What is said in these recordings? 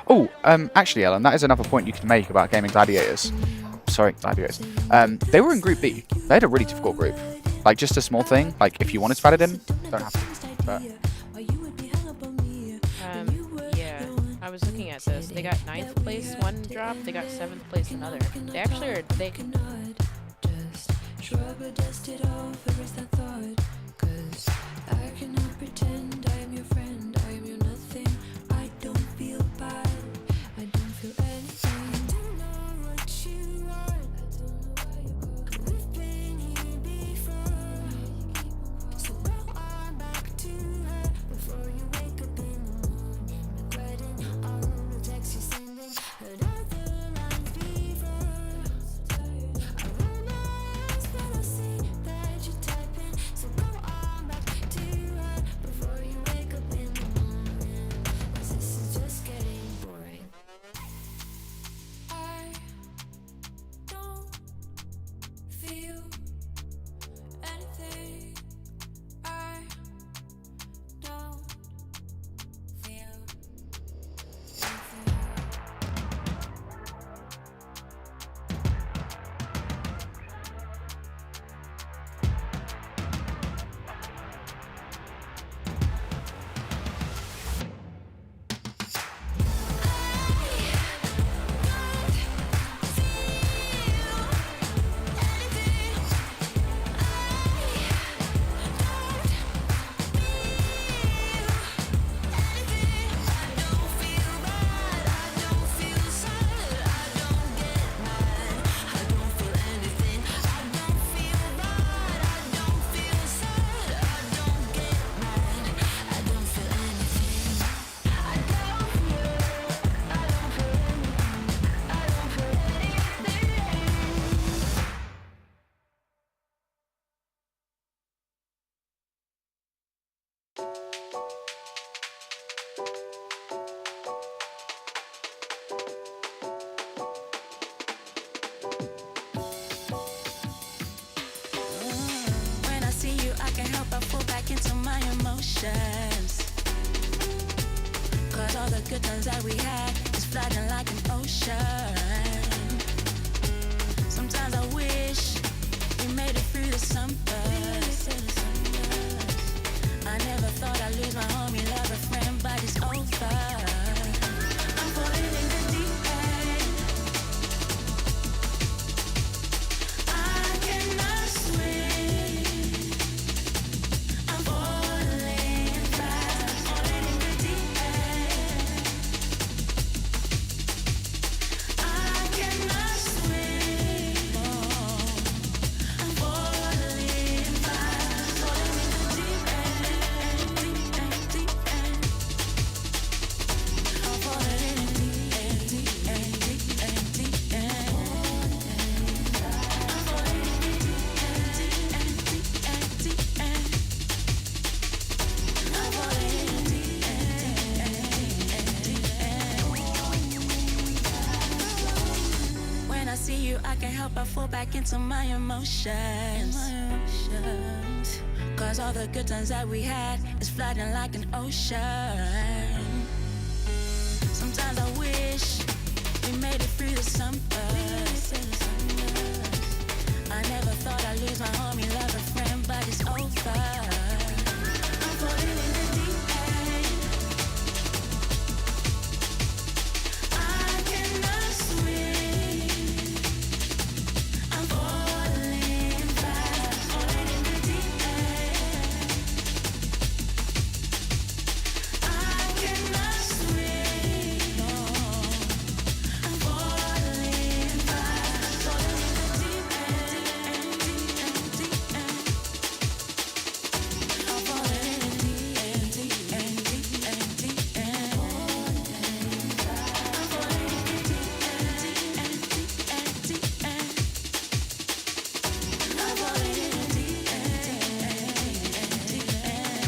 Oh, actually, Ellen, that is another point you can make about gaming Gladiators. Sorry, Gladiators. They were in Group B. They had a really difficult group. Like, just a small thing. Like, if you wanted to add it in, don't have to. But Yeah, I was looking at this. They got 9th place one drop. They got 7th place another. They actually are. They. Shrug or dust it off, erase that thought. 'Cause I cannot pretend I am your friend, I am your nothing. I don't feel bad, I don't feel anything. I don't know what you want, I don't know why you go. We've been here before, so go on back to her before you wake up in the morning, regretting all of the texts you're sending. Heard other lines before. I romance, but I see that you're typing. So go on back to her before you wake up in the morning, 'cause this is just getting boring. I don't feel anything. I don't feel anything. When I see you, I can't help but fall back into my emotions. 'Cause all the good times that we had is flooding like an ocean. Sometimes I wish we made it through the summer. I never thought I'd lose my homie, love a friend, but it's over. I'm falling in the deep end. I cannot swim. I'm falling fast, falling in the deep end. I cannot swim. I'm falling fast, falling in the deep end, deep end, deep end. I'm falling in the deep end, deep end, deep end, deep end. I'm falling in the deep end, deep end, deep end, deep end. I'm falling in the deep end, deep end. When I see you, I can't help but fall back into my emotions. 'Cause all the good times that we had is flooding like an ocean. Sometimes I wish we made it through the summer. I never thought I'd lose my homie, love a friend, but it's over. I'm falling in the deep end. I cannot swim. I'm falling fast, falling in the deep end. I cannot swim. I'm falling fast, falling in the deep end, deep end, deep end. I'm falling in the deep end, deep end, deep end, deep end. I'm falling in the deep end, deep end, deep end, deep end. I'm falling in the deep end, deep end.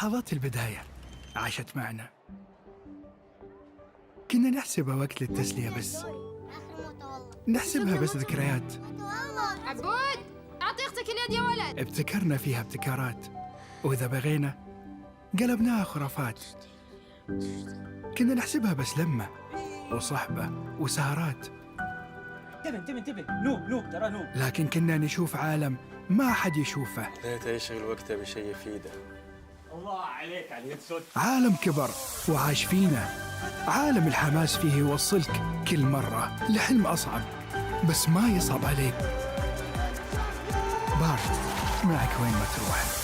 لحظات البداية عاشت معنا. كنا نحسبها وقت للتسلية بس، نحسبها بس ذكريات. عبود أعطي أختك اليد يا ولد. ابتكرنا فيها ابتكارات، وإذا بغينا قلبناها خرافات. كنا نحسبها بس لمة وصحبة وسهرات، انتبه نوب ترى نوب. لكن كنا نشوف عالم ما حد يشوفه. ليت يشغل وقته بشيء يفيده. الله عليك على اليد صدق. عالم كبر وعاش فينا، عالم الحماس فيه يوصلك كل مرة لحلم أصعب، بس ما يصعب عليك. بارد معك وين ما تروح.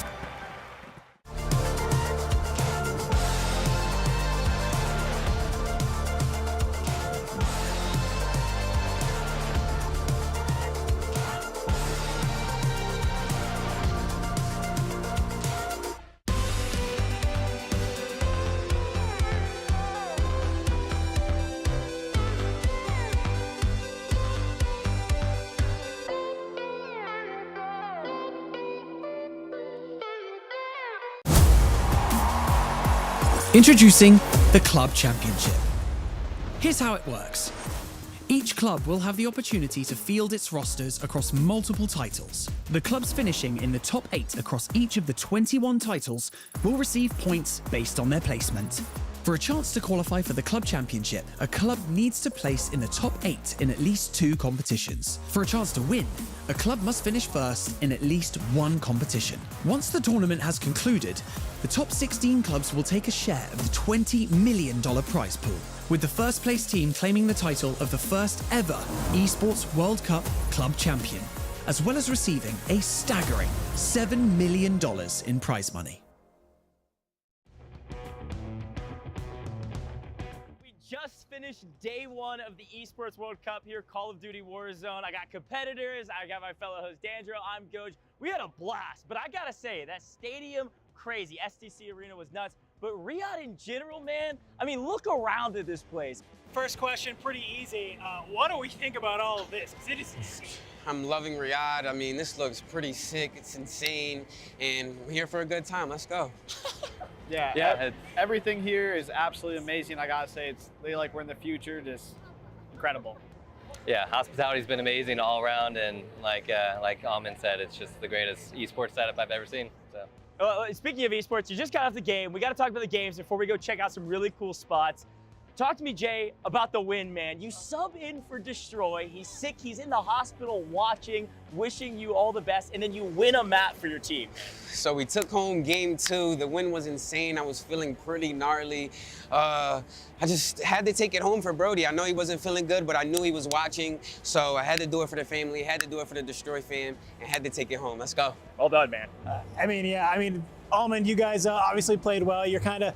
Introducing the Club Championship. Here's how it works. Each club will have the opportunity to field its rosters across multiple titles. The clubs finishing in the top 8 across each of the 21 titles will receive points based on their placement. For a chance to qualify for the Club Championship, a club needs to place in the top 8 in at least 2 competitions. For a chance to win, a club must finish first in at least 1 competition. Once the tournament has concluded, the top 16 clubs will take a share of the $20 million prize pool, with the first place team claiming the title of the first ever Esports World Cup Club Champion, as well as receiving a staggering $7 million in prize money. Just finished day 1 of the Esports World Cup here, Call of Duty Warzone. I got competitors, I got my fellow host Dandro, I'm Goj. We had a blast, but I gotta say, that stadium, crazy. STC Arena was nuts, but Riyadh in general, man, I mean, look around at this place. First question, pretty easy. What do we think about all of this? 'Cause it is insane. I'm loving Riyadh. I mean, this looks pretty sick. It's insane, and we're here for a good time. Let's go. Yeah, everything here is absolutely amazing. I gotta say, it's like we're in the future, just incredible. Yeah, hospitality's been amazing all around, and like Alman said, it's just the greatest esports setup I've ever seen. So. Speaking of esports, you just got off the game. We got to talk about the games before we go check out some really cool spots. Talk to me, Jay, about the win, man. You sub in for Destroy. He's sick. He's in the hospital watching, wishing you all the best, and then you win a map for your team. So we took home game 2. The win was insane. I was feeling pretty gnarly. I just had to take it home for Brody. I know he wasn't feeling good, but I knew he was watching. So I had to do it for the family, had to do it for the Destroy fam, and had to take it home. Let's go. Well done, man. Almond, you guys obviously played well. You're kind of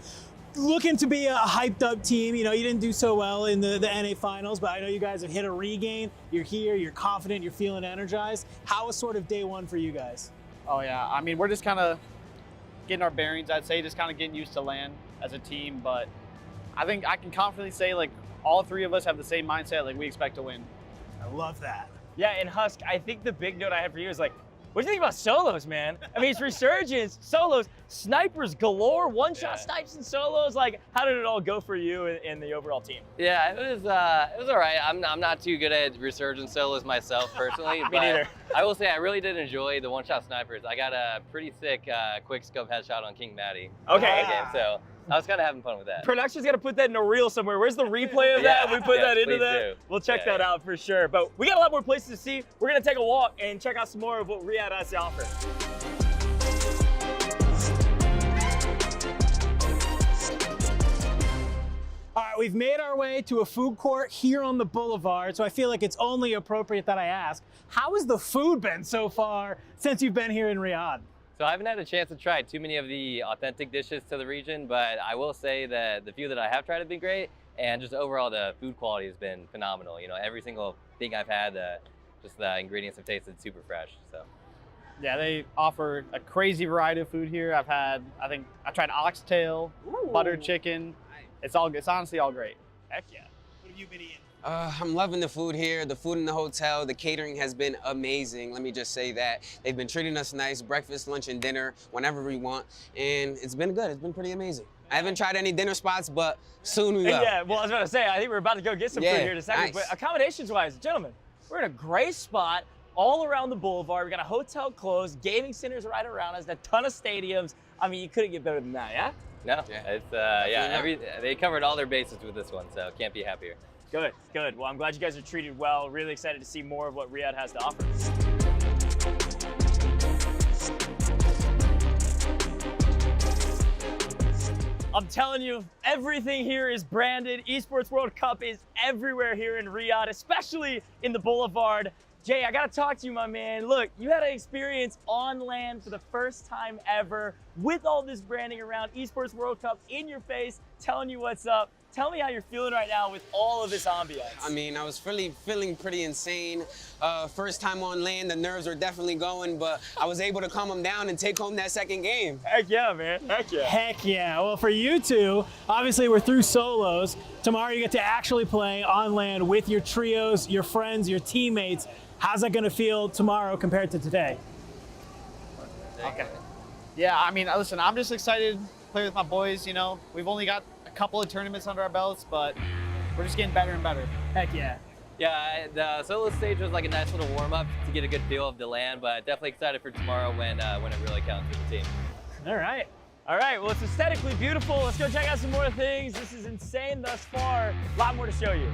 looking to be a hyped up team. You know, you didn't do so well in the NA finals, but I know you guys have hit a regain. You're here, you're confident, you're feeling energized. How was sort of day 1 for you guys? Oh yeah, I mean, we're just kind of getting our bearings, I'd say, just kind of getting used to LAN as a team, but I think I can confidently say, like, all 3 of us have the same mindset, like, we expect to win. I love that. Yeah, and Husk, I think the big note I have for you is, like, what do you think about solos, man? I mean, it's Resurgence, solos, snipers galore, one-shot snipes and solos. Like, how did it all go for you and the overall team? Yeah, it was all right. I'm not too good at Resurgence solos myself personally. Me neither. I will say I really did enjoy the one-shot snipers. I got a pretty sick quick scope headshot on King Maddie. Okay. So I was kind of having fun with that. Production's got to put that in a reel somewhere. Where's the replay of that? We put that into please that. do. We'll check that out for sure. But we got a lot more places to see. We're going to take a walk and check out some more of what Riyadh has to offer. All right, we've made our way to a food court here on the boulevard, so I feel like it's only appropriate that I ask, how has the food been so far since you've been here in Riyadh? So I haven't had a chance to try too many of the authentic dishes to the region, but I will say that the few that I have tried have been great, and just overall the food quality has been phenomenal. You know, every single thing I've had, just the ingredients have tasted super fresh. So. Yeah, they offer a crazy variety of food here. I tried oxtail, butter chicken. It's honestly all great. Heck yeah. What have you been eating? I'm loving the food here. The food in the hotel, the catering has been amazing. Let me just say that. They've been treating us nice, breakfast, lunch, and dinner whenever we want. And it's been good. It's been pretty amazing. I haven't tried any dinner spots, but soon we will. Yeah, well, I was about to say, I think we're about to go get some food here in a second. Nice. But accommodations-wise, gentlemen, we're in a great spot all around the boulevard. We got a hotel close, gaming centers right around us, a ton of stadiums. I mean, you couldn't get better than that, yeah? No, it's they covered all their bases with this one, so can't be happier. Good, good. Well, I'm glad you guys are treated well. Really excited to see more of what Riyadh has to offer. I'm telling you, everything here is branded. Esports World Cup is everywhere here in Riyadh, especially in the Boulevard. Jay, I gotta talk to you, my man. Look, you had an experience on land for the first time ever with all this branding around Esports World Cup in your face, telling you what's up. Tell me how you're feeling right now with all of this ambiance. I mean, I was feeling pretty insane. First time on land, the nerves were definitely going, but I was able to calm them down and take home that second game. Heck yeah, man. Heck yeah. Heck yeah. Well, for you two, obviously we're through solos. Tomorrow you get to actually play on land with your trios, your friends, your teammates. How's that going to feel tomorrow compared to today? Okay. Yeah, I mean, listen, I'm just excited to play with my boys. You know, we've only got a couple of tournaments under our belts, but we're just getting better and better. Heck yeah. Yeah, the solo stage was like a nice little warm-up to get a good feel of the land, but definitely excited for tomorrow when it really counts for the team. All right. All right, well, it's aesthetically beautiful. Let's go check out some more things. This is insane thus far. A lot more to show you.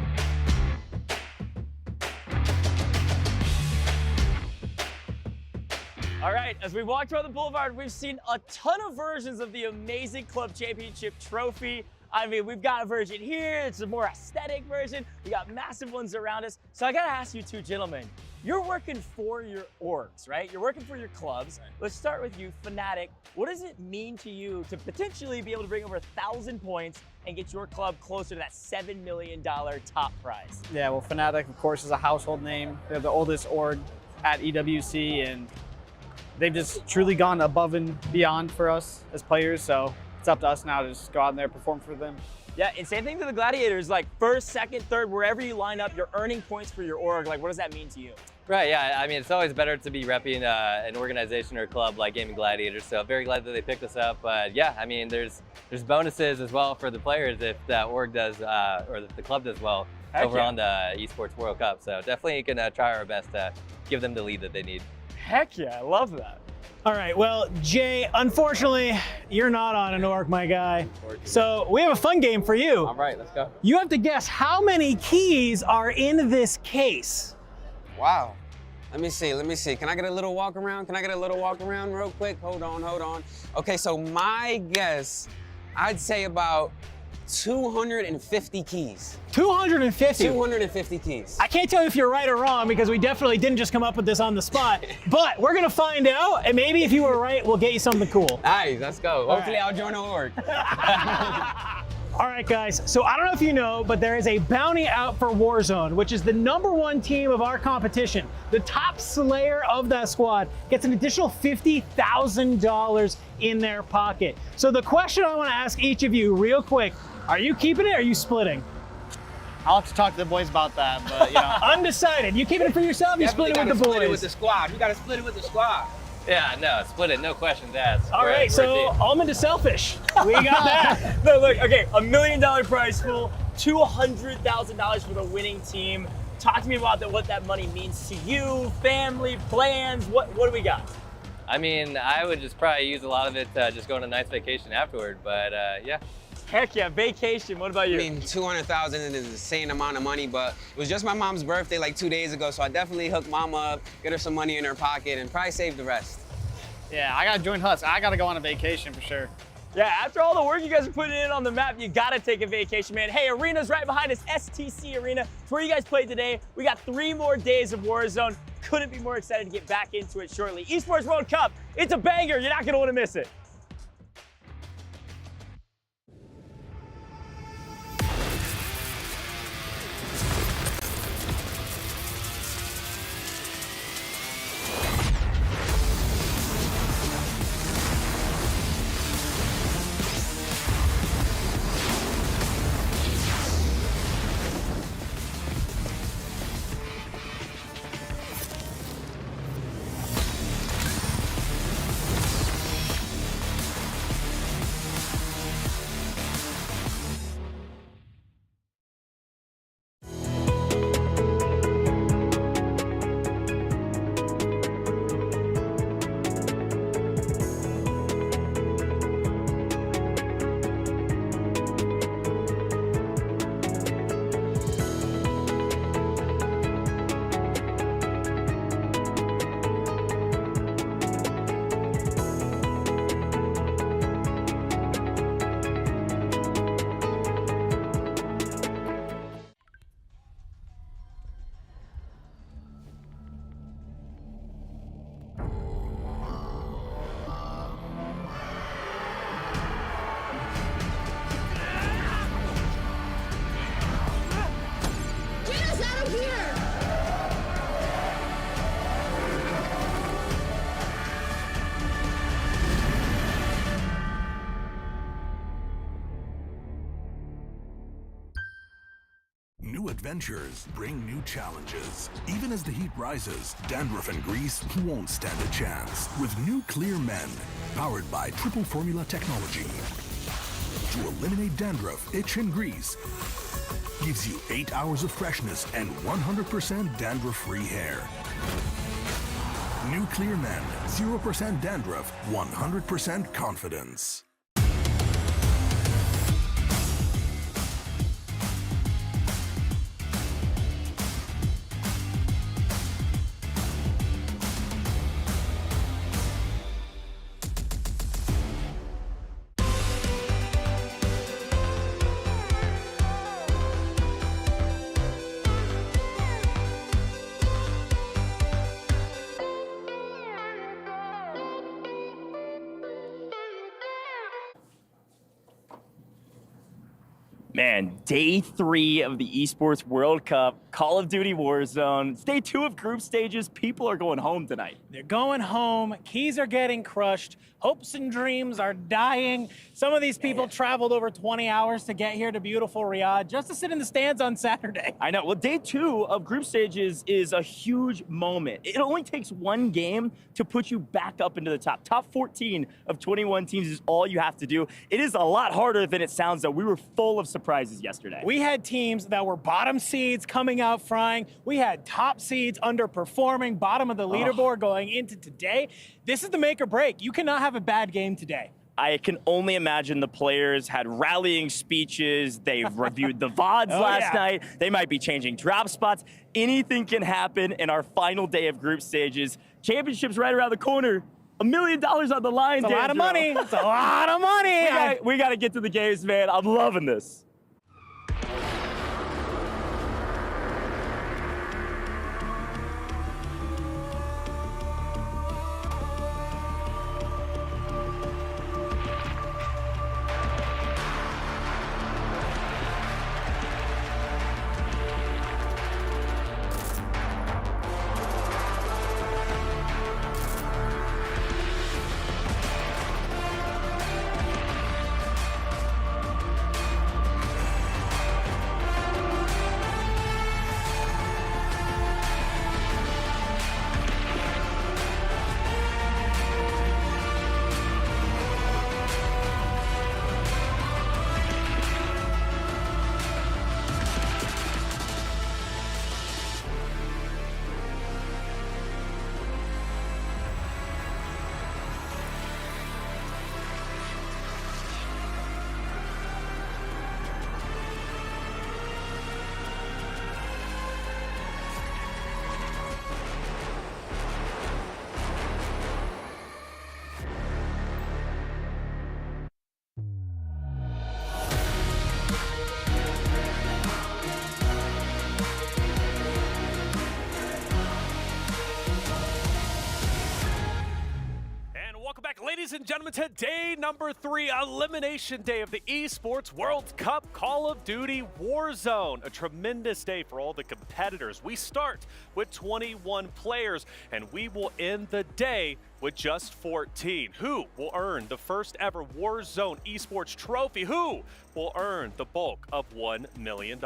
All right, as we walked around the boulevard, we've seen a ton of versions of the amazing club championship trophy. I mean, we've got a version here. It's a more aesthetic version. We got massive ones around us. So I gotta ask you two gentlemen, you're working for your orgs, right? You're working for your clubs. Let's start with you, Fnatic. What does it mean to you to potentially be able to bring over 1,000 points and get your club closer to that $7 million top prize? Yeah, well, Fnatic, of course, is a household name. They're the oldest org at EWC, and they've just truly gone above and beyond for us as players, so it's up to us now to just go out there and perform for them. Yeah, and same thing to the Gladiators, like first, second, third, wherever you line up, you're earning points for your org. Like, what does that mean to you? Right, yeah, I mean, it's always better to be repping an organization or a club like Gaming Gladiators, so very glad that they picked us up. But yeah, I mean, there's bonuses as well for the players if the org does, or the club does well over on the Esports World Cup. So definitely can try our best to give them the lead that they need. Heck yeah, I love that. All right, well, Jay, unfortunately, you're not on an org, my guy. So we have a fun game for you. All right, let's go. You have to guess how many keys are in this case. Wow. Let me see. Can I get a little walk around? Real quick? Hold on. Okay, so my guess, I'd say about 250 keys. 250? 250 keys. I can't tell you if you're right or wrong because we definitely didn't just come up with this on the spot, but we're gonna find out, and maybe if you were right, we'll get you something cool. Nice, let's go. Hopefully I'll join the org. All right, guys, so I don't know if you know, but there is a bounty out for Warzone, which is the #1 team of our competition. The top slayer of that squad gets an additional $50,000 in their pocket. So the question I wanna ask each of you real quick, are you keeping it or are you splitting? I'll have to talk to the boys about that, but you know. Undecided. You keeping it for yourself, you split it with the boys? Split it with the squad. We gotta split it with the squad. Yeah, no, split it, no questions asked. All right, so Almond is selfish. We got that. No, look, okay, $1 million prize pool, $200,000 for the winning team. Talk to me about what that money means to you, family, plans. What do we got? I mean, I would just probably use a lot of it to just go on a nice vacation afterward, but yeah. Heck yeah, vacation. What about you? I mean, 200,000 is an insane amount of money, but it was just my mom's birthday like 2 days ago, so I definitely hooked mama up, get her some money in her pocket, and probably save the rest. Yeah, I gotta join Huts. I gotta go on a vacation for sure. Yeah, after all the work you guys are putting in on the map, you gotta take a vacation, man. Hey, Arena's right behind us, STC Arena. It's where you guys played today. We got 3 more days of Warzone. Couldn't be more excited to get back into it shortly. Esports World Cup, it's a banger. You're not gonna wanna miss it. adventures bring new challenges. Even as the heat rises, dandruff and grease won't stand a chance. With new Clear Men, powered by triple formula technology. To eliminate dandruff, itch, and grease, gives you 8 hours of freshness and 100% dandruff-free hair. New Clear Men, 0% dandruff, 100% confidence. Man, day 3 of the Esports World Cup, Call of Duty Warzone. It's day 2 of group stages. People are going home tonight. They're going home. Keys are getting crushed. Hopes and dreams are dying. Some of these people traveled over 20 hours to get here to beautiful Riyadh just to sit in the stands on Saturday. I know. Well, day 2 of group stages is a huge moment. It only takes one game to put you back up into the top. Top 14 of 21 teams is all you have to do. It is a lot harder than it sounds, though. We were full of surprises yesterday. We had teams that were bottom seeds coming out frying. We had top seeds underperforming, bottom of the leaderboard going into today. This is the make or break. You cannot have a bad game today. I can only imagine the players had rallying speeches. They've reviewed the VODs last night. They might be changing drop spots. Anything can happen in our final day of group stages. Championship's right around the corner. $1 million on the line, It's a lot of money. It's a lot of money. We got to get to the games, man. I'm loving this. Ladies and gentlemen, today number 3, elimination day of the Esports World Cup, Call of Duty Warzone. A tremendous day for all the competitors. We start with 21 players, and we will end the day with just 14. Who will earn the first ever Warzone Esports trophy? Who will earn the bulk of $1 million?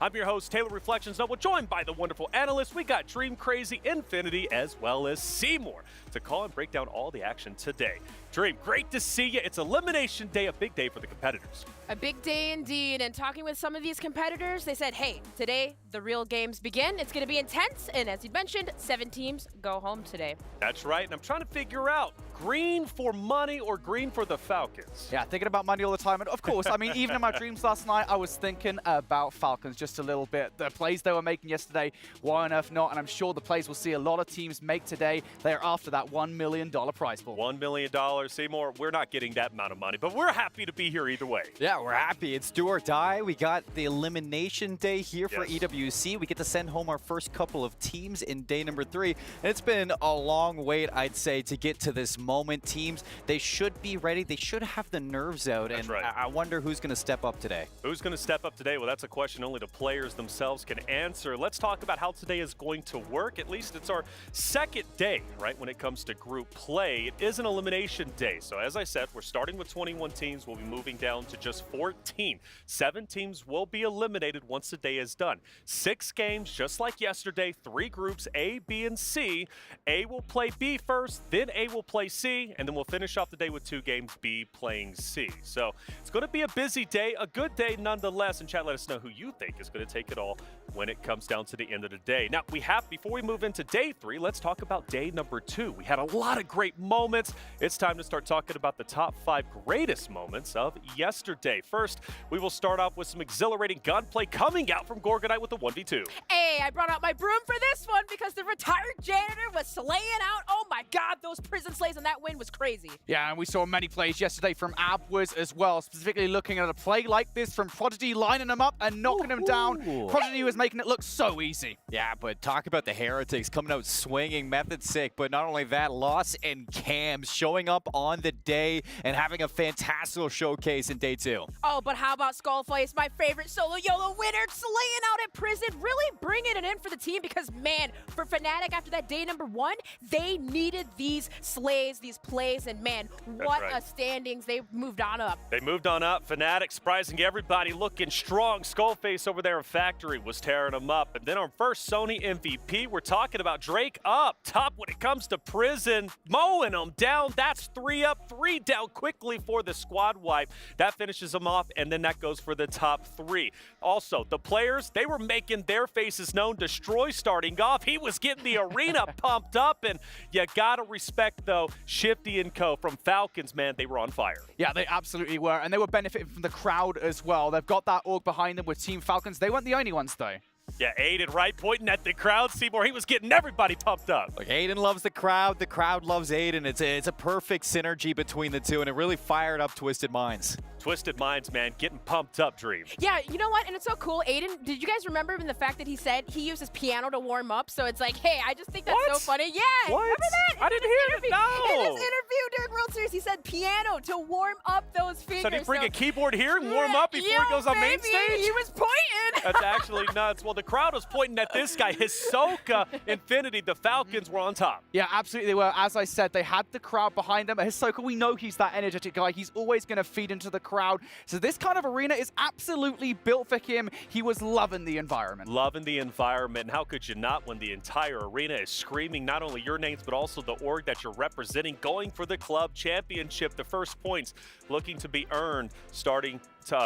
I'm your host, Taylor Reflections Noble, joined by the wonderful analysts. We got Dream Crazy, Infinity, as well as Seymour to call and break down all the action today. Dream, great to see you. It's elimination day, a big day for the competitors. A big day indeed, and talking with some of these competitors, they said, hey, today the real games begin. It's going to be intense, and as you mentioned, 7 teams go home today. That's right, and I'm trying to figure out, green for money or green for the Falcons? Yeah, thinking about money all the time. And of course, I mean, even in my dreams last night, I was thinking about Falcons just a little bit. The plays they were making yesterday, why on earth not? And I'm sure the plays we'll see a lot of teams make today. They are after that $1 million prize pool. $1 million, Seymour. We're not getting that amount of money, but we're happy to be here either way. Yeah, we're happy. It's do or die. We got the elimination day here for Yes. EWC. We get to send home our first couple of teams in day number 3. And it's been a long wait, I'd say, to get to this moment. Teams, they should be ready. They should have the nerves out. That's and right. I wonder who's going to step up today. Who's going to step up today? Well, that's a question only the players themselves can answer. Let's talk about how today is going to work. At least it's our second day, right, when it comes to group play. It is an elimination day. So as I said, we're starting with 21 teams. We'll be moving down to just 14. 7 teams will be eliminated once the day is done. 6 games, just like yesterday, 3 groups, A, B, and C. A will play B first, then A will play C, and then we'll finish off the day with 2 games, B playing C. So it's going to be a busy day, a good day nonetheless. And chat, let us know who you think is going to take it all when it comes down to the end of the day. Now, before we move into day 3, let's talk about day number 2. We had a lot of great moments. It's time to start talking about the top 5 greatest moments of yesterday. First, we will start off with some exhilarating gunplay coming out from Gorgonite with the 1v2. Hey, I brought out my broom for this one because the retired janitor was slaying out. Oh my God, those prison slays on that win was crazy. Yeah, and we saw many plays yesterday from Abwiz as well, specifically looking at a play like this from Prodigy, lining them up and knocking them down. Prodigy was making it look so easy. Yeah, but talk about the Heretics coming out swinging, method sick, but not only that, Loss and Cams showing up on the day and having a fantastic showcase in day 2. Oh, but how about Skullface, my favorite solo YOLO winner, slaying out at prison, really bringing it in for the team because, man, for Fnatic after that day number 1, they needed these slays, these plays, and man, what a standings. They moved on up. They moved on up. Fnatic surprising everybody, looking strong. Skullface over there in Factory was tearing them up. And then our first Sony MVP, we're talking about Drake up top when it comes to prison, mowing them down. That's 3 up, 3 down quickly for the squad wipe. That finishes them off, and then that goes for the top 3. Also, the players, they were making their faces known. Destroy starting off. He was getting the arena pumped up, and you gotta respect, though, Shifty and co from Falcons, man, they were on fire. Yeah, they absolutely were, and they were benefiting from the crowd as well. They've got that org behind them with Team Falcons. They weren't the only ones, though. Yeah, Aiden, right, pointing at the crowd. Seymour, he was getting everybody pumped up. Look, Aiden loves the crowd loves Aiden. It's a perfect synergy between the two, and it really fired up Twisted Minds. Twisted Minds, man, getting pumped up, Dream. Yeah, you know what? And it's so cool. Aiden, did you guys remember in the fact that he said he uses piano to warm up? So it's like, hey, I just think that's so funny. Yeah, what? Remember that? I didn't hear it. No. In his interview during World Series, he said piano to warm up those fingers. So did he bring a keyboard here and warm up before he goes on main stage? He was pointing. That's actually nuts. Well, the crowd was pointing at this guy, Hisoka Infinity. The Falcons were on top. Yeah, absolutely they were. As I said, they had the crowd behind them. Hisoka, we know he's that energetic guy. He's always going to feed into the crowd. So this kind of arena is absolutely built for him. He was loving the environment. Loving the environment. And how could you not when the entire arena is screaming not only your names, but also the org that you're representing, going for the club championship. The first points looking to be earned starting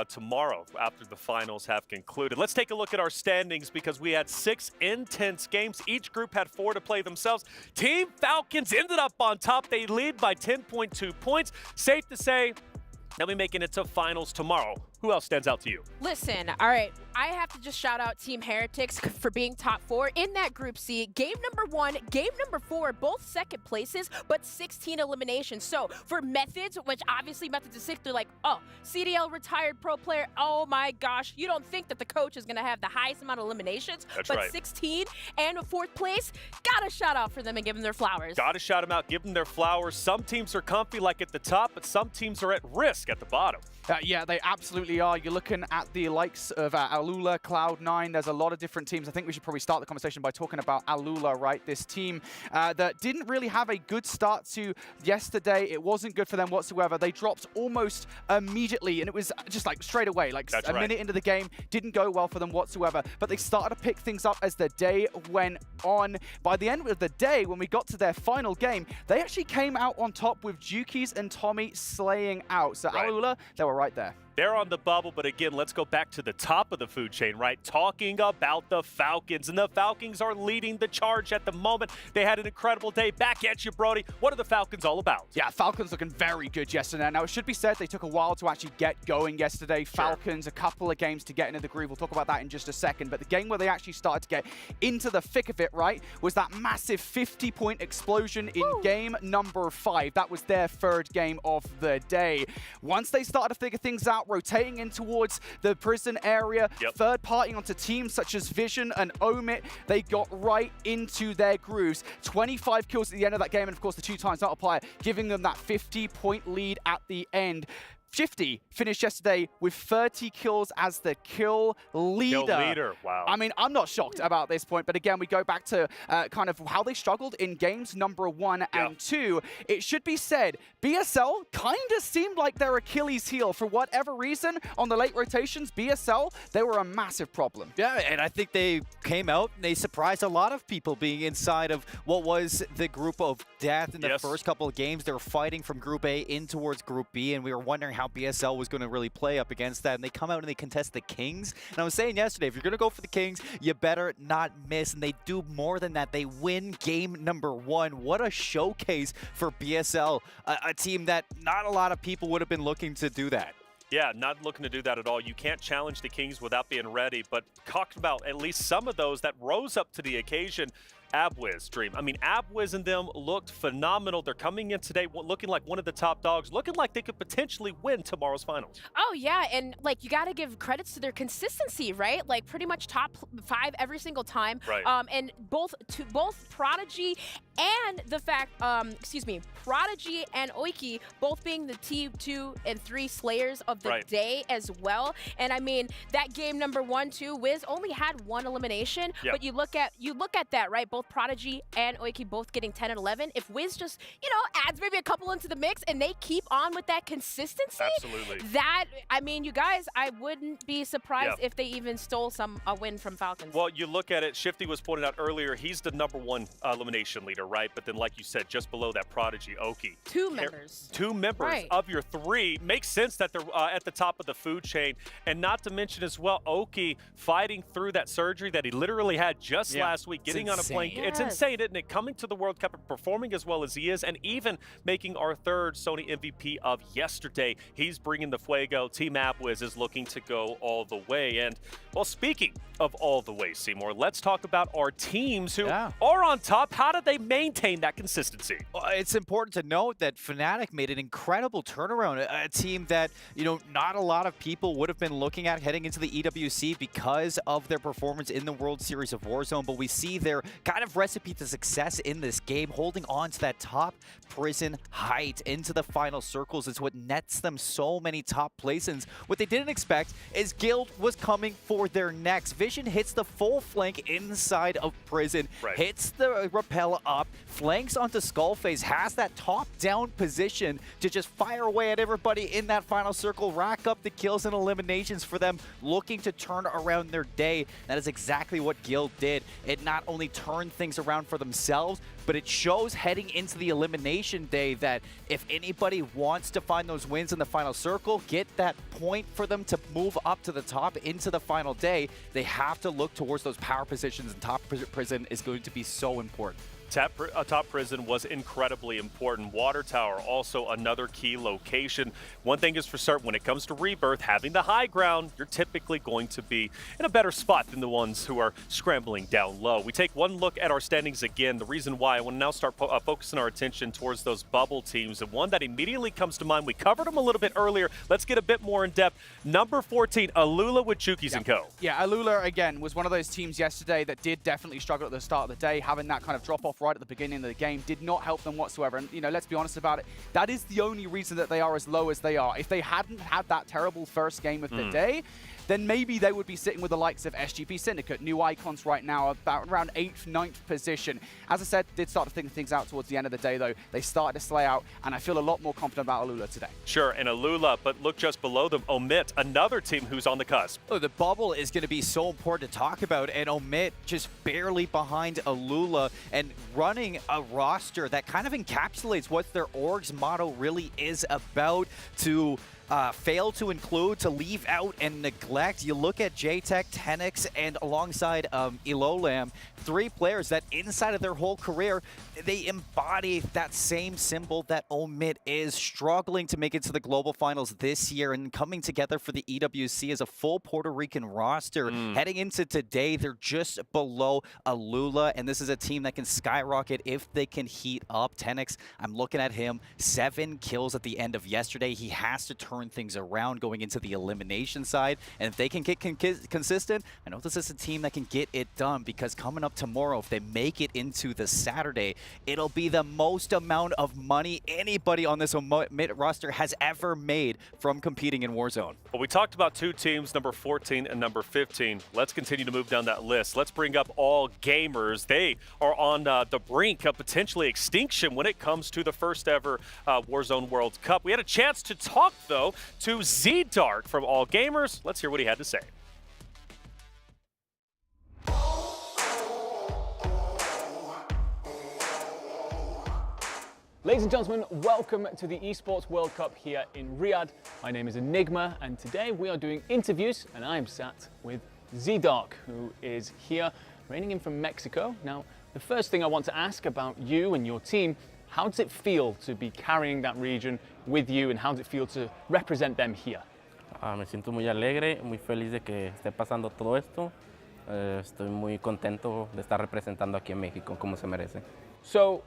tomorrow after the finals have concluded. Let's take a look at our standings because we had 6 intense games. Each group had 4 to play themselves. Team Falcons ended up on top. They lead by 10.2 points. Safe to say, they'll be making it to finals tomorrow. Who else stands out to you? Listen, all right, I have to just shout out Team Heretics for being top 4 in that Group C. Game number 1, game number 4, both second places, but 16 eliminations. So for Methods, which obviously Methods is sick, they're like, oh, CDL retired pro player, oh my gosh, you don't think that the coach is gonna have the highest amount of eliminations, That's but right. 16 and a 4th place, gotta shout out for them and give them their flowers. Gotta shout them out, give them their flowers. Some teams are comfy like at the top, but some teams are at risk at the bottom. Yeah, they absolutely are. You're looking at the likes of Alula, Cloud9. There's a lot of different teams. I think we should probably start the conversation by talking about Alula, right? This team that didn't really have a good start to yesterday. It wasn't good for them whatsoever. They dropped almost immediately, and it was just like straight away, like a minute into the game. Didn't go well for them whatsoever, but they started to pick things up as the day went on. By the end of the day, when we got to their final game, they actually came out on top with Jukies and Tommy slaying out. So Alula, they were right there. They're on the bubble, but again, let's go back to the top of the food chain, right? Talking about the Falcons, and the Falcons are leading the charge at the moment. They had an incredible day. Back at you, Brody. What are the Falcons all about? Yeah, Falcons looking very good yesterday. Now, it should be said they took a while to actually get going yesterday. Falcons, a couple of games to get into the groove. We'll talk about that in just a second. But the game where they actually started to get into the thick of it, right, was that massive 50-point explosion in game number 5. That was their 3rd game of the day. Once they started to figure things out, rotating in towards the prison area, third partying onto teams such as Vision and Omit. They got right into their grooves. 25 kills at the end of that game, and of course the 2 times multiplier, giving them that 50-point lead at the end. Shifty finished yesterday with 30 kills as the kill leader. Kill leader, wow. I mean, I'm not shocked about this point, but again, we go back to kind of how they struggled in games number 1 and 2. It should be said, BSL kind of seemed like their Achilles heel. For whatever reason, on the late rotations, BSL, they were a massive problem. Yeah, and I think they came out and they surprised a lot of people being inside of what was the group of death in the first couple of games. They were fighting from Group A in towards Group B, and we were wondering how BSL was going to really play up against that, and they come out and they contest the Kings. And I was saying yesterday, if you're going to go for the Kings, you better not miss, and they do more than that. They win game number 1. What a showcase for BSL, a team that not a lot of people would have been looking to do that. Yeah, not looking to do that at all. You can't challenge the Kings without being ready, but talked about at least some of those that rose up to the occasion. Abwiz, Dream. I mean, Abwiz and them looked phenomenal. They're coming in today looking like one of the top dogs, looking like they could potentially win tomorrow's finals. Oh, yeah, and, like, you got to give credits to their consistency, right? Like, pretty much top 5 every single time. Right. And both Prodigy and the fact, Prodigy and Oiki both being the T2 and 3 slayers of the day as well. And, I mean, that game number 1, 2, Wiz only had 1 elimination, but you look at that, right? Both Prodigy and Oiki both getting 10 and 11. If Wiz just, adds maybe a couple into the mix and they keep on with that consistency, that, I mean, you guys, I wouldn't be surprised if they even stole a win from Falcons. Well, you look at it, Shifty was pointed out earlier, he's the number 1 elimination leader, right? But then, like you said, just below that, Prodigy, Oki. 2 members. 2 members of your 3. Makes sense that they're at the top of the food chain. And not to mention as well, Oki fighting through that surgery that he literally had just last week, getting on a plane. It's insane, isn't it? Coming to the World Cup and performing as well as he is, and even making our 3rd Sony MVP of yesterday. He's bringing the fuego. Team Abwiz is looking to go all the way. And, well, speaking of all the way, Seymour, let's talk about our teams who are on top. How do they maintain that consistency? Well, it's important to note that Fnatic made an incredible turnaround. A team that, not a lot of people would have been looking at heading into the EWC because of their performance in the World Series of Warzone. But we see their kind of recipe to success in this game, holding on to that top prison height into the final circles is what nets them so many top places. What they didn't expect is Guild was coming for their necks. Vision hits the full flank inside of prison, hits the rappel up, flanks onto Skullface, has that top-down position to just fire away at everybody in that final circle, rack up the kills and eliminations for them, looking to turn around their day. That is exactly what Guild did. It not only turned things around for themselves, but it shows heading into the elimination day that if anybody wants to find those wins in the final circle, get that point for them to move up to the top into the final day, they have to look towards those power positions, and top prison is going to be so important. Top prison was incredibly important. Water Tower, also another key location. One thing is for certain, when it comes to Rebirth, having the high ground, you're typically going to be in a better spot than the ones who are scrambling down low. We take one look at our standings again. The reason why I want to now start focusing our attention towards those bubble teams, and one that immediately comes to mind, we covered them a little bit earlier. Let's get a bit more in depth. Number 14, Alula with Chukis and Co. Yeah, Alula, again, was one of those teams yesterday that did definitely struggle at the start of the day. Having that kind of drop-off right at the beginning of the game did not help them whatsoever. And, let's be honest about it, that is the only reason that they are as low as they are. If they hadn't had that terrible first game of the day, then maybe they would be sitting with the likes of SGP Syndicate, new icons right now, about around 8th, 9th position. As I said, did start to think things out towards the end of the day, though. They started to slay out, and I feel a lot more confident about Alula today. Sure, and Alula, but look just below them, Omit, another team who's on the cusp. Oh, the bubble is going to be so important to talk about, and Omit just barely behind Alula and running a roster that kind of encapsulates what their org's motto really is about, to fail to include, to leave out and neglect. You look at JTech, Tenix, and alongside Elolam, 3 players that inside of their whole career, they embody that same symbol that Omit is, struggling to make it to the global finals this year and coming together for the EWC as a full Puerto Rican roster. Heading into today, they're just below Alula, and this is a team that can skyrocket if they can heat up. Tenix, I'm looking at him, 7 kills at the end of yesterday. He has to turn turn things around going into the elimination side. And if they can get consistent, I know this is a team that can get it done, because coming up tomorrow, if they make it into the Saturday, it'll be the most amount of money anybody on this roster has ever made from competing in Warzone. Well, we talked about two teams, number 14 and number 15. Let's continue to move down that list. Let's bring up All Gamers. They are on the brink of potentially extinction when it comes to the first ever Warzone World Cup. We had a chance to talk, though, to Z-Dark from All Gamers. Let's hear what he had to say. Ladies and gentlemen, welcome to the Esports World Cup here in Riyadh. My name is Enigma, and today we are doing interviews, and I am sat with Z-Dark, who is here, reigning in from Mexico. Now, the first thing I want to ask about you and your team, how does it feel to be carrying that region with you, and how does it feel to represent them here? Me siento muy alegre, muy feliz de que esté pasando todo esto. Estoy muy contento de estar representando aquí en México como se merece. So,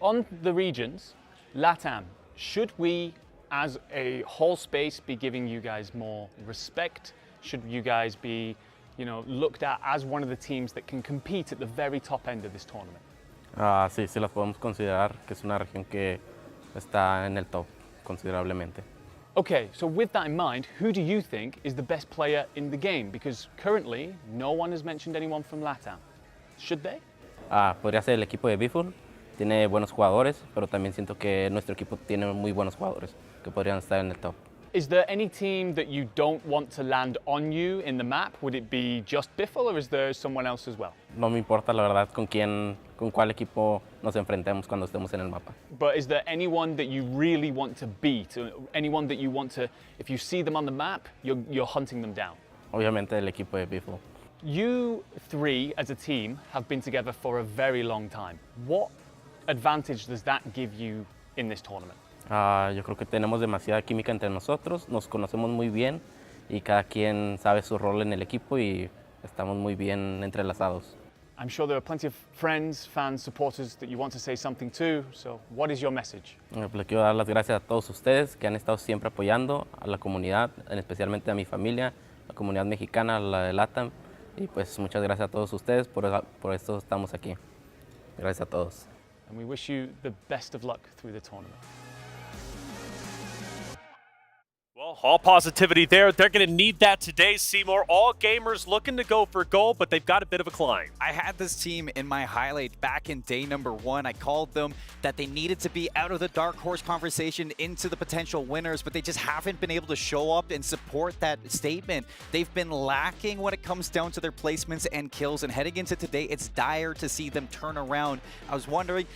on the regions, LATAM, should we, as a whole space, be giving you guys more respect? Should you guys be, looked at as one of the teams that can compete at the very top end of this tournament? Sí, sí las podemos considerar, que es una región que está en el top considerablemente. Okay, so with that in mind, who do you think is the best player in the game? Because currently, no one has mentioned anyone from LATAM. Should they? Podría ser el equipo de Biful. Tiene buenos jugadores, pero también siento que nuestro equipo tiene muy buenos jugadores que podrían estar en el top. Is there any team that you don't want to land on you in the map? Would it be just Biffle, or is there someone else as well? No me importa, la verdad, con cuál equipo nos enfrentemos cuando estemos en el mapa. But is there anyone that you really want to beat? Anyone that you want to, if you see them on the map, you're hunting them down? Obviamente el equipo de Biffle. You three, as a team, have been together for a very long time. What advantage does that give you in this tournament? Yo creo que tenemos demasiada química entre nosotros, nos conocemos muy bien y cada quien sabe su rol en el equipo y estamos muy bien entrelazados. I'm sure there are plenty of friends, fans, supporters that you want to say something to, so what is your message? Le quiero dar las gracias a todos ustedes que han estado siempre apoyando a la comunidad, especialmente a mi familia, la comunidad mexicana, la de LATAM, y pues muchas gracias a todos ustedes, por esto estamos aquí. Gracias a todos. And we wish you the best of luck through the tournament. Well, all positivity there. They're going to need that today, Seymour. All Gamers looking to go for gold, but they've got a bit of a climb. I had this team in my highlight back in day number 1. I called them that they needed to be out of the dark horse conversation into the potential winners, but they just haven't been able to show up and support that statement. They've been lacking when it comes down to their placements and kills, and heading into today, it's dire to see them turn around. I was wondering,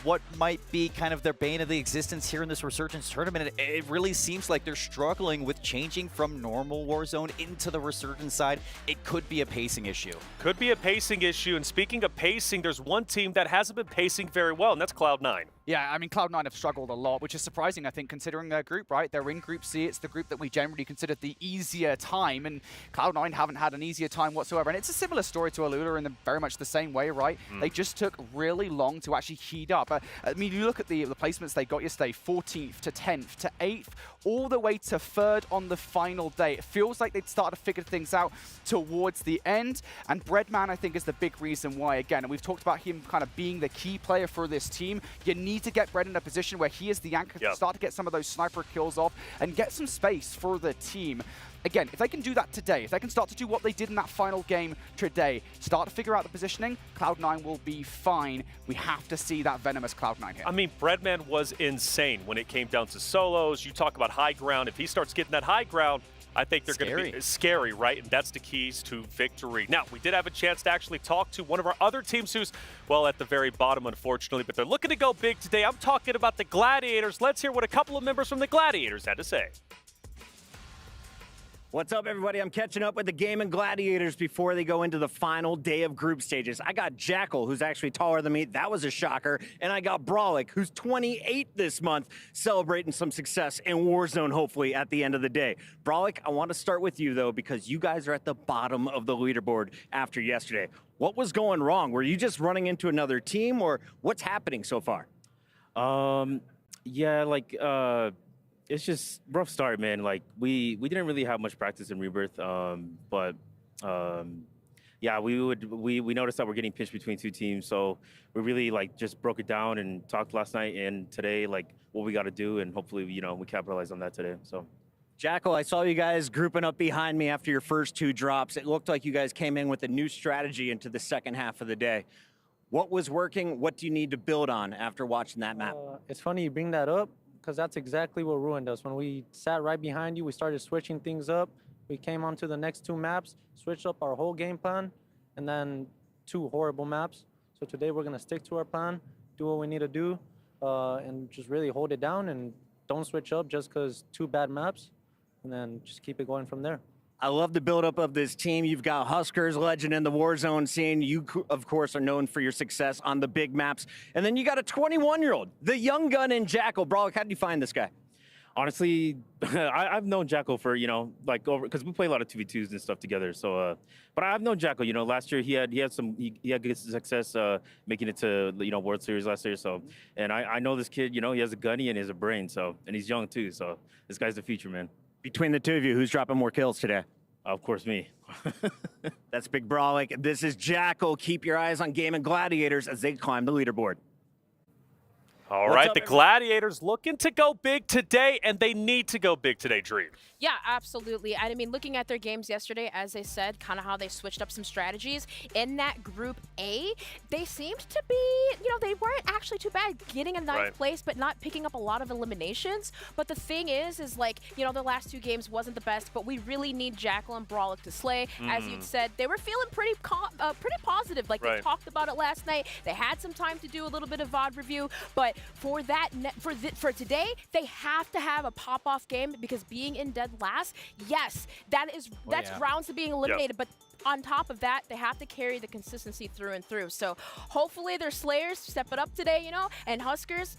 what might be kind of their bane of the existence here in this Resurgence tournament. It really seems like they're struggling with changing from normal Warzone into the Resurgence side. It could be a pacing issue. Could be a pacing issue. And speaking of pacing, there's one team that hasn't been pacing very well, and that's Cloud9. Yeah, I mean, Cloud9 have struggled a lot, which is surprising, I think, considering their group, right? They're in Group C. It's the group that we generally consider the easier time, and Cloud9 haven't had an easier time whatsoever. And it's a similar story to Alula in very much the same way, right? They just took really long to actually heat up. I mean, you look at the placements they got yesterday, 14th to 10th to 8th, all the way to 3rd on the final day. It feels like they'd started to figure things out towards the end, and Breadman, I think, is the big reason why, again, and we've talked about him kind of being the key player for this team. You need to get Bread in a position where he is the anchor to start to get some of those sniper kills off and get some space for the team. Again, if they can do that today, if they can start to do what they did in that final game today, start to figure out the positioning, Cloud9 will be fine. We have to see that venomous Cloud9 here. I mean, Breadman was insane when it came down to solos. You talk about high ground. If he starts getting that high ground, I think they're going to be scary, right? And that's the keys to victory. Now, we did have a chance to actually talk to one of our other teams who's, well, at the very bottom, unfortunately, but they're looking to go big today. I'm talking about the Gladiators. Let's hear what a couple of members from the Gladiators had to say. What's up, everybody? I'm catching up with the game and Gladiators before they go into the final day of group stages. I got Jackal, who's actually taller than me. That was a shocker. And I got Brawlic, who's 28 this month, celebrating some success in Warzone, hopefully, at the end of the day. Brawlic, I want to start with you, though, because you guys are at the bottom of the leaderboard after yesterday. What was going wrong? Were you just running into another team, or what's happening so far? Yeah, like, It's just rough start, man. Like we didn't really have much practice in Rebirth, but yeah, we noticed that we're getting pitched between two teams, so we really like just broke it down and talked last night and today, like what we got to do, and hopefully we capitalize on that today. So. Jackal, I saw you guys grouping up behind me after your first 2 drops. It looked like you guys came in with a new strategy into the second half of the day. What was working? What do you need to build on after watching that map? It's funny you bring that up because that's exactly what ruined us. When we sat right behind you, we started switching things up. We came onto the next 2 maps, switched up our whole game plan, and then 2 horrible maps. So today we're going to stick to our plan, do what we need to do, and just really hold it down and don't switch up just because 2 bad maps. And then just keep it going from there. I love the buildup of this team. You've got Huskers, legend in the Warzone scene. You, of course, are known for your success on the big maps. And then you got a 21-year-old, the young gun in Jackal. Brolic, how did you find this guy? Honestly, I've known Jackal for, like over, because we play a lot of 2v2s and stuff together. So, but I've known Jackal, last year he had good success making it to, World Series last year. So, and I know this kid, he has a gunny and he has a brain. So, and he's young too. So this guy's the future, man. Between the 2 of you, who's dropping more kills today? Of course, me. That's Big Brolic. This is Jackal. Keep your eyes on Game and Gladiators as they climb the leaderboard. All right, the Gladiators looking to go big today, and they need to go big today, Dream. Yeah, absolutely. I mean, looking at their games yesterday, as they said, kind of how they switched up some strategies. In that Group A, they seemed to be, they weren't actually too bad getting a ninth place, but not picking up a lot of eliminations. But the thing is like, the last 2 games wasn't the best, but we really need Jackal and Brolic to slay. As you'd said, they were feeling pretty positive. Like they talked about it last night. They had some time to do a little bit of VOD review, but for that, for today, they have to have a pop-off game because being in dead last, yes, that's grounds to being eliminated, but on top of that, they have to carry the consistency through and through. So hopefully their Slayers step it up today, and Huskers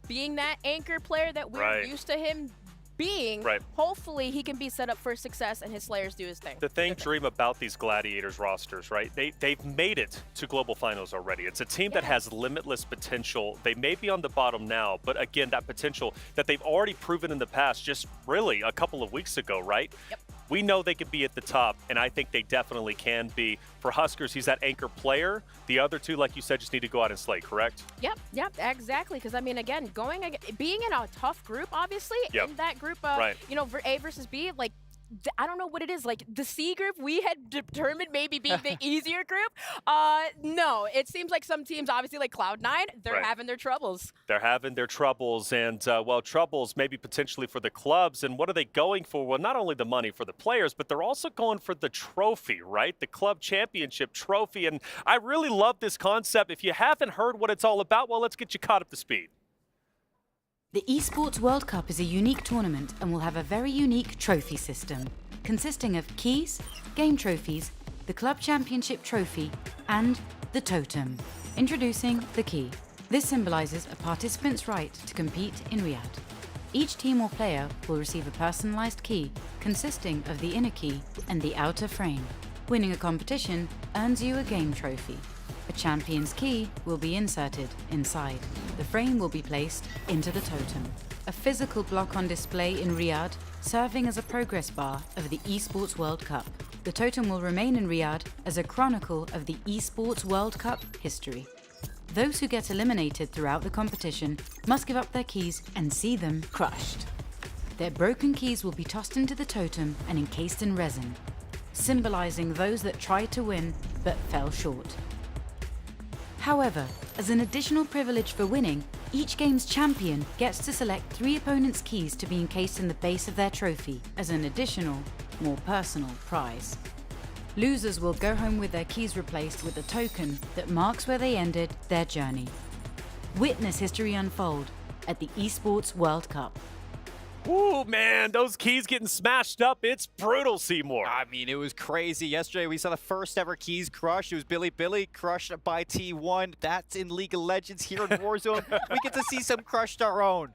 being that anchor player that we're used to him being, hopefully he can be set up for success and his Slayers do his thing. The thing, Dream, about these Gladiators rosters, they've made it to global finals already. It's a team that has limitless potential. They may be on the bottom now, but again, that potential that they've already proven in the past just really a couple of weeks ago, right? Yep. We know they could be at the top, and I think they definitely can be. For Huskers, he's that anchor player. The other 2, like you said, just need to go out and slay, correct? Yep, exactly. Because, I mean, again, being in a tough group, obviously, in that group, A versus B, like, I don't know what it is. Like, the C group, we had determined maybe being the easier group. No, it seems like some teams, obviously, like Cloud9, they're having their troubles. They're having their troubles, and, well, troubles maybe potentially for the clubs. And what are they going for? Well, not only the money for the players, but they're also going for the trophy, right? The club championship trophy. And I really love this concept. If you haven't heard what it's all about, well, let's get you caught up to speed. The Esports World Cup is a unique tournament and will have a very unique trophy system, consisting of keys, game trophies, the club championship trophy, and the totem. Introducing the key. This symbolizes a participant's right to compete in Riyadh. Each team or player will receive a personalized key consisting of the inner key and the outer frame. Winning a competition earns you a game trophy. A champion's key will be inserted inside. The frame will be placed into the totem. A physical block on display in Riyadh, serving as a progress bar of the Esports World Cup. The totem will remain in Riyadh as a chronicle of the Esports World Cup history. Those who get eliminated throughout the competition must give up their keys and see them crushed. Their broken keys will be tossed into the totem and encased in resin, symbolizing those that tried to win but fell short. However, as an additional privilege for winning, each game's champion gets to select 3 opponents' keys to be encased in the base of their trophy as an additional, more personal prize. Losers will go home with their keys replaced with a token that marks where they ended their journey. Witness history unfold at the Esports World Cup. Ooh, man, those keys getting smashed up. It's brutal, Seymour. I mean, it was crazy. Yesterday, we saw the first ever keys crushed. It was Billy crushed by T1. That's in League of Legends. Here in Warzone, we get to see some crushed our own.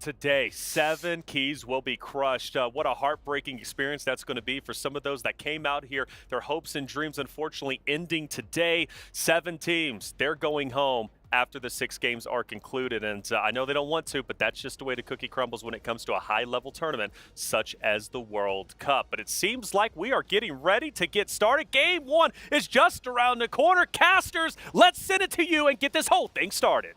Today, 7 keys will be crushed. What a heartbreaking experience that's going to be for some of those that came out here. Their hopes and dreams, unfortunately, ending today. 7 teams, they're going home. after the 6 games are concluded. And I know they don't want to, but that's just the way the cookie crumbles when it comes to a high-level tournament such as the World Cup. But it seems like we are getting ready to get started. Game 1 is just around the corner. Casters, let's send it to you and get this whole thing started.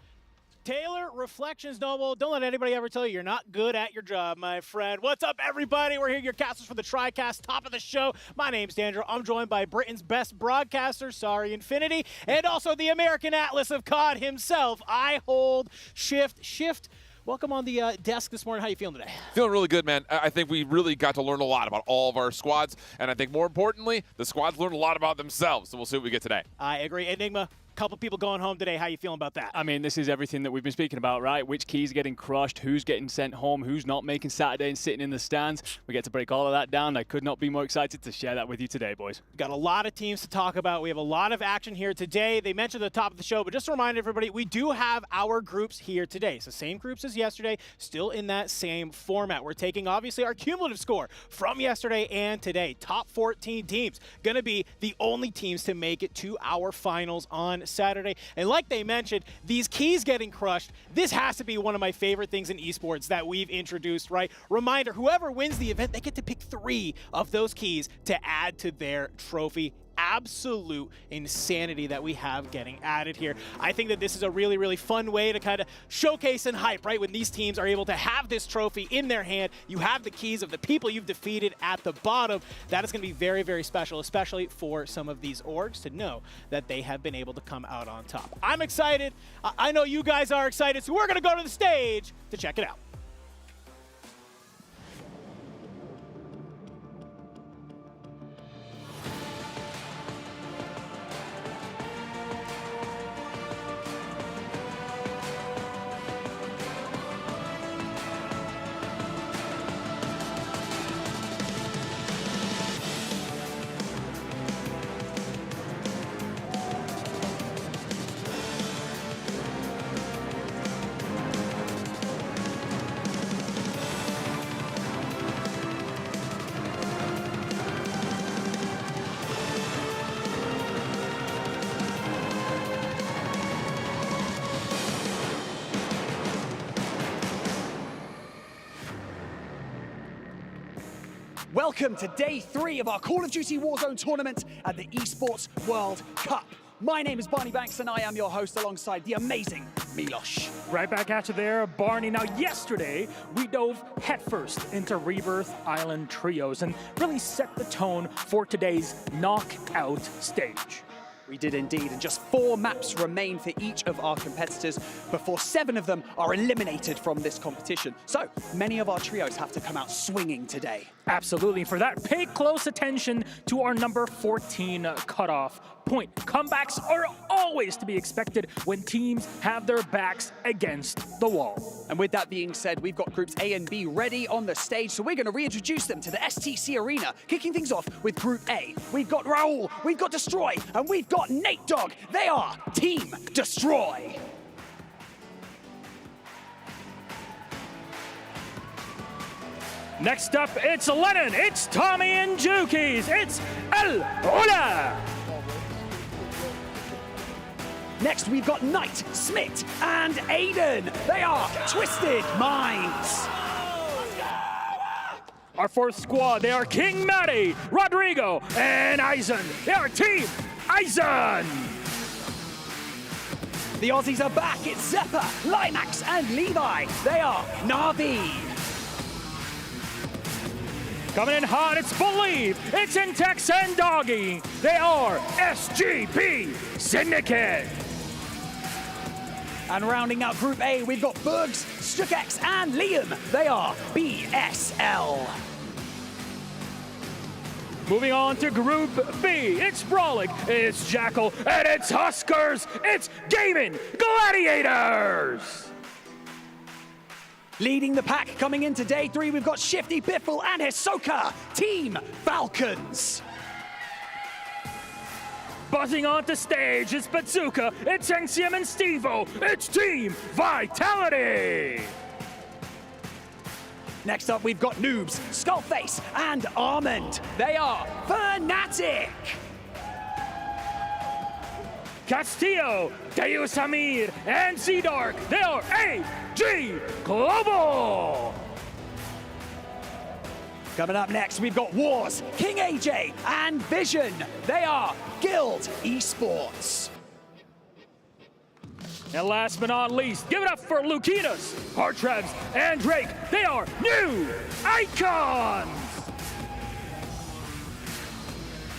Taylor, Reflections Noble, don't let anybody ever tell you you're not good at your job, my friend. What's up, everybody? We're here, your casters for the TriCast, top of the show. My name's Dandro. I'm joined by Britain's best broadcaster, Sorry Infinity, and also the American Atlas of COD himself. I hold Shift. Welcome on the desk this morning. How you feeling today? Feeling really good, man. I think we really got to learn a lot about all of our squads, and I think more importantly, the squads learned a lot about themselves, so we'll see what we get today. I agree. Enigma, couple people going home today. How you feeling about that? I mean, this is everything that we've been speaking about, right? Which keys are getting crushed, who's getting sent home, who's not making Saturday and sitting in the stands. We get to break all of that down. I could not be more excited to share that with you today, boys. Got a lot of teams to talk about. We have a lot of action here today. They mentioned at the top of the show, but just to remind everybody, we do have our groups here today. So same groups as yesterday, still in that same format. We're taking, obviously, our cumulative score from yesterday and today. Top 14 teams going to be the only teams to make it to our finals on Saturday. And like they mentioned, these keys getting crushed, this has to be one of my favorite things in esports that we've introduced, right? Reminder, whoever wins the event, they get to pick 3 of those keys to add to their trophy. Absolute insanity that we have getting added here. I think that this is a really, really fun way to kind of showcase and hype, right? When these teams are able to have this trophy in their hand, you have the keys of the people you've defeated at the bottom. That is going to be very, very special, especially for some of these orgs to know that they have been able to come out on top. I'm excited. I know you guys are excited, so we're going to go to the stage to check it out. Welcome to day 3 of our Call of Duty Warzone tournament at the Esports World Cup. My name is Barney Banks and I am your host alongside the amazing Milosh. Right back at you there, Barney. Now, yesterday, we dove headfirst into Rebirth Island trios and really set the tone for today's knockout stage. We did indeed, and just 4 maps remain for each of our competitors before 7 of them are eliminated from this competition. So, many of our trios have to come out swinging today. Absolutely. For that, pay close attention to our number 14 cutoff point. Comebacks are always to be expected when teams have their backs against the wall. And with that being said, we've got groups A and B ready on the stage, so we're going to reintroduce them to the STC Arena. Kicking things off with Group A, we've got Raul, we've got Destroy, and we've got Nate Dogg. They are Team Destroy. Next up, it's Lennon, it's Tommy and Jukies, it's El Ola. Next, we've got Knight, Smith, and Aiden. They are Twisted Minds. Our 4th squad, they are King Matty, Rodrigo, and Eisen. They are Team Eisen. The Aussies are back. It's Zeppa, Limax, and Levi. They are Navi. Coming in hot, it's Believe, it's Intex and Doggy. They are SGP Syndicate. And rounding out Group A, we've got Bugs, Stukex, and Liam. They are BSL. Moving on to Group B, it's Brolic, it's Jackal, and it's Huskers, it's Gaming Gladiators. Leading the pack coming into day 3, we've got Shifty, Biffle, and Hisoka, Team Falcons. Buzzing onto stage, it's Bazooka, it's Enxium and Stevo, it's Team Vitality! Next up, we've got Noobs, Skullface, and Armand. They are Fnatic. Castillo, Deus Samir, and C-Dark. They are AG Global. Coming up next, we've got Wars, King AJ, and Vision. They are Guild Esports. And last but not least, give it up for Lukitas, Hartrebs, and Drake. They are New Icons.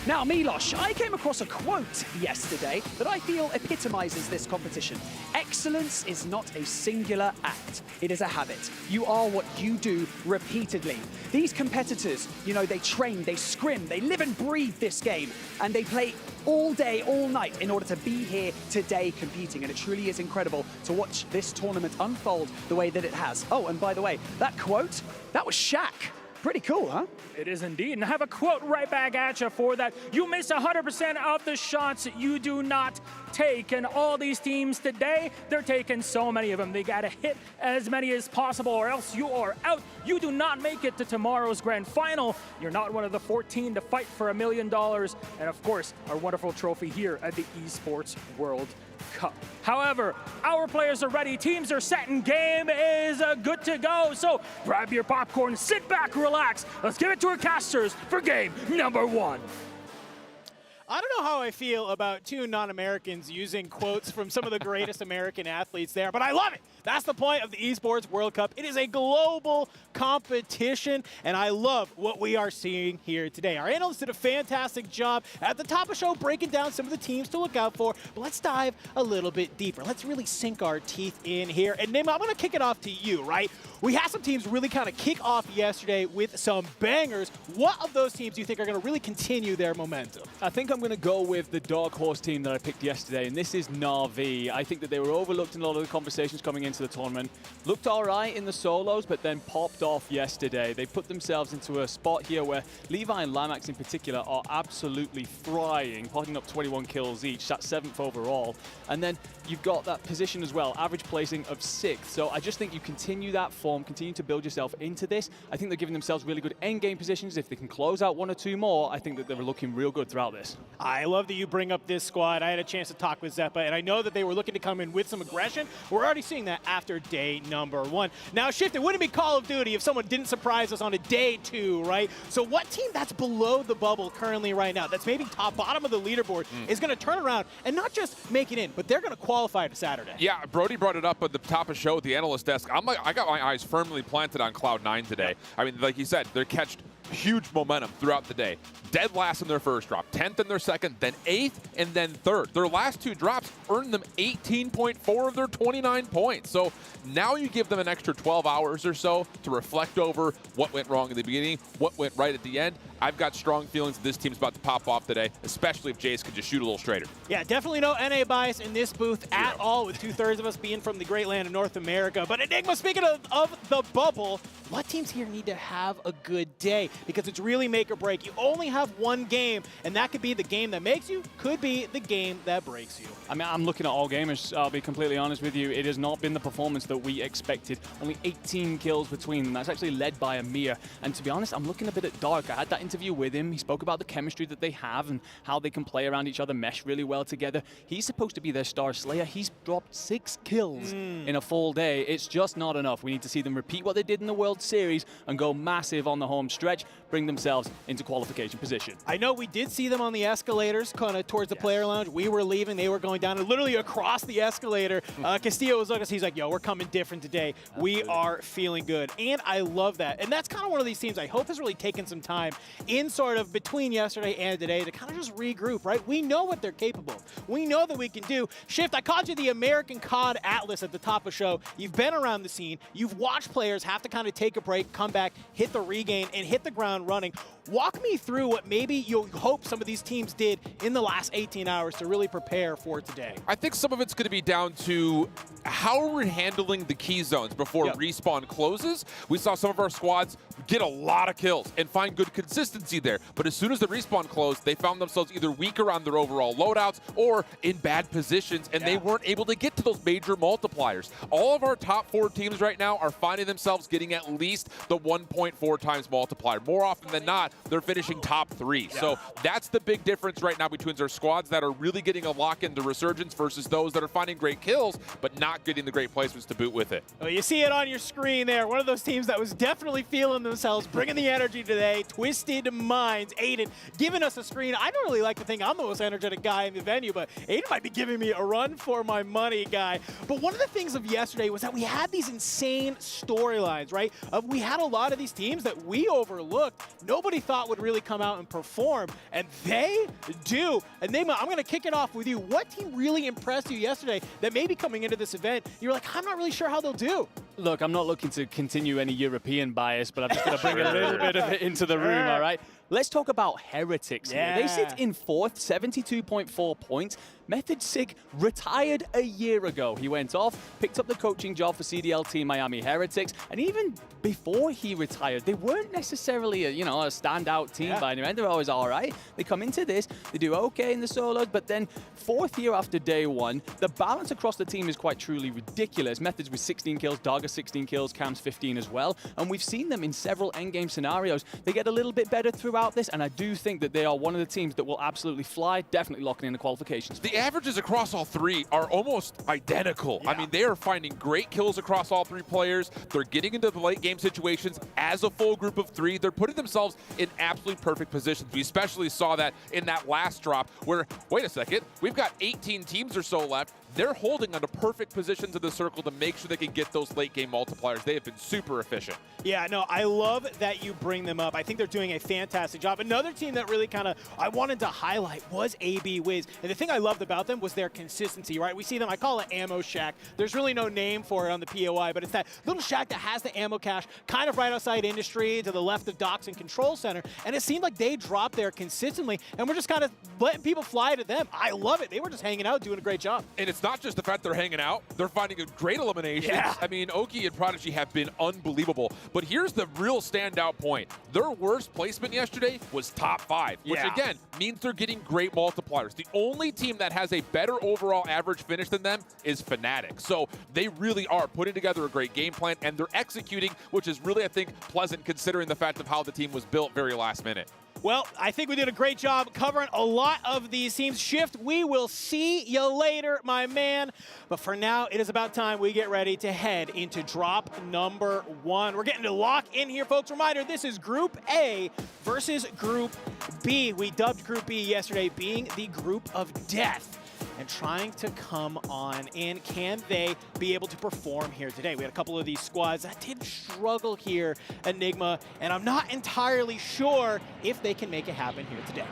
Now, Milos, I came across a quote yesterday that I feel epitomizes this competition. Excellence is not a singular act. It is a habit. You are what you do repeatedly. These competitors, you know, they train, they scrim, they live and breathe this game, and they play all day, all night in order to be here today competing. And it truly is incredible to watch this tournament unfold the way that it has. Oh, and by the way, that quote, that was Shaq. Pretty cool, huh? It is indeed. And I have a quote right back at you for that. You miss 100% of the shots you do not take. And all these teams today, they're taking so many of them. They got to hit as many as possible or else you are out. You do not make it to tomorrow's grand final. You're not one of the 14 to fight for $1 million. And of course, our wonderful trophy here at the Esports World Cup. However, our players are ready, teams are set, and game is good to go. So grab your popcorn, sit back, relax. Let's give it to our casters for game number 1. I don't know how I feel about two non-Americans using quotes from some of the greatest American athletes there, but I love it. That's the point of the Esports World Cup. It is a global competition, and I love what we are seeing here today. Our analysts did a fantastic job at the top of the show breaking down some of the teams to look out for, but let's dive a little bit deeper. Let's really sink our teeth in here. And Nima, I'm going to kick it off to you, right? We had some teams really kind of kick off yesterday with some bangers. What of those teams do you think are going to really continue their momentum? I think I'm going to go with the dark horse team that I picked yesterday, and this is Na'Vi. I think that they were overlooked in a lot of the conversations coming into the tournament. Looked all right in the solos, but then popped off yesterday. They put themselves into a spot here where Levi and Lamax in particular are absolutely frying, potting up 21 kills each. That's 7th overall. And then you've got that position as well, average placing of 6th. So I just think you continue that form, continue to build yourself into this. I think they're giving themselves really good endgame positions. If they can close out 1 or 2 more, I think that they're looking real good throughout this. I love that you bring up this squad. I had a chance to talk with Zeppa, and I know that they were looking to come in with some aggression. We're already seeing that after day number 1. Now, Shift, it wouldn't be Call of Duty if someone didn't surprise us on a day 2, right? So what team that's below the bubble currently right now, that's maybe bottom of the leaderboard, is going to turn around and not just make it in, but they're going to qualify to Saturday? Yeah, Brody brought it up at the top of the show at the analyst desk. I got my eyes firmly planted on Cloud9 today. I mean, like you said, they're catched huge momentum throughout the day. Dead last in their first drop, 10th in their second, then 8th, and then 3rd. Their last 2 drops earned them 18.4 of their 29 points. So now you give them an extra 12 hours or so to reflect over what went wrong in the beginning, what went right at the end. I've got strong feelings that this team's about to pop off today, especially if Jace could just shoot a little straighter. Yeah, definitely no NA bias in this booth at all, with 2/3 of us being from the great land of North America. But Enigma, speaking of the bubble, what teams here need to have a good day? Because it's really make or break. You only have 1 game, and that could be the game that makes you, could be the game that breaks you. I mean, I'm looking at all gamers, I'll be completely honest with you. It has not been the performance that we expected. Only 18 kills between them. That's actually led by Amir. And to be honest, I'm looking a bit at Dark. I had that interview with him. He spoke about the chemistry that they have and how they can play around each other, mesh really well together. He's supposed to be their star slayer. He's dropped 6 kills in a full day. It's just not enough. We need to see them repeat what they did in the World Series and go massive on the home stretch, bring themselves into qualification position. I know we did see them on the escalators kind of towards the player lounge. We were leaving, they were going down, and literally across the escalator, Castillo was looking at us, he's like, yo, we're coming different today. We are feeling good, and I love that. And that's kind of one of these teams I hope has really taken some time in sort of between yesterday and today to kind of just regroup, right? We know what they're capable of. We know that we can do. Shift, I called you the American COD Atlas at the top of the show. You've been around the scene. You've watched players have to kind of take a break, come back, hit the regain, and hit the ground running. Walk me through what maybe you hope some of these teams did in the last 18 hours to really prepare for today. I think some of it's going to be down to how we're handling the key zones before respawn closes. We saw some of our squads get a lot of kills and find good consistency there. But as soon as the respawn closed, they found themselves either weaker on their overall loadouts or in bad positions, and they weren't able to get to those major multipliers. All of our top 4 teams right now are finding themselves getting at least the 1.4 times multiplier. More often than not, they're finishing top 3. So that's the big difference right now between our squads that are really getting a lock into Resurgence versus those that are finding great kills, but not getting the great placements to boot with it. Well, you see it on your screen there. One of those teams that was definitely feeling themselves, bringing the energy today. Twisted Minds. Aiden giving us a screen. I don't really like to think I'm the most energetic guy in the venue, but Aiden might be giving me a run for my money, guy. But one of the things of yesterday was that we had these insane storylines, right? We had a lot of these teams that we overlooked. Nobody thought would really come out and perform, and they do. Enigma, I'm going to kick it off with you. What team really impressed you yesterday that maybe coming into this event, you're like, I'm not really sure how they'll do? Look, I'm not looking to continue any European bias, but I'm just going to bring a little bit of it into the room, all right? Let's talk about Heretics here. They sit in 4th, 72.4 points. Method Sig retired a year ago. He went off, picked up the coaching job for CDL Team Miami Heretics, and even before he retired, they weren't necessarily a standout team by any means. They're always all right. They come into this, they do okay in the solos, but then 4th year after day 1, the balance across the team is quite truly ridiculous. Methods with 16 kills, Dogger 16 kills, Cam's 15 as well, and we've seen them in several endgame scenarios. They get a little bit better throughout this, and I do think that they are one of the teams that will absolutely fly, definitely locking in the qualifications. The averages across all 3 are almost identical. I mean, they are finding great kills across all 3 players. They're getting into the late game situations as a full group of 3. They're putting themselves in absolutely perfect positions. We especially saw that in that last drop where, wait a second, we've got 18 teams or so left. They're holding onto perfect positions in the circle to make sure they can get those late game multipliers. They have been super efficient. Yeah, no, I love that you bring them up. I think they're doing a fantastic job. Another team that really I wanted to highlight was AB Wiz. And the thing I loved about them was their consistency, right? We see them, I call it Ammo Shack. There's really no name for it on the POI, but it's that little shack that has the ammo cache kind of right outside Industry to the left of Docks and Control Center. And it seemed like they dropped there consistently, and we're just kind of letting people fly to them. I love it. They were just hanging out, doing a great job. And it's not just the fact they're hanging out, they're finding a great elimination. Yeah. I mean, Oki and Prodigy have been unbelievable, but here's the real standout point. Their worst placement yesterday was top 5, which again means they're getting great multipliers. The only team that has a better overall average finish than them is Fnatic. So they really are putting together a great game plan, and they're executing, which is really, I think, pleasant considering the fact of how the team was built very last minute. Well, I think we did a great job covering a lot of these teams. Shift, we will see you later, my man. But for now, it is about time we get ready to head into drop number 1. We're getting to lock in here, folks. Reminder, this is Group A versus Group B. We dubbed Group B yesterday being the group of death and trying to come on in. Can they be able to perform here today? We had a couple of these squads that did struggle here, Enigma, and I'm not entirely sure if they can make it happen here today.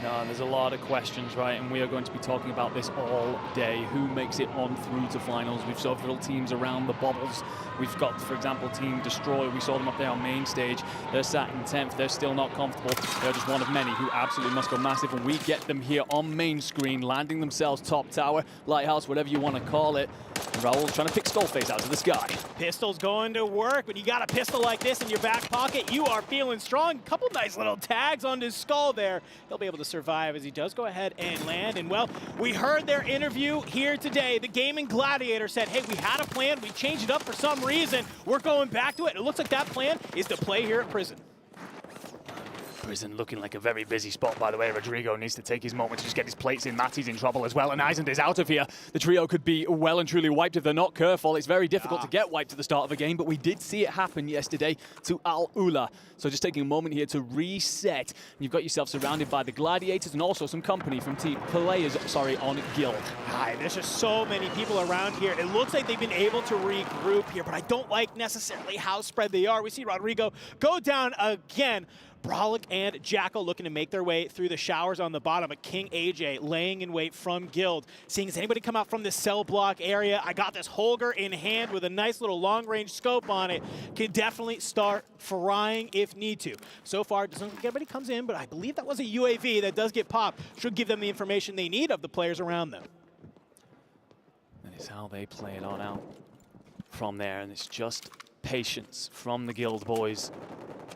No, there's a lot of questions, right? And we are going to be talking about this all day. Who makes it on through to finals? We've several teams around the bubbles. We've got, for example, Team Destroy. We saw them up there on main stage. They're sat in 10th. They're still not comfortable. They're just one of many who absolutely must go massive. And we get them here on main screen, landing themselves top tower, lighthouse, whatever you want to call it. Raul trying to pick Skullface out of the sky. Pistol's going to work. When you got a pistol like this in your back pocket, you are feeling strong. Couple nice little tags on his skull there. He'll be able to survive as he does go ahead and land. And well, we heard their interview here today. The gaming Gladiator said, hey, we had a plan. We changed it up for some reason. We're going back to it. It looks like that plan is to play here at Prison. Prison looking like a very busy spot, by the way. Rodrigo needs to take his moment to just get his plates in. Matty's in trouble as well, and Eisend is out of here. The trio could be well and truly wiped if they're not careful. It's very difficult to get wiped at the start of a game, but we did see it happen yesterday to Al-Ula. So just taking a moment here to reset. You've got yourself surrounded by the Gladiators and also some company from team players, on Guild. Hi, there's just so many people around here. It looks like they've been able to regroup here, but I don't like necessarily how spread they are. We see Rodrigo go down again. Brolic and Jackal looking to make their way through the showers on the bottom, but King AJ laying in wait from Guild. Seeing, does anybody come out from the cell block area? I got this Holger in hand with a nice little long-range scope on it. Can definitely start frying if need to. So far, doesn't look like anybody comes in, but I believe that was a UAV that does get popped. Should give them the information they need of the players around them. It's how they play it on out from there, and it's just patience from the Guild boys.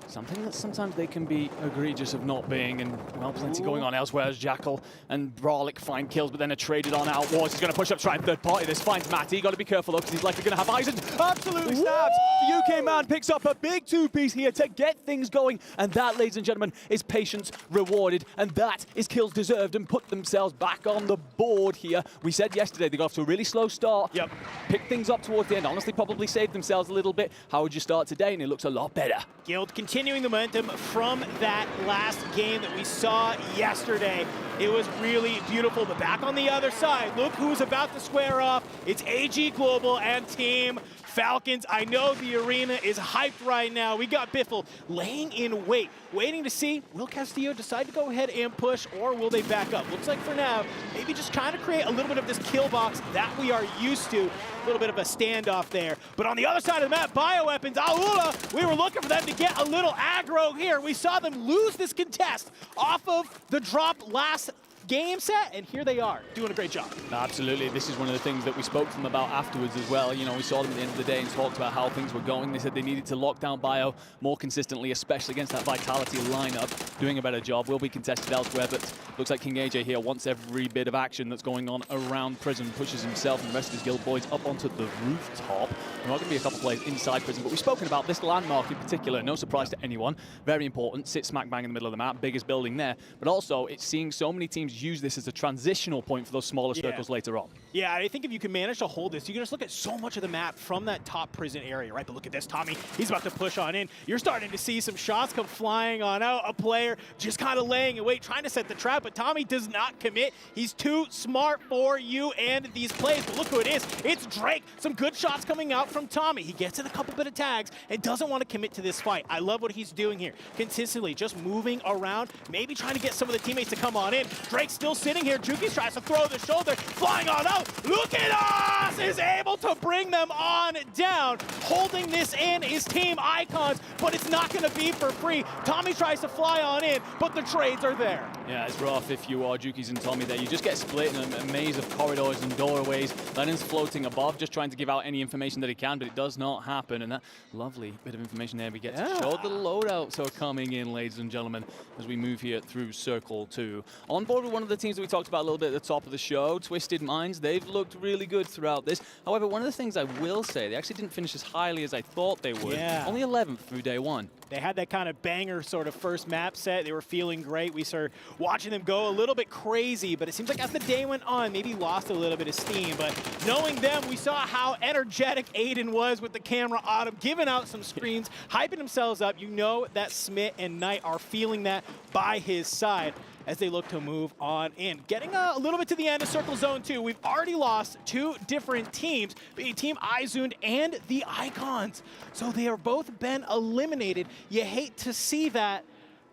Something that sometimes they can be egregious of not being, and well, plenty going on elsewhere as Jackal and Brolic find kills, but then are traded on out. Wars is going to push up, try and third party. This finds Matty. Got to be careful though, because he's likely going to have eyes and absolutely stabs. The UK man picks up a big two-piece here to get things going, and that, ladies and gentlemen, is patience rewarded, and that is kills deserved, and put themselves back on the board here. We said yesterday they got off to a really slow start. Yep. Picked things up towards the end. Honestly, probably saved themselves a little bit. How would you start today? And it looks a lot better. Guild continuing the momentum from that last game that we saw yesterday. It was really beautiful, but back on the other side, look who's about to square off. It's AG Global and Team Falcons. I know the arena is hyped right now. We got Biffle laying in wait, waiting to see, will Castillo decide to go ahead and push, or will they back up? Looks like for now, maybe just trying to create a little bit of this kill box that we are used to. A little bit of a standoff there. But on the other side of the map, Bioweapons, Aula, we were looking for them to get a little aggro here. We saw them lose this contest off of the drop last game set, and here they are, doing a great job. Absolutely. This is one of the things that we spoke to them about afterwards as well. You know, we saw them at the end of the day and talked about how things were going. They said they needed to lock down Bio more consistently, especially against that Vitality lineup. Doing a better job. Will be contested elsewhere, but looks like King AJ here wants every bit of action that's going on around Prison, pushes himself and the rest of his guild boys up onto the rooftop. There are going to be a couple players inside Prison, but we've spoken about this landmark in particular. No surprise to anyone. Very important. Sits smack bang in the middle of the map. Biggest building there. But also, it's seeing so many teams use this as a transitional point for those smaller circles later on. Yeah, I think if you can manage to hold this, you can just look at so much of the map from that top Prison area, right? But look at this, Tommy. He's about to push on in. You're starting to see some shots come flying on out. A player just kind of laying in wait, trying to set the trap, but Tommy does not commit. He's too smart for you and these plays. But look who it is. It's Drake. Some good shots coming out from Tommy. He gets in a couple bit of tags and doesn't want to commit to this fight. I love what he's doing here. Consistently just moving around, maybe trying to get some of the teammates to come on in. Drake's still sitting here. Juki tries to throw the shoulder, flying on out. Look at us! Is able to bring them on down. Holding this in is Team Icons, but it's not going to be for free. Tommy tries to fly on in, but the trades are there. Yeah, it's rough if you are Juki's and Tommy there. You just get split in a maze of corridors and doorways. Lennon's floating above, just trying to give out any information that he can, but it does not happen. And that lovely bit of information there we get to show the loadouts are coming in, ladies and gentlemen, as we move here through Circle 2. On board with one of the teams that we talked about a little bit at the top of the show, Twisted Minds. They've looked really good throughout this. However, one of the things I will say, they actually didn't finish as highly as I thought they would. Yeah. Only 11th through day one. They had that kind of banger sort of first map set. They were feeling great. We started watching them go a little bit crazy, but it seems like as the day went on, maybe lost a little bit of steam. But knowing them, we saw how energetic Aiden was with the camera on him, giving out some screens, hyping themselves up. You know that Smith and Knight are feeling that by his side as they look to move on in. Getting a little bit to the end of Circle Zone 2, we've already lost two different teams, being Team Izund and the Icons. So they are both been eliminated. You hate to see that.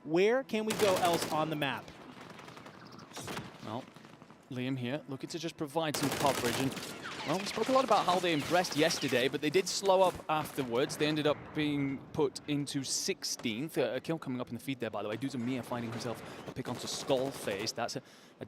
Where can we go else on the map? Well, Liam here, looking to just provide some coverage. And well, we spoke a lot about how they impressed yesterday, but they did slow up afterwards. They ended up being put into 16th. A kill coming up in the feed there, by the way. Duzamir finding himself a pick onto Skullface. That's a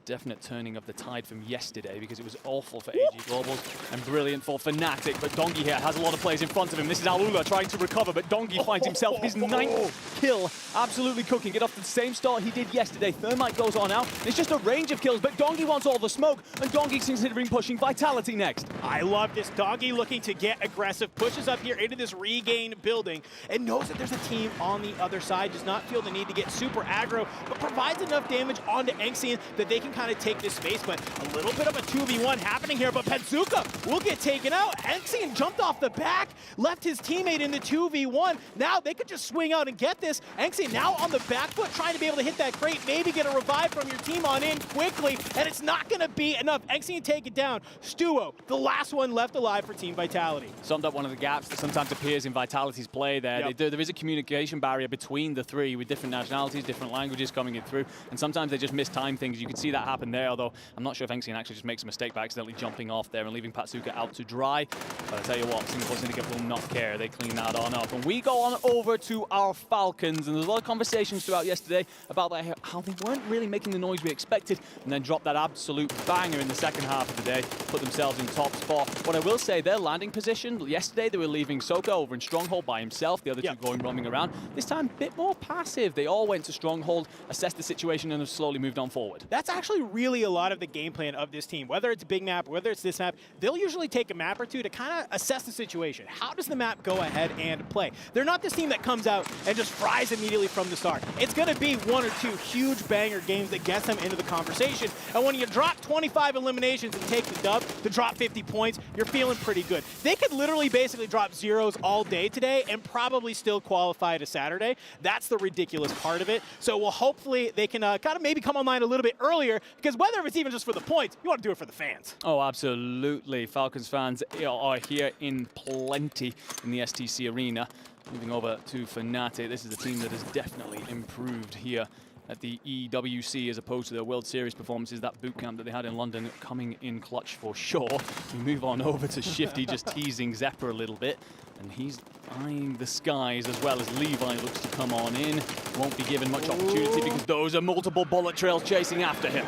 definite turning of the tide from yesterday, because it was awful for AG Globals and brilliant for Fnatic. But Dongi here has a lot of players in front of him. This is Alula trying to recover, but Dongi finds himself his 9th kill. Absolutely cooking. Get off to the same start he did yesterday. Thermite goes on out. It's just a range of kills, but Dongi wants all the smoke, and Dongi's considering pushing Vitality next. I love this. Dongi looking to get aggressive, pushes up here into this regain building, and knows that there's a team on the other side. Does not feel the need to get super aggro, but provides enough damage onto Enxian that they can kind of take this space. But a little bit of a 2v1 happening here, but Penzuka will get taken out. Enxian jumped off the back, left his teammate in the 2v1. Now they could just swing out and get this. Enxian now on the back foot, trying to be able to hit that crate, maybe get a revive from your team on in quickly, and it's not going to be enough. Enxian take it down. Stuo, the last one left alive for Team Vitality. Summed up one of the gaps that sometimes appears in Vitality's play there. Yep. There is a communication barrier between the three, with different nationalities, different languages coming in through, and sometimes they just mistime things. You can see that happen there, although I'm not sure if Enxian actually just makes a mistake by accidentally jumping off there and leaving Patsuka out to dry. But I tell you what, Singapore Syndicate will not care. They clean that on up. And we go on over to our Falcons, and there's a lot of conversations throughout yesterday about how they weren't really making the noise we expected, and then dropped that absolute banger in the second half of the day, put themselves in top spot. What I will say, their landing position, yesterday they were leaving Soka over in Stronghold by himself, the other two going roaming around. This time, a bit more passive. They all went to Stronghold, assessed the situation, and have slowly moved on forward. That's actually really a lot of the game plan of this team. Whether it's a big map, whether it's this map, they'll usually take a map or two to kind of assess the situation. How does the map go ahead and play? They're not this team that comes out and just fries immediately from the start. It's going to be one or two huge banger games that gets them into the conversation. And when you drop 25 eliminations and take the dub to drop 50 points, you're feeling pretty good. They could literally basically drop zeros all day today and probably still qualify to Saturday. That's the ridiculous part of it. So well, hopefully they can kind of maybe come online a little bit earlier, because whether it's even just for the points, you want to do it for the fans. Oh, absolutely. Falcons fans are here in plenty in the STC arena. Moving over to Fnatic, this is a team that has definitely improved here at the EWC as opposed to their World Series performances. That boot camp that they had in London coming in clutch for sure. We move on over to Shifty, just teasing Zephyr a little bit. And he's eyeing the skies as well as Levi looks to come on in. Won't be given much opportunity because those are multiple bullet trails chasing after him.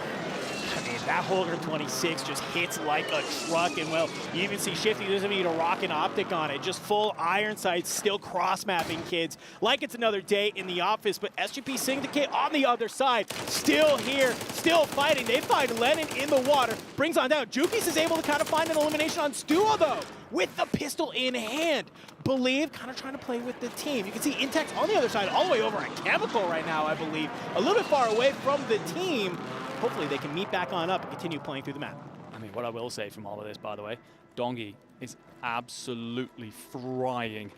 I mean, that Holger 26 just hits like a truck, and well, you even see Shifty doesn't need a rocket optic on it, just full iron sights, still cross-mapping kids like it's another day in the office. But SGP Syndicate on the other side, still here, still fighting. They find Lennon in the water, brings on down. Jukies is able to kind of find an elimination on Stua though, with the pistol in hand. Believe kind of trying to play with the team. You can see Intex on the other side, all the way over at Chemical right now, I believe, a little bit far away from the team. Hopefully they can meet back on up and continue playing through the map. I mean, what I will say from all of this, by the way, Dongi is absolutely frying.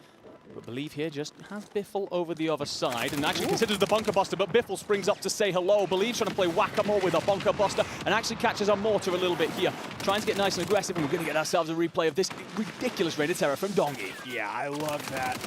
But Believe here just has Biffle over the other side and actually considers the Bunker Buster, but Biffle springs up to say hello. Believe trying to play whack-a-mole with a Bunker Buster and actually catches on Mortar a little bit here. Trying to get nice and aggressive, and we're going to get ourselves a replay of this ridiculous Raid of Terror from Dongi. Yeah, I love that.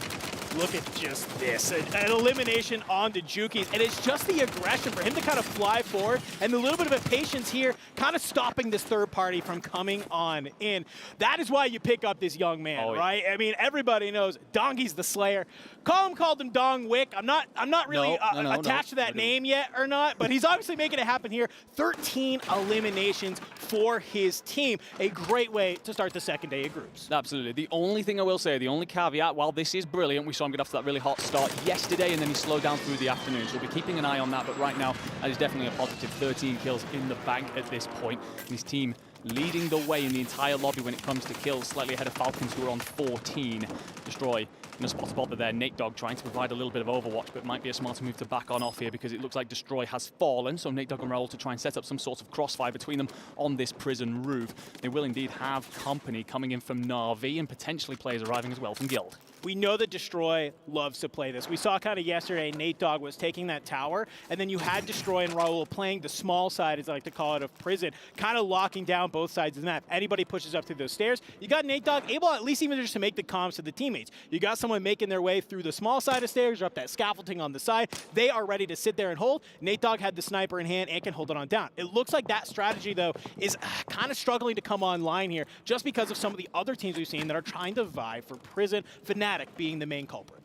Look at just this, an elimination on the Jukies, and it's just the aggression for him to kind of fly forward, and the little bit of a patience here, kind of stopping this third party from coming on in. That is why you pick up this young man, right? I mean, everybody knows Dongi's the Slayer. Colm called him Dong Wick. I'm not really attached to that name yet or not, but he's obviously making it happen here. 13 eliminations for his team. A great way to start the second day of groups. Absolutely. The only thing I will say, the only caveat, while this is brilliant, we saw him get off to that really hot start yesterday, and then he slowed down through the afternoon. So we'll be keeping an eye on that, but right now, that is definitely a positive. 13 kills in the bank at this point. And his team leading the way in the entire lobby when it comes to kills, slightly ahead of Falcons, who are on 14. Destroy in a spot to bother there. Nate Dogg trying to provide a little bit of overwatch, but it might be a smarter move to back on off here because it looks like Destroy has fallen. So Nate Dogg and Raul to try and set up some sort of crossfire between them on this prison roof. They will indeed have company coming in from Na'Vi and potentially players arriving as well from Guild. We know that Destroy loves to play this. We saw kind of yesterday, Nate Dogg was taking that tower, and then you had Destroy and Raul playing the small side, as I like to call it, of prison, kind of locking down both sides of the map. Anybody pushes up through those stairs, you got Nate Dogg able at least even just to make the comms to the teammates. You got someone making their way through the small side of stairs or up that scaffolding on the side. They are ready to sit there and hold. Nate Dogg had the sniper in hand and can hold it on down. It looks like that strategy, though, is kind of struggling to come online here just because of some of the other teams we've seen that are trying to vie for prison, Fnatic being the main culprit.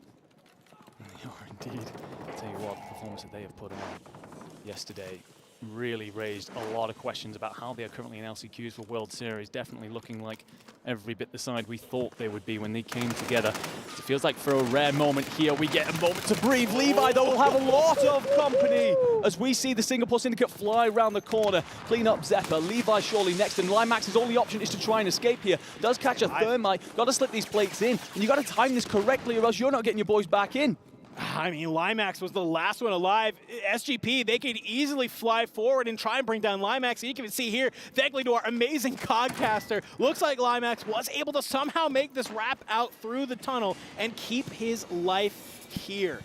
They are indeed. I'll tell you what, the performance that they have put on yesterday really raised a lot of questions about how they are currently in LCQs for World Series. Definitely looking like every bit the side we thought they would be when they came together. It feels like for a rare moment here, we get a moment to breathe. Levi, though, will have a lot of company as we see the Singapore Syndicate fly around the corner, clean up Zephyr. Levi surely next, and Limax's only option is to try and escape here. Does catch a thermite, got to slip these plates in, and you got to time this correctly or else you're not getting your boys back in. I mean, Limax was the last one alive. SGP, they could easily fly forward and try and bring down Limax. And you can see here, thankfully to our amazing CODcaster, looks like Limax was able to somehow make this wrap out through the tunnel and keep his life here.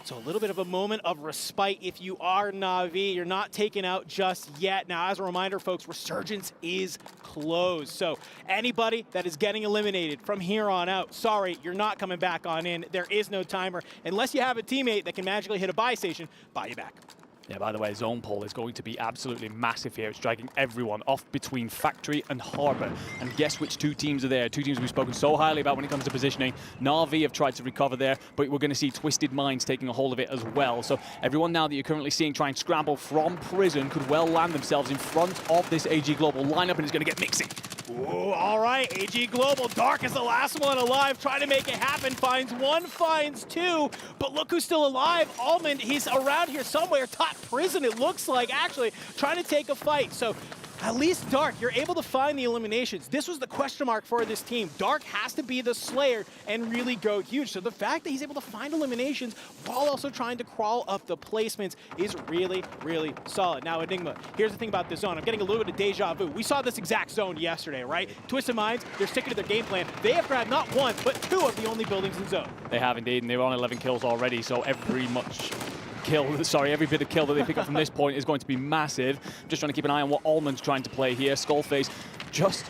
So a little bit of a moment of respite if you are Na'Vi. You're not taken out just yet. Now, as a reminder, folks, Resurgence is closed. So anybody that is getting eliminated from here on out, sorry, you're not coming back on in. There is no timer. Unless you have a teammate that can magically hit a buy station, buy you back. Yeah, by the way, zone pull is going to be absolutely massive here. It's dragging everyone off between Factory and Harbour. And guess which two teams are there? Two teams we've spoken so highly about when it comes to positioning. Na'Vi have tried to recover there, but we're going to see Twisted Minds taking a hold of it as well. So everyone now that you're currently seeing try and scramble from prison could well land themselves in front of this AG Global lineup, and it's going to get mixy. Ooh, all right, AG Global. Dark is the last one alive, trying to make it happen. Finds one, finds two, but look who's still alive. Almond, he's around here somewhere. Top prison, it looks like, actually, trying to take a fight. So at least Dark, you're able to find the eliminations. This was the question mark for this team. Dark has to be the Slayer and really go huge. So the fact that he's able to find eliminations while also trying to crawl up the placements is really, really solid. Now, Enigma, here's the thing about this zone. I'm getting a little bit of deja vu. We saw this exact zone yesterday, right? Twisted Minds, they're sticking to their game plan. They have grabbed not one, but two of the only buildings in zone. They have indeed, and they're on 11 kills already, so every bit of kill that they pick up from this point is going to be massive. Just trying to keep an eye on what Almond's trying to play here. Skullface just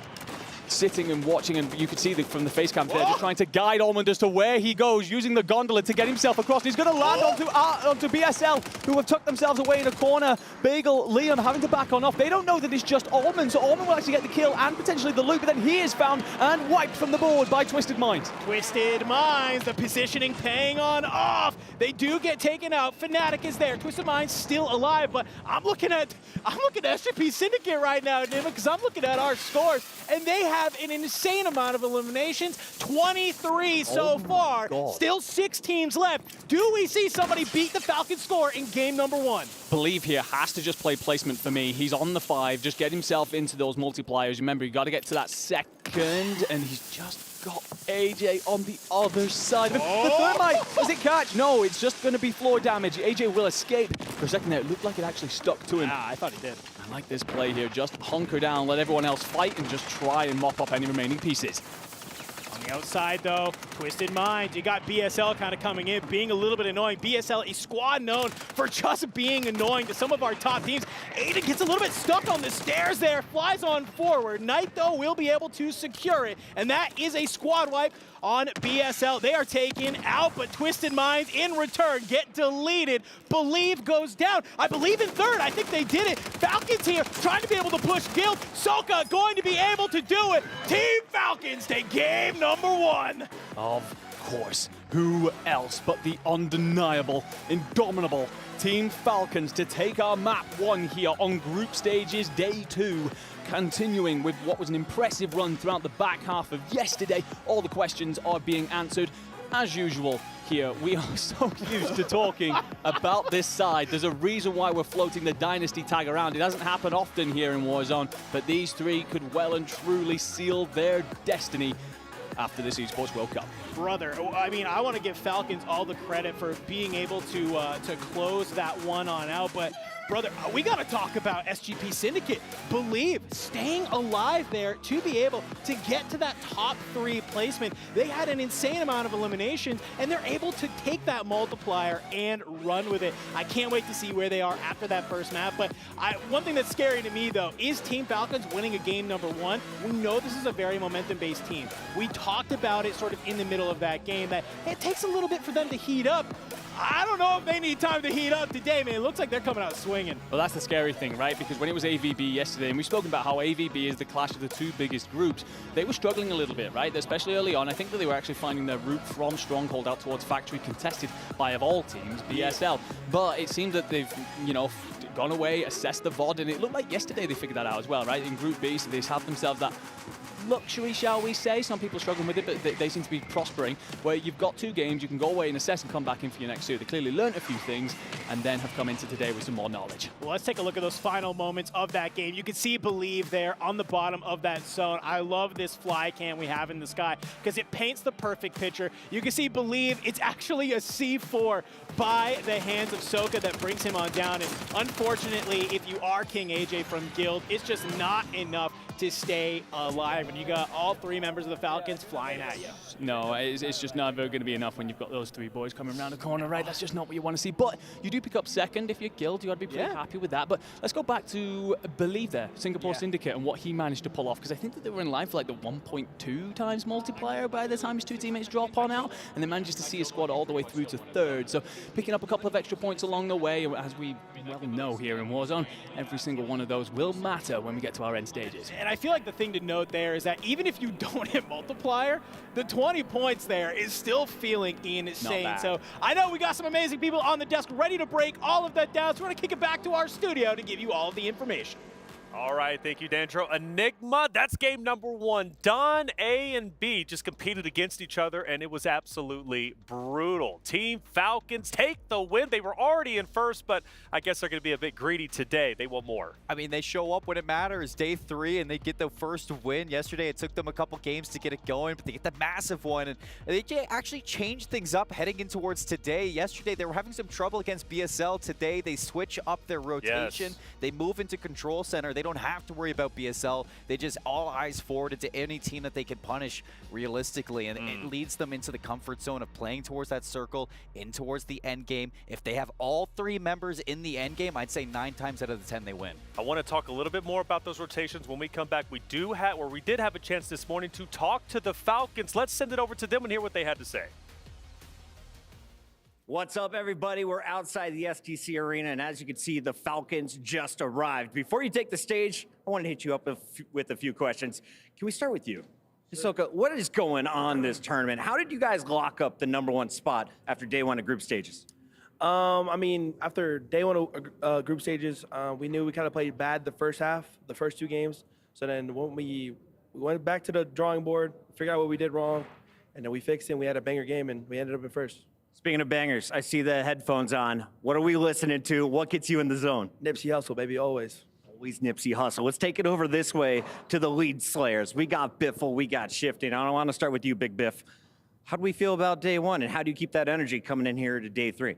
sitting and watching, and you can see from the face cam there, just trying to guide Almond as to where he goes, using the gondola to get himself across. He's going to land onto BSL, who have tucked themselves away in a corner. Bagel, Liam having to back on off. They don't know that it's just Almond, so Almond will actually get the kill and potentially the loot, but then he is found and wiped from the board by Twisted Minds. Twisted Minds, the positioning paying on off. They do get taken out. Fnatic is there. Twisted Minds still alive, but I'm looking at SGP Syndicate right now, because I'm looking at our scores, and they have an insane amount of eliminations, 23 so far. Still 6 teams left. Do we see somebody beat the Falcons score in game number 1? Believe here has to just play placement for me. He's on the 5, just get himself into those multipliers. Remember, you got to get to that second, and he's just got AJ on the other side. The thermite, does it catch? No, it's just going to be floor damage. AJ will escape. For a second there, it looked like it actually stuck to him. Ah, I thought he did. I like this play here. Just hunker down, let everyone else fight, and just try and mop up any remaining pieces. On the outside, though, Twisted Minds, you got BSL kind of coming in, being a little bit annoying. BSL, a squad known for just being annoying to some of our top teams. Aiden gets a little bit stuck on the stairs there, flies on forward. Knight, though, will be able to secure it, and that is a squad wipe on BSL. They are taken out, but Twisted Minds in return get deleted. Believe goes down. I believe in third. I think they did it. Falcons here trying to be able to push Guild. Soka going to be able to do it. Team Falcons take game number 1. Of course. Who else but the undeniable, indomitable Team Falcons to take our map 1 here on group stages day 2. Continuing with what was an impressive run throughout the back half of yesterday. All the questions are being answered. As usual here, we are so used to talking about this side. There's a reason why we're floating the Dynasty tag around. It doesn't happen often here in Warzone, but these 3 could well and truly seal their destiny after this Esports World Cup. Brother, I mean, I want to give Falcons all the credit for being able to close that one on out, but brother, we got to talk about SGP Syndicate. Believe staying alive there to be able to get to that top 3 placement. They had an insane amount of eliminations, and they're able to take that multiplier and run with it. I can't wait to see where they are after that first map, but one thing that's scary to me, though, is Team Falcons winning a game number 1. We know this is a very momentum-based team. We talked about it sort of in the middle of that game, that it takes a little bit for them to heat up. I don't know if they need time to heat up today, man. It looks like they're coming out swinging. Well, that's the scary thing, right? Because when it was AVB yesterday, and we've spoken about how AVB is the clash of the 2 biggest groups, they were struggling a little bit, right? Especially early on. I think that they were actually finding their route from Stronghold out towards Factory, contested by, of all teams, BSL. But it seemed that they've, gone away, assessed the VOD, and it looked like yesterday they figured that out as well, right? In Group B, so they have themselves that luxury, shall we say. Some people are struggling with it, but they seem to be prospering, where you've got 2 games, you can go away and assess and come back in for your next 2. They clearly learned a few things and then have come into today with some more knowledge. Well, let's take a look at those final moments of that game. You can see Believe there on the bottom of that zone. I love this fly cam we have in the sky because it paints the perfect picture. You can see Believe, it's actually a C4 by the hands of Soka that brings him on down. And unfortunately, if you are King AJ from Guild, it's just not enough to stay alive. And you got all 3 members of the Falcons flying at you. No, it's just never going to be enough when you've got those 3 boys coming around the corner, right? That's just not what you want to see. But you do pick up second if you're Guild. You got to be pretty happy with that. But let's go back to Believe there, Singapore Syndicate, and what he managed to pull off. Because I think that they were in line for like the 1.2 times multiplier by the time his 2 teammates drop on out. And they managed to see a squad all the way through to 3rd. So picking up a couple of extra points along the way as we well know here in Warzone, every single one of those will matter when we get to our end stages. And I feel like the thing to note there is that even if you don't hit multiplier, the 20 points there is still feeling insane. So I know we got some amazing people on the desk ready to break all of that down. So we're going to kick it back to our studio to give you all of the information. All right, thank you, Dandro. Enigma, that's game number 1 done. A and B just competed against each other, and it was absolutely brutal. Team Falcons take the win. They were already in first, but I guess they're going to be a bit greedy today. They want more. I mean, they show up when it matters. Day 3, and they get the first win. Yesterday, it took them a couple games to get it going, but they get the massive one, and they actually changed things up heading in towards today. Yesterday, they were having some trouble against BSL. Today, they switch up their rotation. Yes. They move into Control Center. They don't have to worry about BSL. They just all eyes forward into any team that they can punish realistically, and it leads them into the comfort zone of playing towards that circle, in towards the end game. If they have all 3 members in the end game, I'd say 9 times out of the 10 they win. I want to talk a little bit more about those rotations when we come back. We did have a chance this morning to talk to the Falcons. Let's send it over to them and hear what they had to say. What's up, everybody? We're outside the STC Arena, and as you can see, the Falcons just arrived. Before you take the stage, I want to hit you up with a few questions. Can we start with you? Hisoka, what is going on this tournament? How did you guys lock up the #1 spot after day 1 of group stages? I mean, after day 1 of group stages, we knew we kind of played bad the first half, the first 2 games. So then when we went back to the drawing board, figured out what we did wrong, and then we fixed it, and we had a banger game, and we ended up in first. Speaking of bangers, I see the headphones on. What are we listening to? What gets you in the zone? Nipsey Hussle, baby, always. Always Nipsey Hussle. Let's take it over this way to the lead slayers. We got Biffle, we got Shifting. I want to start with you, Big Biff. How do we feel about day 1, and how do you keep that energy coming in here to day 3?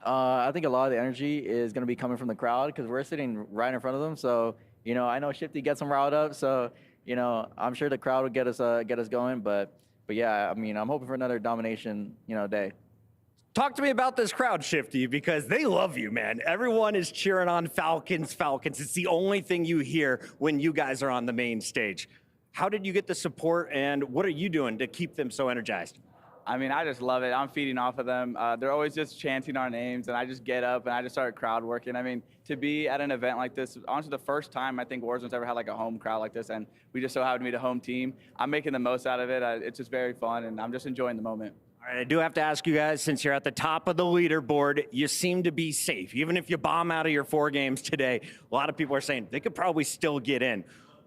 I think a lot of the energy is going to be coming from the crowd because we're sitting right in front of them. So, I know Shifty gets them riled up. So, I'm sure the crowd will get us going. But yeah, I mean, I'm hoping for another domination, day. Talk to me about this crowd, Shifty, because they love you, man. Everyone is cheering on Falcons, Falcons. It's the only thing you hear when you guys are on the main stage. How did you get the support, and what are you doing to keep them so energized? I mean, I just love it. I'm feeding off of them. They're always just chanting our names, and I just get up and I just start crowd working. I mean, to be at an event like this, honestly, the first time I think Warzone's ever had like a home crowd like this, and we just so happen to be the home team. I'm making the most out of it. It's just very fun, and I'm just enjoying the moment. All right, I do have to ask you guys, since you're at the top of the leaderboard, you seem to be safe. Even if you bomb out of your 4 games today, a lot of people are saying they could probably still get in.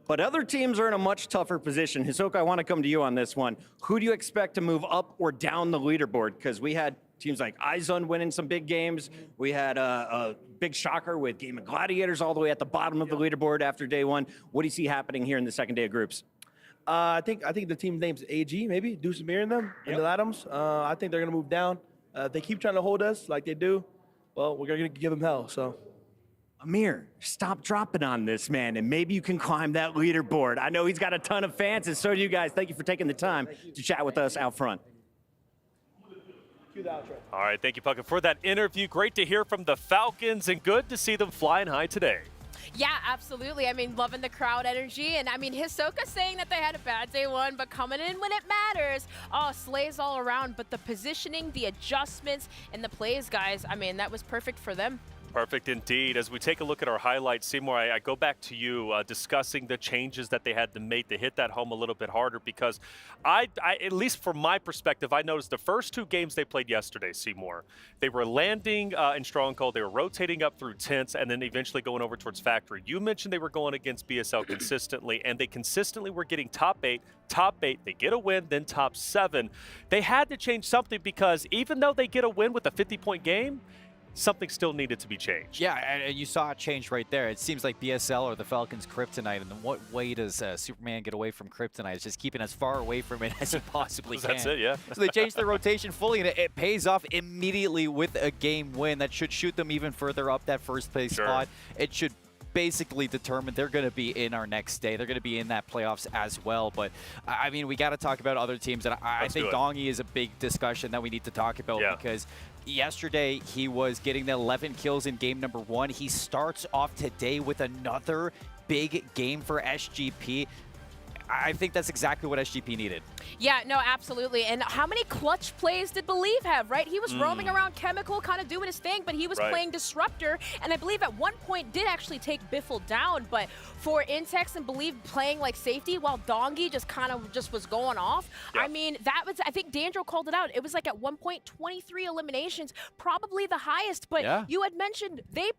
But other teams are in a much tougher position. Hisoka, I want to come to you on this one. Who do you expect to move up or down the leaderboard? Because we had teams like Izon winning some big games. We had a big shocker with Game of Gladiators all the way at the bottom of the leaderboard after day 1. What do you see happening here in the second day of groups? I think the team's name's AG, maybe, Deuce Amir in them, and the Adams. I think they're going to move down. They keep trying to hold us like they do. Well, we're going to give them hell, so. Amir, stop dropping on this man, and maybe you can climb that leaderboard. I know he's got a ton of fans, and so do you guys. Thank you for taking the time to chat with us out front. All right, thank you, Puckett, for that interview. Great to hear from the Falcons, and good to see them flying high today. Yeah, absolutely. I mean, loving the crowd energy. And I mean, Hisoka saying that they had a bad day 1, but coming in when it matters. Oh, slays all around. But the positioning, the adjustments, and the plays, guys, I mean, that was perfect for them. Perfect indeed. As we take a look at our highlights, Seymour, I go back to you discussing the changes that they had to make to hit that home a little bit harder, because I at least from my perspective, I noticed the first 2 games they played yesterday, Seymour, they were landing in Stronghold, they were rotating up through tents, and then eventually going over towards Factory. You mentioned they were going against BSL consistently, and they consistently were getting top 8, they get a win, then top 7. They had to change something, because even though they get a win with a 50-point game, something still needed to be changed. Yeah, and you saw a change right there. It seems like BSL or the Falcons' kryptonite, and in what way does Superman get away from kryptonite? It's just keeping as far away from it as he possibly can. That's it, yeah. So they changed their rotation fully, and it pays off immediately with a game win. That should shoot them even further up that first place spot. It should basically determine they're going to be in our next day. They're going to be in that playoffs as well. But, I mean, we got to talk about other teams, and I think Dongi is a big discussion that we need to talk about because yesterday, he was getting the 11 kills in game number 1. He starts off today with another big game for SGP. I think that's exactly what SGP needed. Yeah, no, absolutely. And how many clutch plays did Believe have, right? He was roaming around Chemical, kind of doing his thing, but he was playing Disruptor, and I believe at one point did actually take Biffle down, but for Intex and Believe playing like safety while Dongi just kind of was going off, I mean, that was, I think Dandro called it out. It was like at one point 23 eliminations, probably the highest, but you had mentioned they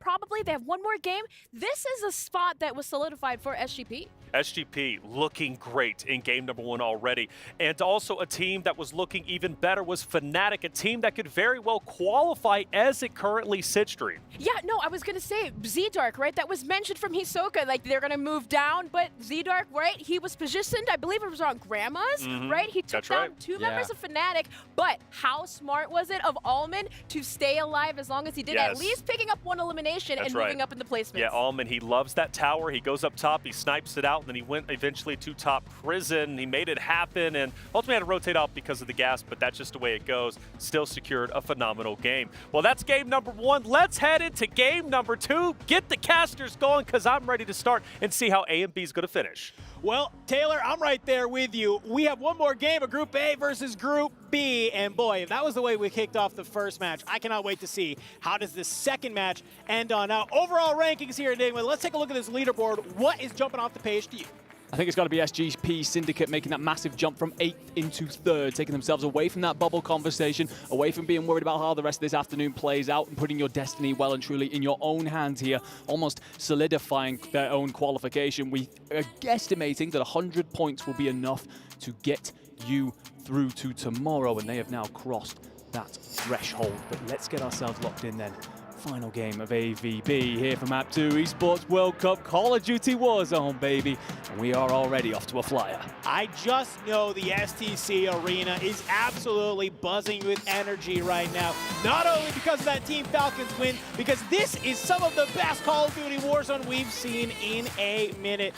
have one more game. This is a spot that was solidified for SGP. SGP looking great in game number 1 already. And also a team that was looking even better was Fnatic, a team that could very well qualify as it currently sits, Dream. Yeah, no, I was going to say Z-Dark, right? That was mentioned from Hisoka, like they're going to move down, but Z-Dark, right? He was positioned, I believe it was on Grandma's, right? He took down 2 members of Fnatic, but how smart was it of Allman to stay alive as long as he did, at least picking up 1 elimination and moving up in the placements? Yeah, Allman, he loves that tower. He goes up top, he snipes it out, and then he went eventually to top prison. He made it happen, and ultimately had to rotate out because of the gas, but that's just the way it goes. Still secured a phenomenal game. Well, that's game number 1. Let's head into game number 2. Get the casters going, because I'm ready to start and see how A and B is going to finish. Well, Taylor, I'm right there with you. We have one more game of Group A versus Group B, and boy, if that was the way we kicked off the first match, I cannot wait to see how does this second match end on. Now, overall rankings here at Enigma, let's take a look at this leaderboard. What is jumping off the page to you? I think it's got to be SGP Syndicate making that massive jump from 8th into 3rd, taking themselves away from that bubble conversation, away from being worried about how the rest of this afternoon plays out, and putting your destiny well and truly in your own hands here, almost solidifying their own qualification. We are guesstimating that 100 points will be enough to get you through to tomorrow, and they have now crossed that threshold. But let's get ourselves locked in then. Final game of AVB here for Map 2, Esports World Cup, Call of Duty Warzone, baby. And we are already off to a flyer. I just know the STC arena is absolutely buzzing with energy right now. Not only because of that Team Falcons win, because this is some of the best Call of Duty Warzone we've seen in a minute.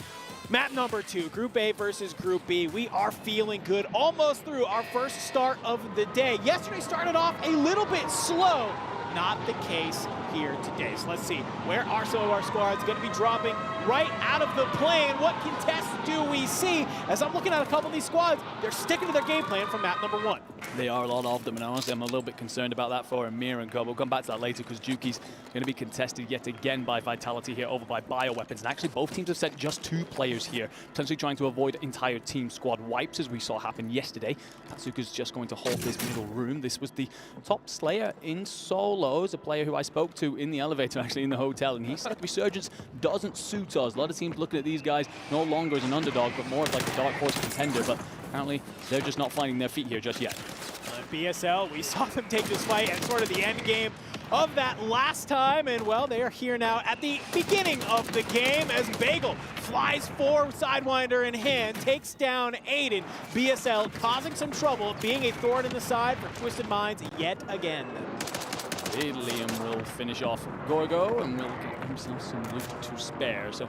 Map number 2, Group A versus Group B. We are feeling good, almost through our first start of the day. Yesterday started off a little bit slow. Not the case here today. So let's see, where are some of our squads going to be dropping right out of the plane? What contests do we see? As I'm looking at a couple of these squads, they're sticking to their game plan from map number 1. They are a lot of them, and honestly, I'm a little bit concerned about that for Amir and Co. We'll come back to that later because Juki's going to be contested yet again by Vitality here over by Bioweapons. And actually, both teams have sent just 2 players here, potentially trying to avoid entire team squad wipes, as we saw happen yesterday. Tatsuka's just going to hold this middle room. This was the top Slayer in solos, a player who I spoke to in the elevator, actually, in the hotel, and he said Resurgence doesn't suit us. A lot of teams looking at these guys no longer as an underdog, but more as like a dark horse contender, but apparently they're just not finding their feet here just yet. BSL, we saw them take this fight at sort of the end game of that last time, and well, they are here now at the beginning of the game as Bagel flies forward, Sidewinder in hand, takes down Aiden. BSL causing some trouble, being a thorn in the side for Twisted Minds yet again. Liam will finish off Gorgo and will get himself some loot to spare. So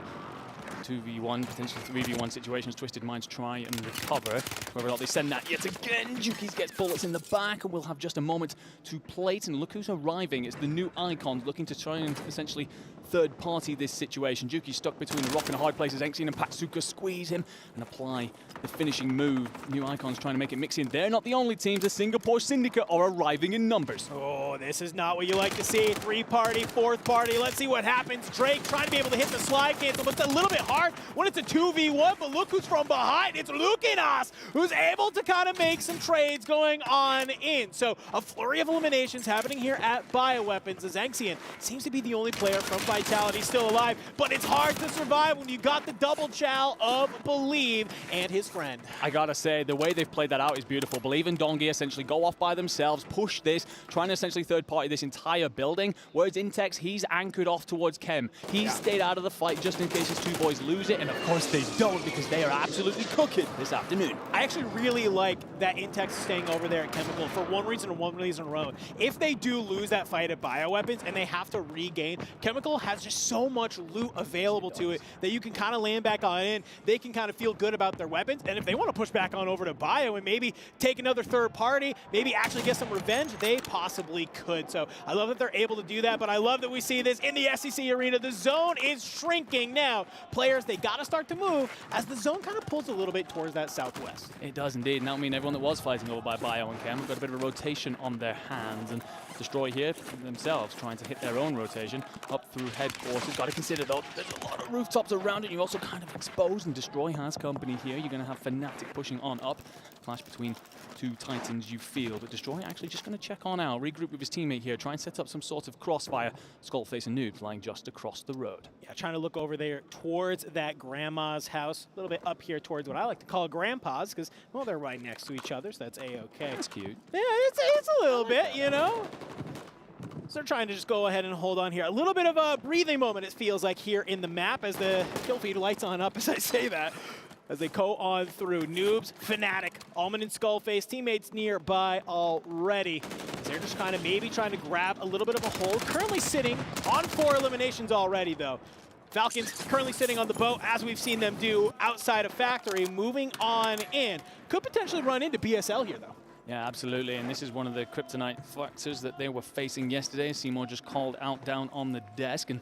2v1, potentially 3v1 situations. Twisted Minds try and recover. Whether or not they send that yet again. Jukis gets bullets in the back, and we'll have just a moment to plate. And look who's arriving. It's the new Icons looking to try and essentially third-party this situation. Juki's stuck between a rock and a hard place as Enxian and Patsuka squeeze him and apply the finishing move. New Icons trying to make it mix in. They're not the only teams. The Singapore Syndicate are arriving in numbers. Oh, this is not what you like to see. 3-party, 4th party. Let's see what happens. Drake trying to be able to hit the slide cancel, but it's a little bit hard when it's a 2v1, but look who's from behind. It's Lukinas, who's able to kind of make some trades going on in. So a flurry of eliminations happening here at Bioweapons as Enxian seems to be the only player from Vitality still alive, but it's hard to survive when you got the double chow of Believe and his friend. I gotta say, the way they've played that out is beautiful. Believe and Dongi essentially go off by themselves, push this, trying to essentially third-party this entire building, whereas Intex, he's anchored off towards Chem. He's stayed out of the fight just in case his 2 boys lose it, and of course they don't because they are absolutely cooking this afternoon. I actually really like that Intex is staying over there at Chemical for one reason and one reason alone. If they do lose that fight at Bioweapons and they have to regain, Chemical has just so much loot available to it that you can kind of land back on in. They can kind of feel good about their weapons, and if they want to push back on over to Bio and maybe take another third party, maybe actually get some revenge, they possibly could. So I love that they're able to do that, but I love that we see this in the SEC arena. The zone is shrinking now. Players, they got to start to move as the zone kind of pulls a little bit towards that southwest. It does indeed, and that'll mean everyone that was fighting over by Bio and Chem have got a bit of a rotation on their hands, and Destroy here themselves trying to hit their own rotation up through headquarters. Got to consider though, there's a lot of rooftops around it. You're also kind of exposed, and Destroy has company here. You're going to have Fnatic pushing on up. Clash between two Titans, you feel, but Destroy actually just going to check on out, regroup with his teammate here, try and set up some sort of crossfire. Skullface and Noob flying just across the road. Yeah, trying to look over there towards that grandma's house, a little bit up here towards what I like to call grandpa's, because, well, they're right next to each other, so that's A-okay. That's cute. Yeah, it's a little bit, you know? So they're trying to just go ahead and hold on here. A little bit of a breathing moment, it feels like, here in the map as the kill feed lights on up as I say that. As they go on through. Noobs, Fnatic, Almond and Skullface, teammates nearby already. As they're just kind of maybe trying to grab a little bit of a hold. Currently sitting on 4 eliminations already, though. Falcons currently sitting on the boat, as we've seen them do outside of Factory, moving on in. Could potentially run into BSL here, though. Yeah, absolutely, and this is one of the kryptonite factors that they were facing yesterday. Seymour just called out down on the desk, and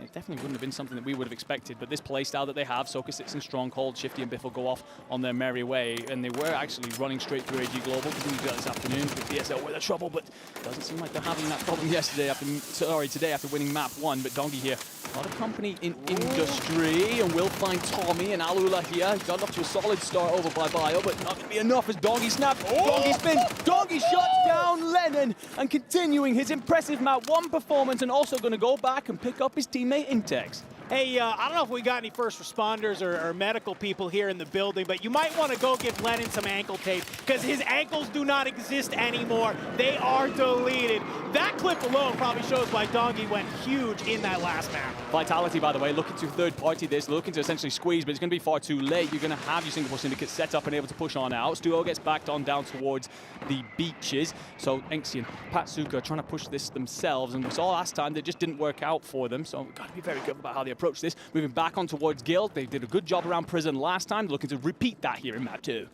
it definitely wouldn't have been something that we would have expected, but this playstyle that they have, Soka sits in Stronghold, Shifty and Biffle go off on their merry way, and they were actually running straight through AG Global. Continue to do that this afternoon with BSL with a trouble, but doesn't seem like they're having that problem today after winning map 1. But Dongi here, a lot of company in industry, and we'll find Tommy and Alula here. Got off to a solid start over by Bio, but not going to be enough as Dongi snaps. Dongi spins, Dongi shuts down Lennon, and continuing his impressive map 1 performance, and also going to go back and pick up his teammate Intex. Hey, I don't know if we got any first responders or medical people here in the building, but you might want to go give Lennon some ankle tape, because his ankles do not exist anymore. They are deleted. That clip alone probably shows why Dongi went huge in that last map. Vitality, by the way, looking to third party this, looking to essentially squeeze, but it's going to be far too late. You're going to have your Singapore Syndicate set up and able to push on out. Stuo gets backed on down towards the beaches. So Enxi and Patsuka are trying to push this themselves, and we saw last time they just didn't work out for them. So we've got to be very good about how they approach this. Moving back on towards Guild. They did a good job around Prison last time, looking to repeat that here in map 2.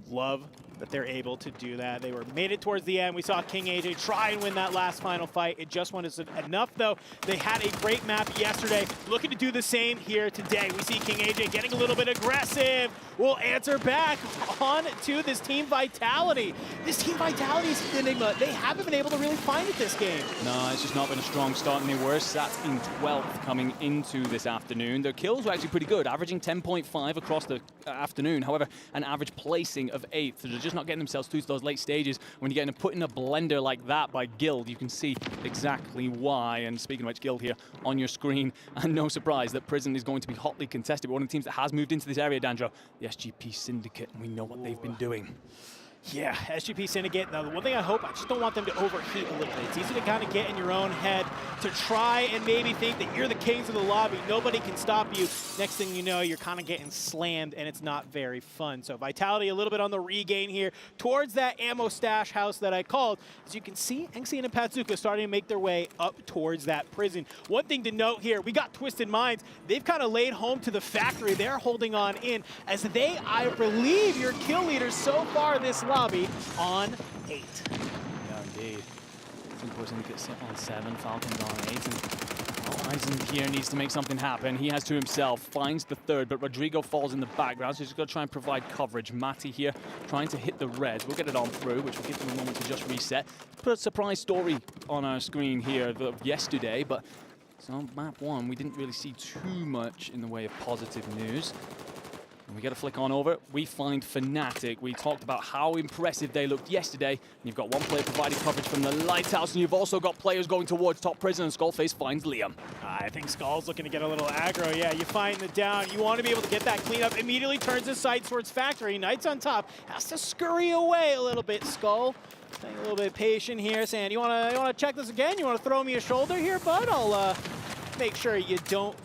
Love that they're able to do that. They made it towards the end. We saw King AJ try and win that last final fight. It just wasn't enough, though. They had a great map yesterday. Looking to do the same here today. We see King AJ getting a little bit aggressive. We'll answer back on to this Team Vitality. This Team Vitality is an enigma. They haven't been able to really find it this game. No, it's just not been a strong start, and they were sat in 12th coming into this afternoon. Their kills were actually pretty good, averaging 10.5 across the afternoon. However, an average placing of 8th. So they're just not getting themselves through to those late stages. When you're getting put in a blender like that by Guild, you can see exactly why. And speaking of which, Guild here on your screen, and no surprise that Prison is going to be hotly contested. One of the teams that has moved into this area, Dandro, the SGP Syndicate, and we know what they've been doing. Yeah, SGP Syndicate. Now, the one thing I hope, I just don't want them to overheat a little bit. It's easy to kind of get in your own head to try and maybe think that you're the kings of the lobby. Nobody can stop you. Next thing you know, you're kind of getting slammed, and it's not very fun. So Vitality a little bit on the regain here towards that ammo stash house that I called. As you can see, Enxi and Patsuka starting to make their way up towards that prison. One thing to note here, we got Twisted Minds. They've kind of laid home to the factory. They're holding on in as they, I believe, your kill leaders so far this lobby on 8. Yeah, indeed. Singapore Syndicate sit on 7, Falcons on 8, and Eisen here needs to make something happen. He has to himself, finds the 3rd, but Rodrigo falls in the background, so he's got to try and provide coverage. Matty here trying to hit the res. We'll get it on through, which will give them a moment to just reset. Put a surprise story on our screen here of yesterday, but so on map 1, we didn't really see too much in the way of positive news. And we get a flick on over. We find Fnatic. We talked about how impressive they looked yesterday. And you've got one player providing coverage from the Lighthouse, and you've also got players going towards top prison, and Skullface finds Liam. I think Skull's looking to get a little aggro. Yeah, you find the down. You want to be able to get that cleanup. Immediately turns his sights towards Factory. Knight's on top. Has to scurry away a little bit, Skull. Staying a little bit patient here, saying, you want to check this again? You want to throw me a shoulder here, bud? I'll make sure you don't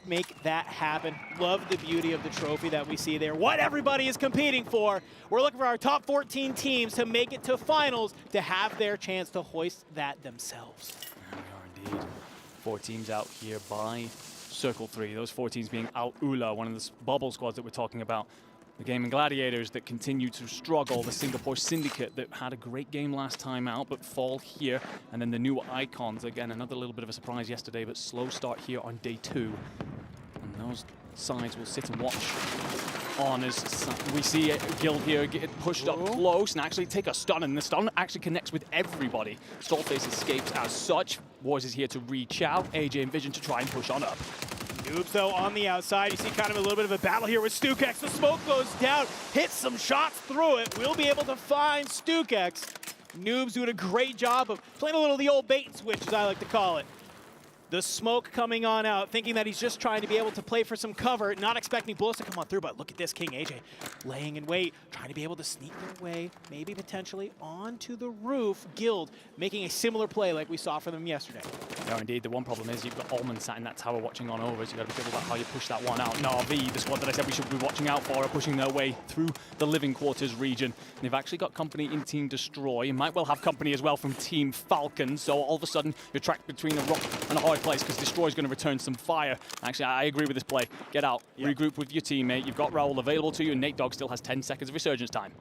make that happen. Love the beauty of the trophy that we see there. What everybody is competing for. We're looking for our top 14 teams to make it to finals to have their chance to hoist that themselves. There we are indeed. 4 teams out here by Circle 3. Those 4 teams being Al Ula, one of the bubble squads that we're talking about. The Gaming Gladiators that continue to struggle. The Singapore Syndicate that had a great game last time out, but fall here. And then the new Icons, again, another little bit of a surprise yesterday, but slow start here on day 2. And those sides will sit and watch on as we see Guild here get pushed up close and actually take a stun, and the stun actually connects with everybody. Stallface escapes as such. Wars is here to reach out. AJ and Vision to try and push on up. Noobs, though, on the outside. You see kind of a little bit of a battle here with StuKX. The smoke goes down, hits some shots through it. We'll be able to find StuKX. Noobs doing a great job of playing a little of the old bait and switch, as I like to call it. The smoke coming on out, thinking that he's just trying to be able to play for some cover, not expecting bullets to come on through, but look at this, King AJ laying in wait, trying to be able to sneak their way, maybe potentially onto the roof. Guild making a similar play like we saw from them yesterday. No, indeed. The one problem is you've got Allman sat in that tower watching on over, so you've got to be careful about how you push that one out. Na'Vi, the squad that I said we should be watching out for, are pushing their way through the living quarters region. And they've actually got company in Team Destroy. You might well have company as well from Team Falcon, so all of a sudden you're trapped between a rock and a hard place because Destroy's going to return some fire. Actually, I agree with this play. Get out, regroup with your teammate. You've got Raul available to you, and Nate Dogg still has 10 seconds of resurgence time.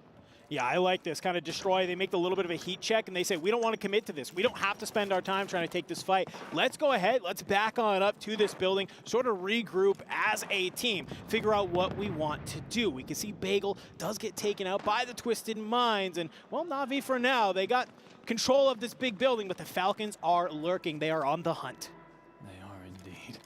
Yeah, I like this. Kind of Destroy. They make a little bit of a heat check, and they say, we don't want to commit to this. We don't have to spend our time trying to take this fight. Let's go ahead. Let's back on up to this building, sort of regroup as a team, figure out what we want to do. We can see Bagel does get taken out by the Twisted Minds, and, well, Na'Vi for now. They got control of this big building, but the Falcons are lurking. They are on the hunt. They are indeed.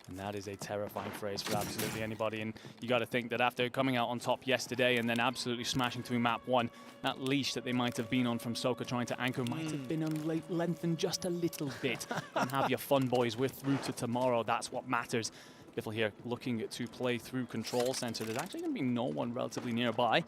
And that is a terrifying phrase for absolutely anybody. And you got to think that after coming out on top yesterday and then absolutely smashing through map 1, that leash that they might have been on from Soka trying to anchor might have been lengthened just a little bit. And have your fun, boys. We're through to tomorrow. That's what matters. Biffle here looking to play through control center. There's actually going to be no one relatively nearby.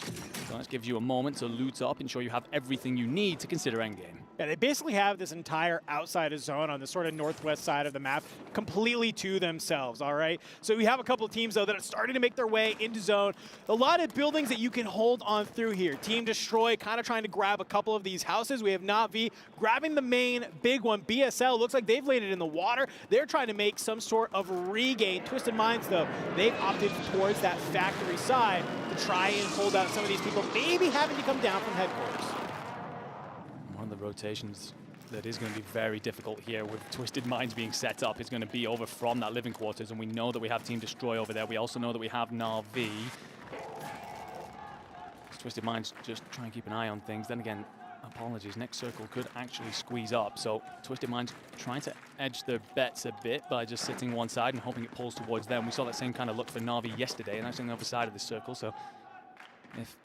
So that gives you a moment to loot up, ensure you have everything you need to consider endgame. Yeah, they basically have this entire outside of zone on the sort of northwest side of the map completely to themselves, all right? So we have a couple of teams, though, that are starting to make their way into zone. A lot of buildings that you can hold on through here. Team Destroy kind of trying to grab a couple of these houses. We have Na'Vi grabbing the main big one. BSL looks like they've laid it in the water. They're trying to make some sort of regain. Twisted Minds, though, they've opted towards that factory side to try and hold out some of these people, maybe having to come down from headquarters. One of the rotations that is going to be very difficult here with Twisted Minds being set up is going to be over from that living quarters, and we know that we have Team Destroy over there. We also know that we have Na'Vi. Twisted Minds just try and keep an eye on things. Then again, apologies, next circle could actually squeeze up. So Twisted Minds trying to edge their bets a bit by just sitting one side and hoping it pulls towards them. We saw that same kind of look for Na'Vi yesterday, and actually on the other side of the circle. So if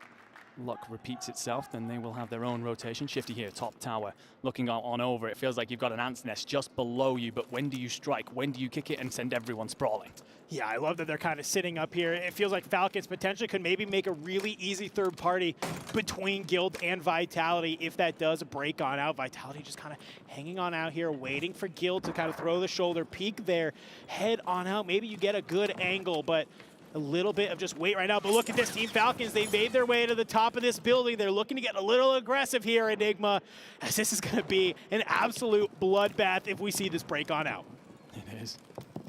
luck repeats itself, then they will have their own rotation. Shifty here, top tower, looking on over. It feels like you've got an ant's nest just below you, but when do you strike? When do you kick it and send everyone sprawling? Yeah, I love that they're kind of sitting up here. It feels like Falcons potentially could maybe make a really easy third party between Guild and Vitality if that does break on out. Vitality just kind of hanging on out here, waiting for Guild to kind of throw the shoulder, peek there, head on out. Maybe you get a good angle, but a little bit of just wait right now. But look at this, Team Falcons. They made their way to the top of this building. They're looking to get a little aggressive here, Enigma, as this is going to be an absolute bloodbath if we see this break on out. It is.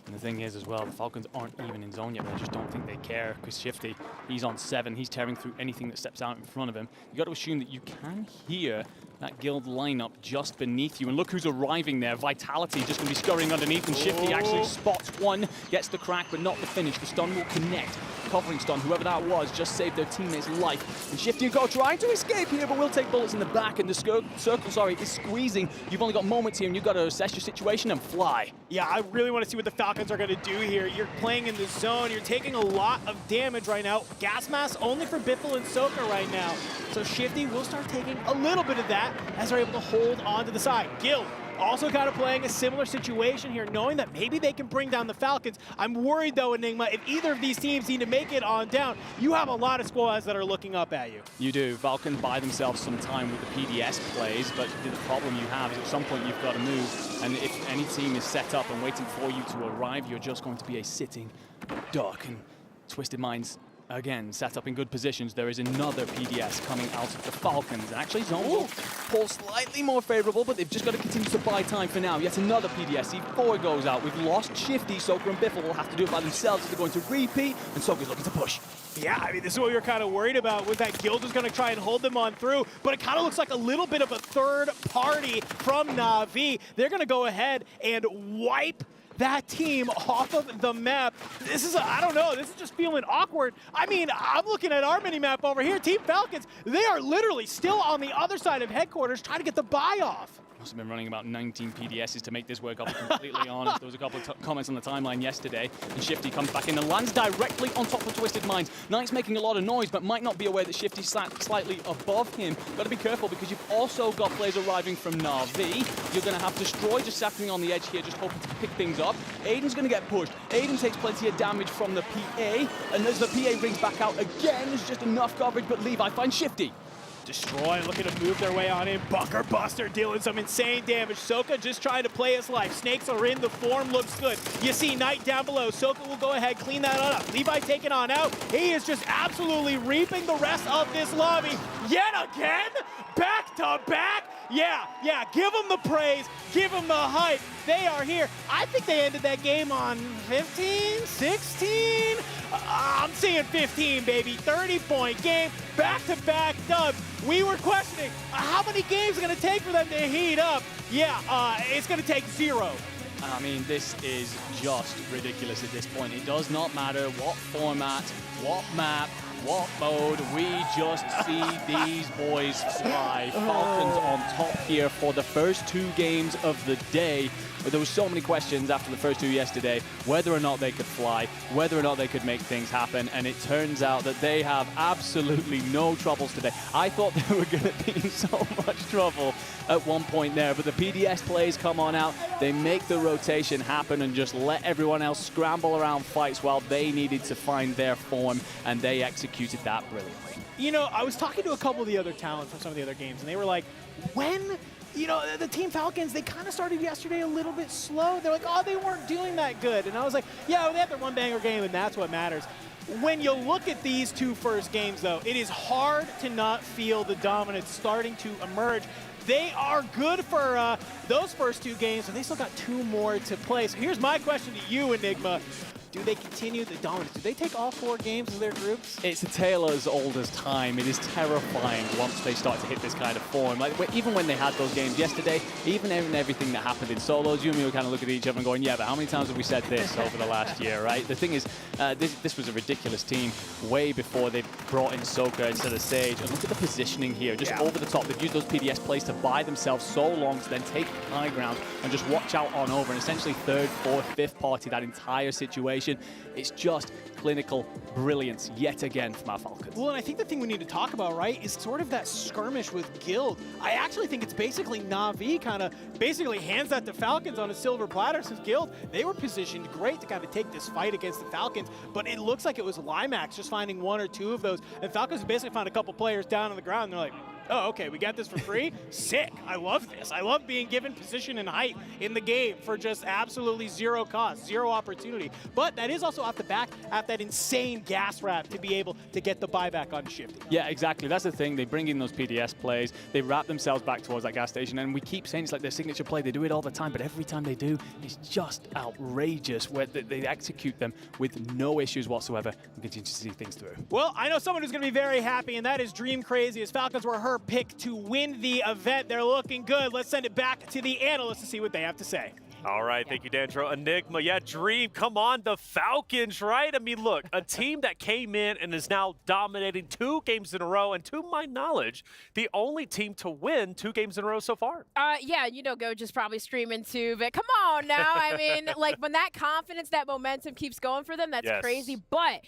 And the thing is as well, the Falcons aren't even in zone yet, but I just don't think they care, because Shifty, he's on 7. He's tearing through anything that steps out in front of him. You got to assume that you can hear that Guild lineup just beneath you. And look who's arriving there. Vitality just going to be scurrying underneath, and Shifty actually spots one, gets the crack, but not the finish. The stun will connect. Covering stun, whoever that was, just saved their teammate's life. And Shifty go trying to escape here, but will take bullets in the back, and the circle, is squeezing. You've only got moments here, and you've got to assess your situation and fly. Yeah, I really want to see what the Falcons are going to do here. You're playing in the zone. You're taking a lot of damage right now. Gas mask only for Biffle and Soka right now. So Shifty will start taking a little bit of that as they're able to hold on to the side. Guild also kind of playing a similar situation here, knowing that maybe they can bring down the Falcons. I'm worried, though, Enigma, if either of these teams need to make it on down, you have a lot of squads that are looking up at you. You do. Falcons buy themselves some time with the PDS plays, but the problem you have is at some point you've got to move. And if any team is set up and waiting for you to arrive, you're just going to be a sitting duck. And Twisted Minds again, set up in good positions. There is another PDS coming out of the Falcons. And actually, Zone will fall slightly more favorable, but they've just got to continue to buy time for now. Yet another PDS. C4 goes out. We've lost Shifty. Soka and Biffle will have to do it by themselves if they're going to repeat, and Soka's looking to push. Yeah, I mean, this is what we were kind of worried about, with that Guild was going to try and hold them on through, but it kind of looks like a little bit of a third party from Na'Vi. They're going to go ahead and wipe that team off of the map. This is, I don't know, this is just feeling awkward. I mean, I'm looking at our mini-map over here. Team Falcons, they are literally still on the other side of headquarters trying to get the buy off. Must have been running about 19 PDSs to make this work, I'll be completely honest. There was a couple of comments on the timeline yesterday, and Shifty comes back in and lands directly on top of Twisted Minds. Knight's making a lot of noise, but might not be aware that Shifty's slightly above him. Got to be careful, because you've also got players arriving from Na'Vi. You're going to have Destroy just sacking on the edge here, just hoping to pick things up. Aiden's going to get pushed. Aiden takes plenty of damage from the PA, and as the PA rings back out again, there's just enough coverage, but Levi finds Shifty. Destroy looking to move their way on in. Bunker Buster dealing some insane damage. Soka just trying to play his life. Snakes are in. The form looks good. You see Knight down below. Soka will go ahead, clean that up. Levi taken on out. He is just absolutely reaping the rest of this lobby. Yet again, back to back. Yeah, give them the praise. Give them the hype. They are here. I think they ended that game on 15, 16. I'm seeing 15, baby. 30-point game, back-to-back dubs. We were questioning how many games are going to take for them to heat up. Yeah, it's going to take 0. I mean, this is just ridiculous at this point. It does not matter what format, what map, what mode, we just see these boys fly. Falcons on top here for the first 2 games of the day. But there were so many questions after the first 2 yesterday, whether or not they could fly, whether or not they could make things happen, and it turns out that they have absolutely no troubles today. I thought they were going to be in so much trouble at one point there, but the PDS plays come on out, they make the rotation happen and just let everyone else scramble around fights while they needed to find their form, and they executed that brilliantly. You know, I was talking to a couple of the other talent from some of the other games, and they were like, you know, the Team Falcons, they kind of started yesterday a little bit slow. They're like, oh, they weren't doing that good. And I was like, yeah, well, they had their one-banger game, and that's what matters. When you look at these 2 first games, though, it is hard to not feel the dominance starting to emerge. They are good for those first 2 games, and they still got 2 more to play. So here's my question to you, Enigma. Do they continue the dominance? Do they take all 4 games of their groups? It's a tale as old as time. It is terrifying once they start to hit this kind of form. Like, even when they had those games yesterday, even everything that happened in solos, you and me were kind of looking at each other and going, yeah, but how many times have we said this over the last year, right? The thing is, this was a ridiculous team way before they brought in Soka to the stage. And look at the positioning here, just over the top. They've used those PDS plays to buy themselves so long to then take high ground and just watch out on over and essentially 3rd, 4th, 5th party that entire situation. It's just clinical brilliance yet again from our Falcons. Well, and I think the thing we need to talk about, right, is sort of that skirmish with Guild. I actually think it's basically Na'Vi kind of basically hands that to Falcons on a silver platter, since Guild, they were positioned great to kind of take this fight against the Falcons, but it looks like it was Limax just finding 1 or 2 of those, and Falcons basically found a couple players down on the ground, and they're like, oh, okay, we got this for free? Sick. I love this. I love being given position and height in the game for just absolutely 0 cost, 0 opportunity. But that is also off the back at that insane gas wrap to be able to get the buyback on Shifty. Yeah, exactly. That's the thing. They bring in those PDS plays. They wrap themselves back towards that gas station. And we keep saying it's like their signature play. They do it all the time. But every time they do, it's just outrageous where they execute them with no issues whatsoever and continue to see things through. Well, I know someone who's going to be very happy, and that is Dream Crazy, as Falcons were her pick to win the event. They're looking good. Let's send it back to the analysts to see what they have to say. All right, thank you, Dandro. Enigma, yeah, Dream, come on, the Falcons, right? I mean, look, a team that came in and is now dominating 2 games in a row, and to my knowledge, the only team to win 2 games in a row so far. Yeah, you know, Goj is probably streaming too, but come on now. I mean, like, when that confidence, that momentum keeps going for them, that's crazy. But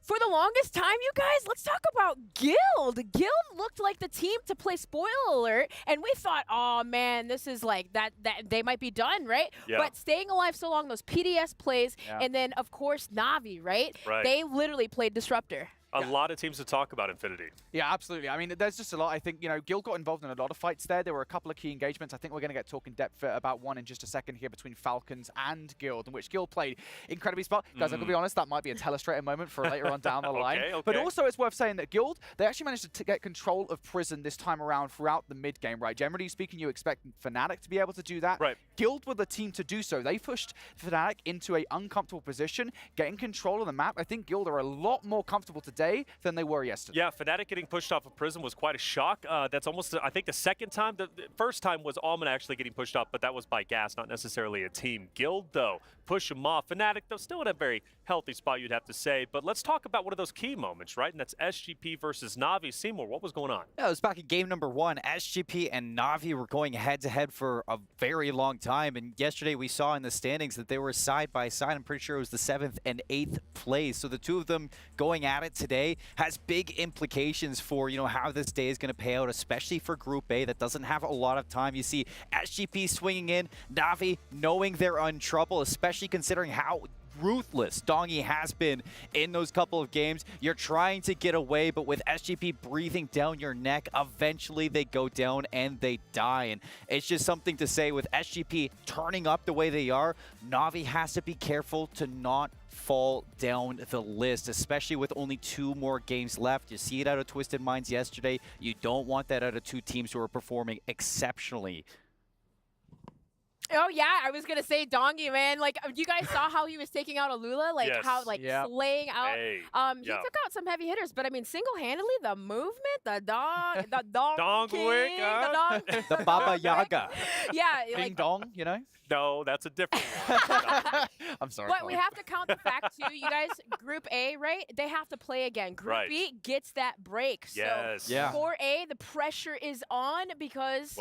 for the longest time, you guys, let's talk about Guild. Guild looked like the team to play spoiler alert, and we thought, oh man, this is like that they might be done, right? Yeah. But staying alive so long, those PDS plays, and then of course Na'Vi, right? They literally played Disruptor. A lot of teams to talk about, Infinity. Yeah, absolutely. I mean, there's just a lot. I think, you know, Guild got involved in a lot of fights there. There were a couple of key engagements. I think we're going to get talk in depth about one in just a second here between Falcons and Guild, in which Guild played incredibly smart. Guys, I'm going to be honest, that might be a Telestrator moment for later on down the line. Okay. But also, it's worth saying that Guild, they actually managed to get control of Prison this time around throughout the mid-game, right? Generally speaking, you expect Fnatic to be able to do that. Right. Guild were the team to do so. They pushed Fnatic into an uncomfortable position, getting control of the map. I think Guild are a lot more comfortable today than they were yesterday. Yeah, Fnatic getting pushed off of Prism was quite a shock. That's almost, I think, the second time. The first time was Almond actually getting pushed off, but that was by Gas, not necessarily a team. Guild, though, push them off. Fnatic, though, still in a very healthy spot, you'd have to say. But let's talk about one of those key moments, right? And that's SGP versus Na'Vi. Seymour, what was going on? Yeah, it was back in game number 1. SGP and Na'Vi were going head-to-head for a very long time. And yesterday we saw in the standings that they were side by side. I'm pretty sure it was the 7th and 8th place. So the two of them going at it today has big implications for, you know, how this day is going to pay out, especially for Group A that doesn't have a lot of time. You see SGP swinging in, Na'Vi knowing they're in trouble, especially considering how ruthless Dongy has been in those couple of games. You're trying to get away, but with SGP breathing down your neck, eventually they go down and they die. And it's just something to say with SGP turning up the way they are, Na'Vi has to be careful to not fall down the list, especially with only 2 more games left. You see it out of Twisted Minds yesterday. You don't want that out of 2 teams who are performing exceptionally. Oh yeah, I was gonna say Dongy, man. Like, you guys saw how he was taking out Alula, like how slaying out. Hey. He took out some heavy hitters, but I mean, single-handedly, the movement, the dong, the dong king, the dong, the Baba Yaga. Yeah, Ding like dong, you know. No, that's a different one. I'm sorry. But we have to count the fact too, you guys. Group A, right? They have to play again. Group B gets that break. Yes. So for A, the pressure is on because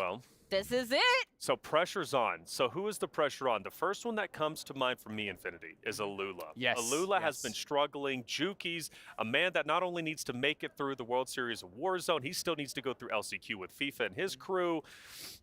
this is it. So pressure's on. So who is the pressure on? The first one that comes to mind for me, Infinity, is Alula. Yes. Alula has been struggling. Juki's a man that not only needs to make it through the World Series of Warzone, he still needs to go through LCQ with FIFA and his crew.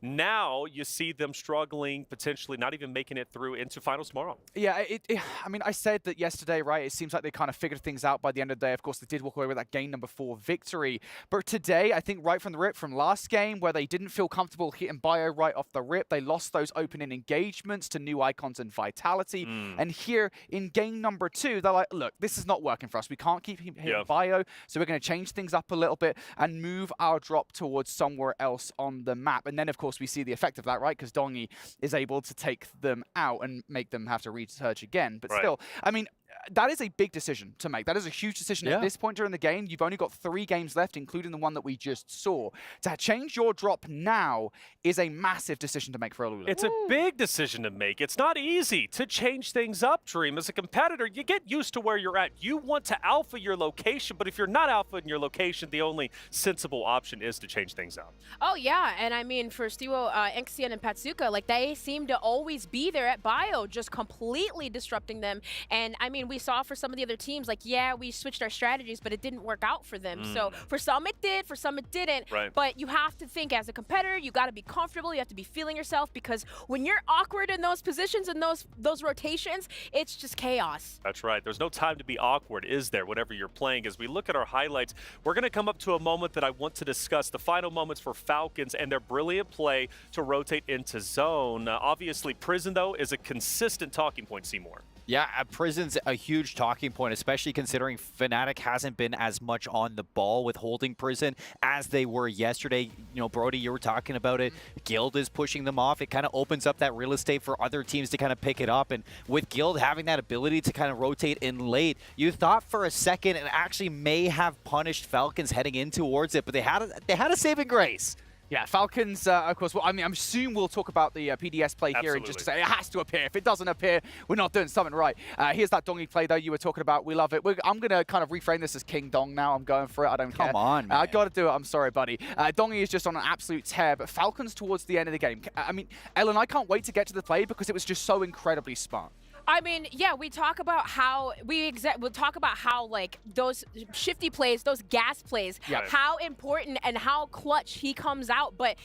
Now you see them struggling, potentially not even making it through into finals tomorrow. Yeah, I mean, I said that yesterday, right? It seems like they kind of figured things out by the end of the day. Of course, they did walk away with that game number 4 victory. But today, I think right from the rip, from last game, where they didn't feel comfortable hitting Bio right off the rip, they lost those opening engagements to New Icons and Vitality. And here in game number 2, they're like, look, this is not working for us. We can't keep hitting Bio, so we're going to change things up a little bit and move our drop towards somewhere else on the map. And then, of course, we see the effect of that, right? Because Dongy is able to take them out and make them have to research again. But still, I mean, that is a big decision to make. That is a huge decision at this point during the game. You've only got 3 games left, including the one that we just saw. To change your drop now is a massive decision to make for Alula. It's a big decision to make. It's not easy to change things up, Dream. As a competitor, you get used to where you're at. You want to alpha your location, but if you're not alpha in your location, the only sensible option is to change things up. Oh, yeah. And I mean, for Stiwo, Enxian, and Patsuka, like, they seem to always be there at Bio, just completely disrupting them. And I mean, we saw for some of the other teams, like, yeah, we switched our strategies, but it didn't work out for them. So for some it did, for some it didn't. But you have to think as a competitor, you got to be comfortable, you have to be feeling yourself, because when you're awkward in those positions and those rotations, it's just chaos. That's right. There's no time to be awkward, is there, whenever you're playing? As we look at our highlights, we're going to come up to a moment that I want to discuss, the final moments for Falcons and their brilliant play to rotate into zone. Obviously, Prison, though, is a consistent talking point, Seymour. Yeah, Prison's a huge talking point, especially considering Fnatic hasn't been as much on the ball with holding Prison as they were yesterday. You know, Brody, you were talking about it. Guild is pushing them off. It kind of opens up that real estate for other teams to kind of pick it up. And with Guild having that ability to kind of rotate in late, you thought for a second it actually may have punished Falcons heading in towards it, but they had a saving grace. Yeah, Falcons, of course, well, I mean, I'm assuming we'll talk about the PDS play here in just to say it has to appear. If it doesn't appear, we're not doing something right. Here's that Dongy play, though, you were talking about. We love it. I'm going to kind of reframe this as King Dong now. I'm going for it. I don't care. Come on, man. I got to do it. I'm sorry, buddy. Dongy is just on an absolute tear, but Falcons towards the end of the game. I mean, Ellen, I can't wait to get to the play because it was just so incredibly smart. I mean, yeah, we talk about how we'll talk about how like those shifty plays, those gas plays, how important and how clutch he comes out. But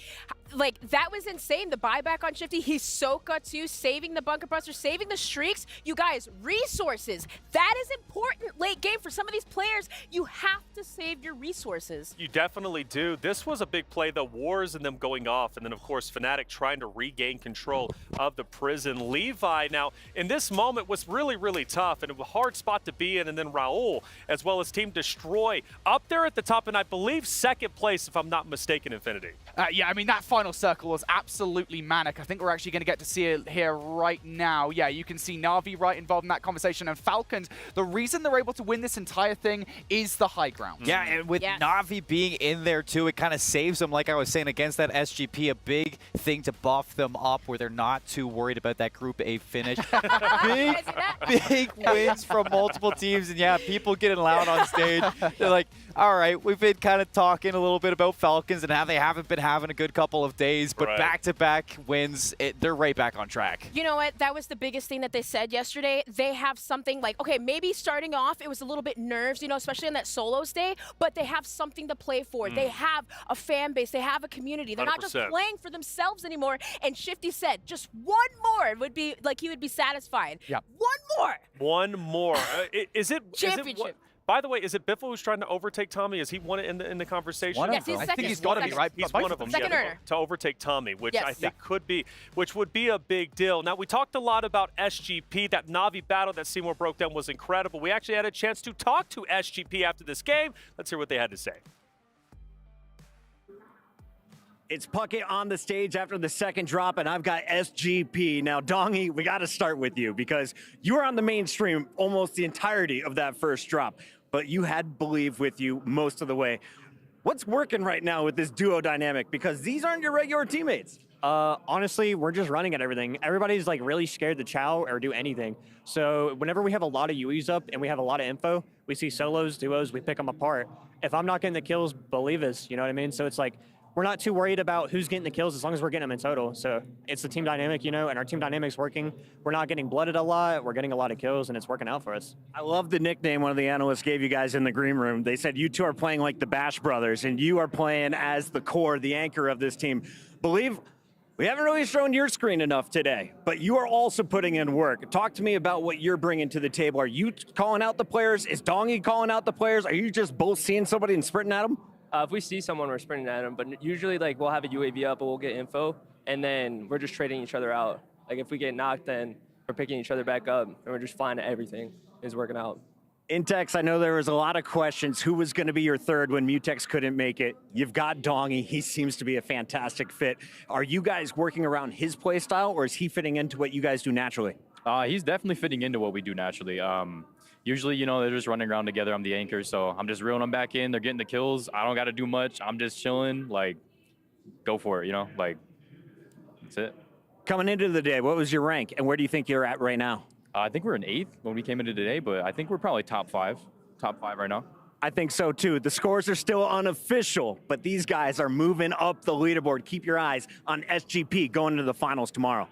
like that was insane. The buyback on Shifty, he's so gutsy, saving the bunker buster, saving the streaks. You guys, resources. That is important late game for some of these players. You have to save your resources. You definitely do. This was a big play, the wars and them going off, and then of course Fnatic trying to regain control of the prison. Levi now in this moment was really tough and a hard spot to be in, and then Raul as well as Team Destroy up there at the top, and I believe second place if I'm not mistaken, Infinity. Yeah, I mean that final circle was absolutely manic. I think we're actually going to get to see it here right now. Yeah, you can see Na'Vi right involved in that conversation, and Falcons, the reason they're able to win this entire thing is the high ground. Yeah, and with Na'Vi being in there too, it kind of saves them, like I was saying, against that SGP, a big thing to buff them up where they're not too worried about that Group A finish. big wins from multiple teams, and yeah, people getting loud on stage. They're like, all right, we've been kind of talking a little bit about Falcons and how they haven't been having a good couple of days, but back-to-back wins, they're right back on track. You know what? That was the biggest thing that they said yesterday. They have something like, okay, maybe starting off, it was a little bit nerves, you know, especially on that solos day, but they have something to play for. They have a fan base. They have a community. They're not just 100%. playing for themselves anymore. And Shifty said, just one more would be, like, he would be satisfied. Yeah. One more. Is it championship? By the way, is it Biffle who's trying to overtake Tommy? Is he one in the conversation? One of them. I think he's got to be right. He's one of them. Second earner. To overtake Tommy, which I think which would be a big deal. Now, we talked a lot about SGP. That Na'Vi battle that Seymour broke down was incredible. We actually had a chance to talk to SGP after this game. Let's hear what they had to say. It's Puckett on the stage after the second drop, and I've got SGP. Now, Dongy, we got to start with you because you were on the mainstream almost the entirety of that first drop, but you had Believe with you most of the way. What's working right now with this duo dynamic? Because these aren't your regular teammates. Honestly, we're just running at everything. Everybody's like really scared to chow or do anything. So whenever we have a lot of UEs up and we have a lot of info, we see solos, duos, we pick them apart. If I'm not getting the kills, believe us, you know what I mean? So it's like, we're not too worried about who's getting the kills as long as we're getting them in total. So it's the team dynamic, you know, and our team dynamic's working. We're not getting blooded a lot. We're getting a lot of kills, and it's working out for us. I love the nickname one of the analysts gave you guys in the green room. They said you two are playing like the Bash Brothers, and you are playing as the core, the anchor of this team. Believe we haven't really shown your screen enough today, but you are also putting in work. Talk to me about what you're bringing to the table. Are you calling out the players? Is Dongy calling out the players? Are you just both seeing somebody and sprinting at them? If we see someone, we're sprinting at them, but usually like we'll have a UAV up, but we'll get info, and then we're just trading each other out. Like if we get knocked, then we're picking each other back up, and we're just flying at everything. It's working out. Intex, I know there was a lot of questions. Who was going to be your third when Mutex couldn't make it? You've got Dongy. He seems to be a fantastic fit. Are you guys working around his play style, or is he fitting into what you guys do naturally? He's definitely fitting into what we do naturally. Usually, you know, they're just running around together. I'm the anchor, so I'm just reeling them back in. They're getting the kills. I don't got to do much. I'm just chilling. Like, go for it, you know? Like, that's it. Coming into the day, what was your rank, and where do you think you're at right now? I think we're in 8th when we came into today, but I think we're probably top 5 right now. I think so, too. The scores are still unofficial, but these guys are moving up the leaderboard. Keep your eyes on SGP going into the finals tomorrow.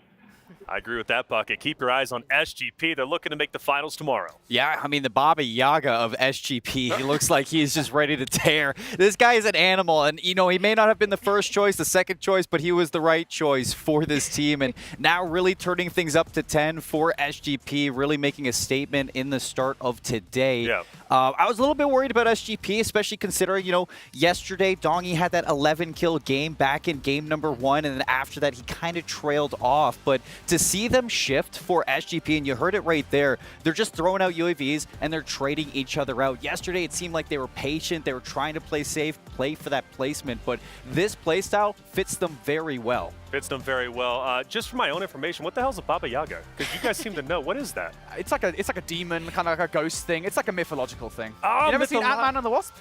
I agree with that, Bucket. Keep your eyes on SGP. They're looking to make the finals tomorrow. Yeah, I mean, the Baba Yaga of SGP, he looks like he's just ready to tear. This guy is an animal, and, you know, he may not have been the first choice, the second choice, but he was the right choice for this team, and now really turning things up to 10 for SGP, really making a statement in the start of today. Yeah. I was a little bit worried about SGP, especially considering, you know, yesterday, Dongy had that 11-kill game back in game number 1, and then after that, he kind of trailed off, but to see them shift for SGP, and you heard it right there, they're just throwing out UAVs and they're trading each other out. Yesterday, it seemed like they were patient. They were trying to play safe, play for that placement, but this playstyle fits them very well. Fits them very well. Just for my own information, what the hell's a Baba Yaga? Because you guys seem to know. What is that? It's like a demon, kind of like a ghost thing. It's like a mythological thing. Oh, you never seen Ant-Man and the Wasp?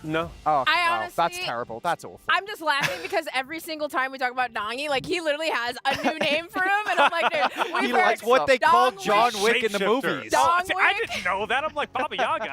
No. Oh, I wow. honestly, That's terrible. That's awful. I'm just laughing because every single time we talk about Dongy, like he literally has a new name for him, and I'm like, dude, we've He likes what they call John Wick in the movies. I didn't know that. I'm like, Baba Yaga.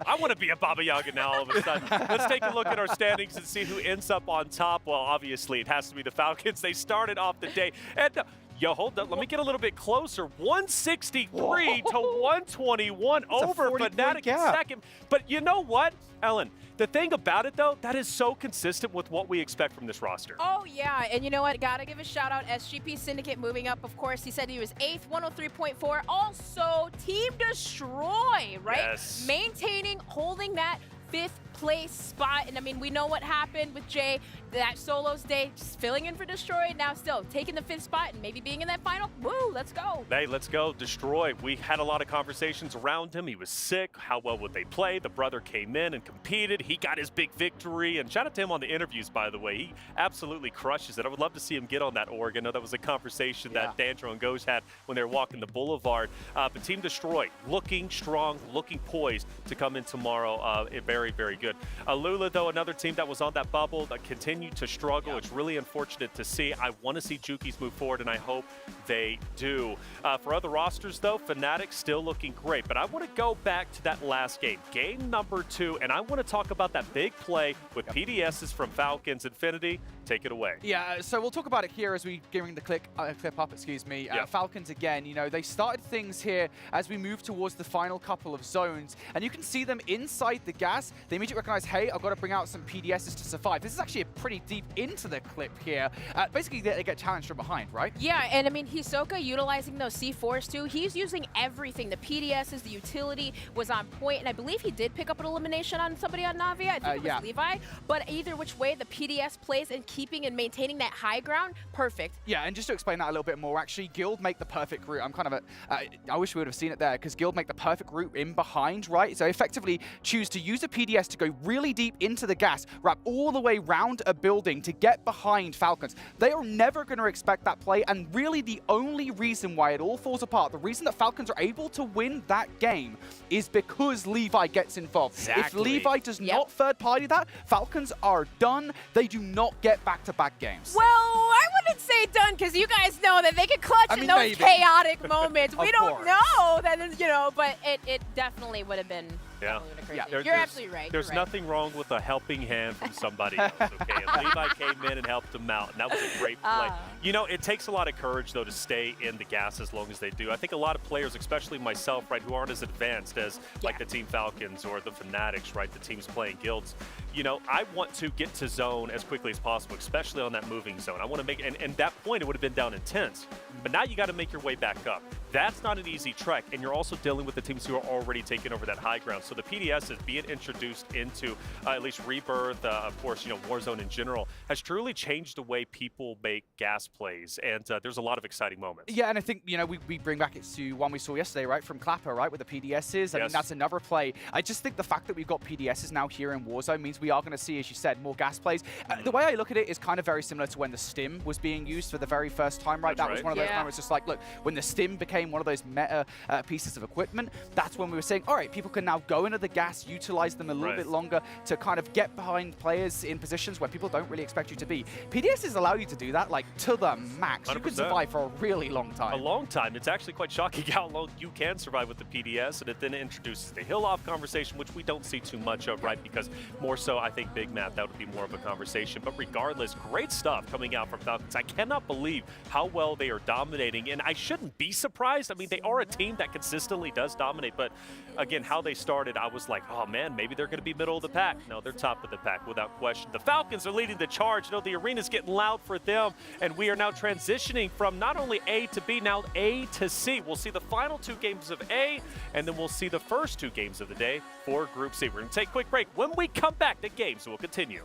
I want to be a Baba Yaga now all of a sudden. Let's take a look at our standings and see who ends up on top. Well, obviously, it has to be the Falcons. They started off the day. And Yo, hold up. Let me get a little bit closer. 163 to 121 over Fnatic in second. But you know what, Ellen? The thing about it, though, that is so consistent with what we expect from this roster. Oh, yeah. And you know what? Gotta give a shout out. SGP Syndicate moving up, of course. He said he was 8th, 103.4. Also, Team Destroy, right? Yes. Maintaining, holding that 5th place spot. And I mean, we know what happened with Jay. That solo stage, just filling in for Destroy. Now still taking the 5th spot and maybe being in that final. Woo, let's go. Hey, let's go. Destroy. We had a lot of conversations around him. He was sick. How well would they play? The brother came in and competed. He got his big victory. And shout out to him on the interviews, by the way. He absolutely crushes it. I would love to see him get on that org. I know that was a conversation that Dandro and Goj had when they were walking the boulevard. But Team Destroy, looking strong, looking poised to come in tomorrow. Very, very good. Lula, though, another team that was on that bubble that continued to struggle. It's really unfortunate to see. I want to see Jukies move forward, and I hope they do. For other rosters, though, Fnatic still looking great. But I want to go back to that last game, game number 2, and I want to talk about that big play with PDSs from Falcons. Infinity, take it away. Yeah, so we'll talk about it here as we bring the clip up, excuse me. Falcons again, you know, they started things here as we move towards the final couple of zones, and you can see them inside the gas. They immediately recognize, hey, I've got to bring out some PDSs to survive. This is actually a pretty deep into the clip here. Basically, they get challenged from behind, right? Yeah, and I mean, Hisoka utilizing those C4s too. He's using everything. The PDSs, the utility was on point, and I believe he did pick up an elimination on somebody on Navi. I think it was Levi. But either which way, the PDS plays and keeping and maintaining that high ground, perfect. Yeah, and just to explain that a little bit more, actually, Guild make the perfect route. I'm kind of I wish we would have seen it there, because Guild make the perfect route in behind, right? So effectively choose to use a PDS to go really deep into the gas, wrap all the way around a building to get behind Falcons. They are never going to expect that play, and really the only reason why it all falls apart, the reason that Falcons are able to win that game is because Levi gets involved. If Levi does not third party that, Falcons are done. They do not get back-to-back games. Well, I wouldn't say done, because you guys know that they can clutch in those chaotic moments. We don't know that, you know, but it definitely would have been. Yeah. You're absolutely right. There's nothing wrong with a helping hand from somebody else, okay? And Levi came in and helped him out, and that was a great play. You know, it takes a lot of courage, though, to stay in the gas as long as they do. I think a lot of players, especially myself, right, who aren't as advanced as, like, the Team Falcons or the Fnatics, right, the teams playing guilds, you know, I want to get to zone as quickly as possible, especially on that moving zone. I want to make, and that point, it would have been down intense. But now you got to make your way back up. That's not an easy trek, and you're also dealing with the teams who are already taking over that high ground. So the PDS is being introduced into at least Rebirth, of course, you know, Warzone in general, has truly changed the way people make gas plays, and there's a lot of exciting moments. Yeah, and I think, you know, we bring back it to one we saw yesterday, right, from Clapper, right, with the PDSs. I mean, that's another play. I just think the fact that we've got PDSs now here in Warzone means we are going to see, as you said, more gas plays. The way I look at it is kind of very similar to when the Stim was being used for the very first time, right? That was one of those moments, just like, look, when the Stim became one of those meta pieces of equipment, that's when we were saying, all right, people can now go into the gas, utilize them a little bit longer to kind of get behind players in positions where people don't really expect you to be. PDSs allow you to do that, like, to the max. 100%. You can survive for a really long time. A long time. It's actually quite shocking how long you can survive with the PDS, and it then introduces the hill-off conversation, which we don't see too much of, right? Because more so, I think Big Map, that would be more of a conversation. But regardless, great stuff coming out from Falcons. I cannot believe how well they are dominating, and I shouldn't be surprised. I mean, they are a team that consistently does dominate, but again, how they started, I was like, oh man, maybe they're going to be middle of the pack. No, they're top of the pack without question. The Falcons are leading the charge. You know, the arena's getting loud for them, and we are now transitioning from not only A to B, now A to C. We'll see the final 2 games of A, and then we'll see the first 2 games of the day for Group C. We're going to take a quick break. When we come back, the games will continue.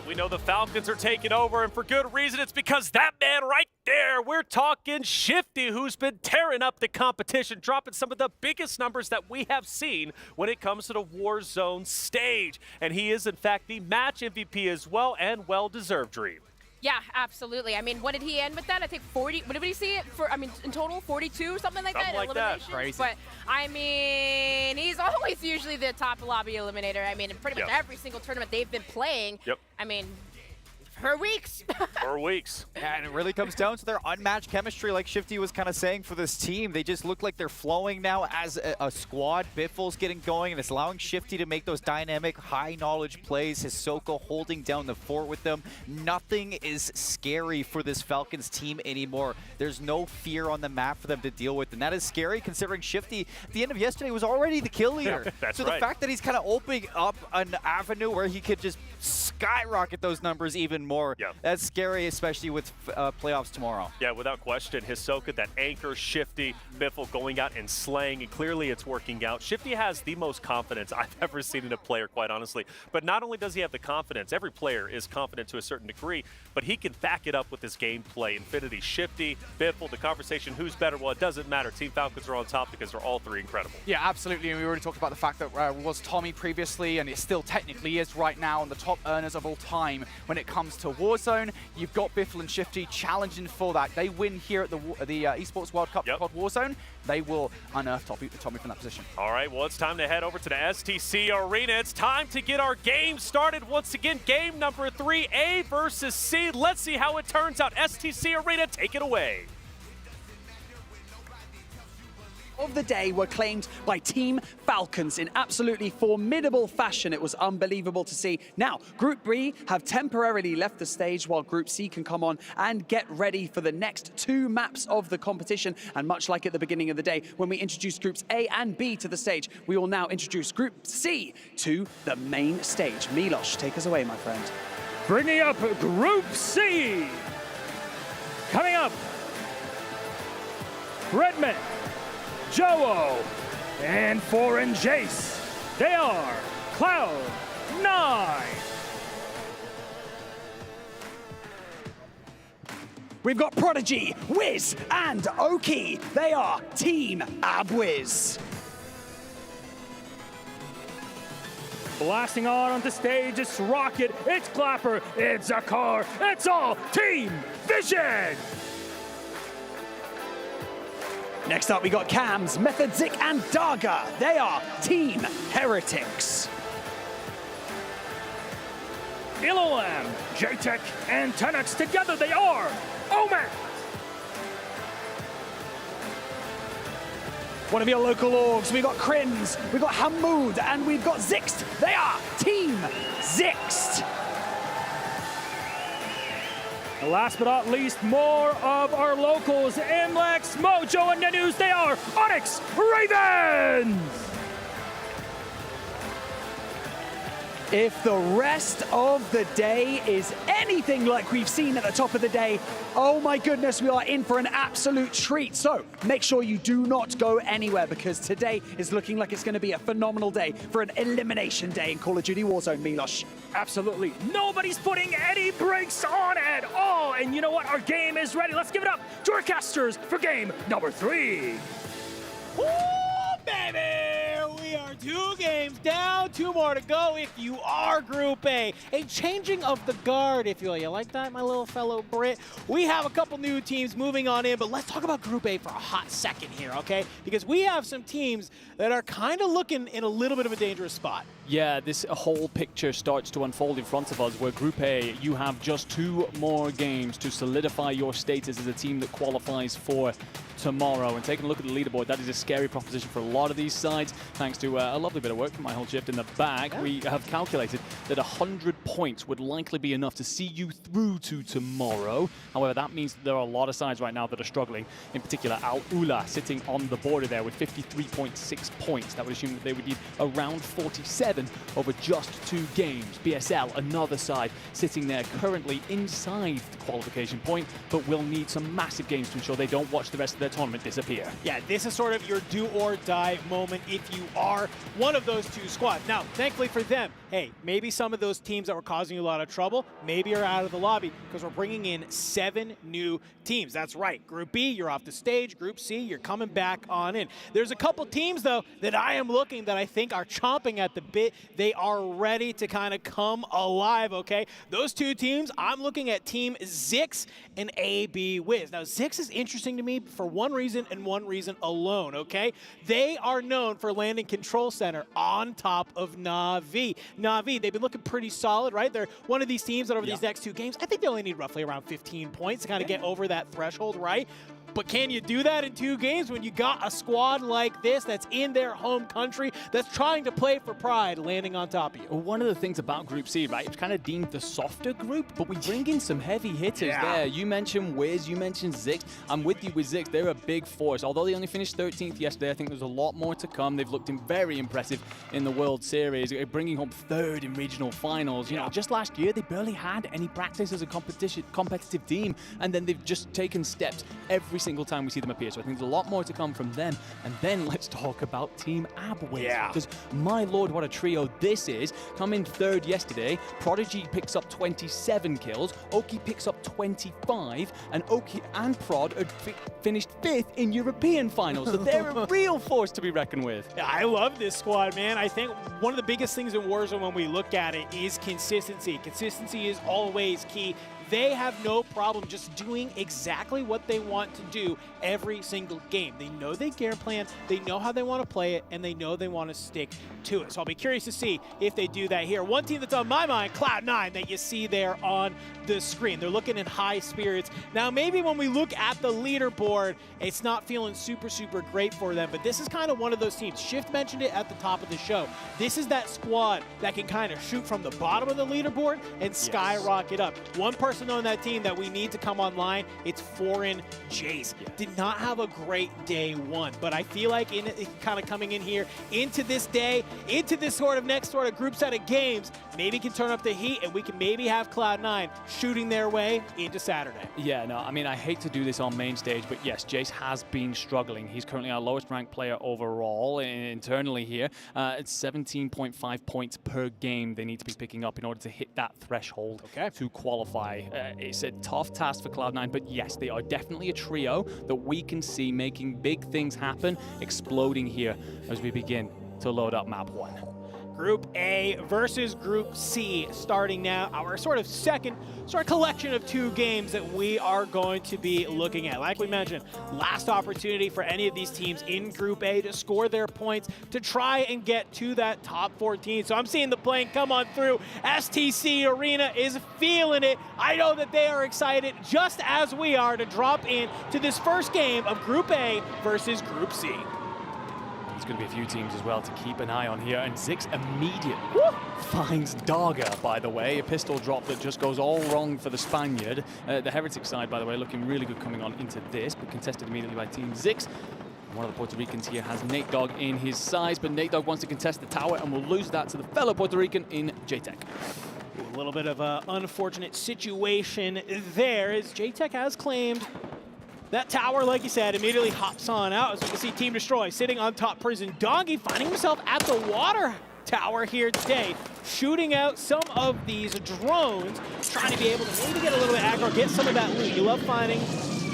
We know the Falcons are taking over, and for good reason. It's because that man right there, we're talking Shifty, who's been tearing up the competition, dropping some of the biggest numbers that we have seen when it comes to the Warzone stage. And he is, in fact, the match MVP as well, and well-deserved, Dream. Yeah, absolutely. I mean, what did he end with that? I think 40. What did he see it for? I mean, in total, 42, something like that. Like that. Crazy. But I mean, he's always usually the top lobby eliminator. I mean, in pretty much every single tournament they've been playing. Yep. I mean, for weeks. For weeks. Yeah, and it really comes down to their unmatched chemistry, like Shifty was kind of saying for this team. They just look like they're flowing now as a squad. Biffle's getting going, and it's allowing Shifty to make those dynamic, high-knowledge plays. Hisoka holding down the fort with them. Nothing is scary for this Falcons team anymore. There's no fear on the map for them to deal with, and that is scary considering Shifty, at the end of yesterday, was already the kill leader. Yeah, that's so right. The fact that he's kind of opening up an avenue where he could just skyrocket those numbers even more. Yeah. That's scary, especially with playoffs tomorrow. Yeah, without question. Hisoka, that anchor, Shifty, Biffle going out and slaying, and clearly it's working out. Shifty has the most confidence I've ever seen in a player, quite honestly. But not only does he have the confidence, every player is confident to a certain degree, but he can back it up with his gameplay. Infinity, Shifty, Biffle, the conversation, who's better? Well, it doesn't matter. Team Falcons are on top because they're all three incredible. Yeah, absolutely. And we already talked about the fact that was Tommy previously, and it still technically is right now on the top earners of all time when it comes to Warzone. You've got Biffle and Shifty challenging for that. They win here at the Esports World Cup COD Warzone. They will unearth Tommy from that position. All right, well, it's time to head over to the STC Arena. It's time to get our game started. Once again, game number 3, A versus C. Let's see how it turns out. STC Arena, take it away. Of the day were claimed by Team Falcons in absolutely formidable fashion. It was unbelievable to see. Now, Group B have temporarily left the stage while Group C can come on and get ready for the next 2 maps of the competition. And much like at the beginning of the day, when we introduced Groups A and B to the stage, we will now introduce Group C to the main stage. Milos, take us away, my friend. Bringing up Group C. Coming up, Redman, Joe, and Foreign Jace. They are Cloud9. We've got Prodigy, Wiz, and Oki. They are Team Abwiz. Blasting on onto stage, it's Rocket, it's Clapper, it's Zakar, it's all Team Vision. Next up, we got Cams, Method, Zik, and Darga. They are Team Heretics. Iloam, JTech, and Tenex together, they are Omen. One of your local orgs, we got Krins, we got Hamoud, and we've got Zixt. They are Team Zixt. And last but not least, more of our locals, Imlex, Mojo, and Nanus. They are Onyx Ravens. If the rest of the day is anything like we've seen at the top of the day, oh my goodness, we are in for an absolute treat. So make sure you do not go anywhere, because today is looking like it's going to be a phenomenal day for an elimination day in Call of Duty Warzone, Milos. Absolutely. Nobody's putting any brakes on at all. And you know what? Our game is ready. Let's give it up to our casters for game number 3. Woo, baby! We are 2 games down, 2 more to go if you are Group A. A changing of the guard, if you will. You like that, my little fellow Brit? We have a couple new teams moving on in, but let's talk about Group A for a hot second here, okay? Because we have some teams that are kind of looking in a little bit of a dangerous spot. Yeah, this whole picture starts to unfold in front of us, where Group A, you have just 2 more games to solidify your status as a team that qualifies for tomorrow. And taking a look at the leaderboard, that is a scary proposition for a lot of these sides. Thanks to a lovely bit of work from my whole shift in the back, we have calculated that 100 points would likely be enough to see you through to tomorrow. However, that means that there are a lot of sides right now that are struggling. In particular, Al-Ula sitting on the border there with 53.6 points. That would assume that they would need around 47 7 over just 2 games. BSL, another side, sitting there currently inside the qualification point, but will need some massive games to ensure they don't watch the rest of their tournament disappear. Yeah, this is sort of your do or die moment if you are one of those 2 squads. Now, thankfully for them, hey, maybe some of those teams that were causing you a lot of trouble, maybe are out of the lobby because we're bringing in 7 new teams. That's right. Group B, you're off the stage. Group C, you're coming back on in. There's a couple teams, though, that I am looking that I think are chomping at the bit. They are ready to kind of come alive, okay? Those 2 teams, I'm looking at Team Zix and AB Wiz. Now, Zix is interesting to me for one reason and one reason alone, okay? They are known for landing Control Center on top of Na'Vi. Na'Vi, they've been looking pretty solid, right? They're one of these teams that over these next 2 games, I think they only need roughly around 15 points to kind of get over that threshold, right? But can you do that in 2 games when you got a squad like this that's in their home country, that's trying to play for pride, landing on top of you? Well, one of the things about Group C, right, it's kind of deemed the softer group, but we bring in some heavy hitters there. You mentioned Wiz, you mentioned Zix. I'm with you with Zix. They're a big force. Although they only finished 13th yesterday, I think there's a lot more to come. They've looked very impressive in the World Series, bringing home 3rd in regional finals. You know, just last year, they barely had any practice as a competitive team, and then they've just taken steps every single time we see them appear. So I think there's a lot more to come from them. And then let's talk about Team Abwiz. Because my lord, what a trio this is. Come in 3rd yesterday. Prodigy picks up 27 kills. Oki picks up 25. And Oki and Prod are finished 5th in European finals. So they're a real force to be reckoned with. Yeah, I love this squad, man. I think one of the biggest things in Warzone when we look at it is consistency. Consistency is always key. They have no problem just doing exactly what they want to do every single game. They know their game plan, they know how they want to play it, and they know they want to stick to it. So I'll be curious to see if they do that here. One team that's on my mind, Cloud9, that you see there on the screen. They're looking in high spirits. Now, maybe when we look at the leaderboard, it's not feeling super, super great for them, but this is kind of one of those teams. Shift mentioned it at the top of the show. This is that squad that can kind of shoot from the bottom of the leaderboard and skyrocket up. One person on that team that we need to come online, it's Foreign Jace. Did not have a great day 1, but I feel like kind of coming in here into this day, into this sort of next sort of group set of games, maybe can turn up the heat and we can maybe have Cloud9 shooting their way into Saturday. Yeah, no, I mean, I hate to do this on main stage, but yes, Jace has been struggling. He's currently our lowest ranked player overall internally here. It's 17.5 points per game they need to be picking up in order to hit that threshold to qualify. It's a tough task for Cloud9, but yes, they are definitely a trio that we can see making big things happen, exploding here as we begin to load up map 1. Group A versus Group C starting now. Our sort of second collection of 2 games that we are going to be looking at. Like we mentioned, last opportunity for any of these teams in Group A to score their points to try and get to that top 14. So I'm seeing the plane come on through. STC Arena is feeling it. I know that they are excited just as we are to drop in to this first game of Group A versus Group C. There's going to be a few teams as well to keep an eye on here, and Zix immediately finds Dagger, by the way, a pistol drop that just goes all wrong for the Spaniard. The Heretic side, by the way, looking really good coming on into this, but contested immediately by Team Zix. One of the Puerto Ricans here has Nate Dogg in his size, but Nate Dogg wants to contest the tower and will lose that to the fellow Puerto Rican in JTech. A little bit of an unfortunate situation there as JTech has claimed that tower, like you said, immediately hops on out as we can see Team Destroy sitting on top prison. Doggy finding himself at the water tower here today, shooting out some of these drones, trying to be able to maybe get a little bit aggro, get some of that loot. You love finding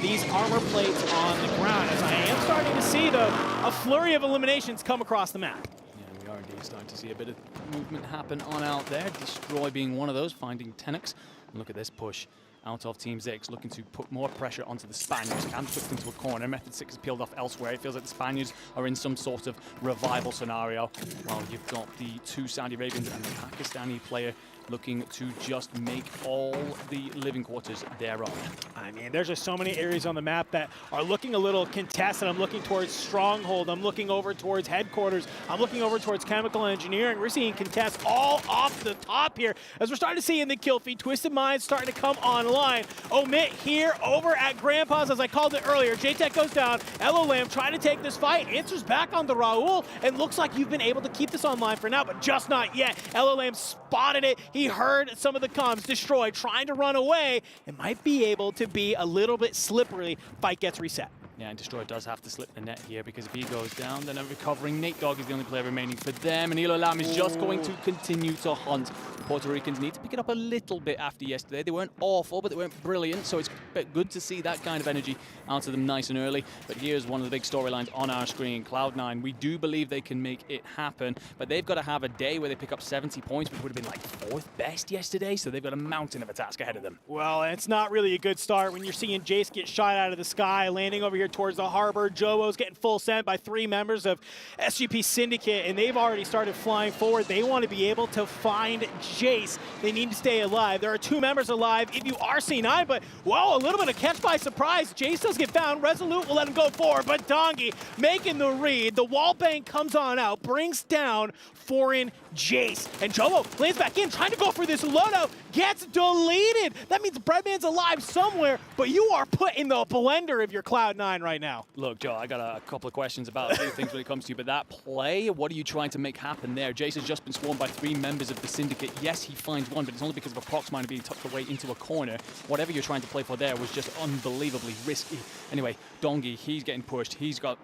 these armor plates on the ground, as I am starting to see a flurry of eliminations come across the map. Yeah, we are indeed starting to see a bit of movement happen on out there. Destroy being one of those, finding Tenix. Look at this push out of Team Zix, looking to put more pressure onto the Spaniards. Can put into a corner. Method 6 is peeled off elsewhere. It feels like the Spaniards are in some sort of revival scenario, while you've got the 2 Saudi Arabians and the Pakistani player looking to just make all the living quarters their own. I mean, there's just so many areas on the map that are looking a little contested. I'm looking towards Stronghold. I'm looking over towards Headquarters. I'm looking over towards Chemical Engineering. We're seeing contests all off the top here as we're starting to see in the kill feed. Twisted Minds starting to come online. Omit here over at Grandpa's, as I called it earlier. J-Tech goes down. Lam trying to take this fight. Answers back on the Raul, and looks like you've been able to keep this online for now, but just not yet. Lam spotted it. He heard some of the comms. Destroy, trying to run away. It might be able to be a little bit slippery. Fight gets reset. Yeah, and Destroy does have to slip the net here because if he goes down, then a recovering Nate Dogg is the only player remaining for them, and Lam is just going to continue to hunt. The Puerto Ricans need to pick it up a little bit after yesterday. They weren't awful, but they weren't brilliant, so it's good to see that kind of energy out of them nice and early. But here's one of the big storylines on our screen. Cloud9, we do believe they can make it happen, but they've got to have a day where they pick up 70 points, which would have been like 4th best yesterday, so they've got a mountain of a task ahead of them. Well, it's not really a good start when you're seeing Jace get shot out of the sky, landing over here towards the harbor. Jobo's getting full sent by 3 members of SGP Syndicate, and they've already started flying forward. They want to be able to find Jace. They need to stay alive. There are 2 members alive if you are C9, but whoa, a little bit of catch by surprise. Jace does get found. Resolute will let him go forward, but Dongi making the read. The wall bang comes on out, brings down foreign Jace. And Jobo lands back in, trying to go for this loadout, gets deleted. That means Breadman's alive somewhere, but you are put in the blender of your Cloud9 right now. Look, Joe, I got a couple of questions about a few things when it comes to you, but that play, what are you trying to make happen there? Jace has just been swarmed by 3 members of the Syndicate. Yes, he finds one, but it's only because of a prox miner being tucked away into a corner. Whatever you're trying to play for there was just unbelievably risky. Anyway, Dongi, he's getting pushed. He's got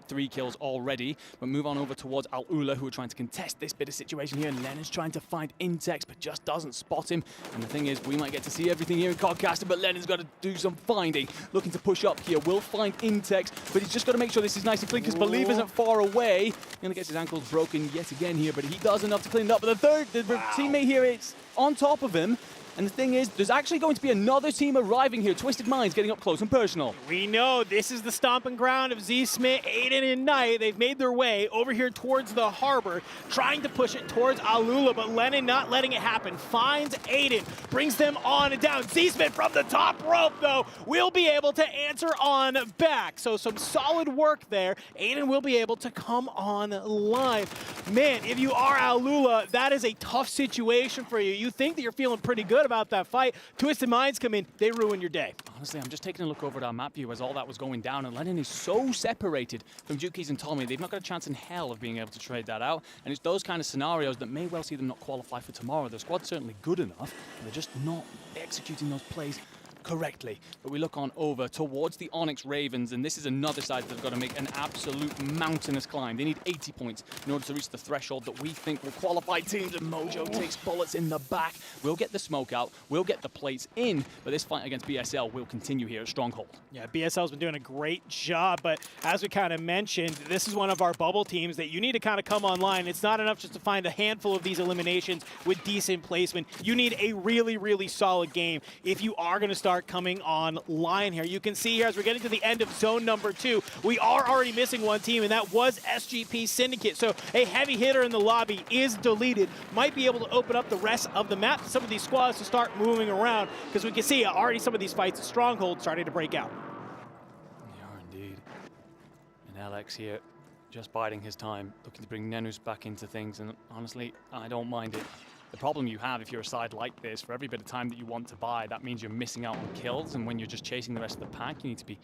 3 kills already, but move on over towards Al-Ula, who are trying to contest this bit of situation here, and Lennon's trying to find Intex, but just doesn't spot him. And the thing is, we might get to see everything here in Codcaster, but Lennon's got to do some finding. Looking to push up here, will find Intex, but he's just got to make sure this is nice and clean, because Believe isn't far away. He's going to get his ankles broken yet again here, but he does enough to clean it up. But the teammate here is on top of him. And the thing is, there's actually going to be another team arriving here. Twisted Minds getting up close and personal. We know this is the stomping ground of Z Smith, Aiden, and Knight. They've made their way over here towards the harbor, trying to push it towards Alula, but Lennon not letting it happen. Finds Aiden, brings them on and down. Z Smith from the top rope, though, will be able to answer on back. So some solid work there. Aiden will be able to come online. Man, if you are Alula, that is a tough situation for you. You think that you're feeling pretty good about that fight. Twisted Minds come in, they ruin your day. Honestly, I'm just taking a look over at our map view as all that was going down, and Lennon is so separated from Jukies and Tommy. They've not got a chance in hell of being able to trade that out, and it's those kind of scenarios that may well see them not qualify for tomorrow. The squad's certainly good enough, but they're just not executing those plays correctly. But we look on over towards the Onyx Ravens, and this is another side that have got to make an absolute mountainous climb. They need 80 points in order to reach the threshold that we think will qualify teams, and Mojo takes bullets in the back. We'll get the smoke out, we'll get the plates in, but this fight against BSL will continue here at Stronghold. Yeah, BSL's been doing a great job, but as we kind of mentioned, this is one of our bubble teams that you need to kind of come online. It's not enough just to find a handful of these eliminations with decent placement. You need a really, really solid game if you are going to start coming online here. You can see here as we're getting to the end of zone number 2, we are already missing one team, and that was SGP Syndicate. So a heavy hitter in the lobby is deleted. Might be able to open up the rest of the map for some of these squads to start moving around, because we can see already some of these fights at Stronghold starting to break out. They are indeed. And Alex here just biding his time, looking to bring Nenus back into things, and honestly, I don't mind it. The problem you have if you're a side like this, for every bit of time that you want to buy, that means you're missing out on kills, and when you're just chasing the rest of the pack, you need to be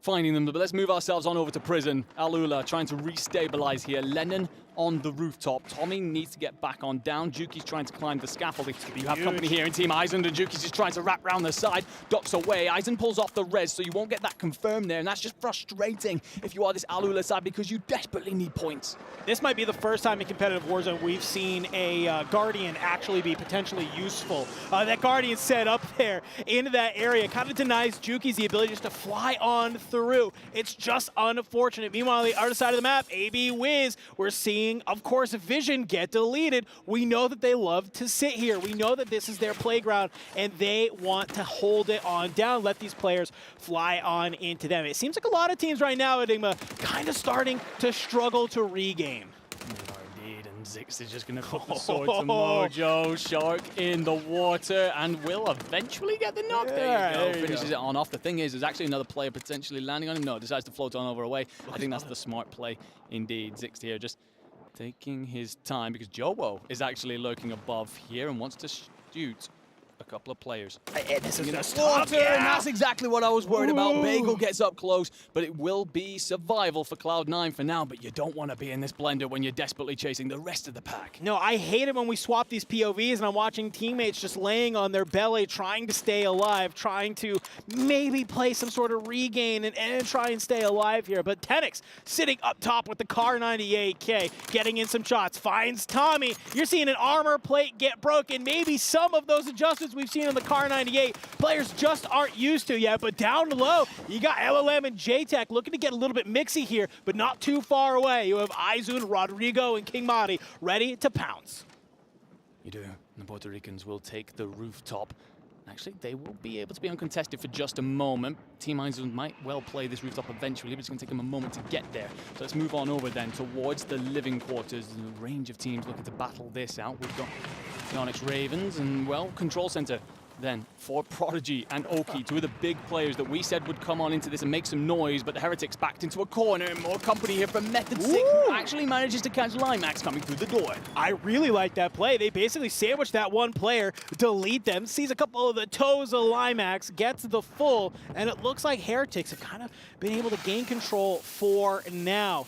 finding them. But let's move ourselves on over to prison. Alula trying to restabilize here. Lennon on the rooftop. Tommy needs to get back on down. Juki's trying to climb the scaffolding. You have company here in Team Eisen, and Juki's just trying to wrap around the side. Ducks away. Eisen pulls off the res, so you won't get that confirmed there, and that's just frustrating if you are this Alula side, because you desperately need points. This might be the first time in competitive Warzone we've seen a Guardian actually be potentially useful. That Guardian set up there into that area kind of denies Juki's the ability just to fly on through. It's just unfortunate. Meanwhile, on the other side of the map, AB Wiz, we're seeing, of course, Vision get deleted. We know that they love to sit here. We know that this is their playground, and they want to hold it on down, let these players fly on into them. It seems like a lot of teams right now, Enigma, kind of starting to struggle to regain. Indeed, and Zix is just going to put the sword to Mojo. Shark in the water and will eventually get the knock. There you go. Finishes it on off. The thing is, there's actually another player potentially landing on him. No, decides to float on over away. I think that's the smart play indeed. Zix here just taking his time because Jowo is actually lurking above here and wants to shoot a couple of players. This is just water, and that's exactly what I was worried about. Bagel gets up close, but it will be survival for Cloud9 for now, but you don't want to be in this blender when you're desperately chasing the rest of the pack. No, I hate it when we swap these POVs and I'm watching teammates just laying on their belly, trying to stay alive, trying to maybe play some sort of regain and try and stay alive here. But Tenix sitting up top with the Car 98K, getting in some shots, finds Tommy. You're seeing an armor plate get broken. Maybe some of those adjustments we've seen on the Car 98 players just aren't used to yet, but down low, you got LLM and JTech looking to get a little bit mixy here, but not too far away. You have Izun, Rodrigo, and King Madi ready to pounce. You do. The Puerto Ricans will take the rooftop. Actually, they will be able to be uncontested for just a moment. Team Izun might well play this rooftop eventually, but it's going to take them a moment to get there. So let's move on over then towards the living quarters. A range of teams looking to battle this out. We've got the Onyx Ravens and, well, Control Center then for Prodigy and Oki, two of the big players that we said would come on into this and make some noise, but the Heretics backed into a corner, and more company here from Method 6, who actually manages to catch Limax coming through the door. I really like that play. They basically sandwiched that one player, delete them, sees a couple of the toes of Limax, gets the full, and it looks like Heretics have kind of been able to gain control for now.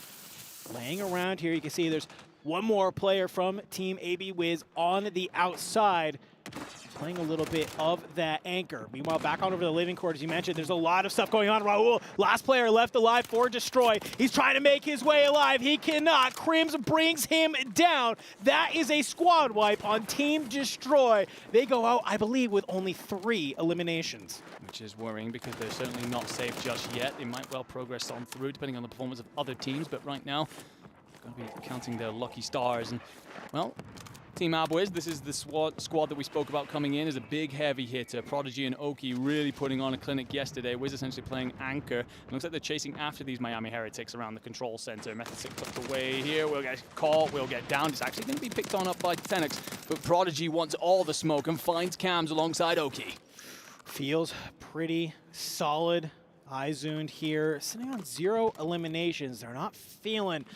Laying around here, you can see there's one more player from Team AB Wiz on the outside, playing a little bit of that anchor. Meanwhile, back on over the living quarters, you mentioned there's a lot of stuff going on. Raul, last player left alive for Destroy. He's trying to make his way alive. He cannot. Crims brings him down. That is a squad wipe on Team Destroy. They go out, I believe, with only 3 eliminations. Which is worrying because they're certainly not safe just yet. They might well progress on through, depending on the performance of other teams, but right now, going to be counting their lucky stars. And, well, Team Abwiz, this is the squad that we spoke about coming in as a big heavy hitter. Prodigy and Oki really putting on a clinic yesterday. Wiz essentially playing anchor. It looks like they're chasing after these Miami Heretics around the control center. Method 6 tucked away here. We'll get caught, we'll get down. It's actually going to be picked on up by Tenix, but Prodigy wants all the smoke and finds Cams alongside Oki. Feels pretty solid. Izun here, sitting on 0 eliminations. They're not feeling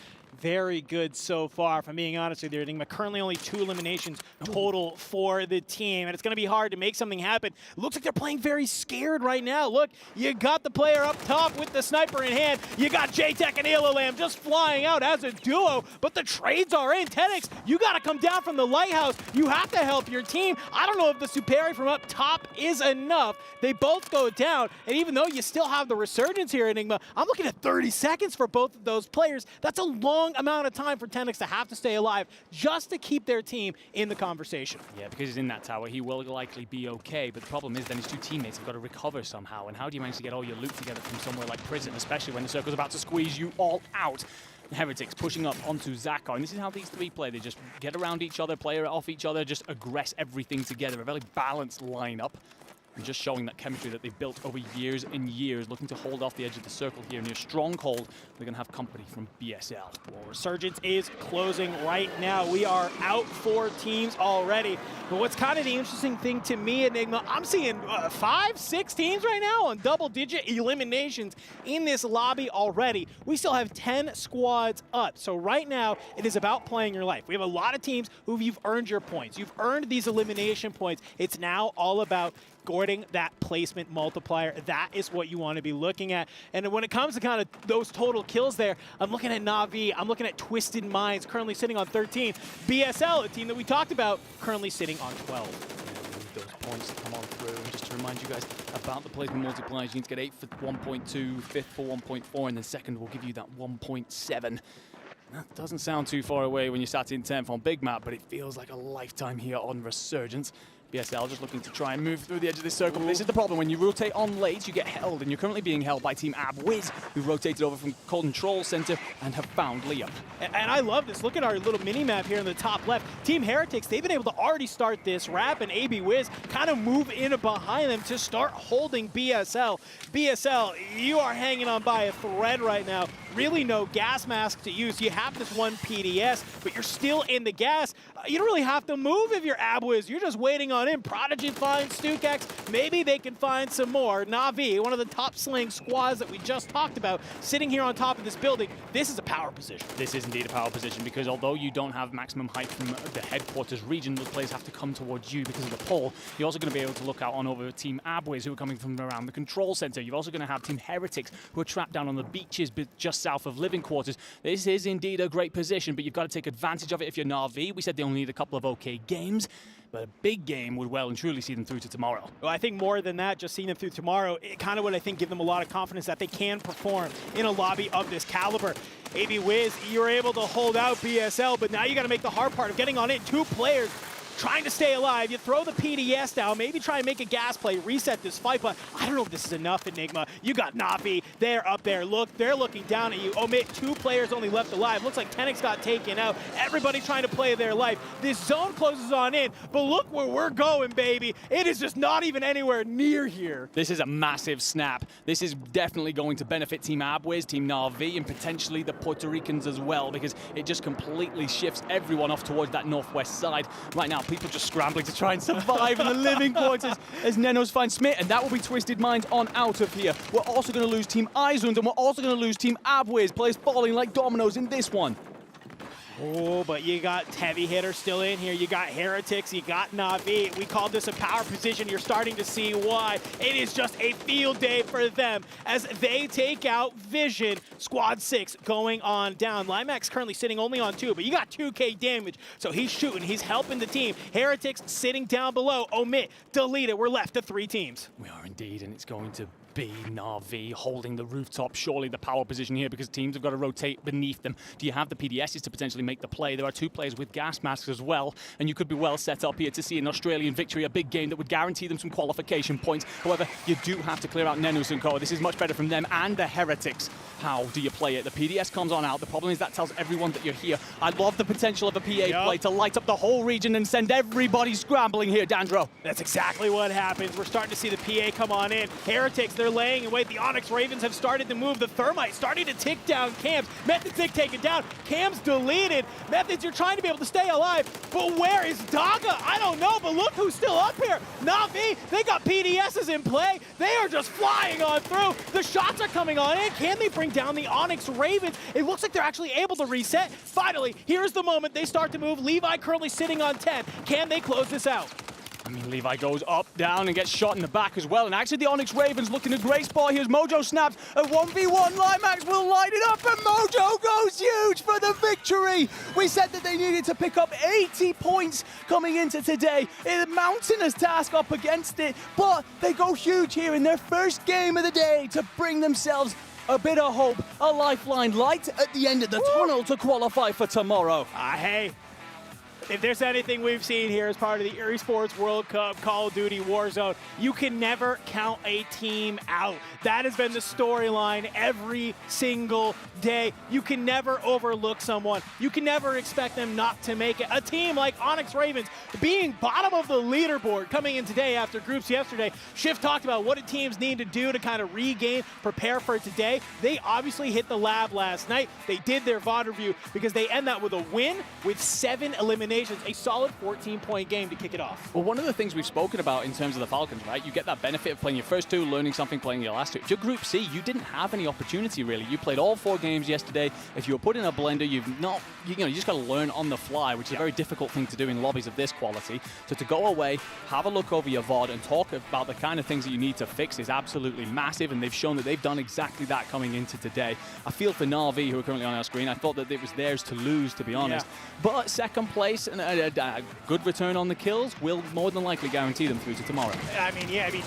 very good so far, if I'm being honest with you. Enigma currently only 2 eliminations total for the team, and it's going to be hard to make something happen. Looks like they're playing very scared right now. Look, you got the player up top with the sniper in hand. You got JTech and Ilalam just flying out as a duo, but the trades are in. Tenix, you got to come down from the lighthouse. You have to help your team. I don't know if the Superi from up top is enough. They both go down, and even though you still have the resurgence here, Enigma, I'm looking at 30 seconds for both of those players. That's a long amount of time for Tenix to have to stay alive just to keep their team in the conversation. Yeah, because he's in that tower, he will likely be okay, but the problem is then his 2 teammates have got to recover somehow, and how do you manage to get all your loot together from somewhere like prison, especially when the circle's about to squeeze you all out? Heretics pushing up onto Zakar, and this is how these 3 play. They just get around each other, play off each other, just aggress everything together. A very balanced lineup. And just showing that chemistry that they've built over years and years, looking to hold off the edge of the circle here near Stronghold. They're going to have company from BSL. Well, Resurgence is closing right now. We are out 4 teams already. But what's kind of the interesting thing to me, Enigma, I'm seeing 5, 6 teams right now on double-digit eliminations in this lobby already. We still have 10 squads up. So right now, it is about playing your life. We have a lot of teams who you've earned your points. You've earned these elimination points. It's now all about scoring that placement multiplier. That is what you want to be looking at. And when it comes to kind of those total kills there, I'm looking at Na'Vi, I'm looking at Twisted Minds, currently sitting on 13. BSL, a team that we talked about, currently sitting on 12. Those points to come on through. And just to remind you guys about the placement multipliers, you need to get 8 for 1.2, 5th for 1.4, and then second will give you that 1.7. That doesn't sound too far away when you sat in 10th on Big Map, but it feels like a lifetime here on Resurgence. BSL just looking to try and move through the edge of this circle. But this is the problem. When you rotate on late, you get held, and you're currently being held by Team Abwiz, who rotated over from Control Center and have found Liam. And I love this. Look at our little mini-map here in the top left. Team Heretics, they've been able to already start this. Rap and AB Wiz kind of move in behind them to start holding BSL. BSL, you are hanging on by a thread right now. really no gas mask to use. You have this one PDS, but you're still in the gas. You don't really have to move if you're Abwiz. You're just waiting on him. Prodigy finds Stukex. Maybe they can find some more. Na'Vi, one of the top slaying squads that we just talked about, sitting here on top of this building. This is a power position. This is indeed a power position, because although you don't have maximum height from the headquarters region, those players have to come towards you because of the pole. You're also going to be able to look out on over Team Abwiz, who are coming from around the control center. You're also going to have Team Heretics, who are trapped down on the beaches just south of living quarters. This is indeed a great position, but you've got to take advantage of it if you're Na'Vi. We said they only need a couple of okay games, but a big game would well and truly see them through to tomorrow. Well, I think more than that, just seeing them through tomorrow, it kind of would, I think, give them a lot of confidence that they can perform in a lobby of this caliber. AB Wiz, you're able to hold out BSL, but now you got to make the hard part of getting on it. 2 players trying to stay alive. You throw the PDS down, maybe try and make a gas play, reset this fight, but I don't know if this is enough, Enigma. You got Na'Vi, they're up there. Look, they're looking down at you. Omit, 2 players only left alive. Looks like Tenix got taken out. Everybody trying to play their life. This zone closes on in, but look where we're going, baby. It is just not even anywhere near here. This is a massive snap. This is definitely going to benefit Team Abwiz, Team Na'Vi, and potentially the Puerto Ricans as well, because it just completely shifts everyone off towards that northwest side. Right now, people just scrambling to try and survive in the living quarters as Nenos finds Smith, and that will be Twisted Minds on out of here. We're also going to lose Team Izund, and we're also going to lose Team Abwiz. Players falling like dominoes in this one. Oh, but you got Heavy Hitter still in here. You got Heretics. You got Na'Vi. We called this a power position. You're starting to see why. It is just a field day for them as they take out Vision. Squad 6 going on down. Limax currently sitting only on 2, but you got 2K damage, so he's shooting. He's helping the team. Heretics sitting down below. Omit, delete it. We're left to 3 teams. We are indeed, and it's going to be Na'Vi holding the rooftop, surely the power position here, because teams have got to rotate beneath them. Do you have the PDSs to potentially make the play? There are 2 players with gas masks as well, and you could be well set up here to see an Australian victory, a big game that would guarantee them some qualification points. However, you do have to clear out Nenus and Co. This is much better from them and the Heretics. How do you play it? The PDS comes on out. The problem is that tells everyone that you're here. I love the potential of a PA play to light up the whole region and send everybody scrambling here, Dandro. That's exactly what happens. We're starting to see the PA come on in. Heretics, they're laying in wait. The Onyx Ravens have started to move. The Thermite starting to tick down Cams. Methods taken down. Cams deleted. Methods, you're trying to be able to stay alive, but where is Daga? I don't know, but look who's still up here. Na'Vi, they got PDSs in play. They are just flying on through. The shots are coming on in. Can they bring down the Onyx Ravens? It looks like they're actually able to reset. Finally, here's the moment they start to move. Levi currently sitting on 10. Can they close this out? I mean, Levi goes up, down, and gets shot in the back as well. And actually, the Onyx Ravens looking a great spot here as Mojo snaps. A 1v1, Limax will light it up, and Mojo goes huge for the victory. We said that they needed to pick up 80 points coming into today. A mountainous task up against it, but they go huge here in their first game of the day to bring themselves a bit of hope, a lifeline light at the end of the tunnel to qualify for tomorrow. Hey. If there's anything we've seen here as part of the Esports World Cup Call of Duty Warzone, you can never count a team out. That has been the storyline every single day. You can never overlook someone. You can never expect them not to make it. A team like Onyx Ravens being bottom of the leaderboard coming in today after groups yesterday. Shift talked about what do teams need to do to kind of regain, prepare for today. They obviously hit the lab last night. They did their VOD review because they end that with a win with 7 eliminations. A solid 14-point game to kick it off. Well, one of the things we've spoken about in terms of the Falcons, right? You get that benefit of playing your first 2, learning something, playing your last 2. If you're Group C, you didn't have any opportunity, really. You played all 4 games yesterday. If you were put in a blender, you just got to learn on the fly, which is a very difficult thing to do in lobbies of this quality. So to go away, have a look over your VOD and talk about the kind of things that you need to fix is absolutely massive, and they've shown that they've done exactly that coming into today. I feel for Na'Vi, who are currently on our screen. I thought that it was theirs to lose, to be honest. But second place and a good return on the kills will more than likely guarantee them through to tomorrow. I mean,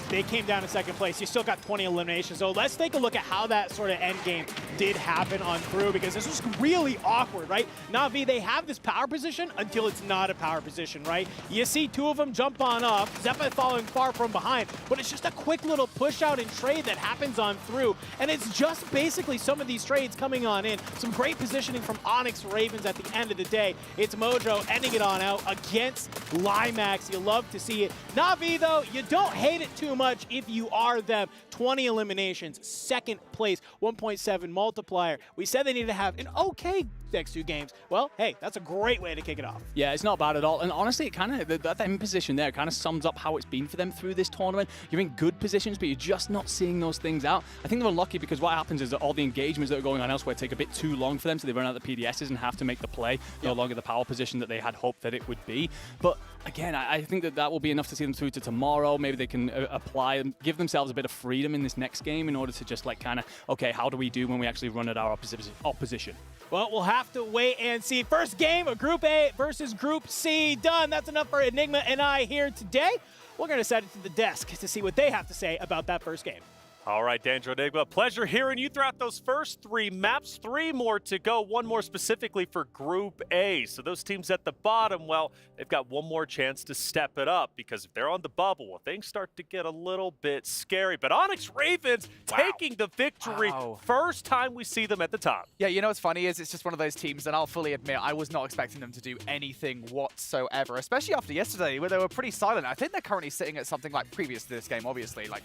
they came down in second place. You still got 20 eliminations. So let's take a look at how that sort of end game did happen on through, because this was really awkward, right? Na'Vi, they have this power position until it's not a power position, right? You see 2 of them jump on off. Zephyr following far from behind, but it's just a quick little push out and trade that happens on through. And it's just basically some of these trades coming on in. Some great positioning from Onyx Ravens at the end of the day. It's Mojo ending grinding it on out against Limax. You love to see it. Na'Vi, though, you don't hate it too much if you are them. 20 eliminations, second place, 1.7 multiplier. We said they needed to have an okay next 2 games. Well, hey, that's a great way to kick it off. Yeah, it's not bad at all. And honestly, it kind of, that end position there kind of sums up how it's been for them through this tournament. You're in good positions, but you're just not seeing those things out. I think they're unlucky because what happens is that all the engagements that are going on elsewhere take a bit too long for them, so they run out the PDSs and have to make the play, no longer the power position that they had hoped that it would be. But again, I think that will be enough to see them through to tomorrow. Maybe they can apply and give themselves a bit of freedom in this next game in order to just like kind of, okay, how do we do when we actually run at our opposition? Well, we'll have to wait and see. First game of Group A versus Group C. Done. That's enough for Enigma and I here today. We're going to send it to the desk to see what they have to say about that first game. All right, Dandro Enigma, pleasure hearing you throughout those first 3 maps. 3 more to go, 1 more specifically for Group A. So those teams at the bottom, well, they've got 1 more chance to step it up because if they're on the bubble, well, things start to get a little bit scary. But Onyx Ravens taking the victory. First time we see them at the top. Yeah, you know what's funny is it's just one of those teams, and I'll fully admit I was not expecting them to do anything whatsoever, especially after yesterday where they were pretty silent. I think they're currently sitting at something like previous to this game, obviously, like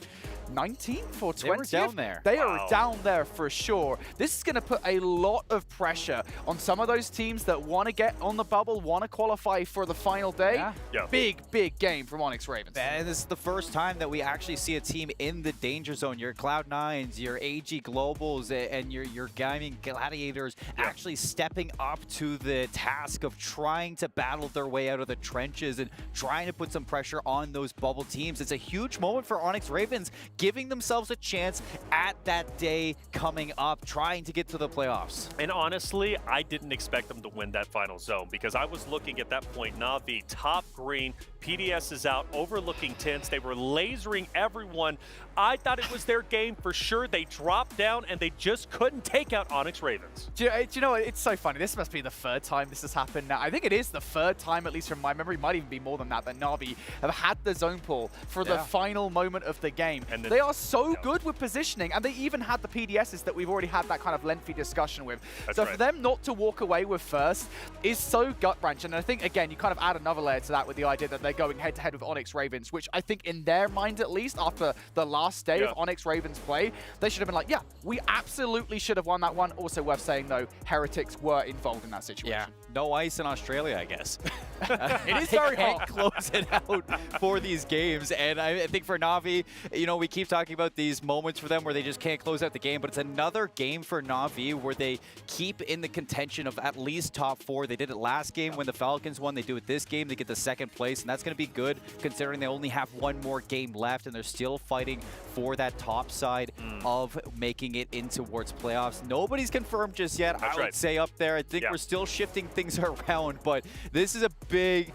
19th or 20th. They were down there. They are down there for sure. This is going to put a lot of pressure on some of those teams that want to get on the bubble, want to qualify for the final day. Yeah. Big game from Onyx Ravens. And this is the first time that we actually see a team in the danger zone. Your Cloud9s, your AG Globals, and your gaming Gladiators actually stepping up to the task of trying to battle their way out of the trenches and trying to put some pressure on those bubble teams. It's a huge moment for Onyx Ravens, giving themselves a chance at that day coming up, trying to get to the playoffs. And honestly, I didn't expect them to win that final zone because I was looking at that point, Na'Vi, top green, PDS is out, overlooking tents. They were lasering everyone. I thought it was their game for sure. They dropped down and they just couldn't take out Onyx Ravens. Do you know what? It's so funny. This must be the 3rd time this has happened now. I think it is the 3rd time, at least from my memory, might even be more than that Na'Vi have had the zone pull for the final moment of the game. And they are so good with positioning, and they even had the PDSs that we've already had that kind of lengthy discussion with. So for them not to walk away with first is so gut-wrenching. And I think, again, you kind of add another layer to that with the idea that they're going head-to-head with Onyx Ravens, which I think in their mind, at least, after the last day of Onyx Ravens play, they should have been like, yeah, we absolutely should have won that one. Also worth saying, though, Heretics were involved in that situation. Yeah, no ice in Australia, I guess. It is very hot. Close it out for these games. And I think for Na'Vi, you know, we keep talking about these moments for them where they just can't close out the game, but it's another game for Na'Vi where they keep in the contention of at least top 4. They did it last game when the Falcons won. They do it this game. They get the 2nd place, and that's going to be good considering they only have 1 more game left and they're still fighting for that top side of making it in towards playoffs. Nobody's confirmed just yet. I would say up there. I think we're still shifting things around, but this is a big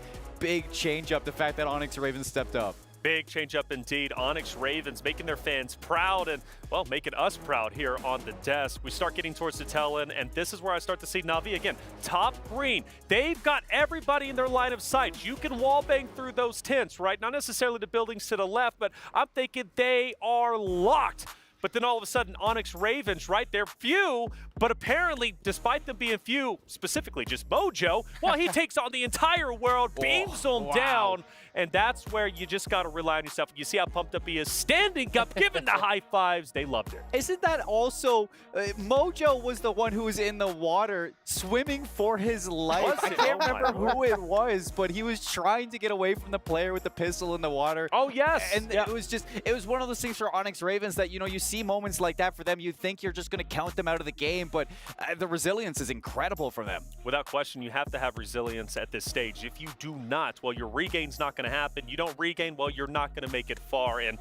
change up, the fact that Onyx Ravens stepped up. Big change up indeed. Onyx Ravens making their fans proud and, well, making us proud here on the desk. We start getting towards the tail end, and this is where I start to see Na'Vi again. Top green. They've got everybody in their line of sight. You can wallbang through those tents, right? Not necessarily the buildings to the left, but I'm thinking they are locked. But then all of a sudden, Onyx Ravens, right, they're few, but apparently, despite them being few, specifically just Mojo, well, he takes on the entire world, beams them down, and that's where you just got to rely on yourself. You see how pumped up he is, standing up, giving the high fives. They loved it. Isn't that also, Mojo was the one who was in the water swimming for his life. I can't remember who it was, but he was trying to get away from the player with the pistol in the water. Oh, yes. And it was one of those things for Onyx Ravens that, you know, you see moments like that for them, you think you're just going to count them out of the game, but the resilience is incredible for them. Without question, you have to have resilience at this stage. If you do not, well, your regain's not going to happen. You don't regain, well, you're not going to make it far. And,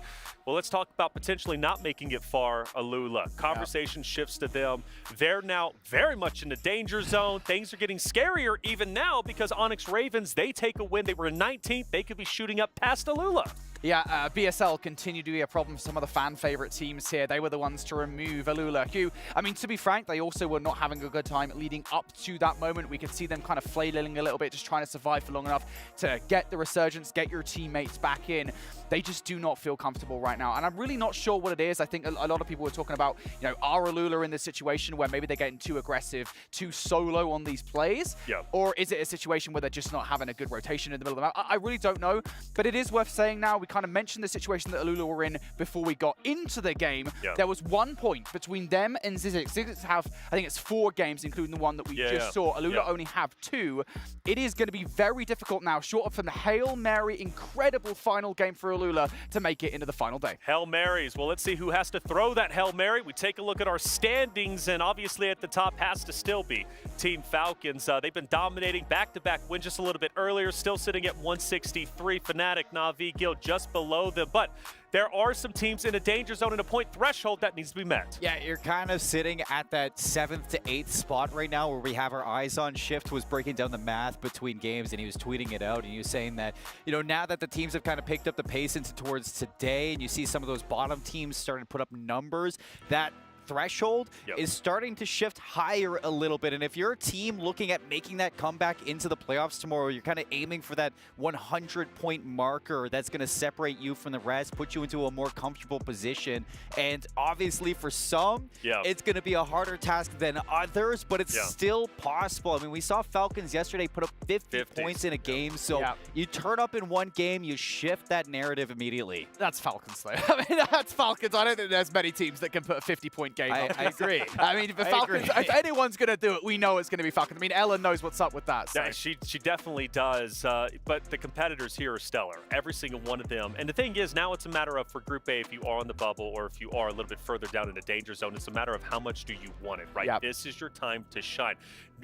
well, let's talk about potentially not making it far, Alula. Conversation shifts to them. They're now very much in the danger zone. Things are getting scarier even now because Onyx Ravens, they take a win. They were in 19th. They could be shooting up past Alula. Yeah, BSL continue to be a problem for some of the fan favorite teams here. They were the ones to remove Alula, who, I mean, to be frank, they also were not having a good time leading up to that moment. We could see them kind of flailing a little bit, just trying to survive for long enough to get the resurgence, get your teammates back in. They just do not feel comfortable right now. And I'm really not sure what it is. I think a lot of people were talking about, you know, are Alula in this situation where maybe they're getting too aggressive, too solo on these plays? Yeah. Or is it a situation where they're just not having a good rotation in the middle of the map? I really don't know. But it is worth saying now, we kind of mentioned the situation that Alula were in before we got into the game. Yeah. There was 1 point between them and Syndicate. Syndicate have, I think it's 4 games, including the one that we just saw. Alula only have 2. It is going to be very difficult now, short of from the Hail Mary, incredible final game for Alula to make it into the final day. Hail Marys. Well, let's see who has to throw that Hail Mary. We take a look at our standings, and obviously at the top has to still be Team Falcons. They've been dominating back-to-back win just a little bit earlier, still sitting at 163. Fnatic, Na'Vi, Guild just below them, but there are some teams in a danger zone and a point threshold that needs to be met. Yeah, you're kind of sitting at that 7th to 8th spot right now where we have our eyes on. Shift was breaking down the math between games, and he was tweeting it out, and he was saying that, you know, now that the teams have kind of picked up the pace into towards today, and you see some of those bottom teams starting to put up numbers, that threshold is starting to shift higher a little bit. And if you're a team looking at making that comeback into the playoffs tomorrow, you're kind of aiming for that 100-point marker that's going to separate you from the rest, put you into a more comfortable position. And obviously for some, it's going to be a harder task than others, but it's still possible. I mean, we saw Falcons yesterday put up 50 points in a game. So you turn up in one game, you shift that narrative immediately. That's Falcons, though. I mean, that's Falcons. I don't think there's many teams that can put a 50-point game up. I agree. I mean, the Falcons, if anyone's going to do it, we know it's going to be Falcons. I mean, Ellen knows what's up with that. So. Yeah, she definitely does. But the competitors here are stellar, every single one of them. And the thing is, now it's a matter of, for Group A, if you are on the bubble or if you are a little bit further down in the danger zone, it's a matter of how much do you want it, right? This is your time to shine.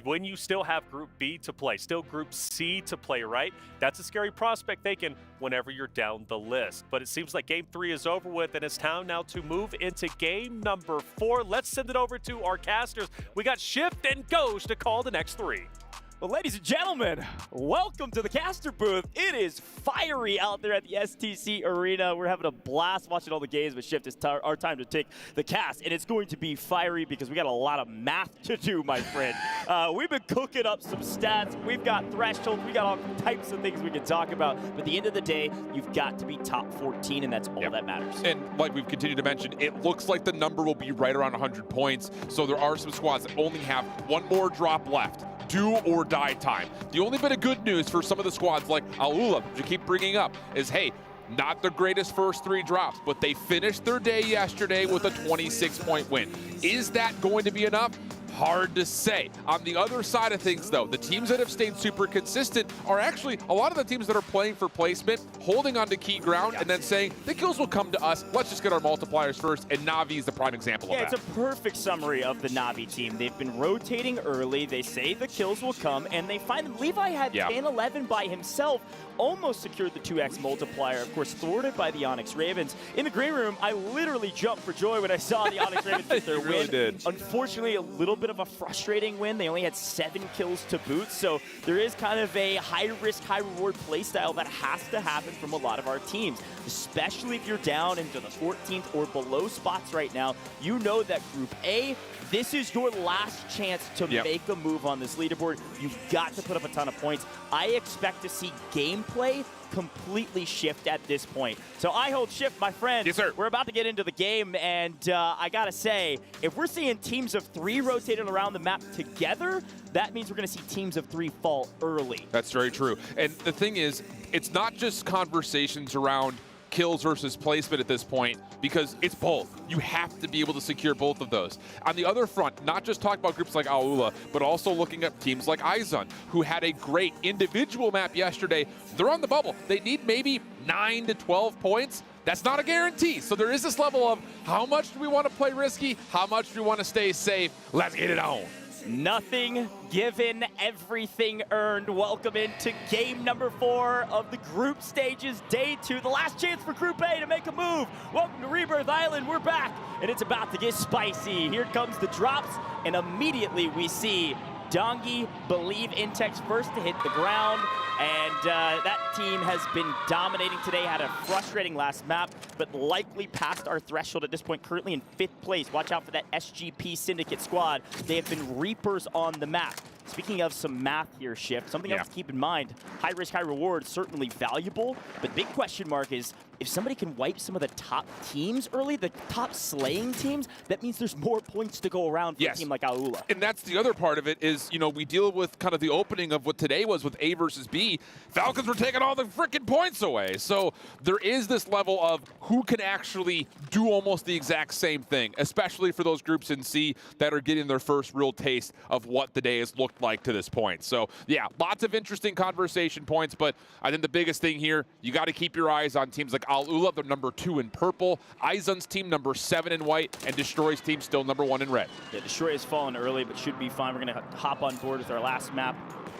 When you still have Group B to play, still Group C to play, right? That's a scary prospect taken whenever you're down the list. But it seems like Game 3 is over with, and it's time now to move into Game number 4. Let's send it over to our casters. We got Shift and Ghost to call the next 3. Well, ladies and gentlemen, welcome to the caster booth. It is fiery out there at the STC Arena. We're having a blast watching all the games, but Shift, it's our time to take the cast, and it's going to be fiery because we got a lot of math to do, my friend. We've been cooking up some stats. We've got thresholds. We got all types of things we can talk about, but at the end of the day, you've got to be top 14, and that's all that matters. And like we've continued to mention, it looks like the number will be right around 100 points, so there are some squads that only have one more drop left. Do or die time. The only bit of good news for some of the squads like Alula, which you keep bringing up, is hey, not the greatest first 3 drops, but they finished their day yesterday with a 26-point win. Is that going to be enough? Hard to say. On the other side of things, though, the teams that have stayed super consistent are actually a lot of the teams that are playing for placement, holding on to key ground, and then saying, the kills will come to us. Let's just get our multipliers first, and Na'Vi is the prime example of that. Yeah, it's a perfect summary of the Na'Vi team. They've been rotating early. They say the kills will come, and they find them. Levi had 10-11 by himself, almost secured the 2x multiplier, of course, thwarted by the Onyx Ravens. In the green room, I literally jumped for joy when I saw the Onyx Ravens get their win. Did. Unfortunately, a little bit of a frustrating win. They only had 7 kills to boot, so there is kind of a high-risk, high-reward playstyle that has to happen from a lot of our teams, especially if you're down into the 14th or below spots right now. You know that Group A, this is your last chance to make a move on this leaderboard. You've got to put up a ton of points. I expect to see gameplay completely shift at this point. So I hold Shift, my friend. Yes, sir. We're about to get into the game, and I gotta say, if we're seeing teams of 3 rotating around the map together, that means we're gonna see teams of 3 fall early. That's very true. And the thing is, it's not just conversations around kills versus placement at this point, because it's both. You have to be able to secure both of those. On the other front, not just talk about groups like Alula, but also looking at teams like Izon, who had a great individual map yesterday. They're on the bubble. They need maybe 9 to 12 points. That's not a guarantee. So there is this level of how much do we want to play risky? How much do we want to stay safe? Let's get it on. Nothing given, everything earned. Welcome into game number 4 of the group stages, day 2. The last chance for Group A to make a move. Welcome to Rebirth Island. We're back, and it's about to get spicy. Here comes the drops, and immediately we see Dongi, Believe, Intex first to hit the ground. And that team has been dominating today, had a frustrating last map, but likely passed our threshold at this point, currently in 5th place. Watch out for that SGP Syndicate squad. They have been reapers on the map. Speaking of some math here, Shift, something else to keep in mind, high risk, high reward, certainly valuable, but big question mark is if somebody can wipe some of the top teams early, the top slaying teams, that means there's more points to go around for a team like Aula. And that's the other part of it is, you know, we deal with kind of the opening of what today was with A versus B. Falcons were taking all the freaking points away. So there is this level of who can actually do almost the exact same thing, especially for those groups in C that are getting their first real taste of what the day has looked like to this point. So yeah, lots of interesting conversation points, but I think the biggest thing here, you got to keep your eyes on teams like Al Ula, they're number 2 in purple, Izun's team number 7 in white, and Destroy's team still number 1 in red. Yeah, Destroy has fallen early, but should be fine. We're going to hop on board with our last map.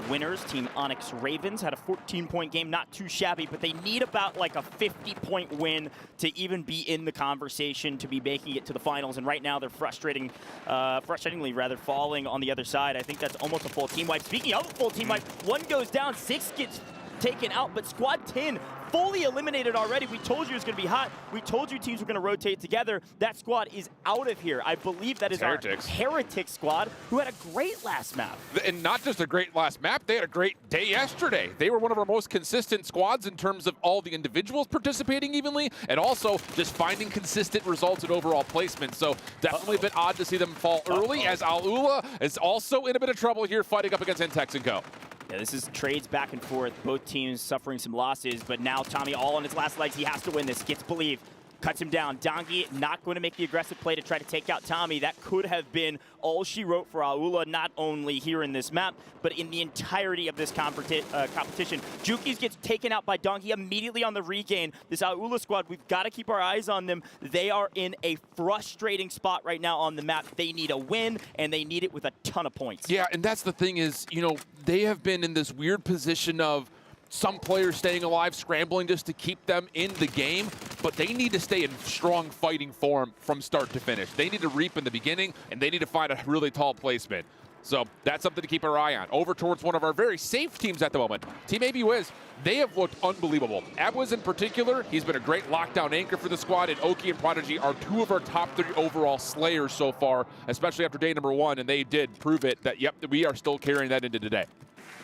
Winners, Team Onyx Ravens, had a 14-point game, not too shabby, but they need about like a 50-point win to even be in the conversation, to be making it to the finals. And right now, they're frustratingly rather falling on the other side. I think that's almost a full team wipe. Speaking of a full team wipe, 1 goes down, 6 gets taken out, but Squad 10 fully eliminated already. We told you it was going to be hot. We told you teams were going to rotate together. That squad is out of here. I believe that is Heretics. Our Heretic squad, who had a great last map. And not just a great last map, they had a great day yesterday. They were one of our most consistent squads in terms of all the individuals participating evenly, and also just finding consistent results and overall placement. So definitely a bit odd to see them fall early, as Al Ula is also in a bit of trouble here fighting up against Intex and Co. Yeah, this is trades back and forth. Both teams suffering some losses, but now Tommy all on his last legs. He has to win this. Gets Believe. Cuts him down. Dongi not going to make the aggressive play to try to take out Tommy. That could have been all she wrote for Aula, not only here in this map, but in the entirety of this competition. Jukies gets taken out by Dongi immediately on the regain. This Aula squad, we've got to keep our eyes on them. They are in a frustrating spot right now on the map. They need a win, and they need it with a ton of points. Yeah, and that's the thing is, you know, they have been in this weird position of some players staying alive, scrambling just to keep them in the game, but they need to stay in strong fighting form from start to finish. They need to reap in the beginning, and they need to find a really tall placement. So that's something to keep our eye on. Over towards one of our very safe teams at the moment, Team AB Wiz. They have looked unbelievable. Abwiz in particular, he's been a great lockdown anchor for the squad, and Oki and Prodigy are 2 of our top 3 overall slayers so far, especially after day number 1, and they did prove it that, yep, we are still carrying that into today.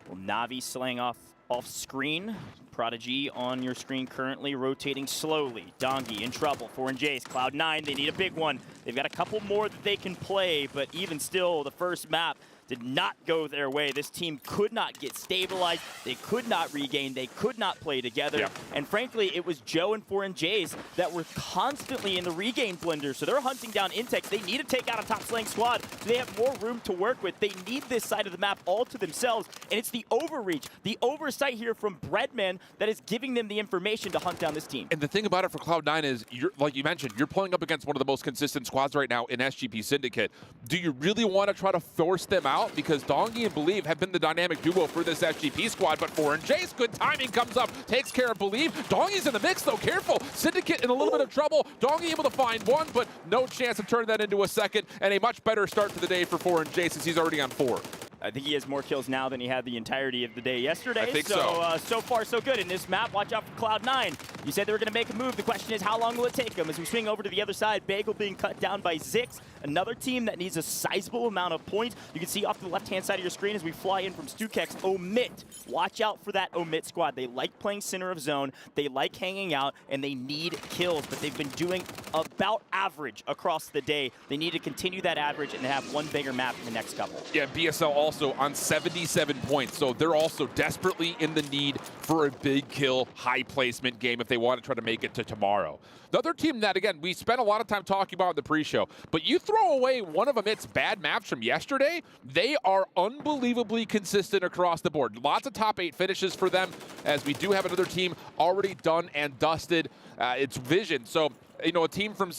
Well, Navi slaying off screen. Prodigy on your screen currently rotating slowly. Dongi in trouble. 4NJs, Cloud9, they need a big one. They've got a couple more that they can play, but even still, the first map did not go their way. This team could not get stabilized. They could not regain. They could not play together. Yeah. And frankly, it was Joe and 4NJs that were constantly in the regain blender. So they're hunting down Intex. They need to take out a top slaying squad so they have more room to work with. They need this side of the map all to themselves. And it's the overreach, the oversight here from Breadman that is giving them the information to hunt down this team. And the thing about it for Cloud9 is, like you mentioned, you're playing up against one of the most consistent squads right now in SGP Syndicate. Do you really want to try to force them out? Because Dongi and Believe have been the dynamic duo for this SGP squad, but 4NJ's good timing comes up, takes care of Believe. Dongi's in the mix though, careful. Syndicate in a little bit of trouble. Dongi able to find 1, but no chance of turning that into a second, and a much better start to the day for 4NJ since he's already on 4. I think he has more kills now than he had the entirety of the day yesterday. I think so. So far, so good. In this map, watch out for Cloud9. You said they were going to make a move. The question is, how long will it take them? As we swing over to the other side, Bagel being cut down by Zix, another team that needs a sizable amount of points. You can see off the left-hand side of your screen as we fly in from Stukex, Omit. Watch out for that Omit squad. They like playing center of zone. They like hanging out, and they need kills, but they've been doing about average across the day. They need to continue that average and have one bigger map in the next couple. Yeah, BSL also on 77 points, so they're also desperately in the need for a big kill, high placement game if they want to try to make it to tomorrow. The other team that, again, we spent a lot of time talking about in the pre-show, but you throw away one of Amit's bad maps from yesterday, they are unbelievably consistent across the board. Lots of top 8 finishes for them, as we do have another team already done and dusted. It's Vision. So, you know, a team from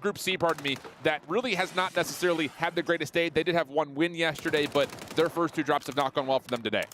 Group C, pardon me, that really has not necessarily had the greatest day. They did have 1 win yesterday, but their first 2 drops have not gone well for them today.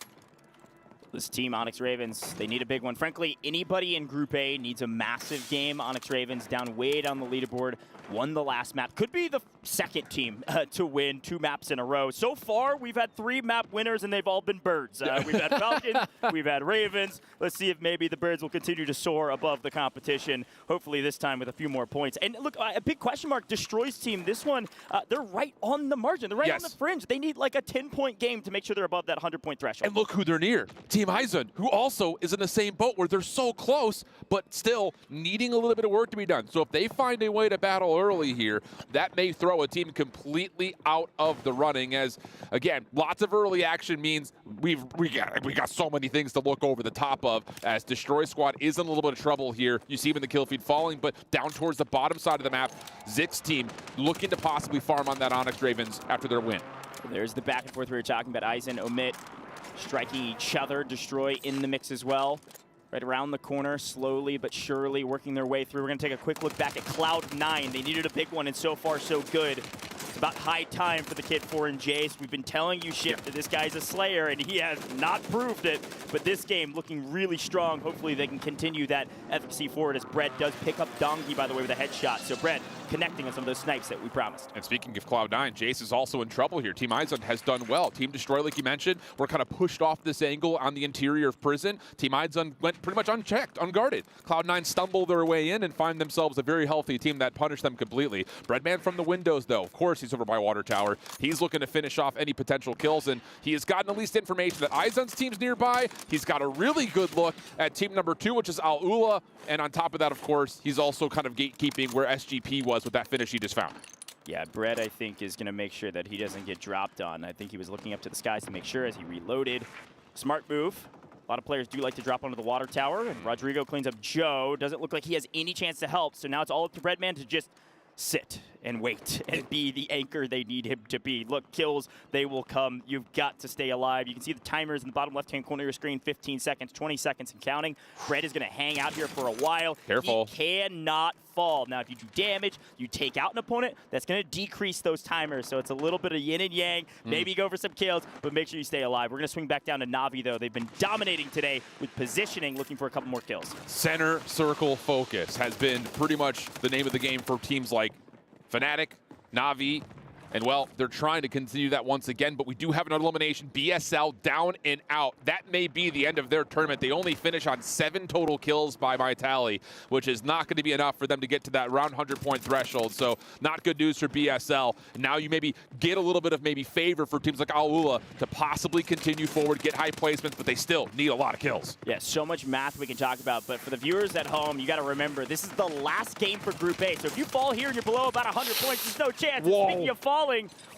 This team, Onyx Ravens, they need a big one. Frankly, anybody in Group A needs a massive game. Onyx Ravens down way down the leaderboard, won the last map. Could be the second team to win 2 maps in a row. So far, we've had 3 map winners, and they've all been birds. We've had Falcons, we've had Ravens. Let's see if maybe the birds will continue to soar above the competition, hopefully this time with a few more points. And look, a big question mark, Destroy's team, this one, they're right on the margin. They're right on the fringe. They need like a 10-point game to make sure they're above that 100-point threshold. And look who they're near. Team Eisen, who also is in the same boat where they're so close, but still needing a little bit of work to be done. So if they find a way to battle early here, that may throw a team completely out of the running as, again, lots of early action means we got so many things to look over the top of as Destroy Squad is in a little bit of trouble here. You see him in the kill feed falling, but down towards the bottom side of the map, Zik's team looking to possibly farm on that Onyx Ravens after their win. There's the back and forth we were talking about. Eisen, Omit, striking each other. Destroy in the mix as well. Right around the corner, slowly but surely working their way through. We're going to take a quick look back at Cloud9. They needed a big one, and so far, so good. It's about high time for the kid 4 and Jace. We've been telling you, Ship, that this guy's a slayer, and he has not proved it. But this game looking really strong. Hopefully they can continue that efficacy forward as Brett does pick up Donkey, by the way, with a headshot. So Brett connecting on some of those snipes that we promised. And speaking of Cloud9, Jace is also in trouble here. Team Eisen has done well. Team Destroy, like you mentioned, we're kind of pushed off this angle on the interior of prison. Team Eisen went pretty much unchecked, unguarded. Cloud9 stumble their way in and find themselves a very healthy team that punished them completely. Breadman from the windows, though, of course, he's over by Water Tower. He's looking to finish off any potential kills, and he has gotten at least information that Eisen's team's nearby. He's got a really good look at team number 2, which is Al-Ula, and on top of that, of course, he's also kind of gatekeeping where SGP was with that finish he just found. Yeah, Brett, I think, is going to make sure that he doesn't get dropped on. I think he was looking up to the skies to make sure as he reloaded. Smart move. A lot of players do like to drop onto the water tower, and Rodrigo cleans up Joe. Doesn't look like he has any chance to help, so now it's all up to Breadman to just sit and wait and be the anchor they need him to be. Look, kills, they will come. You've got to stay alive. You can see the timers in the bottom left-hand corner of your screen, 15 seconds, 20 seconds and counting. Brett is going to hang out here for a while. Careful. He cannot fall. Now, if you do damage, you take out an opponent, that's going to decrease those timers. So it's a little bit of yin and yang. Maybe go for some kills, but make sure you stay alive. We're going to swing back down to Na'Vi, though. They've been dominating today with positioning, looking for a couple more kills. Center circle focus has been pretty much the name of the game for teams like Fnatic, Na'Vi, and well, they're trying to continue that once again, but we do have another elimination. BSL down and out. That may be the end of their tournament. They only finish on 7 total kills by my tally, which is not going to be enough for them to get to that round 100-point threshold. So not good news for BSL. Now you maybe get a little bit of maybe favor for teams like Al-Ula to possibly continue forward, get high placements, but they still need a lot of kills. Yeah, so much math we can talk about, but for the viewers at home, you got to remember, this is the last game for Group A. So if you fall here and you're below about 100 points, there's no chance. Whoa. Speaking of falling,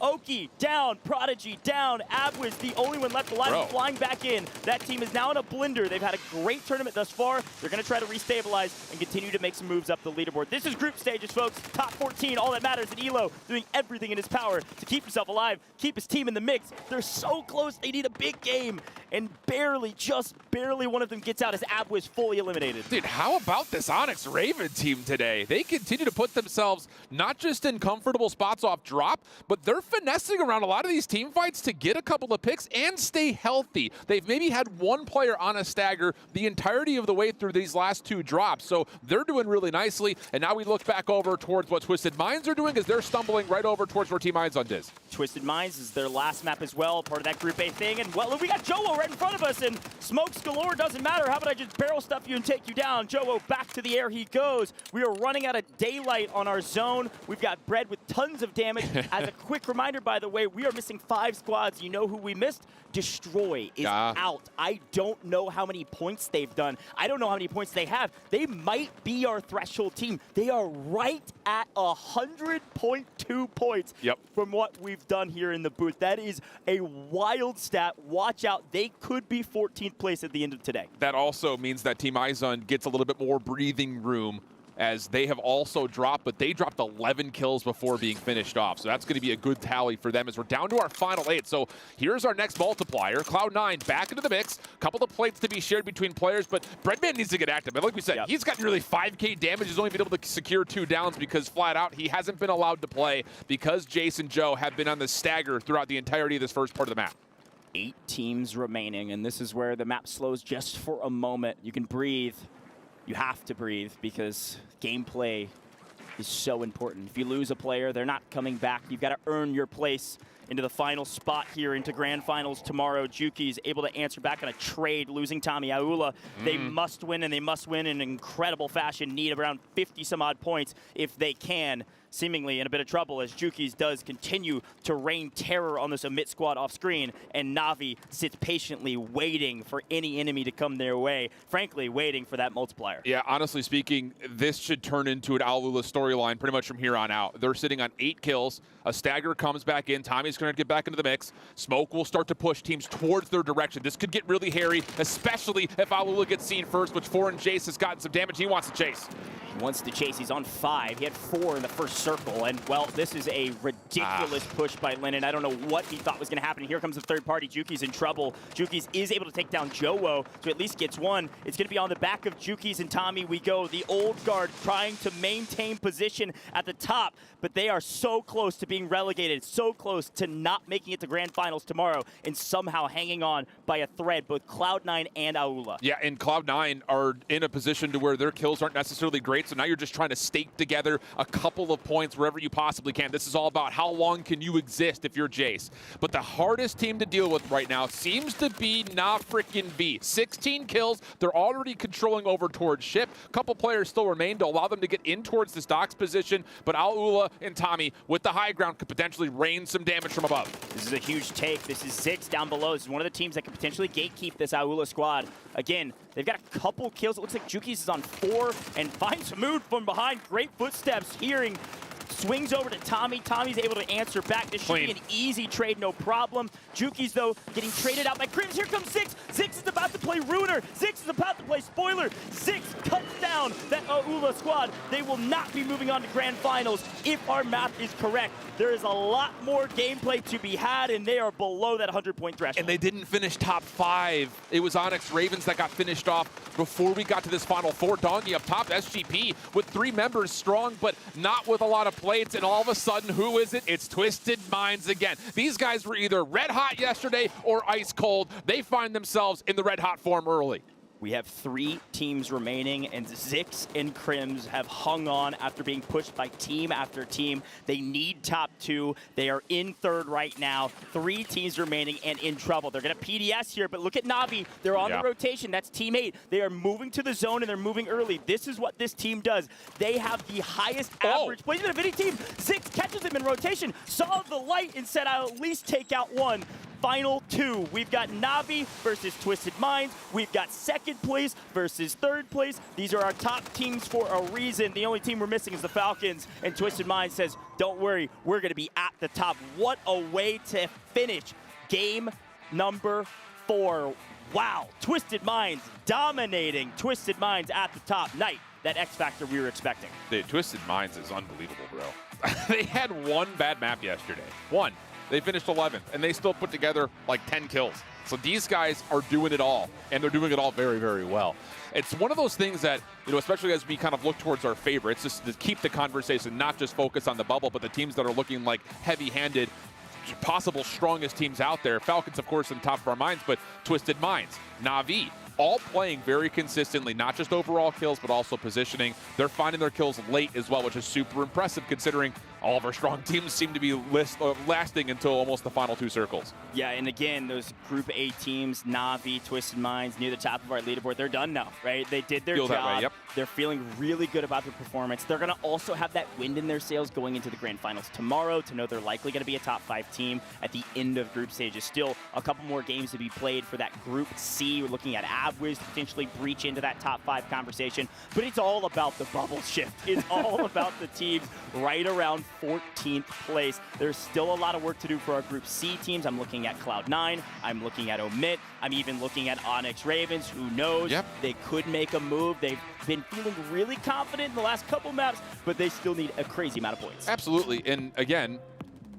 Oki down, Prodigy down, Abwiz the only one left alive, flying back in. That team is now in a blender. They've had a great tournament thus far. They're going to try to restabilize and continue to make some moves up the leaderboard. This is group stages, folks. Top 14, all that matters. And Elo doing everything in his power to keep himself alive, keep his team in the mix. They're so close. They need a big game. And barely, just barely one of them gets out as Abwiz fully eliminated. Dude, how about this Onyx Raven team today? They continue to put themselves not just in comfortable spots off drop, but they're finessing around a lot of these team fights to get a couple of picks and stay healthy. They've maybe had one player on a stagger the entirety of the way through these last 2 drops, so they're doing really nicely. And now we look back over towards what Twisted Minds are doing as they're stumbling right over towards where Team Einstein is. Twisted Minds is their last map as well, part of that Group A thing. And, well, we got Joe right in front of us, and smokes galore, doesn't matter. How about I just barrel stuff you and take you down? Joe back to the air he goes. We are running out of daylight on our zone. We've got Bread with tons of damage. As a quick reminder, by the way, we are missing 5 squads. You know who we missed? Destroy is out. I don't know how many points they've done. I don't know how many points they have. They might be our threshold team. They are right at 100.2 points from what we've done here in the booth. That is a wild stat. Watch out. They could be 14th place at the end of today. That also means that Team Eisen gets a little bit more breathing room as they have also dropped, but they dropped 11 kills before being finished off. So that's going to be a good tally for them as we're down to our final 8. So here's our next multiplier. Cloud9 back into the mix. A couple of plates to be shared between players, but Breadman needs to get active. And like we said, he's gotten really 5K damage. He's only been able to secure 2 downs because flat out he hasn't been allowed to play because Jace and Joe have been on the stagger throughout the entirety of this first part of the map. 8 teams remaining, and this is where the map slows just for a moment. You can breathe. You have to breathe because gameplay is so important. If you lose a player, they're not coming back. You've got to earn your place into the final spot here into Grand Finals tomorrow. Juki's able to answer back on a trade, losing Tommy Aula. They must win, and they must win in incredible fashion. Need around 50-some-odd points if they can. Seemingly in a bit of trouble as Juki's does continue to rain terror on this Amit squad off screen, and Na'Vi sits patiently waiting for any enemy to come their way, frankly waiting for that multiplier. Yeah, honestly speaking, this should turn into an Alula storyline pretty much from here on out. They're sitting on 8 kills. A stagger comes back in. Tommy's going to get back into the mix. Smoke will start to push teams towards their direction. This could get really hairy, especially if Alula gets seen first, which Foreign Jace has gotten some damage. He wants to chase. He wants to chase. He's on 5. He had 4 in the first circle. And, well, this is a ridiculous push by Lennon. I don't know what he thought was going to happen. Here comes the third party. Juki's in trouble. Juki's is able to take down Jowo, so at least gets one. It's going to be on the back of Juki's and Tommy we go. The old guard trying to maintain position at the top, but they are so close to being relegated, so close to not making it to Grand Finals tomorrow, and somehow hanging on by a thread, both Cloud9 and Aula. Yeah, and Cloud9 are in a position to where their kills aren't necessarily great, so now you're just trying to stake together a couple of points wherever you possibly can. This is all about how long can you exist if you're Jace. But the hardest team to deal with right now seems to be Na-freaking-V. 16 kills, they're already controlling over towards ship. A couple players still remain to allow them to get in towards this docks position, but Aula and Tommy with the high ground could potentially rain some damage from above. This is a huge take. This is Zix down below. This is one of the teams that could potentially gatekeep this Aula squad. Again, they've got a couple kills. It looks like Juki's is on 4 and finds Mood from behind. Great footsteps, hearing. Swings over to Tommy. Tommy's able to answer back. This should be an easy trade, no problem. Juki's, though, getting traded out by Crims. Here comes Zix. Zix is about to play Ruiner. Zix is about to play Spoiler. Zix cuts down that Aula squad. They will not be moving on to Grand Finals if our math is correct. There is a lot more gameplay to be had, and they are below that 100-point threshold. And they didn't finish top 5. It was Onyx Ravens that got finished off before we got to this Final Four. Dongi up top, SGP with 3 members strong, but not with a lot of plates. And all of a sudden, who is it? It's Twisted Minds again. These guys were either red hot yesterday or ice cold. They find themselves in the red hot form early. We have 3 teams remaining, and Zix and Crims have hung on after being pushed by team after team. They need top 2. They are in 3rd right now. 3 teams remaining and in trouble. They're going to PDS here, but look at Na'Vi. They're on the rotation. That's team 8. They are moving to the zone, and they're moving early. This is what this team does. They have the highest average placement of any team. Zix catches them in rotation, saw the light, and said, I'll at least take out 1. Final 2. We've got Na'Vi versus Twisted Minds. We've got 2nd place versus 3rd place. These are our top teams for a reason. The only team we're missing is the Falcons, and Twisted Minds says, don't worry, we're going to be at the top. What a way to finish game number 4. Wow, Twisted Minds dominating. Twisted Minds at the top. Knight, that X Factor we were expecting. The Twisted Minds is unbelievable, bro. They had 1 bad map yesterday. 1. They finished 11th, and they still put together like 10 kills. So these guys are doing it all, and they're doing it all very, very well. It's one of those things that, you know, especially as we kind of look towards our favorites, just to keep the conversation, not just focus on the bubble, but the teams that are looking like heavy-handed, possible strongest teams out there. Falcons, of course, in top of our minds, but Twisted Minds, Na'Vi, all playing very consistently, not just overall kills, but also positioning. They're finding their kills late as well, which is super impressive considering all of our strong teams seem to be lasting until almost the final 2 circles. Yeah, and again, those Group A teams, Na'Vi, Twisted Minds, near the top of our leaderboard, they're done now, right? They did their job. That way, yep. They're feeling really good about their performance. They're going to also have that wind in their sails going into the Grand Finals tomorrow to know they're likely going to be a top 5 team at the end of group stages. Still a couple more games to be played for that Group C. We're looking at Abwiz to potentially breach into that top 5 conversation, but it's all about the bubble shift. It's all about the teams right around 14th place. There's still a lot of work to do for our Group C teams. I'm looking at Cloud9. I'm looking at Omit. I'm even looking at Onyx Ravens. Who knows? Yep. They could make a move. They've been feeling really confident in the last couple maps, but they still need a crazy amount of points. Absolutely. And again,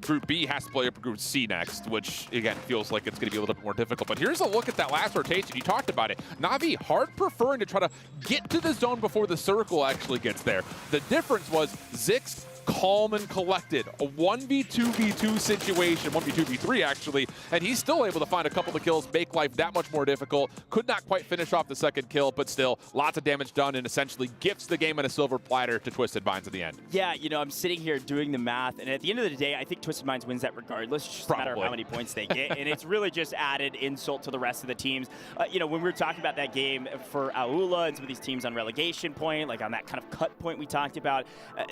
Group B has to play up Group C next, which, again, feels like it's going to be a little bit more difficult. But here's a look at that last rotation. You talked about it. Na'Vi hard preferring to try to get to the zone before the circle actually gets there. The difference was Zix calm and collected. A 1v2v2 situation, 1v2v3 actually, and he's still able to find a couple of kills, make life that much more difficult. Could not quite finish off the second kill, but still lots of damage done, and essentially gifts the game on a silver platter to Twisted Minds at the end. Yeah, you know, I'm sitting here doing the math, and at the end of the day, I think Twisted Minds wins that regardless. It's just a matter of how many points they get, and it's really just added insult to the rest of the teams. You know, when we were talking about that game for Aula and some of these teams on relegation point, like on that kind of cut point we talked about,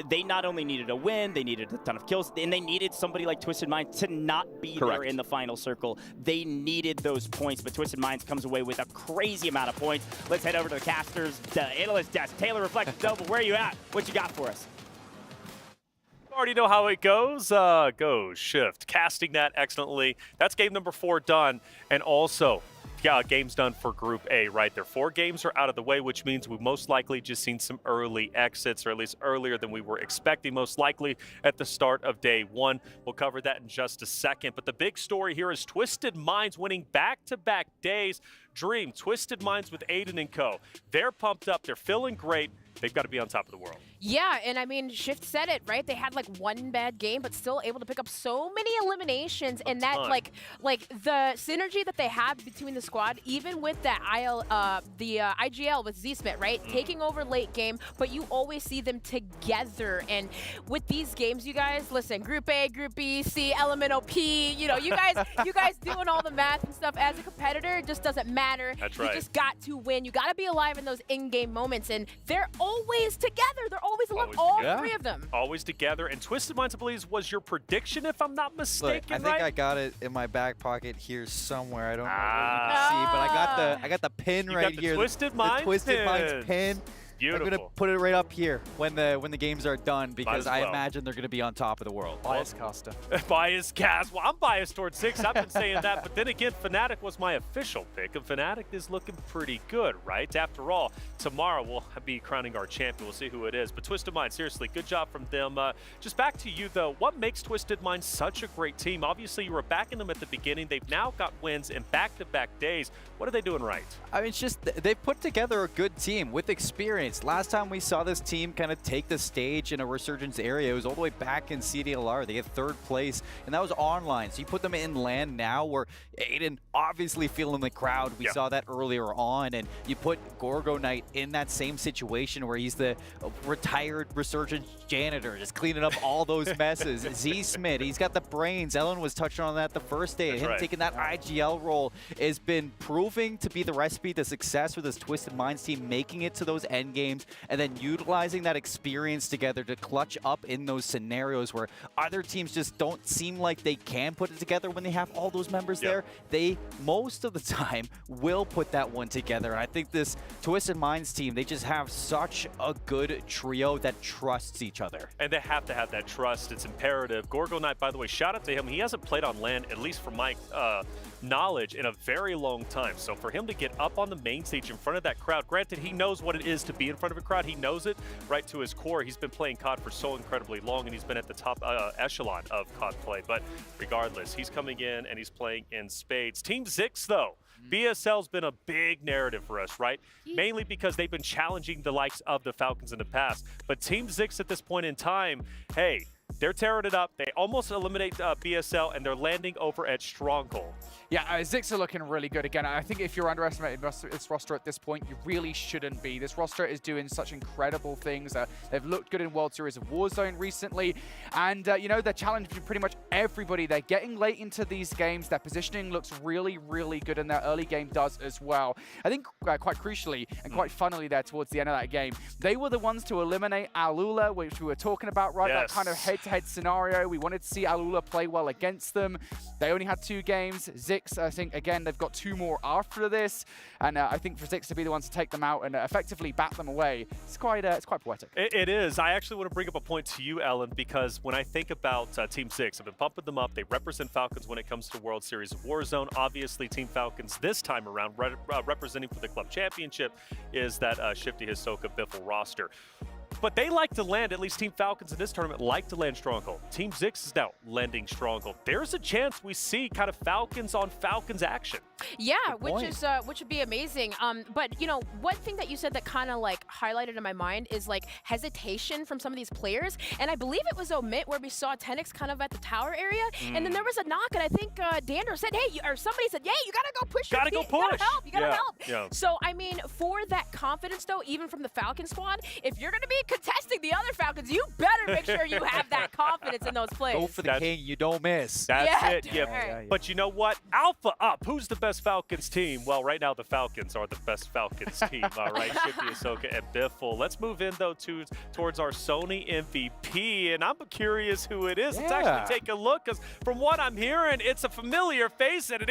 they not only needed a win, they needed a ton of kills, and they needed somebody like Twisted Minds to not be there in the final circle. They needed those points, but Twisted Minds comes away with a crazy amount of points. Let's head over to the casters, the analyst desk. Taylor, Reflective Double, where are you at? What you got for us? Already know how it goes. Go Shift, casting that excellently. That's game number 4 done, and also games done for Group A right there. 4 games are out of the way, which means we've most likely just seen some early exits, or at least earlier than we were expecting, most likely at the start of day 1. We'll cover that in just a second. But the big story here is Twisted Minds winning back-to-back days. Dream, Twisted Minds with Aiden and co. They're pumped up. They're feeling great. They've got to be on top of the world. Yeah, and I mean, Shift said it, right? They had like one bad game, but still able to pick up so many eliminations, and that like the synergy that they have between the squad, even with that IGL with Z-Smith, right? Taking over late game, but you always see them together. And with these games, you guys, listen, Group A, Group B, C, Elemental P, you know, you guys doing all the math and stuff as a competitor, it just doesn't matter. That's right. You just got to win. You got to be alive in those in-game moments, and they're always together. They're always alive, all 3 of them. Always together. And Twisted Minds, I believe, was your prediction, if I'm not mistaken, Look, I think I got it in my back pocket here somewhere. I don't know where you can see, but I got the pin you right got here. The Twisted Minds the Twisted Minds pin. Beautiful. I'm gonna put it right up here when the games are done, because I well. imagine they're gonna be on top of the world. Bias caster. Bias cast. Well, I'm biased towards 6. I've been saying that, but then again, Fnatic was my official pick, and Fnatic is looking pretty good, right? After all, tomorrow we'll be crowning our champion. We'll see who it is. But Twisted Minds, seriously, good job from them. Just back to you, though. What makes Twisted Minds such a great team? Obviously, you were backing them at the beginning. They've now got wins in back-to-back days. What are they doing right? I mean, it's just they've put together a good team with experience. Last time we saw this team kind of take the stage in a Resurgence area, it was all the way back in CDLR. They had 3rd place, and that was online. So you put them in LAN now, where Aiden obviously feeling the crowd. We saw that earlier on, and you put Gorgo Knight in that same situation where he's the retired Resurgence janitor, just cleaning up all those messes. Z-Smith, he's got the brains. Ellen was touching on that the first day. Him taking that IGL role has been proving to be the recipe to success for this Twisted Minds team, making it to those end games, and then utilizing that experience together to clutch up in those scenarios where other teams just don't seem like they can put it together when they have all those members there. They, most of the time, will put that one together. And I think this Twisted Minds team, they just have such a good trio that trusts each other. And they have to have that trust. It's imperative. Gorgo Knight, by the way, shout out to him. He hasn't played on LAN, at least from my knowledge, in a very long time. So for him to get up on the main stage in front of that crowd, granted, he knows what it is to be in front of a crowd. He knows it right to his core. He's been playing COD for so incredibly long, and he's been at the top echelon of COD play. But regardless, he's coming in and he's playing in spades. Team Zix, though, BSL's been a big narrative for us, right? Mainly because they've been challenging the likes of the Falcons in the past. But Team Zix at this point in time, hey, they're tearing it up. They almost eliminate BSL, and they're landing over at Stronghold. Yeah, Zix are looking really good again. I think if you're underestimating this roster at this point, you really shouldn't be. This roster is doing such incredible things. They've looked good in World Series of Warzone recently, and you know, they're challenging pretty much everybody. They're getting late into these games. Their positioning looks really, really good, and their early game does as well. I think quite crucially and quite funnily there towards the end of that game, they were the ones to eliminate Alula, which we were talking about, right? That kind of head-to-head scenario. We wanted to see Alula play well against them. They only had 2 games. Zix, I think, again, they've got 2 more after this, and I think for Zix to be the ones to take them out and effectively bat them away, it's quite poetic. It is. I actually want to bring up a point to you, Ellen, because when I think about Team Zix, I've been pumping them up. They represent Falcons when it comes to World Series of Warzone. Obviously, Team Falcons this time around, representing for the club championship, is that Shifty Hisoka Biffle roster. But they like to land, at least Team Falcons in this tournament, like to land Stronghold. Team Zix is now landing Stronghold. There's a chance we see kind of Falcons on Falcons action. Yeah, which would be amazing. But you know, one thing that you said that kind of like highlighted in my mind is like hesitation from some of these players. And I believe it was Omit where we saw Tenix kind of at the tower area, and then there was a knock, and I think Dandro said, "Hey," or somebody said, "Yeah, you gotta go push. Gotta go push. You gotta help. You gotta help." Yeah. So I mean, for that confidence though, even from the Falcon squad, if you're gonna be contesting the other Falcons, you better make sure you have that confidence in those plays. Go for the king, you don't miss. That's it. Yeah. But you know what? Alpha up. Who's the best Falcons team? Well, right now the Falcons are the best Falcons team. All right, Shifty, Ahsoka, and Biffle. Let's move in though towards our Sony MVP, and I'm curious who it is. Let's actually take a look, because from what I'm hearing, it's a familiar face, and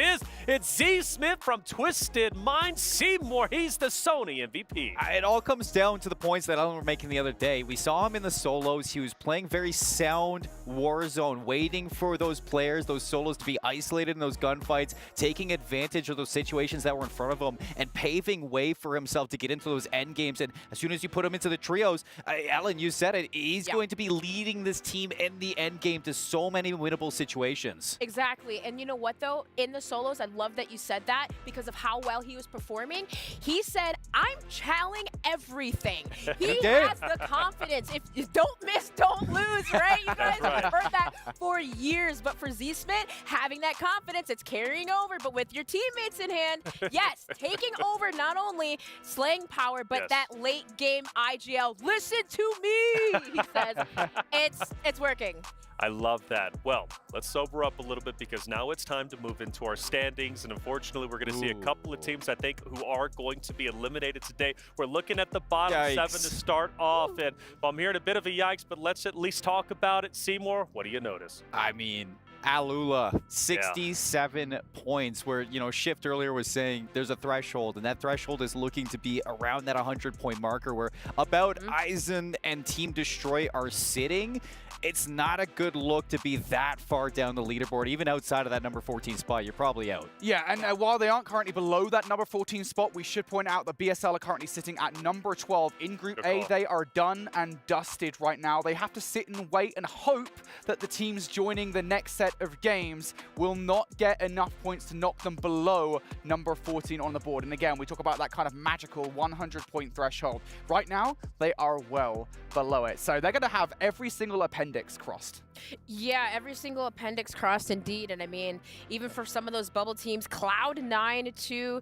it's Z Smith from Twisted Mind Seymour. He's the Sony MVP. It all comes down to the points that Alan were making the other day. We saw him in the solos. He was playing very sound Warzone, waiting for those players, those solos to be isolated in those gunfights, taking advantage of those situations that were in front of him and paving way for himself to get into those end games. And as soon as you put him into the trios, Alan, you said it, he's going to be leading this team in the end game to so many winnable situations. Exactly. And you know what though? In the solos, I love that you said that because of how well he was performing. He said, "I'm challenging everything." He has the confidence. If you don't miss, don't lose, right? You guys have heard that for years. But for Z Smith, having that confidence, it's carrying over. But with your teammates in hand, yes, taking over not only slaying power, but that late game IGL. Listen to me, he says. It's working. I love that. Well, let's sober up a little bit because now it's time to move into our standings. And unfortunately, we're going to see a couple of teams, I think, who are going to be eliminated today. We're looking at the bottom 7 to start off. And I'm hearing a bit of a yikes, but let's at least talk about it. Seymour, what do you notice? I mean, Alula, 67 points, where, you know, Shift earlier was saying there's a threshold, and that threshold is looking to be around that 100-point marker where about Aizen and Team Destroy are sitting. It's not a good look to be that far down the leaderboard. Even outside of that number 14 spot, you're probably out. Yeah, and while they aren't currently below that number 14 spot, we should point out that BSL are currently sitting at number 12 in Group A. They are done and dusted right now. They have to sit and wait and hope that the teams joining the next set of games will not get enough points to knock them below number 14 on the board. And again, we talk about that kind of magical 100-point threshold. Right now, they are well below it. So they're going to have every single appendix crossed. Yeah, every single appendix crossed indeed. And I mean, even for some of those bubble teams, Cloud9 too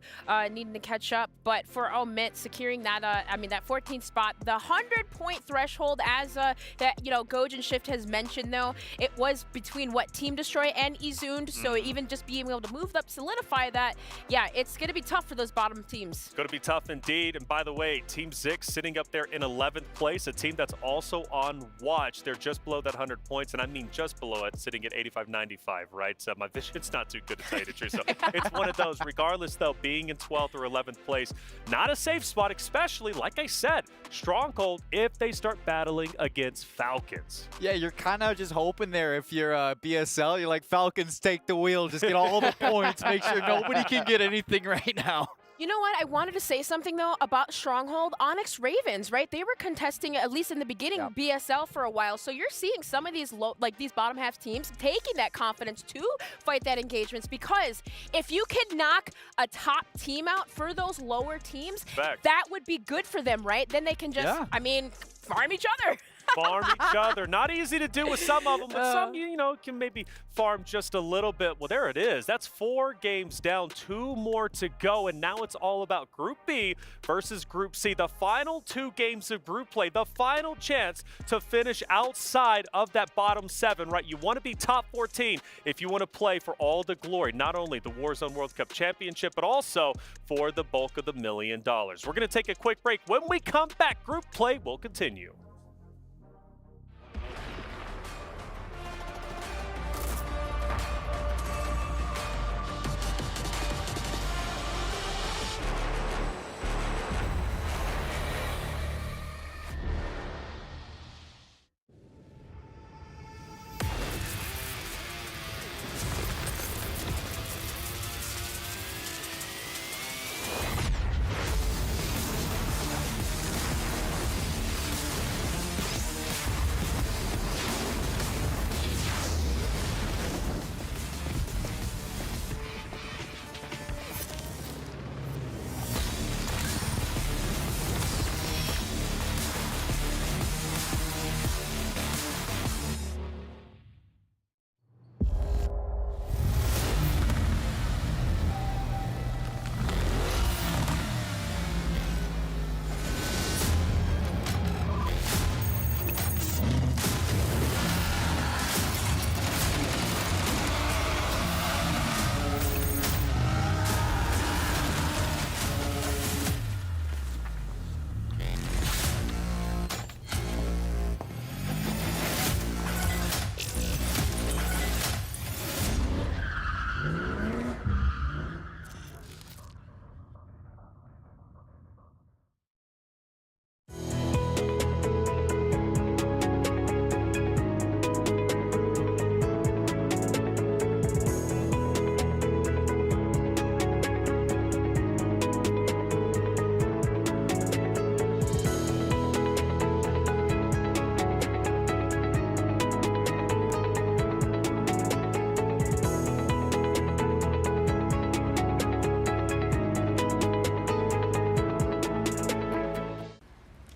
needing to catch up. But for Omit securing that, that 14th spot, the 100-point threshold, as that, you know, Goj and Shift has mentioned though, it was between what Team Destroy and Izund. So even just being able to move up, solidify that, yeah, it's going to be tough for those bottom teams. It's going to be tough indeed. And by the way, Team Zix sitting up there in 11th place, a team that's also on watch. They're just below that 100 points, and I mean just below it, sitting at 85-95, right? So my vision's not too good, to tell you the truth. So it's one of those, regardless though, being in 12th or 11th place, not a safe spot, especially, like I said, Stronghold if they start battling against Falcons. Yeah, you're kind of just hoping there if you're BSL, you're like, Falcons take the wheel, just get all the points, make sure nobody can get anything right now. You know what? I wanted to say something, though, about Stronghold. Onyx Ravens, right? They were contesting, at least in the beginning, BSL for a while. So you're seeing some of these these bottom half teams taking that confidence to fight that engagements, because if you can knock a top team out for those lower teams, that would be good for them, right? Then they can just, I mean, farm each other. Farm each other. Not easy to do with some of them, but some, you know, can maybe farm just a little bit. Well, there it is. That's 4 games down, 2 more to go, and now it's all about Group B versus Group C. The final 2 games of group play, the final chance to finish outside of that bottom 7, right? You want to be top 14 if you want to play for all the glory, not only the Warzone World Cup Championship, but also for the bulk of the $1 million. We're going to take a quick break. When we come back, group play will continue.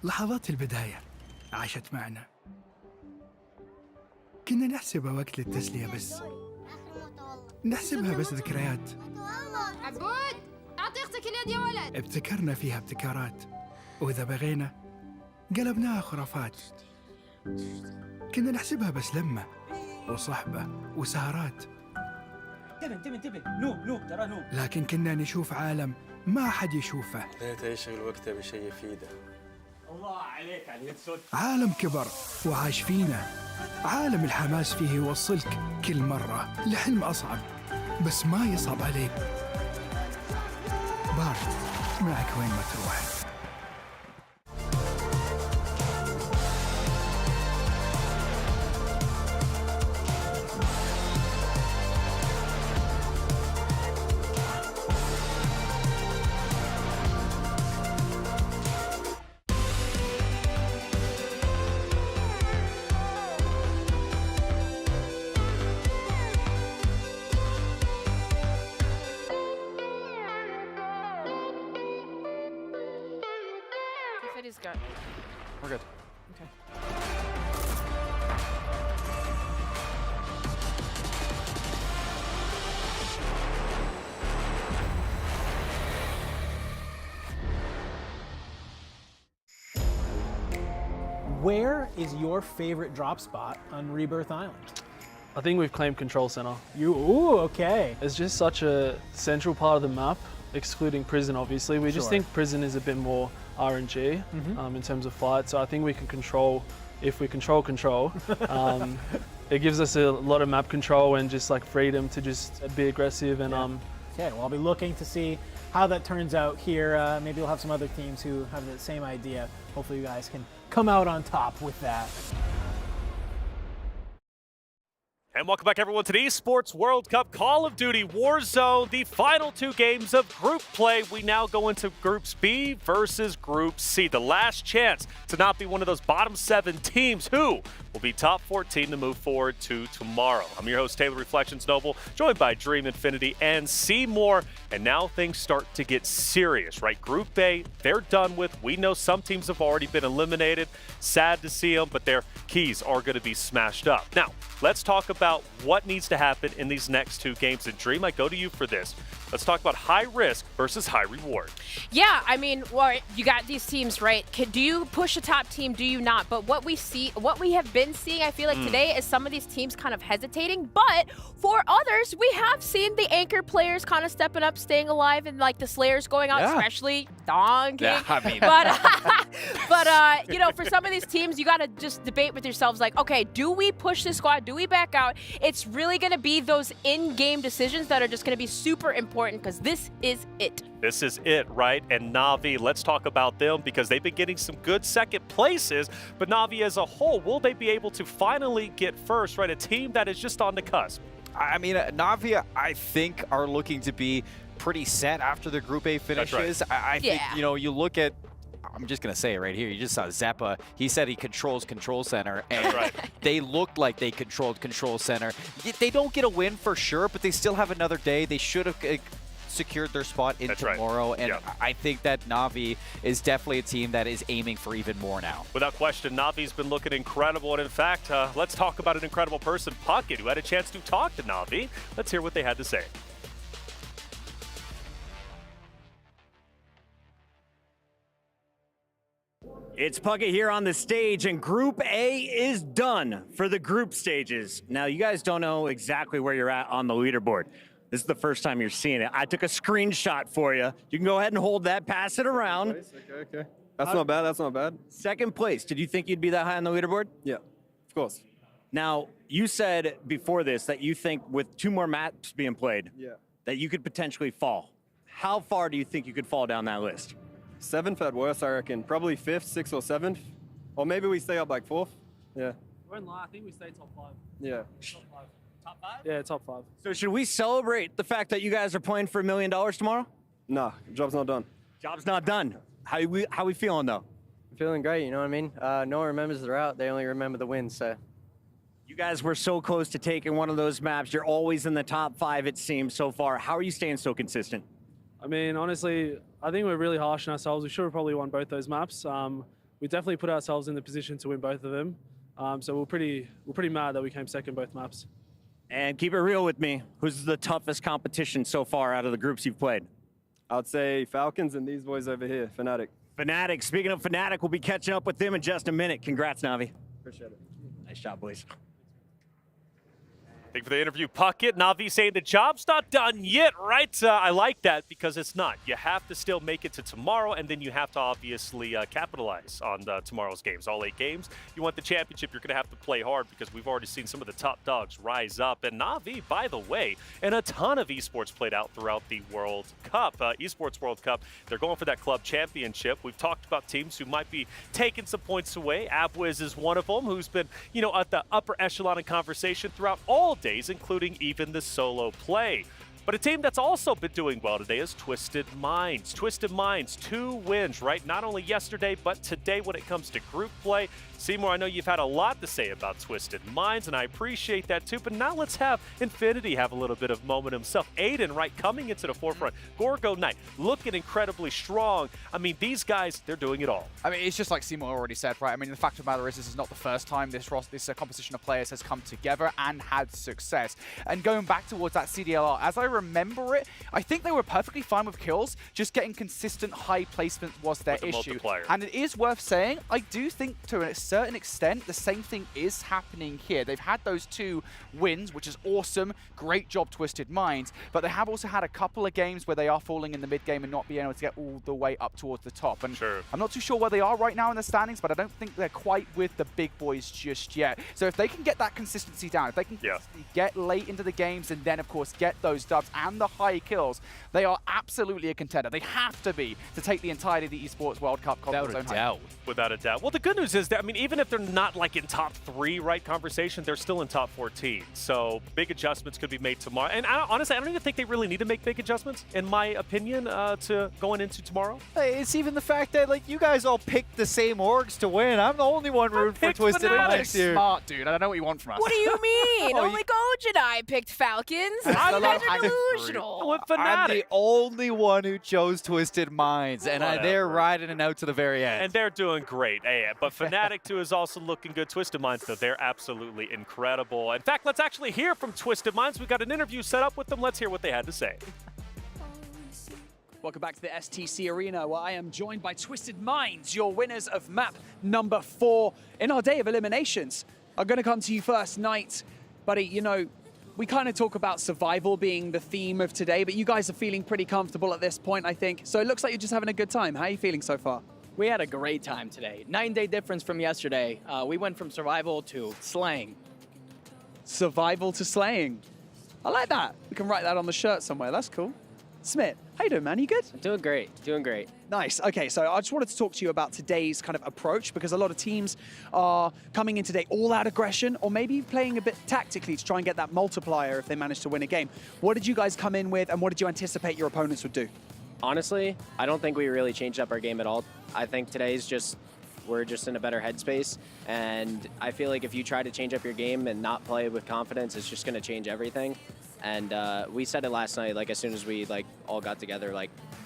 لحظات البداية عاشت معنا. كنا نحسبها وقت للتسلية بس. نحسبها بس ذكريات. عبود أعطي أختك اليد يا ولد. ابتكرنا فيها ابتكارات، وإذا بغينا قلبناها خرافات. كنا نحسبها بس لمة وصحبة وسهرات. انتبه نو ترى نو. لكن كنا نشوف عالم ما حد يشوفه. ليته يشغل وقته بشيء يفيده. الله عليك على اليد سود. عالم كبر وعاش فينا. عالم الحماس فيه يوصلك كل مرة لحلم أصعب، بس ما يصعب عليك. بارد معك وين ما تروح. He's good. We're good. Okay. Where is your favorite drop spot on Rebirth Island? I think we've claimed Control Center. Ooh, okay. It's just such a central part of the map, excluding Prison, obviously. We just think Prison is a bit more RNG in terms of fight, so I think we can control, if we control, it gives us a lot of map control and just like freedom to just be aggressive and Okay, well, I'll be looking to see how that turns out here. Maybe we'll have some other teams who have the same idea. Hopefully you guys can come out on top with that. And welcome back, everyone, to the Esports World Cup Call of Duty Warzone, the final 2 games of group play. We now go into Groups B versus Group C, the last chance to not be one of those bottom 7 teams who will be top 14 to move forward to tomorrow. I'm your host, Taylor Reflections Noble, joined by Dream Infinity and Seymour. And now things start to get serious, right? Group A, they're done with. We know some teams have already been eliminated. Sad to see them, but their keys are going to be smashed up. Now, let's talk about what needs to happen in these next 2 games. And Dream, I go to you for this. Let's talk about high risk versus high reward. Yeah, I mean, well, you got these teams, right? Do you push a top team? Do you not? But what we have been seeing, I feel like today, is some of these teams kind of hesitating. But for others, we have seen the anchor players kind of stepping up, staying alive, and like the Slayers going out, especially Donkey. Yeah, I mean. But you know, for some of these teams, you got to just debate with yourselves, like, okay, do we push this squad? Do we back out? It's really going to be those in-game decisions that are just going to be super important, because this is it. This is it, right? And Na'Vi, let's talk about them because they've been getting some good second places, but Na'Vi as a whole, will they be able to finally get first, right? A team that is just on the cusp. I mean, Na'Vi, I think, are looking to be pretty set after the Group A finishes. That's right. I think, you know, you look at, I'm just going to say it right here. You just saw Zeppa. He said he controls Control Center, and they looked like they controlled Control Center. They don't get a win for sure, but they still have another day. They should have secured their spot in tomorrow, and I think that Na'Vi is definitely a team that is aiming for even more now. Without question, Na'Vi's been looking incredible, and in fact, let's talk about an incredible person, Puckett, who had a chance to talk to Na'Vi. Let's hear what they had to say. It's Puckett here on the stage, and Group A is done for the group stages. Now, you guys don't know exactly where you're at on the leaderboard. This is the first time you're seeing it. I took a screenshot for you. You can go ahead and hold that, pass it around. Okay. That's not bad, that's not bad. Second place. Did you think you'd be that high on the leaderboard? Yeah, of course. Now, you said before this that you think with 2 more maps being played, that you could potentially fall. How far do you think you could fall down that list? 7th at worst, I reckon. Probably 5th, 6th, or 7th. Or maybe we stay up like 4th. Yeah. We're in line. I think we stay top 5. Yeah. Top 5. Top 5? Yeah, top 5. So should we celebrate the fact that you guys are playing for $1 million tomorrow? Nah, job's not done. Job's not done. How we feeling though? I'm feeling great, you know what I mean? No one remembers the route, they only remember the win, so. You guys were so close to taking one of those maps. You're always in the top 5, it seems, so far. How are you staying so consistent? I mean, honestly, I think we're really harsh on ourselves. We should have probably won both those maps. we definitely put ourselves in the position to win both of them. So we're pretty mad that we came second both maps. And keep it real with me. Who's the toughest competition so far out of the groups you've played? I would say Falcons and these boys over here, Fnatic. Fnatic. Speaking of Fnatic, we'll be catching up with them in just a minute. Congrats, Navi. Appreciate it. Nice job, boys. Thank you for the interview, Puckett. Navi saying the job's not done yet, right? I like that because it's not. You have to still make it to tomorrow, and then you have to obviously capitalize on tomorrow's games. All 8 games. You want the championship, you're going to have to play hard because we've already seen some of the top dogs rise up. And Navi, by the way, and a ton of esports played out throughout the World Cup. Esports World Cup, they're going for that club championship. We've talked about teams who might be taking some points away. Abwiz is one of them who's been, at the upper echelon of conversation throughout all days, including even the solo play. But a team that's also been doing well today is Twisted Minds. Twisted Minds, 2 wins, right? Not only yesterday, but today when it comes to group play. Seymour, I know you've had a lot to say about Twisted Minds, and I appreciate that too. But now let's have Infinity have a little bit of moment himself. Aiden, right, coming into the forefront. Gorgo Knight, looking incredibly strong. I mean, these guys, they're doing it all. I mean, it's just like Seymour already said, right? I mean, the fact of the matter is this is not the first time this composition of players has come together and had success. And going back towards that CDLR, as I remember it, I think they were perfectly fine with kills. Just getting consistent high placement was their issue. And it is worth saying, I do think to a certain extent, the same thing is happening here. They've had those 2 wins, which is awesome. Great job, Twisted Minds. But they have also had a couple of games where they are falling in the mid game and not being able to get all the way up towards the top. And I'm not too sure where they are right now in the standings, but I don't think they're quite with the big boys just yet. So if they can get that consistency down, if they can get late into the games and then, of course, get those dubs and the high kills, they are absolutely a contender. They have to be to take the entirety of the Esports World Cup. Without a doubt. Without a doubt. Well, the good news is that, I mean, even if they're not like in top 3, right, conversation, they're still in top 14. So big adjustments could be made tomorrow. And honestly, I don't even think they really need to make big adjustments, in my opinion, to going into tomorrow. It's even the fact that, like, you guys all picked the same orgs to win. I'm the only one rooting for Twisted Minds here. Smart, dude. I don't know what you want from us. What do you mean? Only Goj and I picked Falcons. You guys are delusional. I'm the only one who chose Twisted Minds, and they're riding it out to the very end. And they're doing great. Hey, but Fnatic, too, is also looking good. Twisted Minds, though, they're absolutely incredible. In fact, let's actually hear from Twisted Minds. We've got an interview set up with them. Let's hear what they had to say. Welcome back to the STC Arena, where I am joined by Twisted Minds, your winners of map number 4 in our day of eliminations. I'm going to come to you first, Knight. Buddy, we kind of talk about survival being the theme of today, but you guys are feeling pretty comfortable at this point, I think. So it looks like you're just having a good time. How are you feeling so far? We had a great time today. 9-day difference from yesterday. We went from survival to slaying. Survival to slaying. I like that. We can write that on the shirt somewhere. That's cool. Smith, how you doing, man? You good? I'm doing great. Doing great. Nice. Okay, so I just wanted to talk to you about today's kind of approach, because a lot of teams are coming in today all out aggression, or maybe playing a bit tactically to try and get that multiplier if they manage to win a game. What did you guys come in with, and what did you anticipate your opponents would do? Honestly, I don't think we really changed up our game at all. I think today's we're just in a better headspace, and I feel like if you try to change up your game and not play with confidence, it's just going to change everything. And we said it last night, like as soon as we all got together,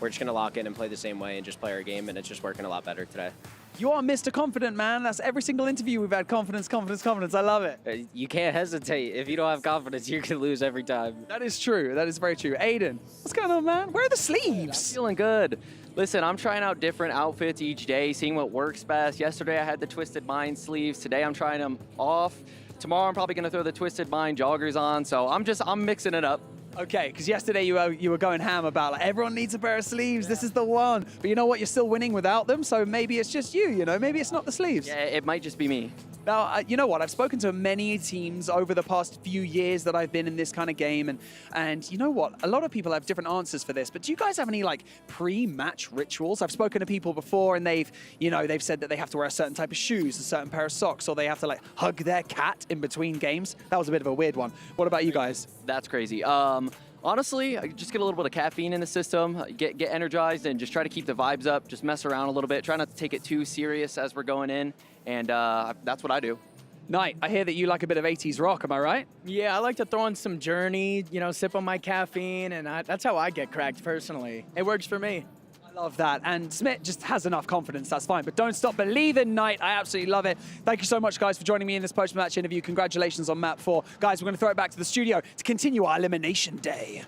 we're just going to lock in and play the same way and just play our game, and it's just working a lot better today. You are Mr. Confident, man. That's every single interview we've had. Confidence, confidence, confidence. I love it. You can't hesitate. If you don't have confidence, you can lose every time. That is true. That is very true. Aiden, what's going on, man? Where are the sleeves? I'm feeling good. Listen, I'm trying out different outfits each day, seeing what works best. Yesterday, I had the Twisted Mind sleeves. Today, I'm trying them off. Tomorrow, I'm probably going to throw the Twisted Mind joggers on. So I'm mixing it up. Okay, because yesterday you were going ham about everyone needs a pair of sleeves. This is the one. But you know what? You're still winning without them. So maybe it's just you. Maybe it's not the sleeves. Yeah, it might just be me. Now, you know what? I've spoken to many teams over the past few years that I've been in this kind of game, and you know what? A lot of people have different answers for this, but do you guys have any pre-match rituals? I've spoken to people before, and they've said that they have to wear a certain type of shoes, a certain pair of socks, or they have to hug their cat in between games. That was a bit of a weird one. What about you guys? That's crazy. Honestly, I just get a little bit of caffeine in the system, get energized, and just try to keep the vibes up, just mess around a little bit, try not to take it too serious as we're going in, and that's what I do. Knight, I hear that you like a bit of 80s rock, am I right? Yeah, I like to throw in some Journey, sip on my caffeine, and that's how I get cracked personally. It works for me. I love that. And Smith just has enough confidence, that's fine. But don't stop believing, Knight. I absolutely love it. Thank you so much, guys, for joining me in this post-match interview. Congratulations on map 4. Guys, we're going to throw it back to the studio to continue our elimination day.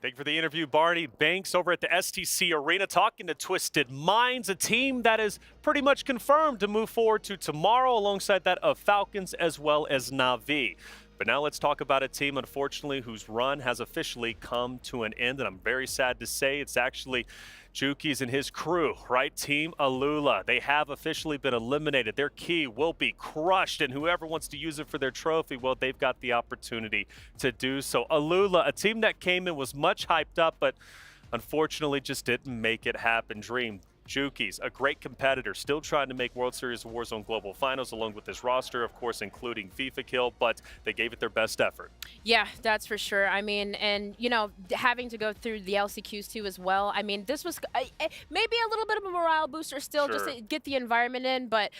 Thank you for the interview, Barney Banks over at the STC Arena, talking to Twisted Minds, a team that is pretty much confirmed to move forward to tomorrow alongside that of Falcons as well as Na'Vi. But now let's talk about a team, unfortunately, whose run has officially come to an end. And I'm very sad to say it's actually Jukies and his crew, right? Team Alula. They have officially been eliminated. Their key will be crushed, and whoever wants to use it for their trophy, well, they've got the opportunity to do so. Alula, a team that came in, was much hyped up, but unfortunately just didn't make it happen. Dream. Jukies, a great competitor, still trying to make World Series of Warzone Global Finals along with this roster, of course, including FIFA Kill, but they gave it their best effort. Yeah, that's for sure. I mean, and, you know, having to go through the LCQs too as well. I mean, this was maybe a little bit of a morale booster still just to get the environment in, but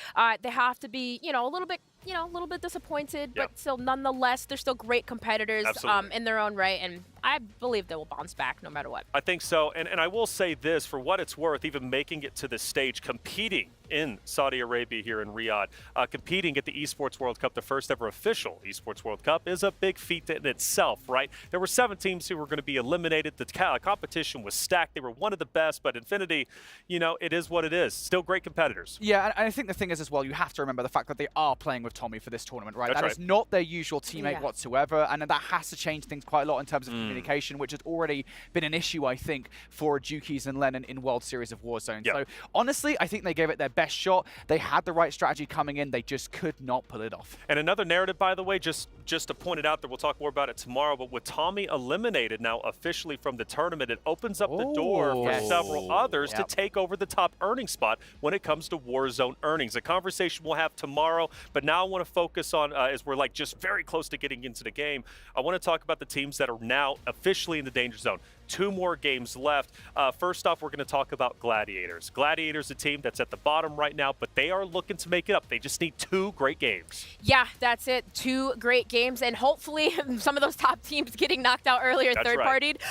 they have to be, you know, a little bit disappointed, but still, nonetheless, they're still great competitors in their own right, and I believe they will bounce back no matter what. I think so, and I will say this, for what it's worth, even making it to this stage, competing in Saudi Arabia here in Riyadh, competing at the Esports World Cup, the first ever official Esports World Cup, is a big feat in itself, right? There were 7 teams who were going to be eliminated. The competition was stacked. They were one of the best, but Infinity, you know, it is what it is. Still great competitors. Yeah, and I think the thing is as well, you have to remember the fact that they are playing with Tommy for this tournament, right? That is not their usual teammate whatsoever, and that has to change things quite a lot in terms of communication, which has already been an issue, I think, for Jukies and Lennon in World Series of Warzone. So honestly, I think they gave it their best shot. They had the right strategy coming in. They just could not pull it off. And another narrative, by the way, just to point it out, that we'll talk more about it tomorrow, but with Tommy eliminated now officially from the tournament, it opens up the door for several others to take over the top earning spot when it comes to Warzone earnings. A conversation we'll have tomorrow, but now I want to focus on, as we're like just very close to getting into the game, I want to talk about the teams that are now officially in the danger zone. 2 more games left. First off, we're going to talk about Gladiators. Gladiators, a team that's at the bottom right now, but they are looking to make it up. They just need 2 great games. Yeah, that's it. 2 great games, and hopefully some of those top teams getting knocked out earlier, third-partied.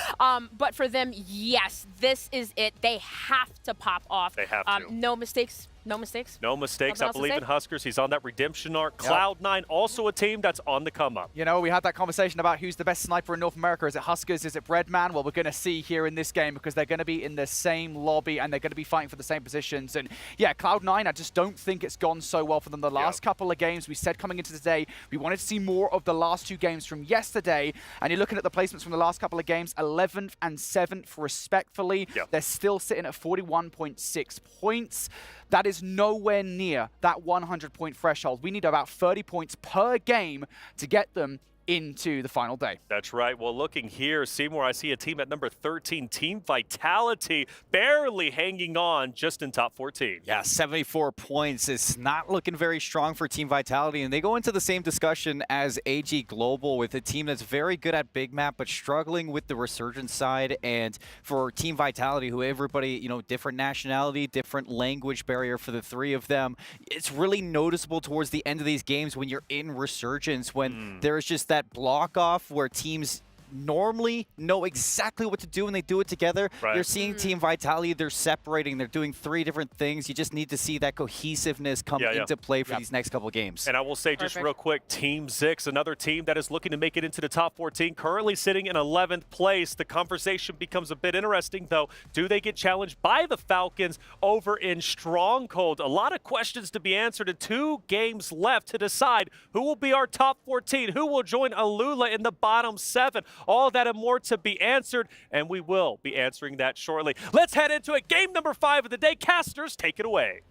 But for them, yes, this is it. They have to pop off. They have to. No mistakes. No mistakes? No mistakes. I believe in Huskers. He's on that redemption arc. Cloud9, also a team that's on the come up. You know, we had that conversation about who's the best sniper in North America. Is it Huskers? Is it Breadman? Well, we're going to see here in this game because they're going to be in the same lobby and they're going to be fighting for the same positions. And yeah, Cloud9, I just don't think it's gone so well for them the last couple of games. We said coming into today, we wanted to see more of the last 2 games from yesterday. And you're looking at the placements from the last couple of games, 11th and 7th respectfully. They're still sitting at 41.6 points. That is nowhere near that 100-point threshold. We need about 30 points per game to get them into the final day. That's right. Well, looking here, Seymour, I see a team at number 13, Team Vitality, barely hanging on just in top 14. Yeah, 74 points. It's not looking very strong for Team Vitality, and they go into the same discussion as AG Global with a team that's very good at big map, but struggling with the resurgence side. And for Team Vitality, who everybody, you know, different nationality, different language barrier for the 3 of them, it's really noticeable towards the end of these games when you're in resurgence, when there's just that block off where teams normally know exactly what to do when they do it together. You're seeing Team Vitality, they're separating, they're doing 3 different things. You just need to see that cohesiveness come into play for these next couple of games. And I will say just real quick, Team Zix, another team that is looking to make it into the top 14, currently sitting in 11th place. The conversation becomes a bit interesting, though. Do they get challenged by the Falcons over in Stronghold? A lot of questions to be answered and 2 games left to decide who will be our top 14, who will join Alula in the bottom 7. All that and more to be answered, and we will be answering that shortly. Let's head into it. Game number 5 of the day. Casters, take it away.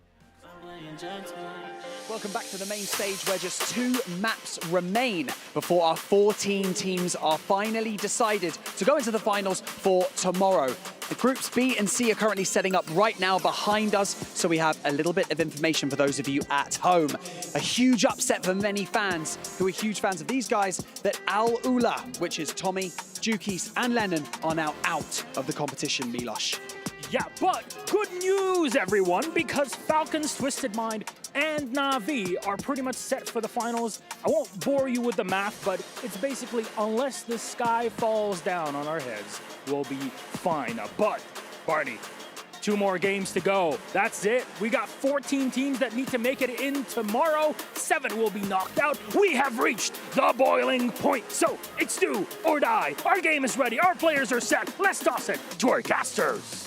Welcome back to the main stage where just 2 maps remain before our 14 teams are finally decided to go into the finals for tomorrow. The groups B and C are currently setting up right now behind us, so we have a little bit of information for those of you at home. A huge upset for many fans who are huge fans of these guys, that Al Ula, which is Tommy, Jukies and Lennon, are now out of the competition, Milosh. Yeah, but good news, everyone, because Falcons, Twisted Mind, and Na'Vi are pretty much set for the finals. I won't bore you with the math, but it's basically unless the sky falls down on our heads, we'll be fine. But party. 2 more games to go. That's it. We got 14 teams that need to make it in tomorrow. 7 will be knocked out. We have reached the boiling point. So it's do or die. Our game is ready. Our players are set. Let's toss it to our casters.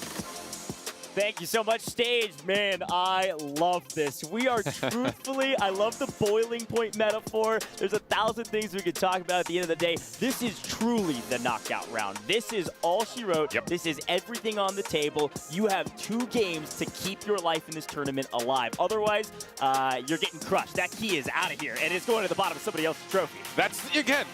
Thank you so much, Stage. Man, I love this. We are truthfully, I love the boiling point metaphor. There's 1,000 things we could talk about at the end of the day. This is truly the knockout round. This is all she wrote. Yep. This is everything on the table. You have 2 games to keep your life in this tournament alive. Otherwise, you're getting crushed. That key is out of here, and it's going to the bottom of somebody else's trophy. That's, again,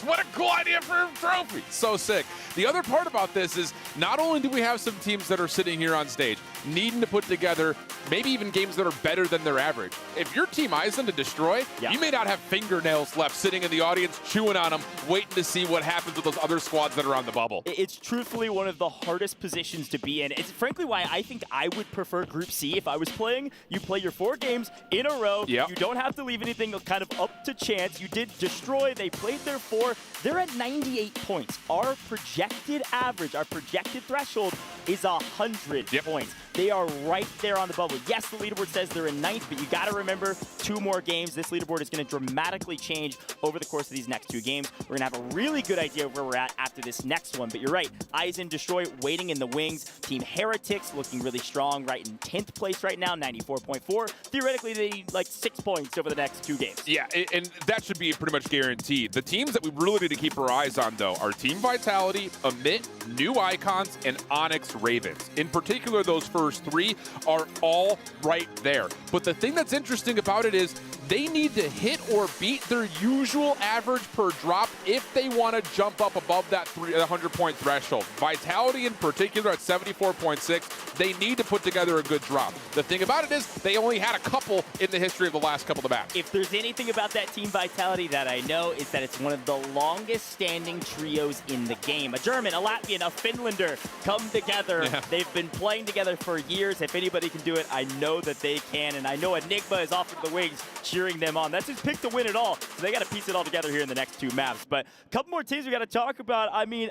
what a cool idea for a trophy. So sick. The other part about this is not only do we have some teams that are sitting here on stage needing to put together maybe even games that are better than their average. If your team Eisen to destroy, you may not have fingernails left sitting in the audience chewing on them, waiting to see what happens with those other squads that are on the bubble. It's truthfully one of the hardest positions to be in. It's frankly why I think I would prefer Group C if I was playing. You play your 4 games in a row. Yep. You don't have to leave anything kind of up to chance. You did destroy. They played their 4. They're at 98 points. Our projected average, our projected threshold is 100 points. They are right there on the bubble. Yes, the leaderboard says they're in 9th, but you got to remember 2 more games. This leaderboard is going to dramatically change over the course of these next 2 games. We're going to have a really good idea of where we're at after this next one. But you're right, Eisen, Destroy waiting in the wings. Team Heretics looking really strong, right in 10th place right now, 94.4. Theoretically, they need like 6 points over the next 2 games. Yeah, and that should be pretty much guaranteed. The teams that we really need to keep our eyes on, though, are Team Vitality, Amit, New Icons, and Onyx Ravens. In particular, those first 3 are all right there. But the thing that's interesting about it is they need to hit or beat their usual average per drop if they want to jump up above that 100-point threshold. Vitality in particular at 74.6, they need to put together a good drop. The thing about it is they only had a couple in the history of the last couple of maps. If there's anything about that Team Vitality that I know, is that it's one of the longest standing trios in the game. A German, a Latvian, a Finlander come together. Yeah. They've been playing together for years. If anybody can do it, I know that they can. And I know Enigma is off in the wings cheering them on. That's his pick to win it all. So they got to piece it all together here in the next 2 maps. But a couple more teams we got to talk about. I mean,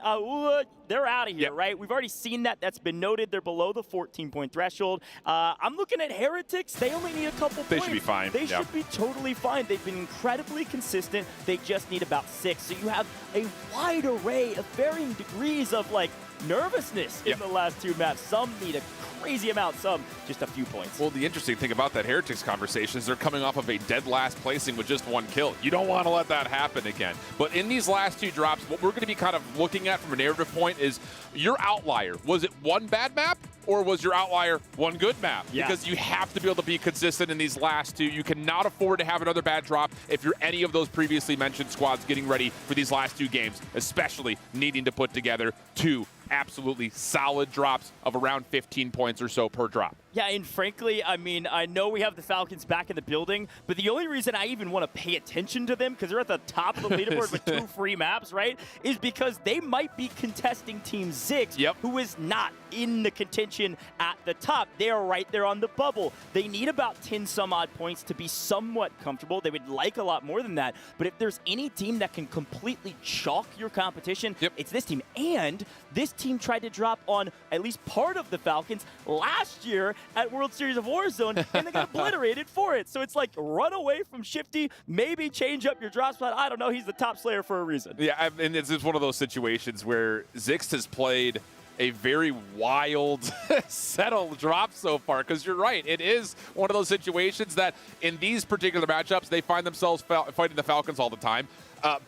they're out of here, right? We've already seen that. That's been noted. They're below the 14-point threshold. I'm looking at Heretics. They only need a couple points. They should be fine. They should be totally fine. They've been incredibly consistent. They just need about 6. So you have a wide array of varying degrees of, like, nervousness in the last 2 maps. Some need a crazy amount, some just a few points. Well, the interesting thing about that Heretics conversation is they're coming off of a dead last placing with just 1 kill. You don't want to let that happen again. But in these last 2 drops, what we're going to be kind of looking at from a narrative point is your outlier. Was it 1 bad map? Or was your outlier 1 good map? Yeah. Because you have to be able to be consistent in these last 2. You cannot afford to have another bad drop if you're any of those previously mentioned squads getting ready for these last 2 games, especially needing to put together 2 absolutely solid drops of around 15 points or so per drop. Yeah, and frankly, I mean, I know we have the Falcons back in the building, but the only reason I even want to pay attention to them, because they're at the top of the leaderboard with 2 free maps, right, is because they might be contesting Team Zix, who is not in the contention at the top. They are right there on the bubble. They need about 10 some odd points to be somewhat comfortable. They would like a lot more than that, but if there's any team that can completely chalk your competition, it's this team. And this team tried to drop on at least part of the Falcons last year at World Series of Warzone, and they got obliterated for it. So it's like, run away from Shifty, maybe change up your drop spot. I don't know. He's the top slayer for a reason. Yeah, and it's one of those situations where Zix has played a very wild settle drop so far, because you're right, it is one of those situations that in these particular matchups, they find themselves fighting the Falcons all the time.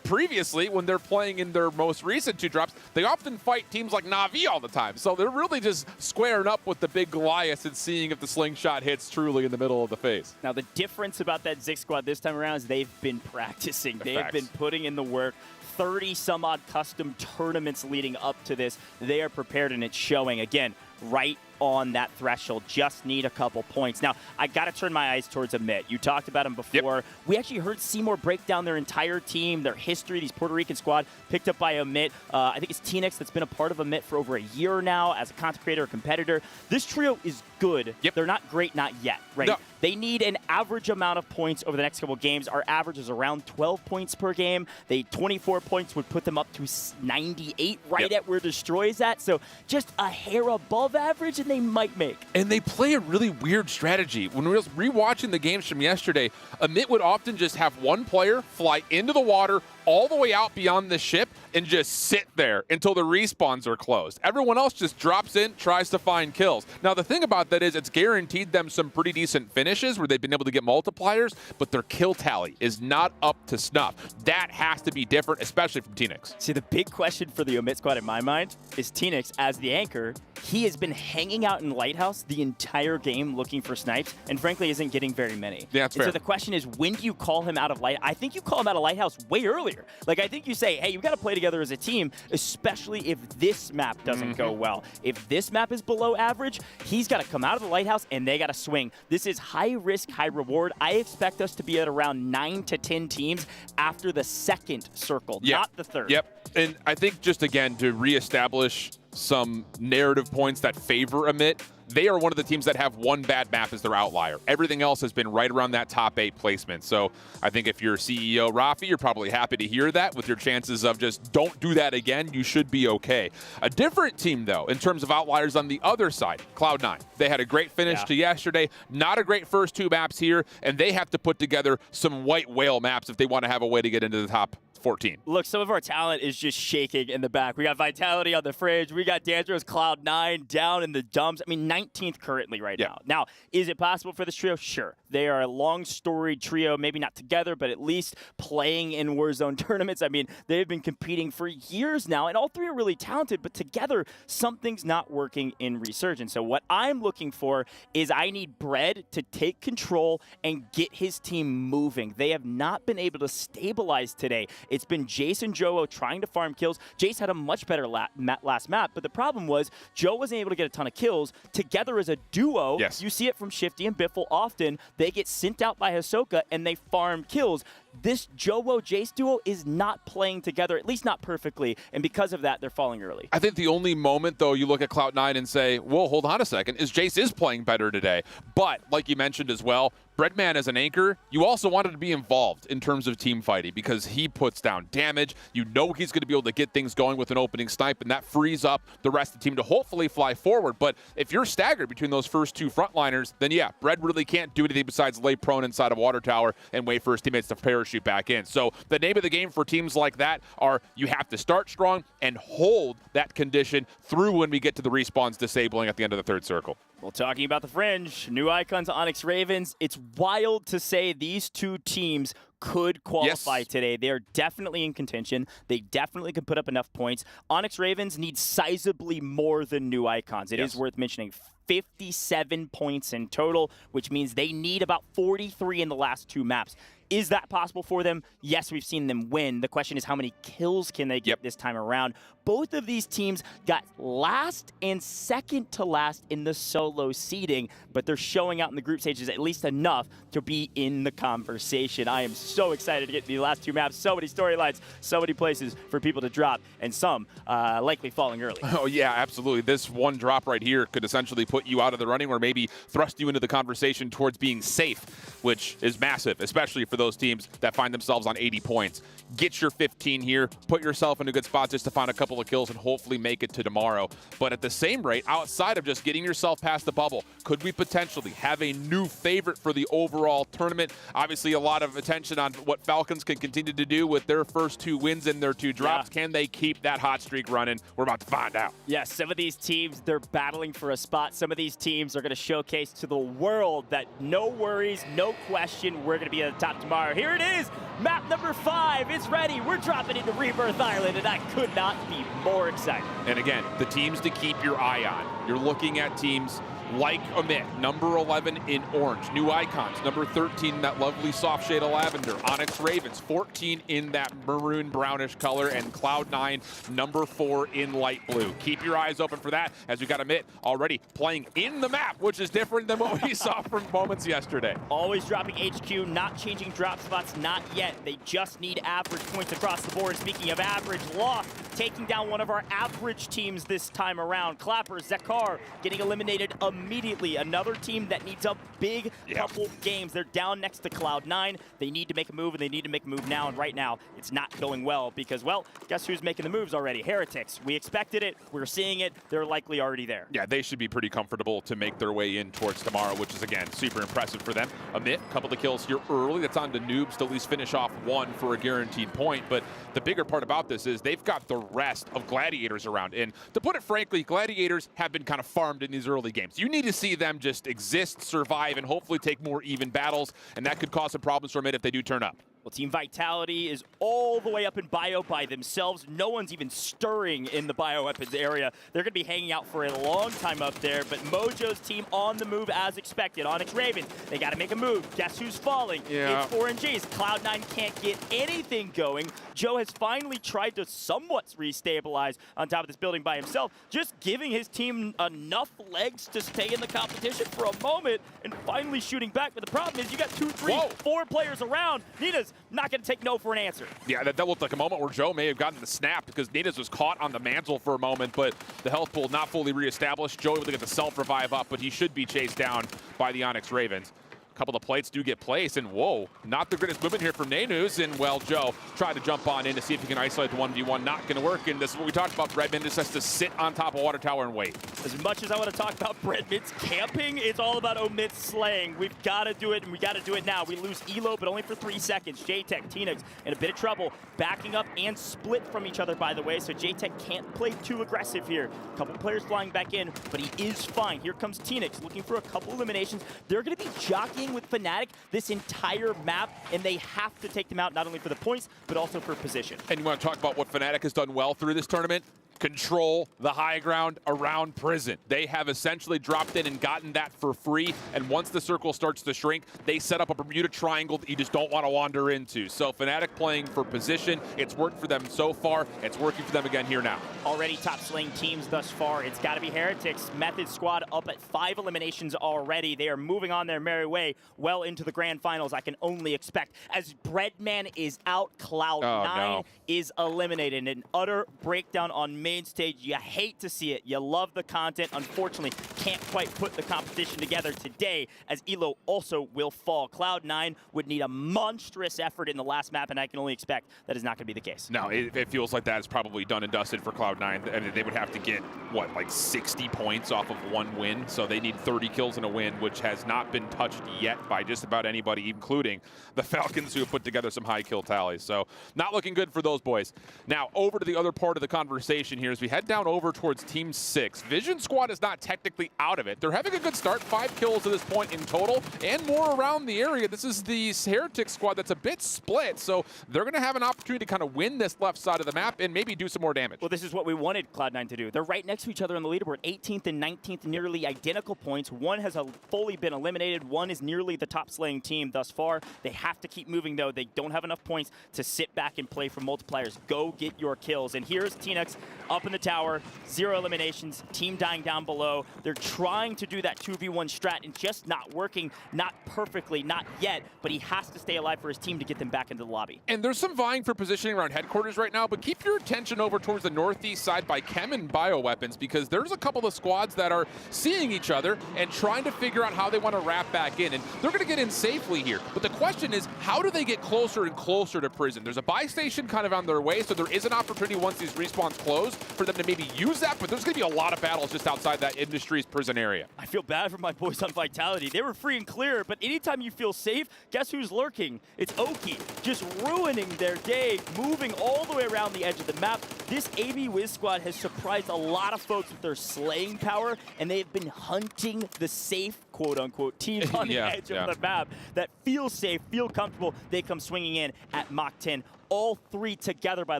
Previously, when they're playing in their most recent 2 drops, they often fight teams like Na'Vi all the time. So they're really just squaring up with the big Goliath and seeing if the slingshot hits truly in the middle of the face. Now, the difference about that Zix squad this time around is they've been practicing. They have been putting in the work. 30-some-odd custom tournaments leading up to this. They are prepared, and it's showing. Again, right on that threshold, just need a couple points. Now, I got to turn my eyes towards Amit. You talked about him before. Yep. We actually heard Seymour break down their entire team, their history, these Puerto Rican squad, picked up by Amit. I think it's Teenix that's been a part of Amit for over a year now as a content creator, a competitor. This trio is good. Yep. They're not great, not yet, right? No. They need an average amount of points over the next couple games. Our average is around 12 points per game. 24 points would put them up to 98, right at where Destroy is at. So just a hair above average, and they might make. And they play a really weird strategy. When we were rewatching the games from yesterday, Amit would often just have one player fly into the water all the way out beyond the ship and just sit there until the respawns are closed. Everyone else just drops in, tries to find kills. Now, the thing about that is it's guaranteed them some pretty decent finishes where they've been able to get multipliers, but their kill tally is not up to snuff. That has to be different, especially from Teenix. See, the big question for the Amit squad in my mind is Teenix as the anchor. He has been hanging out in Lighthouse the entire game looking for snipes, and frankly isn't getting very many. Yeah, that's fair. So the question is, when do you call him out of Light? I think you call him out of Lighthouse way earlier. Like, I think you say, hey, you got to play together as a team, especially if this map doesn't go well. If this map is below average, he's got to come out of the Lighthouse and they got to swing. This is high risk, high reward. I expect us to be at around 9 to 10 teams after the second circle, not the third. Yep, and I think just again to reestablish some narrative points that favor Amit, they are one of the teams that have one bad map as their outlier. Everything else has been right around that top 8 placement. So I think if you're CEO Rafi, you're probably happy to hear that with your chances of just don't do that again. You should be okay. A different team, though, in terms of outliers on the other side, Cloud9. They had a great finish to yesterday. Not a great first 2 maps here, and they have to put together some white whale maps if they want to have a way to get into the top 14. Look, some of our talent is just shaking in the back. We got Vitality on the fridge. We got Dangerous Cloud9 down in the dumps. I mean, 19th currently right now. Now, is it possible for this trio? Sure. They are a long-storied trio, maybe not together, but at least playing in Warzone tournaments. I mean, they've been competing for years now, and all 3 are really talented, but together, something's not working in Resurgence. So what I'm looking for is I need Bread to take control and get his team moving. They have not been able to stabilize today. It's been Jace and Joe trying to farm kills. Jace had a much better last map, but the problem was Joe wasn't able to get a ton of kills. Together as a duo, you see it from Shifty and Biffle often. They get sent out by Hisoka and they farm kills. This Joe-Jace duo is not playing together, at least not perfectly, and because of that, they're falling early. I think the only moment, though, you look at Cloud9 and say, whoa, hold on a second, is Jace is playing better today. But, like you mentioned as well, Breadman as an anchor, you also wanted to be involved in terms of team fighting because he puts down damage. You know he's going to be able to get things going with an opening snipe, and that frees up the rest of the team to hopefully fly forward. But if you're staggered between those first 2 frontliners, then yeah, Bread really can't do anything besides lay prone inside a water tower and wait for his teammates to parachute back in. So the name of the game for teams like that are you have to start strong and hold that condition through when we get to the respawns disabling at the end of the 3rd circle. Well, talking about the Fringe, new icons, Onyx Ravens, it's wild to say these 2 teams could qualify today. They are definitely in contention. They definitely can put up enough points. Onyx Ravens need sizably more than new icons. It is worth mentioning. 57 points in total, which means they need about 43 in the last 2 maps. Is that possible for them? Yes, we've seen them win. The question is how many kills can they get this time around? Both of these teams got last and second to last in the solo seeding, but they're showing out in the group stages at least enough to be in the conversation. I am so excited to get the last 2 maps. So many storylines, so many places for people to drop, and some likely falling early. Oh, yeah, absolutely. This one drop right here could essentially put you out of the running or maybe thrust you into the conversation towards being safe, which is massive, especially for those teams that find themselves on 80 points. Get your 15 here, put yourself in a good spot just to find a couple of kills and hopefully make it to tomorrow. But at the same rate, outside of just getting yourself past the bubble, could we potentially have a new favorite for the overall tournament? Obviously, a lot of attention on what Falcons can continue to do with their first 2 wins in their 2 drops. Can they keep that hot streak running? We're about to find out. Yes, some of these teams, they're battling for a spot. Some of these teams are going to showcase to the world that no worries, no question, we're going to be at the top tomorrow. Here it is, map number 5. It's ready. We're dropping into Rebirth Island, and I could not be more excited. And again, the teams to keep your eye on. You're looking at teams like Omit, number 11 in orange. New icons, number 13 in that lovely soft shade of lavender. Onyx Ravens, 14 in that maroon brownish color, and Cloud9, number 4 in light blue. Keep your eyes open for that, as we got Omit already playing in the map, which is different than what we saw from moments yesterday. Always dropping HQ, not changing drop spots, not yet. They just need average points across the board. Speaking of average, Loft taking down one of our average teams this time around. Clapper, Zekar getting eliminated immediately. Another team that needs a big couple games. They're down next to Cloud9. They need to make a move, and they need to make a move now. And right now, it's not going well because, well, guess who's making the moves already? Heretics. We expected it. We're seeing it. They're likely already there. Yeah, they should be pretty comfortable to make their way in towards tomorrow, which is, again, super impressive for them. Omit, a couple of kills here early. That's on to Noobs to at least finish off one for a guaranteed point. But the bigger part about this is they've got the rest of Gladiators around. And to put it frankly, Gladiators have been kind of farmed in these early games. You need to see them just exist, survive, and hopefully take more even battles, and that could cause some problems for Omit if they do turn up. Well, Team Vitality is all the way up in bio by themselves. No one's even stirring in the bioweapons area. They're going to be hanging out for a long time up there, but Mojo's team on the move as expected. Onyx Ravens, they got to make a move. Guess who's falling? Yeah. It's 4NGs. Cloud9 can't get anything going. Joe has finally tried to somewhat restabilize on top of this building by himself, just giving his team enough legs to stay in the competition for a moment and finally shooting back. But the problem is you got 2, 3, 4 players around. Nina's not going to take no for an answer. Yeah, that looked like a moment where Joe may have gotten the snap because Nina's was caught on the mantle for a moment, but the health pool not fully reestablished. Joe able to get the self-revive up, but he should be chased down by the Onyx Ravens. A couple of plates do get placed, and whoa, not the greatest movement here from Nanus, and well, Joe tried to jump on in to see if he can isolate the 1v1. Not going to work, and this is what we talked about. Redmond just has to sit on top of Water Tower and wait. As much as I want to talk about Redmond's camping, it's all about Omit slaying. We've got to do it, and we got to do it now. We lose Elo, but only for 3 seconds. JTech, Teenix in a bit of trouble, backing up and split from each other, by the way, so JTech can't play too aggressive here. A couple players flying back in, but he is fine. Here comes Teenix looking for a couple eliminations. They're going to be jockeying with Fnatic this entire map, and they have to take them out not only for the points, but also for position. And you want to talk about what Fnatic has done well through this tournament? Control the high ground around Prison. They have essentially dropped in and gotten that for free, and once the circle starts to shrink, they set up a Bermuda Triangle that you just don't want to wander into. So Fnatic playing for position. It's worked for them so far. It's working for them again here now. Already top slaying teams thus far. It's got to be Heretics. Method Squad up at 5 eliminations already. They are moving on their merry way well into the grand finals, I can only expect. As Breadman is out, Cloud9 is eliminated. An utter breakdown on main stage. You hate to see it. You love the content. Unfortunately, can't quite put the competition together today, as Elo also will fall. Cloud9 would need a monstrous effort in the last map, and I can only expect that is not going to be the case. No, it feels like that is probably done and dusted for Cloud9. I mean, they would have to get, what, like 60 points off of 1 win, so they need 30 kills in a win, which has not been touched yet by just about anybody, including the Falcons, who have put together some high kill tallies. So not looking good for those boys. Now, over to the other part of the conversation here as we head down over towards Team 6. Vision Squad is not technically out of it. They're having a good start, 5 kills to this point in total, and more around the area. This is the Heretic squad that's a bit split, so they're going to have an opportunity to kind of win this left side of the map and maybe do some more damage. Well, this is what we wanted Cloud9 to do. They're right next to each other on the leaderboard, 18th and 19th, nearly identical points. One has fully been eliminated. One is nearly the top slaying team thus far. They have to keep moving, though. They don't have enough points to sit back and play for multipliers. Go get your kills. And here's Teenix up in the tower, 0 eliminations, team dying down below. They're trying to do that 2v1 strat and just not working, not perfectly, not yet, but he has to stay alive for his team to get them back into the lobby. And there's some vying for positioning around headquarters right now, but keep your attention over towards the northeast side by Chem and Bioweapons, because there's a couple of squads that are seeing each other and trying to figure out how they want to wrap back in. And they're going to get in safely here. But the question is, how do they get closer and closer to Prison? There's a buy station kind of on their way, so there is an opportunity once these respawns close for them to maybe use that, but there's going to be a lot of battles just outside that Industries Prison area. I feel bad for my boys on Vitality. They were free and clear, but anytime you feel safe, guess who's lurking? It's Oki, just ruining their day, moving all the way around the edge of the map. This AB Wiz squad has surprised a lot of folks with their slaying power, and they've been hunting the safe, quote-unquote, teams on the edge of the map that feel safe, feel comfortable. They come swinging in at Mach 10 all three together, by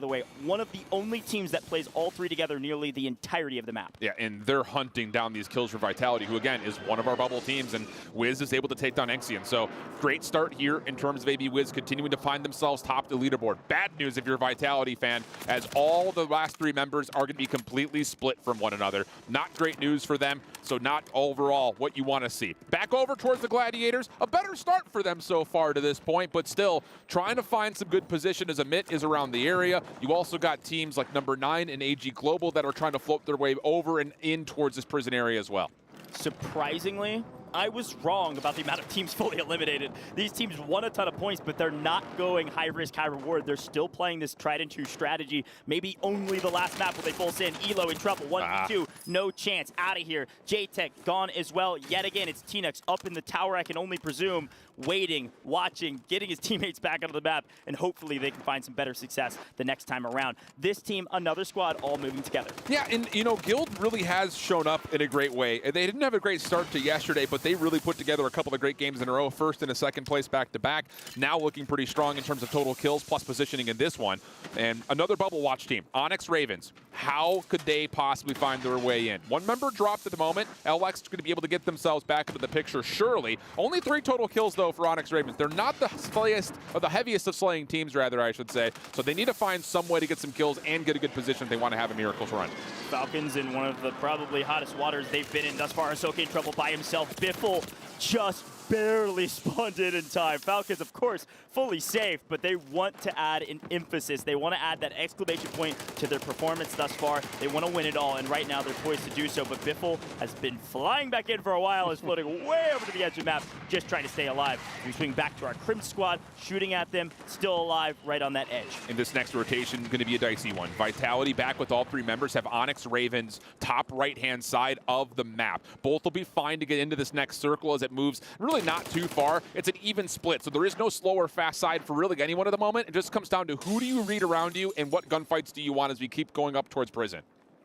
the way. One of the only teams that plays all three together nearly the entirety of the map. Yeah, and they're hunting down these kills for Vitality, who again is one of our bubble teams, and Wiz is able to take down Exian. So great start here in terms of AB Wiz continuing to find themselves top of the leaderboard. Bad news if you're a Vitality fan, as all the last three members are going to be completely split from one another. Not great news for them, so not overall what you want to see. Back over towards the Gladiators, a better start for them so far to this point, but still trying to find some good position as Amit is around the area. You also got teams like number 9 and AG Global that are trying to float their way over and in towards this prison area as well. Surprisingly, I was wrong about the amount of teams fully eliminated. These teams won a ton of points, but they're not going high risk, high reward. They're still playing this tried and true strategy. Maybe only the last map where they full send. Elo in trouble, 1v2, no chance, out of here. JTech gone as well. Yet again, it's Tnux up in the tower, I can only presume, waiting, watching, getting his teammates back onto the map, and hopefully they can find some better success the next time around. This team, another squad, all moving together. Yeah, and you know, Guild really has shown up in a great way. They didn't have a great start to yesterday, but they really put together a couple of great games in a row, first and a second place back-to-back. Now looking pretty strong in terms of total kills plus positioning in this one. And another bubble watch team, Onyx Ravens. How could they possibly find their way in? One member dropped at the moment. LX is going to be able to get themselves back into the picture, surely. Only 3 total kills, though, for Onyx Ravens. They're not the slayest, or the heaviest of slaying teams, rather, I should say. So they need to find some way to get some kills and get a good position if they want to have a Miracles run. Falcons in one of the probably hottest waters they've been in thus far. Ahsoka in trouble by himself. Biffle just barely spawned in time. Falcons, of course, fully safe, but they want to add an emphasis. They want to add that exclamation point to their performance thus far. They want to win it all, and right now they're poised to do so. But Biffle has been flying back in for a while, is floating way over to the edge of the map, just trying to stay alive. We swing back to our Crim squad, shooting at them, still alive, right on that edge. In this next rotation, going to be a dicey one. Vitality back with all 3 members, have Onyx Ravens top right-hand side of the map. Both will be fine to get into this next circle as it moves really not too far. It's an even split, so there is no slow or fast side for really anyone at the moment. It just comes down to who do you read around you and what gunfights do you want as we keep going up towards prison.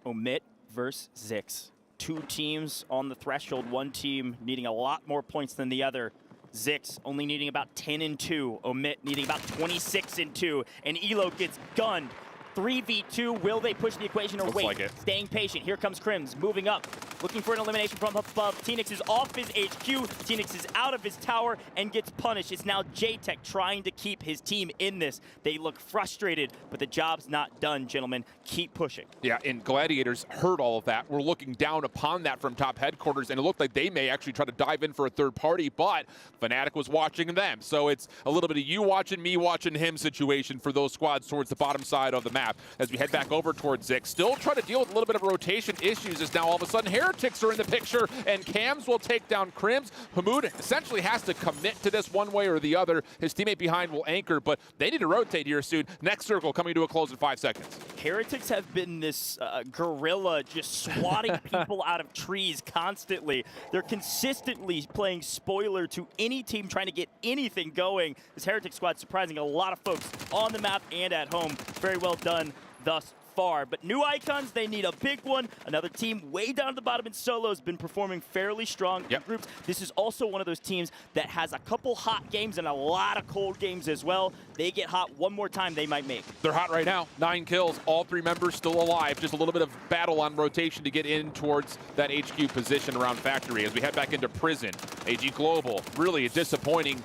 Omit versus Zix. 2 teams on the threshold, one team needing a lot more points than the other. Zix only needing about 10 and 2. Omit needing about 26 and 2. And Elo gets gunned. 3v2, will they push the equation or Looks wait? like it. Staying patient, here comes Crims, moving up, looking for an elimination from above. Tnux is off his HQ, Tnux is out of his tower and gets punished. It's now JTech trying to keep his team in this. They look frustrated, but the job's not done, gentlemen. Keep pushing. Yeah, and Gladiators heard all of that. We're looking down upon that from top headquarters, and it looked like they may actually try to dive in for a third party, but Fnatic was watching them. So it's a little bit of you watching me watching him situation for those squads towards the bottom side of the map. As we head back over towards Zix, still trying to deal with a little bit of rotation issues as now all of a sudden Heretics are in the picture, and Cams will take down Crims. Hamoud essentially has to commit to this one way or the other. His teammate behind will anchor, but they need to rotate here soon. Next circle coming to a close in 5 seconds. Heretics have been this guerrilla just swatting people out of trees constantly. They're consistently playing spoiler to any team trying to get anything going. This Heretic squad surprising a lot of folks on the map and at home. Very well done thus far. But new icons, they need a big one. Another team way down at the bottom in solo has been performing fairly strong in groups. This is also one of those teams that has a couple hot games and a lot of cold games as well. They get hot one more time, they might make. They're hot right now. 9 kills, all 3 members still alive. Just a little bit of battle on rotation to get in towards that HQ position around Factory. As we head back into prison, AG Global, really a disappointing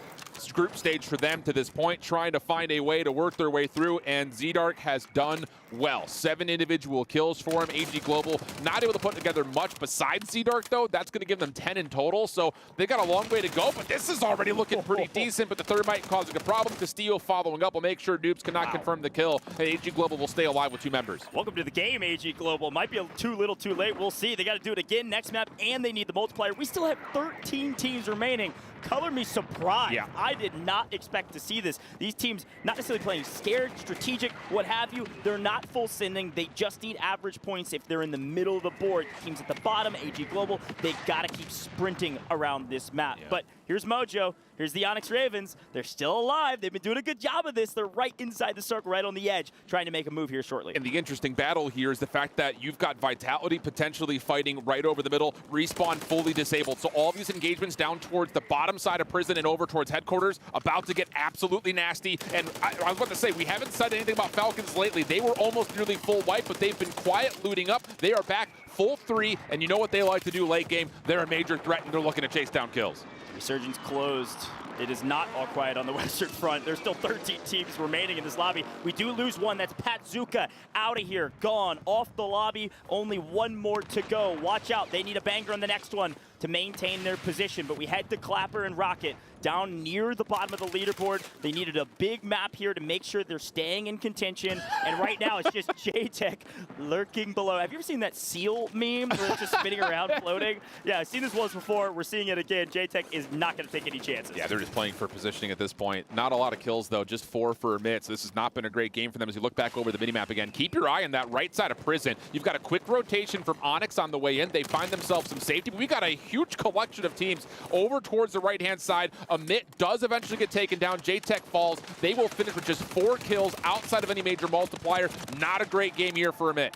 group stage for them to this point, trying to find a way to work their way through, and Z-Dark has done well. 7 individual kills for him. AG Global not able to put together much besides Z-Dark, though. That's going to give them 10 in total, so they got a long way to go, but this is already looking pretty decent, but the Thermite causing a problem. Castillo following up will make sure Noobs cannot confirm the kill, and AG Global will stay alive with 2 members. Welcome to the game, AG Global. Might be too little too late. We'll see. They got to do it again next map, and they need the multiplier. We still have 13 teams remaining. Color me surprised. Yeah. I did not expect to see this. These teams not necessarily playing scared, strategic, what have you. They're not full sending. They just need average points if they're in the middle of the board. Teams at the bottom, AG Global, they got to keep sprinting around this map. But here's Mojo. Here's the Onyx Ravens. They're still alive. They've been doing a good job of this. They're right inside the circle, right on the edge, trying to make a move here shortly. And the interesting battle here is the fact that you've got Vitality potentially fighting right over the middle, Respawn fully disabled. So all these engagements down towards the bottom side of Prison and over towards headquarters about to get absolutely nasty. And I was about to say, we haven't said anything about Falcons lately. They were almost nearly full wipe, but they've been quiet looting up. They are back full 3, and you know what they like to do late game. They're a major threat, and they're looking to chase down kills. Resurgence closed. It is not all quiet on the Western Front. There's still 13 teams remaining in this lobby. We do lose one. That's Pat Zuka out of here, gone, off the lobby. Only one more to go. Watch out. They need a banger on the next one to maintain their position. But we head to Clapper and Rocket down near the bottom of the leaderboard. They needed a big map here to make sure they're staying in contention. And right now, it's just J-Tech lurking below. Have you ever seen that seal meme where it's just spinning around, floating? Yeah, I've seen this once before. We're seeing it again. J-Tech is not going to take any chances. Yeah, they're just playing for positioning at this point. Not a lot of kills, though, just 4 for Amit. So this has not been a great game for them as you look back over the minimap again. Keep your eye on that right side of Prison. You've got a quick rotation from Onyx on the way in. They find themselves some safety. But we've got a huge collection of teams over towards the right-hand side. Amit does eventually get taken down. J-Tech falls. They will finish with just 4 kills outside of any major multiplier. Not a great game here for Amit.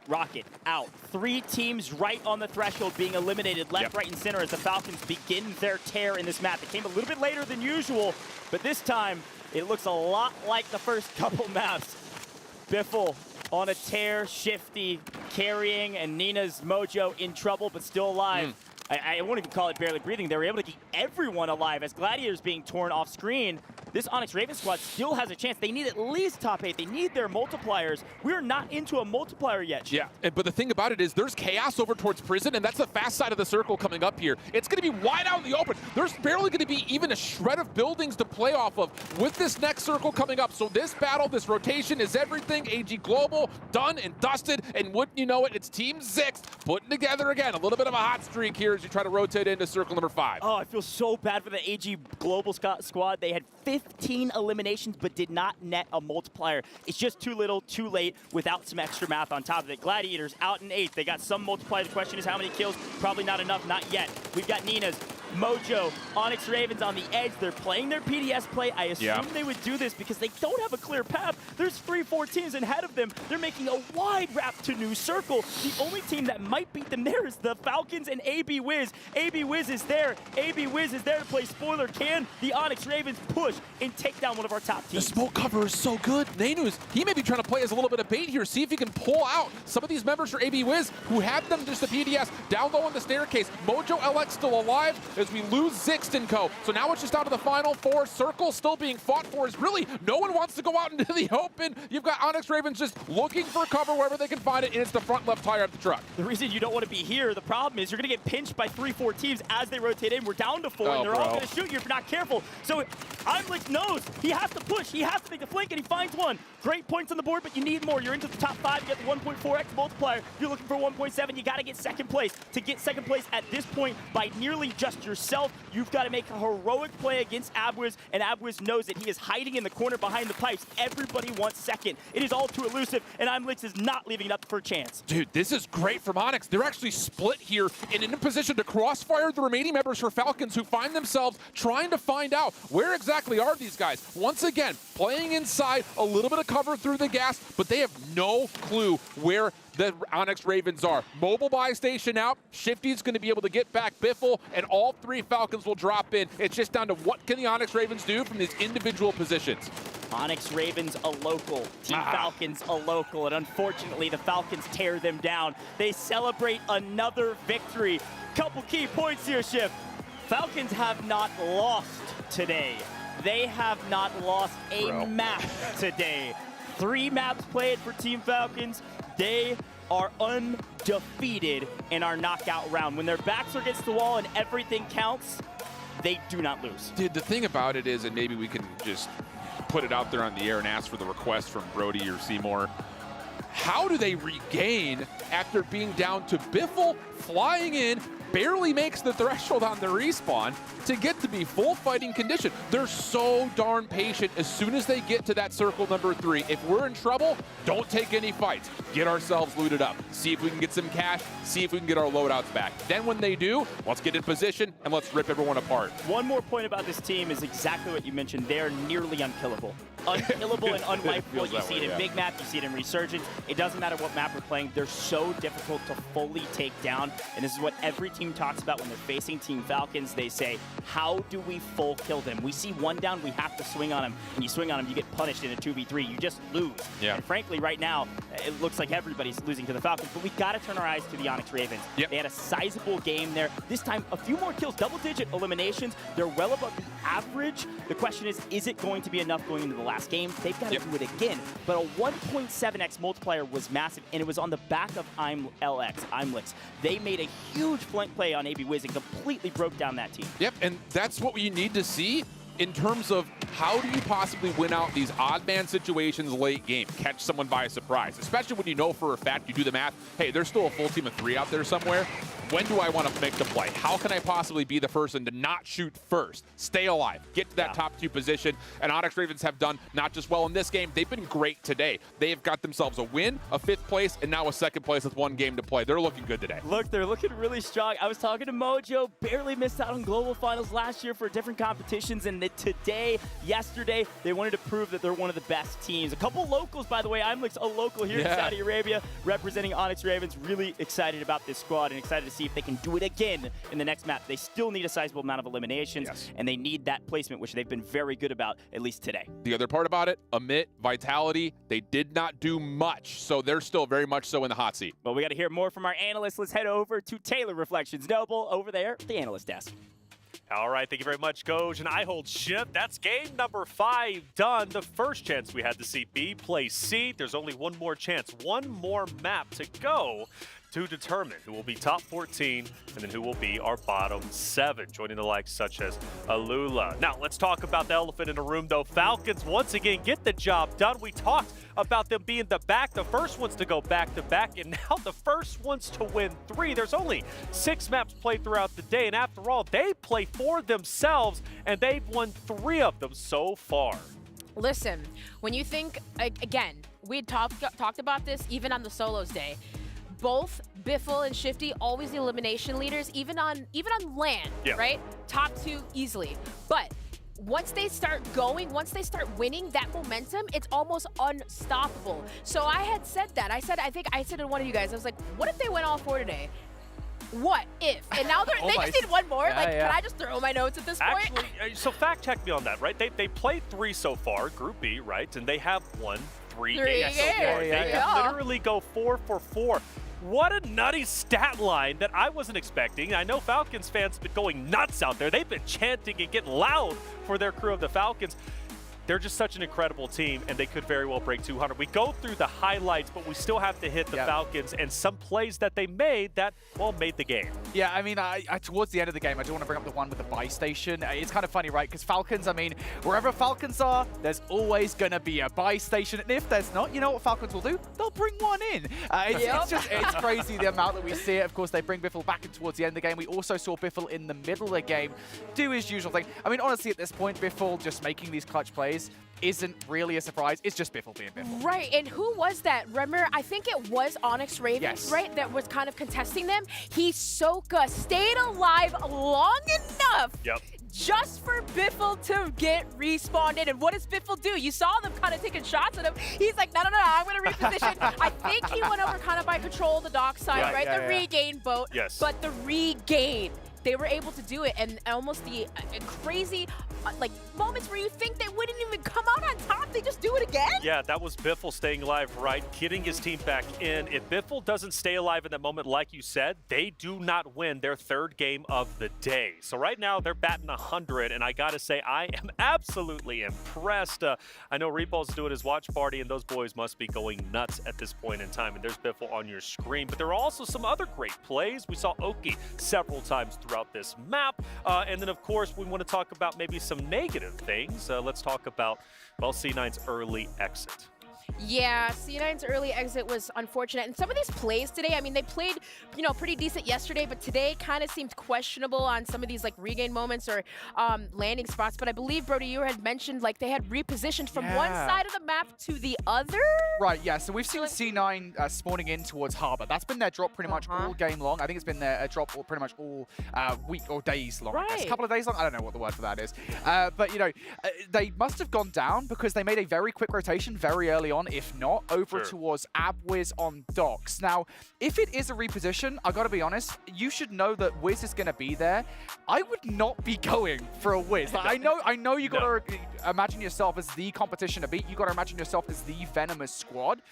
Rocket out. 3 teams right on the threshold being eliminated left, right, and center as the Falcons begin their tear in this map. It came a little bit later than usual, but this time it looks a lot like the first couple maps. Biffle on a tear, Shifty carrying, and Nina's Mojo in trouble but still alive. I won't even call it barely breathing. They were able to keep everyone alive as Gladiators being torn off screen. This Onyx Raven squad still has a chance. They need at least top 8. They need their multipliers. We're not into a multiplier yet. Yeah, but the thing about it is there's chaos over towards Prison, and that's the fast side of the circle coming up here. It's going to be wide out in the open. There's barely going to be even a shred of buildings to play off of with this next circle coming up. So this battle, this rotation is everything. AG Global done and dusted, and wouldn't you know it, it's Team 6 putting together again. A little bit of a hot streak here as you try to rotate into circle number 5. Oh, I feel so bad for the AG Global squad. They had 15 eliminations but did not net a multiplier. It's just too little, too late without some extra math on top of it. Gladiators out in 8th. They got some multiplier. The question is how many kills? Probably not enough, not yet. We've got Nina's, Mojo, Onyx Ravens on the edge. They're playing their PDS play. I assume they would do this because they don't have a clear path. There's 3-4 teams ahead of them. They're making a wide wrap to new circle. The only team that might beat them there is the Falcons and AB Wiz. AB Wiz is there. AB Wiz is there to play spoiler. Can the Onyx Ravens push and take down one of our top teams? The smoke cover is so good. Nanus, he may be trying to play as a little bit of bait here. See if he can pull out some of these members for AB Wiz who had them just the PDS down low on the staircase. Mojo LX still alive as we lose Zixed and co. So now it's just down to the final 4. Circle still being fought for is really no one wants to go out into the open. You've got Onyx Ravens just looking for cover wherever they can find it, and it's the front left tire of the truck. The reason you don't want to be here, the problem is you're going to get pinched by 3-4 teams as they rotate in. We're down to 4, and they're all going to shoot you if you're not careful. So Imlich knows he has to push. He has to make the flank, and he finds one. Great points on the board, but you need more. You're into the top 5. You get the 1.4x multiplier. You're looking for 1.7. You got to get second place. To get second place at this point by nearly just yourself, you've got to make a heroic play against Abwiz, and Abwiz knows that he is hiding in the corner behind the pipes. Everybody wants second. It is all too elusive, and Imlich is not leaving it up for a chance. Dude, this is great from Onyx. They're actually split here and in a position to crossfire the remaining members for Falcons who find themselves trying to find out where exactly are these guys. Once again, playing inside, a little bit of cover through the gas, but they have no clue where the Onyx Ravens are. Mobile buy station out. Shifty's going to be able to get back Biffle, and all 3 Falcons will drop in. It's just down to what can the Onyx Ravens do from these individual positions. Onyx Ravens a local, Team Falcons a local, and unfortunately the Falcons tear them down. They celebrate another victory. Couple key points here, Shift. Falcons have not lost today. They have not lost a map today. 3 maps played for Team Falcons. They are undefeated in our knockout round. When their backs are against the wall and everything counts, they do not lose. Dude, the thing about it is, and maybe we can just put it out there on the air and ask for the request from Brody or Seymour, how do they regain after being down to Biffle, flying in, barely makes the threshold on the respawn to get to be full fighting condition. They're so darn patient. As soon as they get to that circle number 3, if we're in trouble, don't take any fights. Get ourselves looted up. See if we can get some cash. See if we can get our loadouts back. Then when they do, let's get in position and let's rip everyone apart. One more point about this team is exactly what you mentioned. They're nearly unkillable. Unkillable and unwipable. You see it in Big Map, you see it in Resurgence. It doesn't matter what map we're playing. They're so difficult to fully take down. And this is what every team talks about when they're facing Team Falcons. They say, how do we full kill them? We see one down, we have to swing on him. When you swing on him, you get punished in a 2v3. You just lose. Yeah. And frankly, right now, it looks like everybody's losing to the Falcons. But we got to turn our eyes to the Onyx Ravens. Yep. They had a sizable game there. This time, a few more kills, double-digit eliminations. They're well above the average. The question is it going to be enough going into the last game? They've got to do it again. But a 1.7x multiplier was massive, and it was on the back of Imlix. They made a huge flank play on AB Wiz and completely broke down that team. Yep, and that's what we need to see in terms of how do you possibly win out these odd man situations late game, catch someone by surprise, especially when you know for a fact, you do the math, hey, there's still a full team of 3 out there somewhere. When do I want to make the play? How can I possibly be the person to not shoot first, stay alive, get to that top 2 position? And Onyx Ravens have done not just well in this game, they've been great today. They have got themselves a win, a 5th place, and now a 2nd place with 1 game to play. They're looking good today. Look, they're looking really strong. I was talking to Mojo, barely missed out on global finals last year for different competitions, and yesterday, they wanted to prove that they're one of the best teams. A couple locals, by the way. Imlix, a local here in Saudi Arabia, representing Onyx Ravens. Really excited about this squad and excited to see if they can do it again in the next map. They still need a sizable amount of eliminations, and they need that placement, which they've been very good about, at least today. The other part about it, Amit, Vitality, they did not do much, so they're still very much so in the hot seat. Well, we got to hear more from our analysts. Let's head over to Taylor Reflections Noble over there at the analyst desk. All right, thank you very much, Goj, and I hold shift. That's game number 5 done. The first chance we had to see B play C. There's only one more chance, one more map to go to determine who will be top 14 and then who will be our bottom 7, joining the likes such as Alula. Now, let's talk about the elephant in the room, though. Falcons, once again, get the job done. We talked about them being the first ones to go back-to-back, and now the first ones to win 3. There's only 6 maps played throughout the day, and after all, they play for themselves, and they've won 3 of them so far. Listen, when you think, again, we talked about this even on the solos day. Both Biffle and Shifty, always the elimination leaders, even on LAN, right? Top 2 easily. But once they start going, once they start winning that momentum, it's almost unstoppable. So I had said that. I think I said to one of you guys, I was like, what if they went all 4 today? What if? And now they just need one more. Can I just throw my notes at this point? Actually, so fact check me on that, right? They played 3 so far, Group B, right? And they have won 3 games so far. They can literally go 4 for 4. What a nutty stat line that I wasn't expecting. I know Falcons fans have been going nuts out there. They've been chanting and getting loud for their crew of the Falcons. They're just such an incredible team, and they could very well break 200. We go through the highlights, but we still have to hit the Falcons and some plays that they made that, well, made the game. Yeah, I mean, towards the end of the game, I do want to bring up the one with the buy station. It's kind of funny, right? Because Falcons, I mean, wherever Falcons are, there's always going to be a buy station. And if there's not, you know what Falcons will do? They'll bring one in. It's crazy the amount that we see it. Of course, they bring Biffle back in towards the end of the game. We also saw Biffle in the middle of the game do his usual thing. I mean, honestly, at this point, Biffle just making these clutch plays isn't really a surprise. It's just Biffle being Biffle. Right, and who was that? Remember, I think it was Onyx Ravens, right, that was kind of contesting them. Hisoka stayed alive long enough just for Biffle to get respawned in. And what does Biffle do? You saw them kind of taking shots at him. He's like, no, I'm going to reposition. I think he went over kind of by control the dock side, right? The regain boat. But the regain, they were able to do it, and almost the crazy like moments where you think they wouldn't even come out on top, they just do it again? Yeah, that was Biffle staying alive, right? Getting his team back in. If Biffle doesn't stay alive in that moment, like you said, they do not win their 3rd game of the day. So right now, they're batting 100, and I gotta say, I am absolutely impressed. I know Repo's doing his watch party, and those boys must be going nuts at this point in time, and there's Biffle on your screen. But there are also some other great plays. We saw Oki several times throughout this map, and then, of course, we want to talk about maybe some negative things. Let's talk about, well, C9's early exit. Yeah, C9's early exit was unfortunate. And some of these plays today, I mean, they played, you know, pretty decent yesterday, but today kind of seemed questionable on some of these like regain moments or landing spots. But I believe, Brody, you had mentioned like they had repositioned from one side of the map to the other? Right, yeah. So we've seen C9 spawning in towards Harbor. That's been their drop pretty much all game long. I think it's been their drop pretty much all week or days long. Right. A couple of days long. I don't know what the word for that is. But, you know, they must have gone down because they made a very quick rotation very early on, if not, over towards Abwiz on docks. Now, if it is a reposition, I got to be honest, you should know that Wiz is going to be there. I would not be going for a Wiz. Like, I know you got to imagine yourself as the competition to beat. You got to imagine yourself as the venomous squad.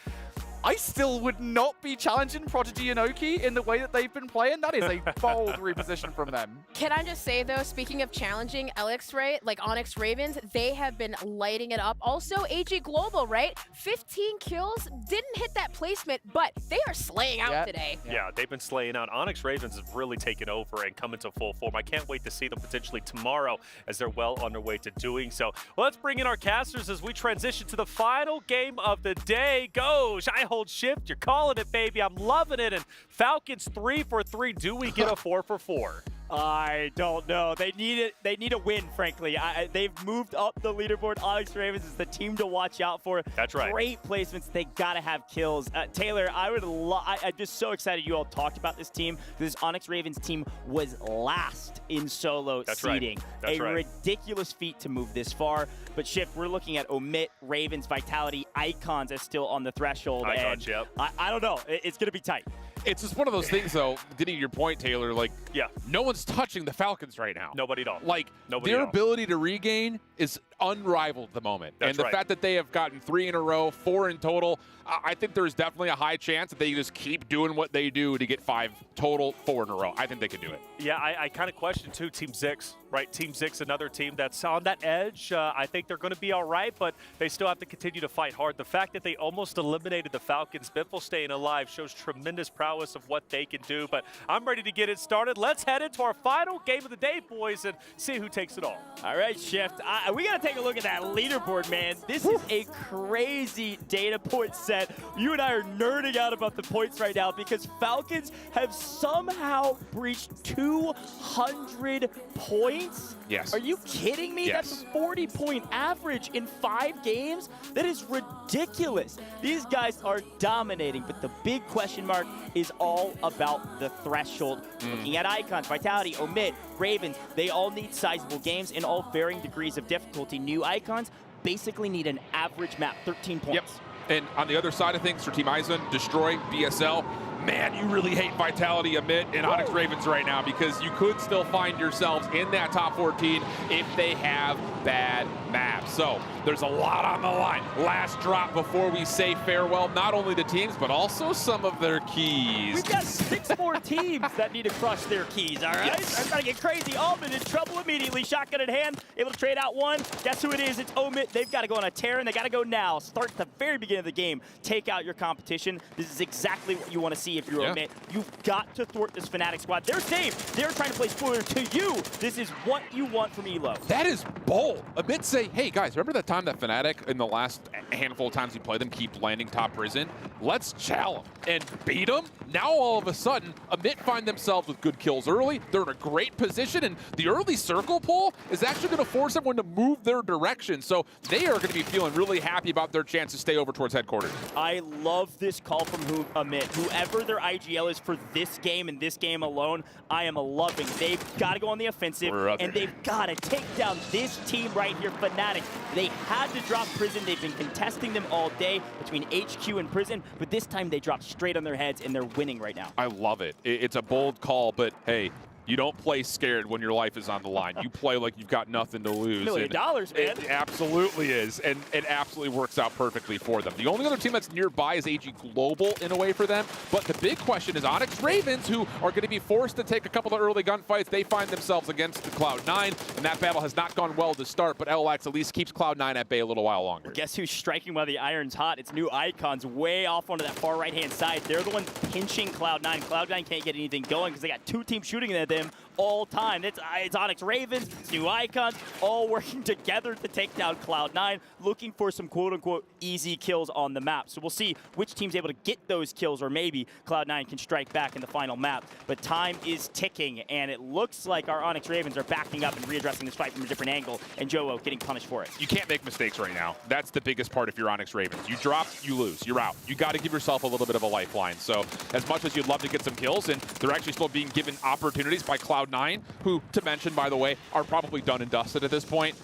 I still would not be challenging Prodigy and Oki in the way that they've been playing. That is a bold reposition from them. Can I just say, though, speaking of challenging LX, right, like Onyx Ravens, they have been lighting it up. Also, AG Global, right? 15 kills, didn't hit that placement, but they are slaying out today. Yeah, they've been slaying out. Onyx Ravens have really taken over and come into full form. I can't wait to see them potentially tomorrow as they're well on their way to doing so. Well, let's bring in our casters as we transition to the final game of the day. Go! I hold shift. You're calling it, baby. I'm loving it. And Falcons 3 for 3. Do we get a 4 for 4? I don't know. They need it. They need a win, frankly. They've moved up the leaderboard. Onyx Ravens is the team to watch out for. That's right. Great placements. They gotta have kills. Taylor, I'm just so excited you all talked about this team. This Onyx Ravens team was last in solo seeding. That's right. Ridiculous feat to move this far. But Shift, we're looking at Omit, Ravens, Vitality, Icons as still on the threshold. Icons, I don't know. It's gonna be tight. It's just one of those things, though, getting your point, Taylor, like, no one's touching the Falcons right now. Nobody at all. Like, their ability to regain is unrivaled at the moment. That's and the fact that they have gotten 3 in a row, 4 in total, I think there's definitely a high chance that they just keep doing what they do to get 5 total, 4 in a row. I think they can do it. Yeah, I kind of question, too, Team Zix, right? Team Zix, another team that's on that edge. I think they're going to be all right, but they still have to continue to fight hard. The fact that they almost eliminated the Falcons, Biffle staying alive, shows tremendous prowess of what they can do. But I'm ready to get it started. Let's head into our final game of the day, boys, and see who takes it all. All right, Shift. We got to take a look at that leaderboard, man. This is a crazy data point set. You and I are nerding out about the points right now because Falcons have somehow breached 200 points. Yes. Are you kidding me? Yes. That's a 40-point average in 5 games? That is ridiculous. These guys are dominating, but the big question mark is all about the threshold. Looking at Icons, Vitality, Omit, Ravens, they all need sizable games in all varying degrees of difficulty. New Icons basically need an average map, 13 points. Yep. And on the other side of things, for Team Eisen, Destroy, BSL, man, you really hate Vitality, Emit, and Onyx Ravens right now because you could still find yourselves in that top 14 if they have bad maps. So there's a lot on the line. Last drop before we say farewell, not only to teams, but also some of their keys. We've got 6 more teams that need to crush their keys, all right? Yes. That's going to get crazy. Almond in trouble immediately. Shotgun in hand, able to trade out one. Guess who it is? It's Omit. They've got to go on a tear, and they got to go now. Start at the very beginning of the game. Take out your competition. This is exactly what you want to see if you're Omit. You've got to thwart this Fnatic squad. They're safe. They're trying to play spoiler to you. This is what you want from Elo. That is bold. Omit say, hey, guys, remember that time that Fnatic, in the last handful of times you play them, keep landing top prison? Let's chow them and beat them. Now, all of a sudden, Omit find themselves with good kills early. They're in a great position, and the early circle pull is actually going to force everyone to move their direction. So they are going to be feeling really happy about their chance to stay over towards headquarters. I love this call from Omit. Whoever their IGL is for this game and this game alone, I am loving. They've got to go on the offensive, and they've got to take down this team right here, Fnatic. They had to drop Prison. They've been contesting them all day between HQ and Prison, but this time they dropped straight on their heads, and they're winning right now. I love it. It's a bold call, but hey, you don't play scared when your life is on the line. You play like you've got nothing to lose. $1 million, man. It absolutely is, and it absolutely works out perfectly for them. The only other team that's nearby is AG Global in a way for them, but the big question is Onyx Ravens, who are going to be forced to take a couple of early gunfights. They find themselves against the Cloud9, and that battle has not gone well to start, but LX at least keeps Cloud9 at bay a little while longer. Well, guess who's striking while the iron's hot? It's New Icons way off onto that far right-hand side. They're the ones pinching Cloud9. Cloud9 can't get anything going because they got 2 teams shooting at them. all time. It's Onyx Ravens, it's new Icons, all working together to take down Cloud9, looking for some quote-unquote easy kills on the map. So we'll see which team's able to get those kills, or maybe Cloud9 can strike back in the final map. But time is ticking, and it looks like our Onyx Ravens are backing up and readdressing this fight from a different angle, and Joe getting punished for it. You can't make mistakes right now. That's the biggest part if you're Onyx Ravens. You drop, you lose, you're out. You got to give yourself a little bit of a lifeline. So as much as you'd love to get some kills, and they're actually still being given opportunities by Cloud9, who, to mention, by the way, are probably done and dusted at this point.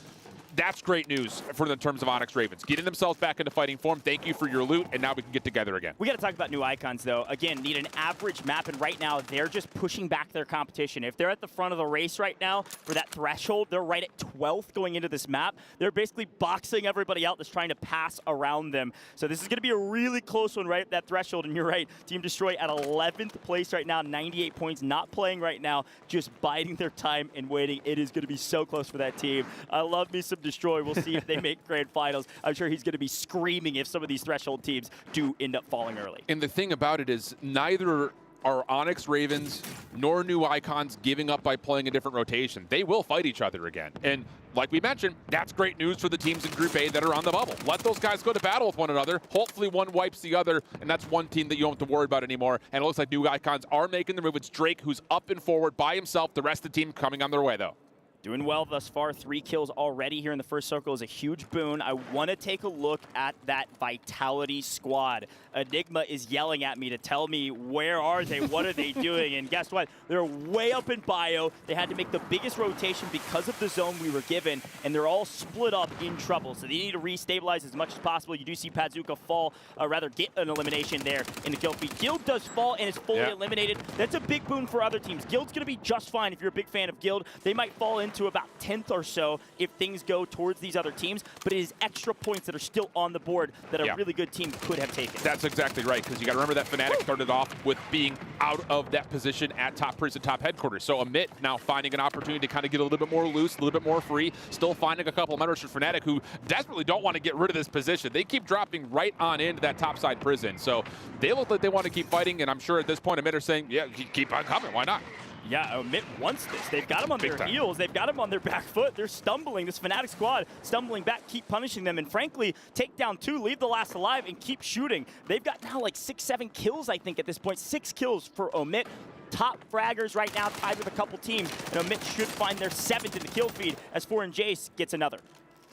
That's great news for the terms of Onyx Ravens. Getting themselves back into fighting form. Thank you for your loot, and now we can get together again. We got to talk about new Icons, though. Again, need an average map, and right now they're just pushing back their competition. If they're at the front of the race right now for that threshold, they're right at 12th going into this map. They're basically boxing everybody out that's trying to pass around them. So this is going to be a really close one right at that threshold, and you're right. Team Destroy at 11th place right now, 98 points, not playing right now, just biding their time and waiting. It is going to be so close for that team. I love me some Destroy. We'll see if they make grand finals. I'm sure he's going to be screaming if some of these threshold teams do end up falling early. And the thing about it is neither are Onyx Ravens nor new Icons giving up by playing a different rotation. They will fight each other again. And like we mentioned, that's great news for the teams in Group A that are on the bubble. Let those guys go to battle with one another. Hopefully one wipes the other, and that's one team that you don't have to worry about anymore. And it looks like new Icons are making the move. It's Drake who's up and forward by himself. The rest of the team coming on their way, though. Doing well thus far. 3 kills already here in the first circle is a huge boon. I want to take a look at that Vitality squad. Enigma is yelling at me to tell me where are they, what are they doing, and guess what? They're way up in bio. They had to make the biggest rotation because of the zone we were given, and they're all split up in trouble. So they need to restabilize as much as possible. You do see Pazuka fall, rather get an elimination there in the kill feed. Guild does fall and is fully eliminated. That's a big boon for other teams. Guild's going to be just fine if you're a big fan of Guild. They might fall into about 10th or so if things go towards these other teams, but it is extra points that are still on the board that a really good team could have taken. That's exactly right, because you got to remember that Fnatic started off with being out of that position at top prison, top headquarters. So Amit now finding an opportunity to kind of get a little bit more loose, a little bit more free, still finding a couple of members for Fnatic who desperately don't want to get rid of this position. They keep dropping right on into that topside prison. So they look like they want to keep fighting, and I'm sure at this point Amit are saying, yeah, keep on coming, why not? Yeah, Amit wants this. They've got him on their heels. They've got him on their back foot. They're stumbling. This Fnatic squad stumbling back, keep punishing them, and frankly, take down 2, leave the last alive, and keep shooting. They've got now like 6, 7 kills, I think, at this point. 6 kills for Omit. Top fraggers right now, tied with a couple teams, and Omit should find their 7th in the kill feed as Foreign Jace gets another.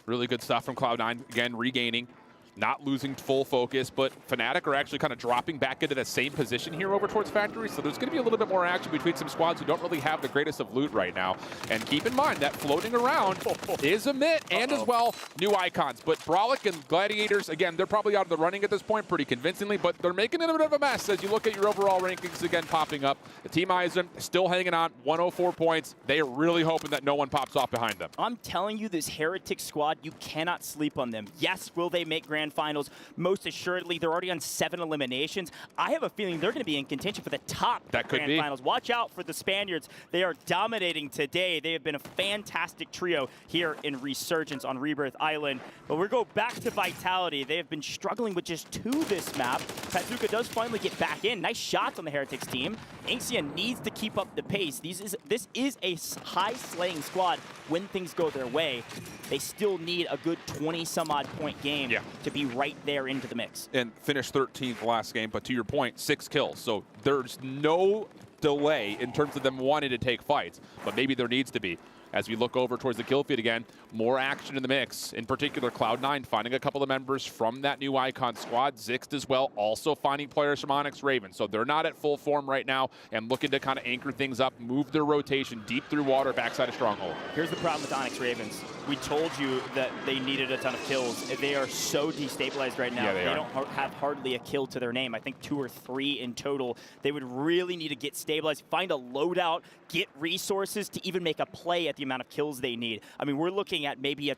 Really good stuff from Cloud9, again, regaining. Not losing full focus, but Fnatic are actually kind of dropping back into the same position here over towards Factory, so there's going to be a little bit more action between some squads who don't really have the greatest of loot right now. And keep in mind that floating around is Amit and as well new Icons. But Brolic and Gladiators, again, they're probably out of the running at this point pretty convincingly, but they're making it a bit of a mess as you look at your overall rankings again popping up. The Team Eisen still hanging on, 104 points. They are really hoping that no one pops off behind them. I'm telling you, this Heretic squad, you cannot sleep on them. Yes, will they make grand finals? Most assuredly, they're already on 7 eliminations. I have a feeling they're going to be in contention for the top grand finals. Watch out for the Spaniards. They are dominating today. They have been a fantastic trio here in Resurgence on Rebirth Island. But we'll go back to Vitality. They have been struggling with just 2 this map. Pazuka does finally get back in. Nice shots on the Heretics team. Inxia needs to keep up the pace. This is a high-slaying squad when things go their way. They still need a good 20-some-odd point game to be right there into the mix. And finished 13th last game, but to your point, 6 kills. So there's no delay in terms of them wanting to take fights, but maybe there needs to be. As we look over towards the kill feed again, more action in the mix. In particular, Cloud9 finding a couple of members from that new Icon squad. Zixed as well, also finding players from Onyx Ravens. So they're not at full form right now and looking to kind of anchor things up, move their rotation deep through water, backside of Stronghold. Here's the problem with Onyx Ravens. We told you that they needed a ton of kills. They are so destabilized right now. They don't have hardly a kill to their name. I think 2 or 3 in total. They would really need to get stabilized, find a loadout, get resources to even make a play at the amount of kills they need. I mean, we're looking at maybe a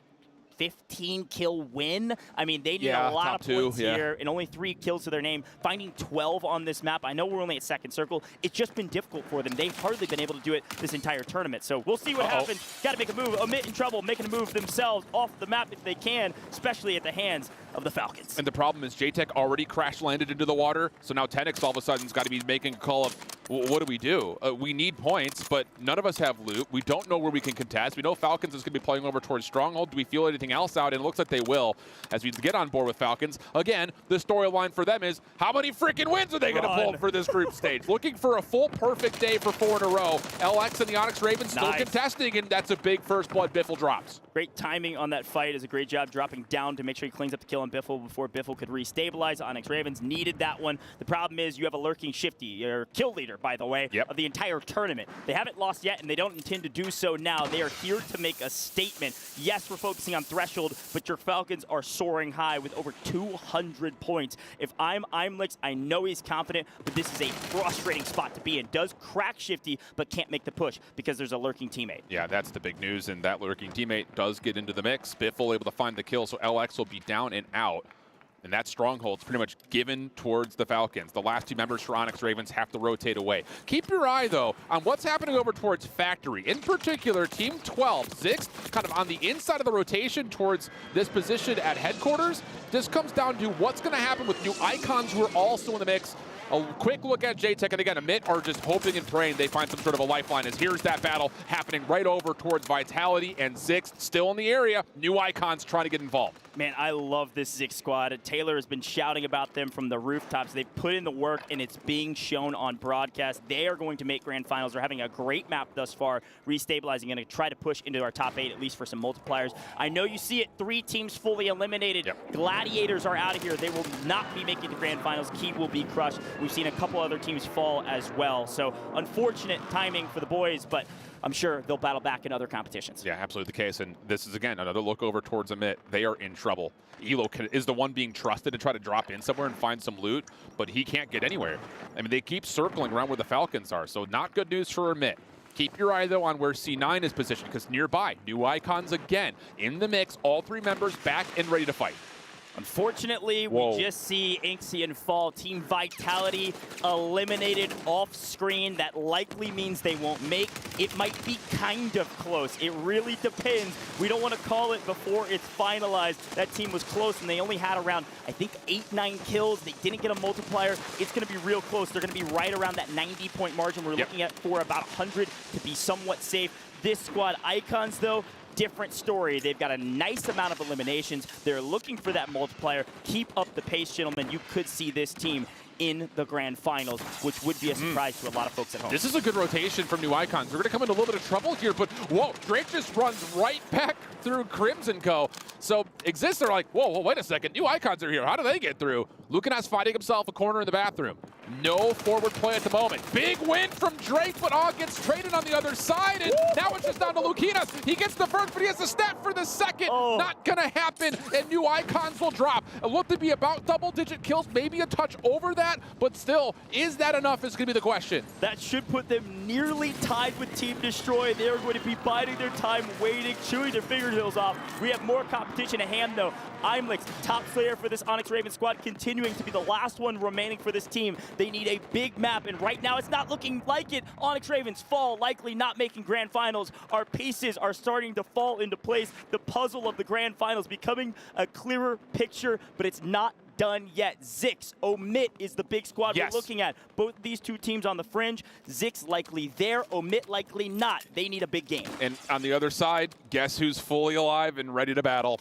15 kill win. I mean, they need a lot of points here and only 3 kills to their name. Finding 12 on this map. I know we're only at 2nd circle. It's just been difficult for them. They've hardly been able to do it this entire tournament. So we'll see what happens. Got to make a move. Omit in trouble, making a move themselves off the map if they can, especially at the hands of the Falcons. And the problem is JTech already crash landed into the water. So now Tenix all of a sudden has got to be making a call of, what do? We need points, but none of us have loot. We don't know where we can contest. We know Falcons is going to be playing over towards Stronghold. Do we feel anything else out? And it looks like they will as we get on board with Falcons. Again, the storyline for them is how many freaking wins are they going to pull for this group stage? Looking for a full perfect day for 4 in a row. LX and the Onyx Ravens still contesting, and that's a big first blood. Biffle drops. Great timing on that fight. Is a great job dropping down to make sure he cleans up the kill on Biffle before Biffle could restabilize. Onyx Ravens needed that one. The problem is you have a lurking Shifty, your kill leader, by the way, of the entire tournament. They haven't lost yet, and they don't intend to do so now. They are here to make a statement. Yes, we're focusing on Threshold, but your Falcons are soaring high with over 200 points. If I'm Imlix, I know he's confident, but this is a frustrating spot to be in. Does crack Shifty, but can't make the push because there's a lurking teammate. Yeah, that's the big news, and that lurking teammate does get into the mix. Biffle able to find the kill, so LX will be down and out. And that stronghold's pretty much given towards the Falcons. The last 2 members for Onyx Ravens have to rotate away. Keep your eye, though, on what's happening over towards Factory. In particular, Team 12, Zix, kind of on the inside of the rotation towards this position at headquarters. This comes down to what's going to happen with new icons who are also in the mix. A quick look at JTech, and again, Amit are just hoping and praying they find some sort of a lifeline, as here's that battle happening right over towards Vitality, and Zix still in the area. New icons trying to get involved. Man, I love this Zix squad. Taylor has been shouting about them from the rooftops. They've put in the work, and it's being shown on broadcast. They are going to make grand finals. They're having a great map thus far, restabilizing, and try to push into our top 8, at least for some multipliers. I know you see it, 3 teams fully eliminated. Gladiators are out of here. They will not be making the grand finals. Key will be crushed. We've seen a couple other teams fall as well. So unfortunate timing for the boys, but I'm sure they'll battle back in other competitions. Yeah, absolutely the case. And this is, again, another look over towards Amit. They are in trouble. Elo is the one being trusted to try to drop in somewhere and find some loot, but he can't get anywhere. I mean, they keep circling around where the Falcons are, so not good news for Amit. Keep your eye, though, on where C9 is positioned, because nearby, new icons again. In the mix, all 3 members back and ready to fight. Unfortunately, we just see Inxian fall. Team Vitality eliminated off screen. That likely means they won't make. It might be kind of close. It really depends. We don't want to call it before it's finalized. That team was close, and they only had around, I think, 8-9 kills. They didn't get a multiplier. It's going to be real close. They're going to be right around that 90-point margin. We're looking at for about 100 to be somewhat safe. This squad, Icons, though, different story. They've got a nice amount of eliminations. They're looking for that multiplier. Keep up the pace, gentlemen. You could see this team in the grand finals, which would be a surprise to a lot of folks at home. This is a good rotation from new icons. We're going to come into a little bit of trouble here, but whoa, Drake just runs right back through Crimson Co. So Exist are like, whoa, wait a second. New icons are here. How do they get through? Lucanas fighting himself a corner in the bathroom. No forward play at the moment. Big win from Drake, but all gets traded on the other side, and now it's just down to Lucanas. He gets the first, but he has to step for the second. Not going to happen, and new icons will drop. It looked to be about double-digit kills, maybe a touch over that, but still, is that enough is going to be the question. That should put them nearly tied with Team Destroy. They're going to be biding their time, waiting, chewing their fingernails off. We have more competition at hand, though. Imlix, top slayer for this Onyx Raven squad, continuing to be the last one remaining for this team. They need a big map, and right now it's not looking like it. Onyx Ravens fall, likely not making grand finals. Our pieces are starting to fall into place. The puzzle of the grand finals becoming a clearer picture, but it's not done yet. Zix, Omit is the big squad we're looking at. Both these 2 teams on the fringe. Zix likely there, Omit likely not. They need a big game. And on the other side, guess who's fully alive and ready to battle?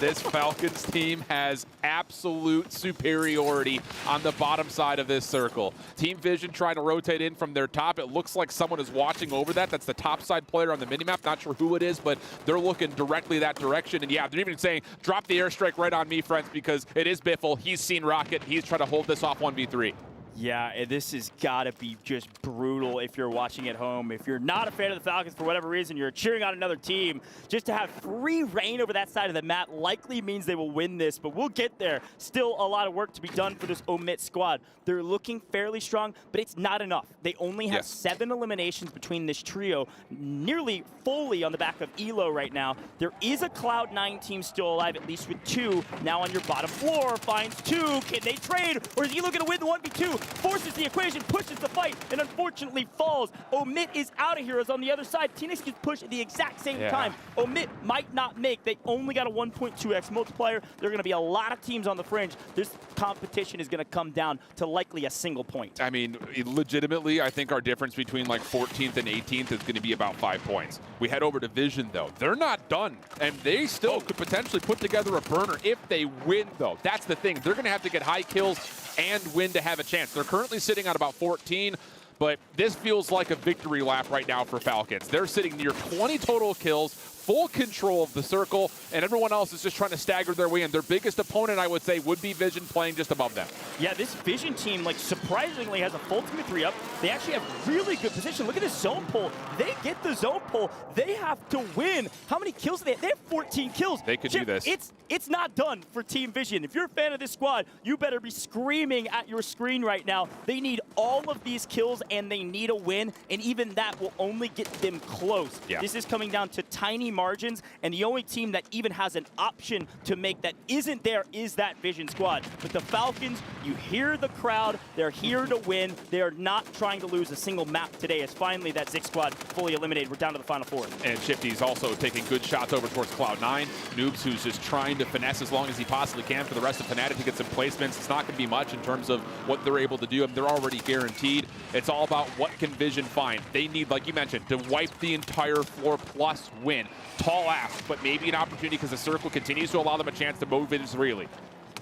This Falcons team has absolute superiority on the bottom side of this circle. Team Vision trying to rotate in from their top. It looks like someone is watching over that. That's the top side player on the minimap. Not sure who it is, but they're looking directly that direction. And yeah, they're even saying, drop the airstrike right on me, friends, because it is Biffle. He's seen Rocket. He's trying to hold this off 1v3. Yeah, and this has got to be just brutal if you're watching at home. If you're not a fan of the Falcons for whatever reason, you're cheering on another team, just to have free reign over that side of the map likely means they will win this, but we'll get there. Still a lot of work to be done for this Omit squad. They're looking fairly strong, but it's not enough. They only have 7 eliminations between this trio, nearly fully on the back of Elo right now. There is a Cloud9 team still alive, at least with 2. Now on your bottom floor, finds 2. Can they trade, or is Elo going to win the 1v2? forces the equation, pushes the fight, and unfortunately falls. Omit is out of here as on the other side. T-Nex gets pushed at the exact same time. Omit might not make. They only got a 1.2x multiplier. There are going to be a lot of teams on the fringe. This competition is going to come down to likely a single point. I mean, legitimately, I think our difference between like 14th and 18th is going to be about 5 points. We head over to Vision, though. They're not done, and they still could potentially put together a burner if they win, though. That's the thing. They're going to have to get high kills and win to have a chance. They're currently sitting at about 14, but this feels like a victory lap right now for Falcons. They're sitting near 20 total kills, full control of the circle, and everyone else is just trying to stagger their way in. Their biggest opponent, I would say, would be Vision, playing just above them. Yeah, this Vision team, like, surprisingly has a full team of 3 up. They actually have really good position. Look at this zone pull. They get the zone pull. They have to win. How many kills do they have? They have 14 kills. They could do this. It's not done for Team Vision. If you're a fan of this squad, you better be screaming at your screen right now. They need all of these kills, and they need a win, and even that will only get them close. Yeah. This is coming down to tiny margins, and the only team that even has an option to make that isn't there is that Vision squad. But the Falcons, you hear the crowd. They're here to win. They are not trying to lose a single map today, as finally that Zig squad fully eliminated. We're down to the final 4. And Shifty's also taking good shots over towards Cloud9. Noobs, who's just trying to finesse as long as he possibly can for the rest of Fnatic to get some placements. It's not going to be much in terms of what they're able to do. I mean, they're already guaranteed. It's all about what can Vision find. They need, like you mentioned, to wipe the entire floor plus win. Tall ask, but maybe an opportunity because the circle continues to allow them a chance to move in freely.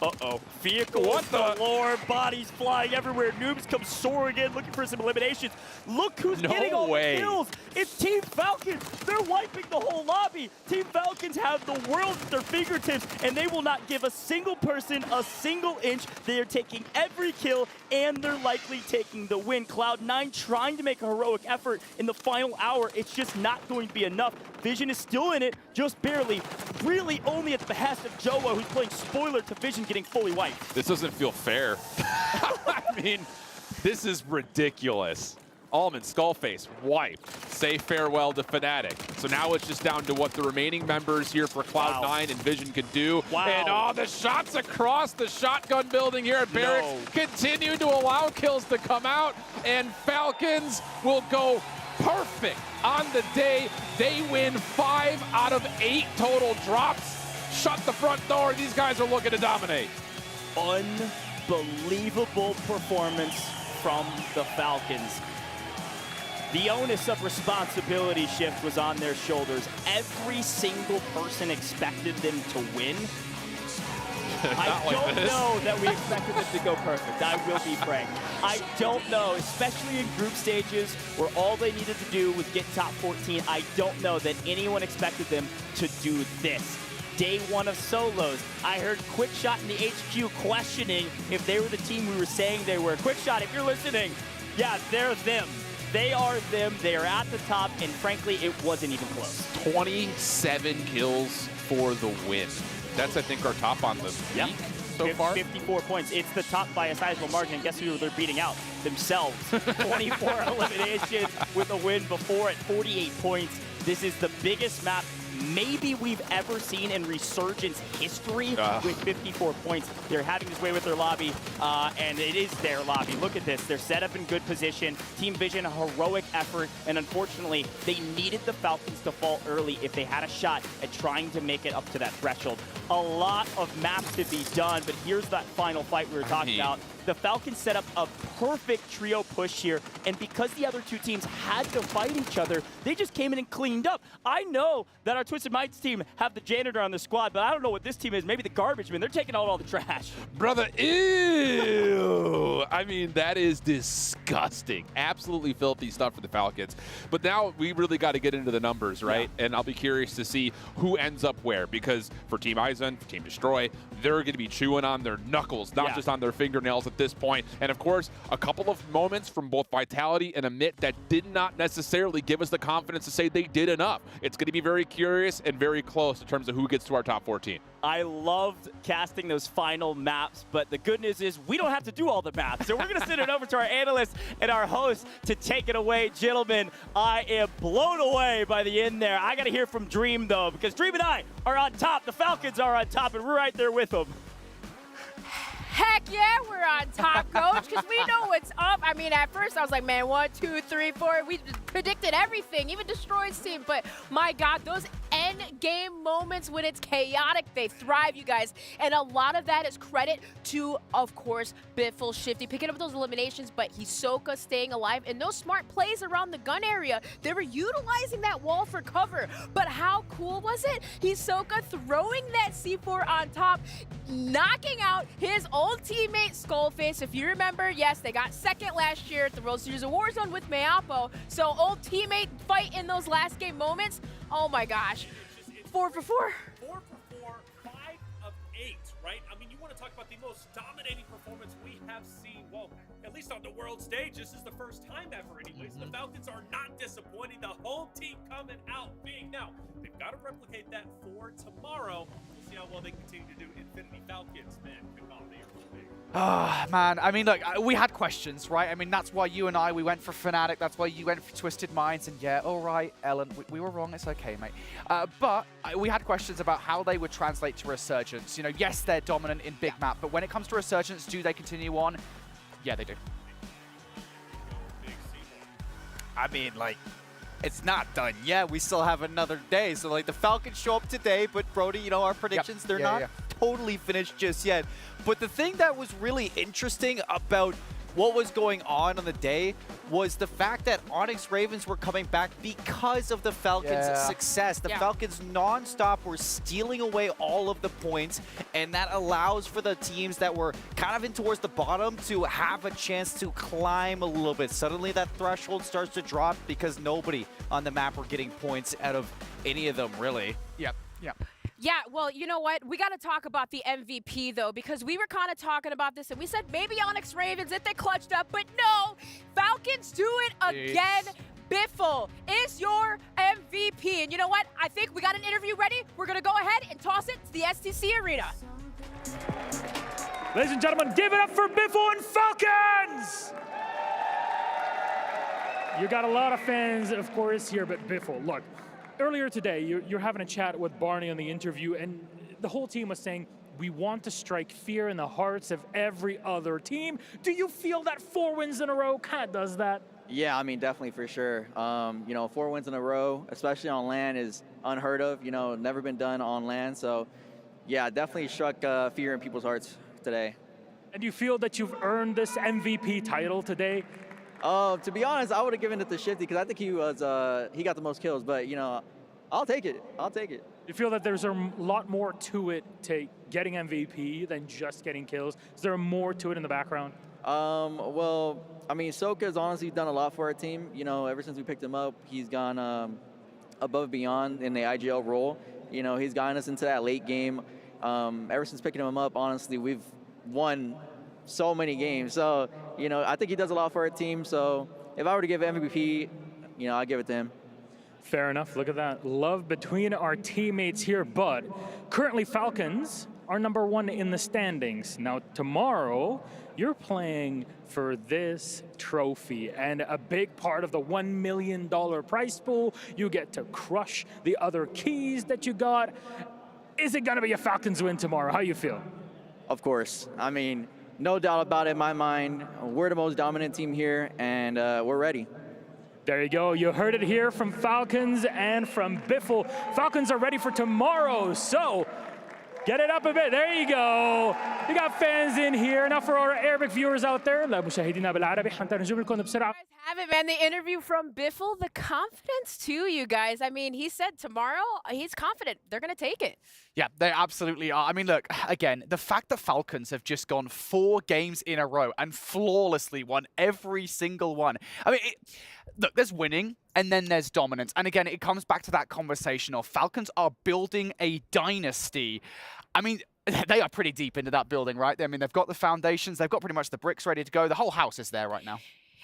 Uh-oh. Vehicles galore, bodies flying everywhere. Noobs come soaring in, looking for some eliminations. Look who's getting all the kills. It's Team Falcons. They're wiping the whole lobby. Team Falcons have the world at their fingertips, and they will not give a single person a single inch. They are taking every kill, and they're likely taking the win. Cloud9 trying to make a heroic effort in the final hour. It's just not going to be enough. Vision is still in it, just barely. Really only at the behest of Joa, who's playing spoiler to Vision getting fully wiped. This doesn't feel fair. I mean, this is ridiculous. Almond, Skullface, wiped. Say farewell to Fnatic. So now it's just down to what the remaining members here for Cloud9 and Vision can do. And the shots across the shotgun building here at Barracks continue to allow kills to come out, and Falcons will go perfect on the day. They win 5 out of 8 total drops. Shut the front door. These guys are looking to dominate. Unbelievable performance from the Falcons. The onus of responsibility shift was on their shoulders. Every single person expected them to win. I don't know that we expected them to go perfect. I will be frank. I don't know, especially in group stages where all they needed to do was get top 14. I don't know that anyone expected them to do this. Day 1 of solos, I heard Quickshot in the HQ questioning if they were the team we were saying they were. Quickshot, if you're listening, yeah, they're them. They are them. They are at the top, and frankly, it wasn't even close. 27 kills for the win. That's, I think, our top on the week so far. 54 points. It's the top by a sizable margin. And guess who they're beating out? Themselves. 24 eliminations with a win before at 48 points. This is the biggest map maybe we've ever seen in Resurgence history with 54 points. They're having this way with their lobby, and it is their lobby. Look at this. They're set up in good position. Team Vision, a heroic effort, and unfortunately, they needed the Falcons to fall early if they had a shot at trying to make it up to that threshold. A lot of maps to be done, but here's that final fight we were talking about. The Falcons set up a perfect trio push here, and because the other two teams had to fight each other, they just came in and cleaned up. I know that our Twisted Minds team have the janitor on the squad, but I don't know what this team is. Maybe the garbage man. They're taking out all the trash. Brother, ew! I mean, that is disgusting. Absolutely filthy stuff for the Falcons. But now we really got to get into the numbers, right? Yeah. And I'll be curious to see who ends up where, because for Team Aizen, for Team Destroy, they're going to be chewing on their knuckles, not just on their fingernails at this point. And of course, a couple of moments from both Vitality and Amit that did not necessarily give us the confidence to say they did enough. It's going to be very curious and very close in terms of who gets to our top 14. I loved casting those final maps, but the good news is we don't have to do all the maps. So we're going to send it over to our analysts and our hosts to take it away. Gentlemen, I am blown away by the end there. I got to hear from Dream, though, because Dream and I are on top. The Falcons are on top, and we're right there with them. Heck yeah, we're on top, coach, because we know what's up. I mean, at first I was like, man, 1, 2, 3, 4. We predicted everything, even Destroy's team. But my God, those end game moments when it's chaotic, they thrive, you guys. And a lot of that is credit to, of course, Biffle, Shifty picking up those eliminations, but Hisoka staying alive and those smart plays around the gun area. They were utilizing that wall for cover. But how cool was it? Hisoka throwing that C4 on top, knocking out his old teammate Skullface. If you remember, yes, they got second last year at the World Series of Warzone with Meapo. So old teammate fight in those last game moments. Oh my gosh. 4 for 4. 4 for 4, 5 of 8, right? I mean, you want to talk about the most dominating performance we have seen, well, at least on the world stage. This is the first time ever anyways. The Falcons are not disappointing. The home team coming out big. Now, they've got to replicate that for tomorrow. We'll see how well they continue to do. Infinity Falcons, man, good combination. Man, I mean, look, we had questions, right? I mean, that's why you and we went for Fnatic. That's why you went for Twisted Minds. And yeah, all right, Ellen, we were wrong. It's okay, mate. But we had questions about how they would translate to Resurgence. You know, yes, they're dominant in big map, but when it comes to Resurgence, do they continue on? Yeah, they do. I mean, like, it's not done yet. We still have another day. So, like, the Falcons show up today, but Brody, you know, our predictions, they're not totally finished just yet. But the thing that was really interesting about what was going on the day was the fact that Onyx Ravens were coming back because of the Falcons' success. The Falcons non-stop were stealing away all of the points, and that allows for the teams that were kind of in towards the bottom to have a chance to climb a little bit. Suddenly that threshold starts to drop because nobody on the map were getting points out of any of them, really. Yep. Yeah, well, you know what? We got to talk about the MVP, though, because we were kind of talking about this, and we said maybe Onyx Ravens if they clutched up, but no, Falcons do it again. Biffle is your MVP. And you know what? I think we got an interview ready. We're going to go ahead and toss it to the STC Arena. Ladies and gentlemen, give it up for Biffle and Falcons! You got a lot of fans, of course, here, but Biffle, look. Earlier today, you're having a chat with Barney on the interview, and the whole team was saying, we want to strike fear in the hearts of every other team. Do you feel that 4 wins in a row kind of does that? Yeah, I mean, definitely for sure. You know, 4 wins in a row, especially on LAN, is unheard of. You know, never been done on LAN. So, yeah, definitely struck fear in people's hearts today. And do you feel that you've earned this MVP title today? To be honest, I would have given it to Shifty because I think he got the most kills. But, you know, I'll take it. I'll take it. You feel that there's a lot more to it to getting MVP than just getting kills? Is there more to it in the background? Well, I mean, Soka's honestly done a lot for our team. You know, ever since we picked him up, he's gone above and beyond in the IGL role. You know, he's gotten us into that late game. Ever since picking him up, honestly, we've won so many games. So, you know, I think he does a lot for our team. So if I were to give MVP, you know, I'd give it to him. Fair enough. Look at that. Love between our teammates here. But currently Falcons are #1 in the standings. Now, tomorrow, you're playing for this trophy. And a big part of the $1 million prize pool, you get to crush the other keys that you got. Is it going to be a Falcons win tomorrow? How you feel? Of course. I mean, no doubt about it in my mind. We're the most dominant team here, and we're ready. There you go. You heard it here from Falcons and from Biffle. Falcons are ready for tomorrow, so get it up a bit. There you go. We got fans in here. Now for our Arabic viewers out there, لمشاهدينا بالعربي حنترجم لكم بسرعة. Have it, man. The interview from Biffle, the confidence too, you guys. I mean, he said tomorrow he's confident they're going to take it. Yeah, they absolutely are. I mean, look, again, the fact that Falcons have just gone 4 games in a row and flawlessly won every single one. I mean, look, there's winning and then there's dominance. And again, it comes back to that conversation of Falcons are building a dynasty. I mean, they are pretty deep into that building, right? I mean, they've got the foundations. They've got pretty much the bricks ready to go. The whole house is there right now.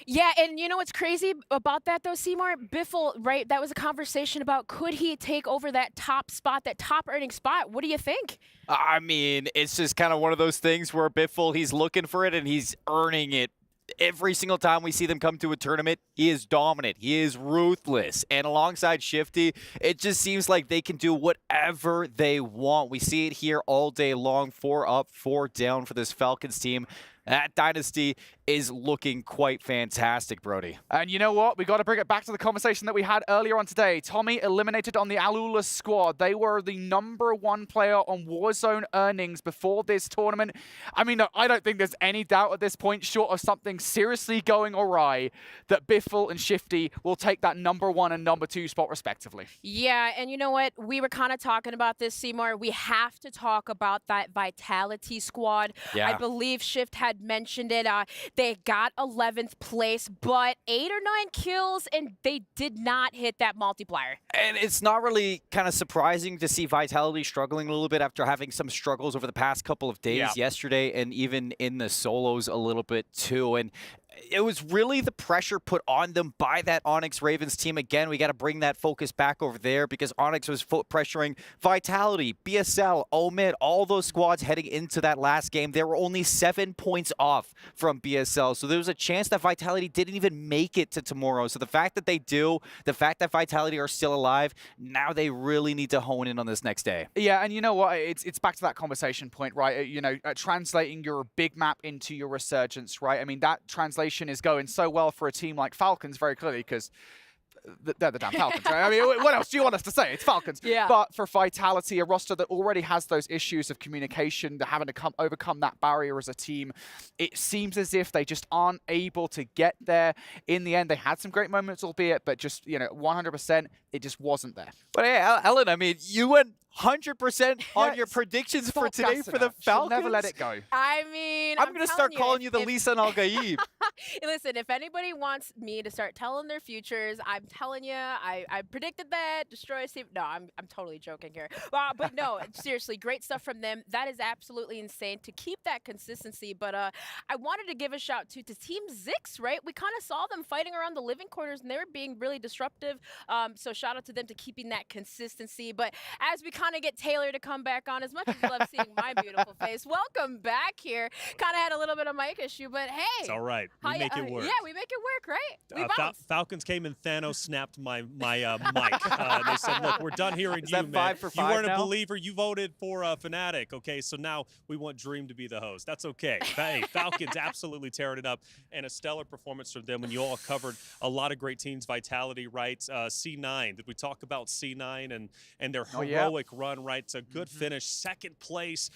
Yeah, and you know what's crazy about that, though, Seymour? Biffle, right, that was a conversation about could he take over that top spot, that top earning spot? What do you think? I mean, it's just kind of one of those things where Biffle, he's looking for it and he's earning it every single time we see them come to a tournament, he is dominant. He is ruthless. And alongside Shifty, it just seems like they can do whatever they want. We see it here all day long. 4 up, 4 down for this Falcons team. That dynasty is looking quite fantastic, Brody. And you know what? We got to bring it back to the conversation that we had earlier on today. Tommy eliminated on the Alula squad. They were the #1 player on Warzone earnings before this tournament. I mean, I don't think there's any doubt at this point, short of something seriously going awry, that Biffle and Shifty will take that #1 and #2 spot respectively. Yeah, and you know what? We were kind of talking about this, Seymour. We have to talk about that Vitality squad. Yeah. I believe Shift had mentioned it. They got 11th place, but 8 or 9 kills, and they did not hit that multiplier. And it's not really kind of surprising to see Vitality struggling a little bit after having some struggles over the past couple of days yesterday, and even in the solos a little bit too. And it was really the pressure put on them by that Onyx Ravens team. Again, we got to bring that focus back over there because Onyx was pressuring Vitality, BSL, Omid, all those squads heading into that last game. They were only 7 points off from BSL. So there was a chance that Vitality didn't even make it to tomorrow. So the fact that they do, the fact that Vitality are still alive, now they really need to hone in on this next day. Yeah, and you know what? It's back to that conversation point, right? You know, translating your big map into your resurgence, right? I mean, that translation is going so well for a team like Falcons very clearly because they're the damn Falcons, right? I mean, what else do you want us to say? It's Falcons. Yeah. But for Vitality, a roster that already has those issues of communication, having to overcome that barrier as a team, it seems as if they just aren't able to get there. In the end, they had some great moments, albeit, but just, 100%, it just wasn't there. But hey, Ellen, I mean, you went 100% on your predictions for today for the Falcons. Never let it go. I mean, I'm going to start calling you the Lisa Al-Gaib. Listen, if anybody wants me to start telling their futures, I'm telling you, I predicted that. Destroy Steve. No, I'm totally joking here. But no, seriously, great stuff from them. That is absolutely insane to keep that consistency. But I wanted to give a shout to Team Zix, right? We kind of saw them fighting around the living quarters, and they were being really disruptive. So shout out to them to keeping that consistency. But as we kind of get Taylor to come back on, as much as I love seeing my beautiful face, welcome back here. Kind of had a little bit of mic issue, but hey. It's all right. We make it work. Yeah, we make it work, right? We bounced. Falcons came and Thanos snapped my mic. They said, look, we're done hearing you, man. 5 for 5 you weren't now? a believer. You voted for Fnatic, okay? So now we want Dream to be the host. That's okay. Hey, Falcons absolutely tearing it up, and a stellar performance from them. And you all covered a lot of great teams. Vitality, right? C9. Did we talk about C9 and their heroic run, right? It's a good finish. 2nd place.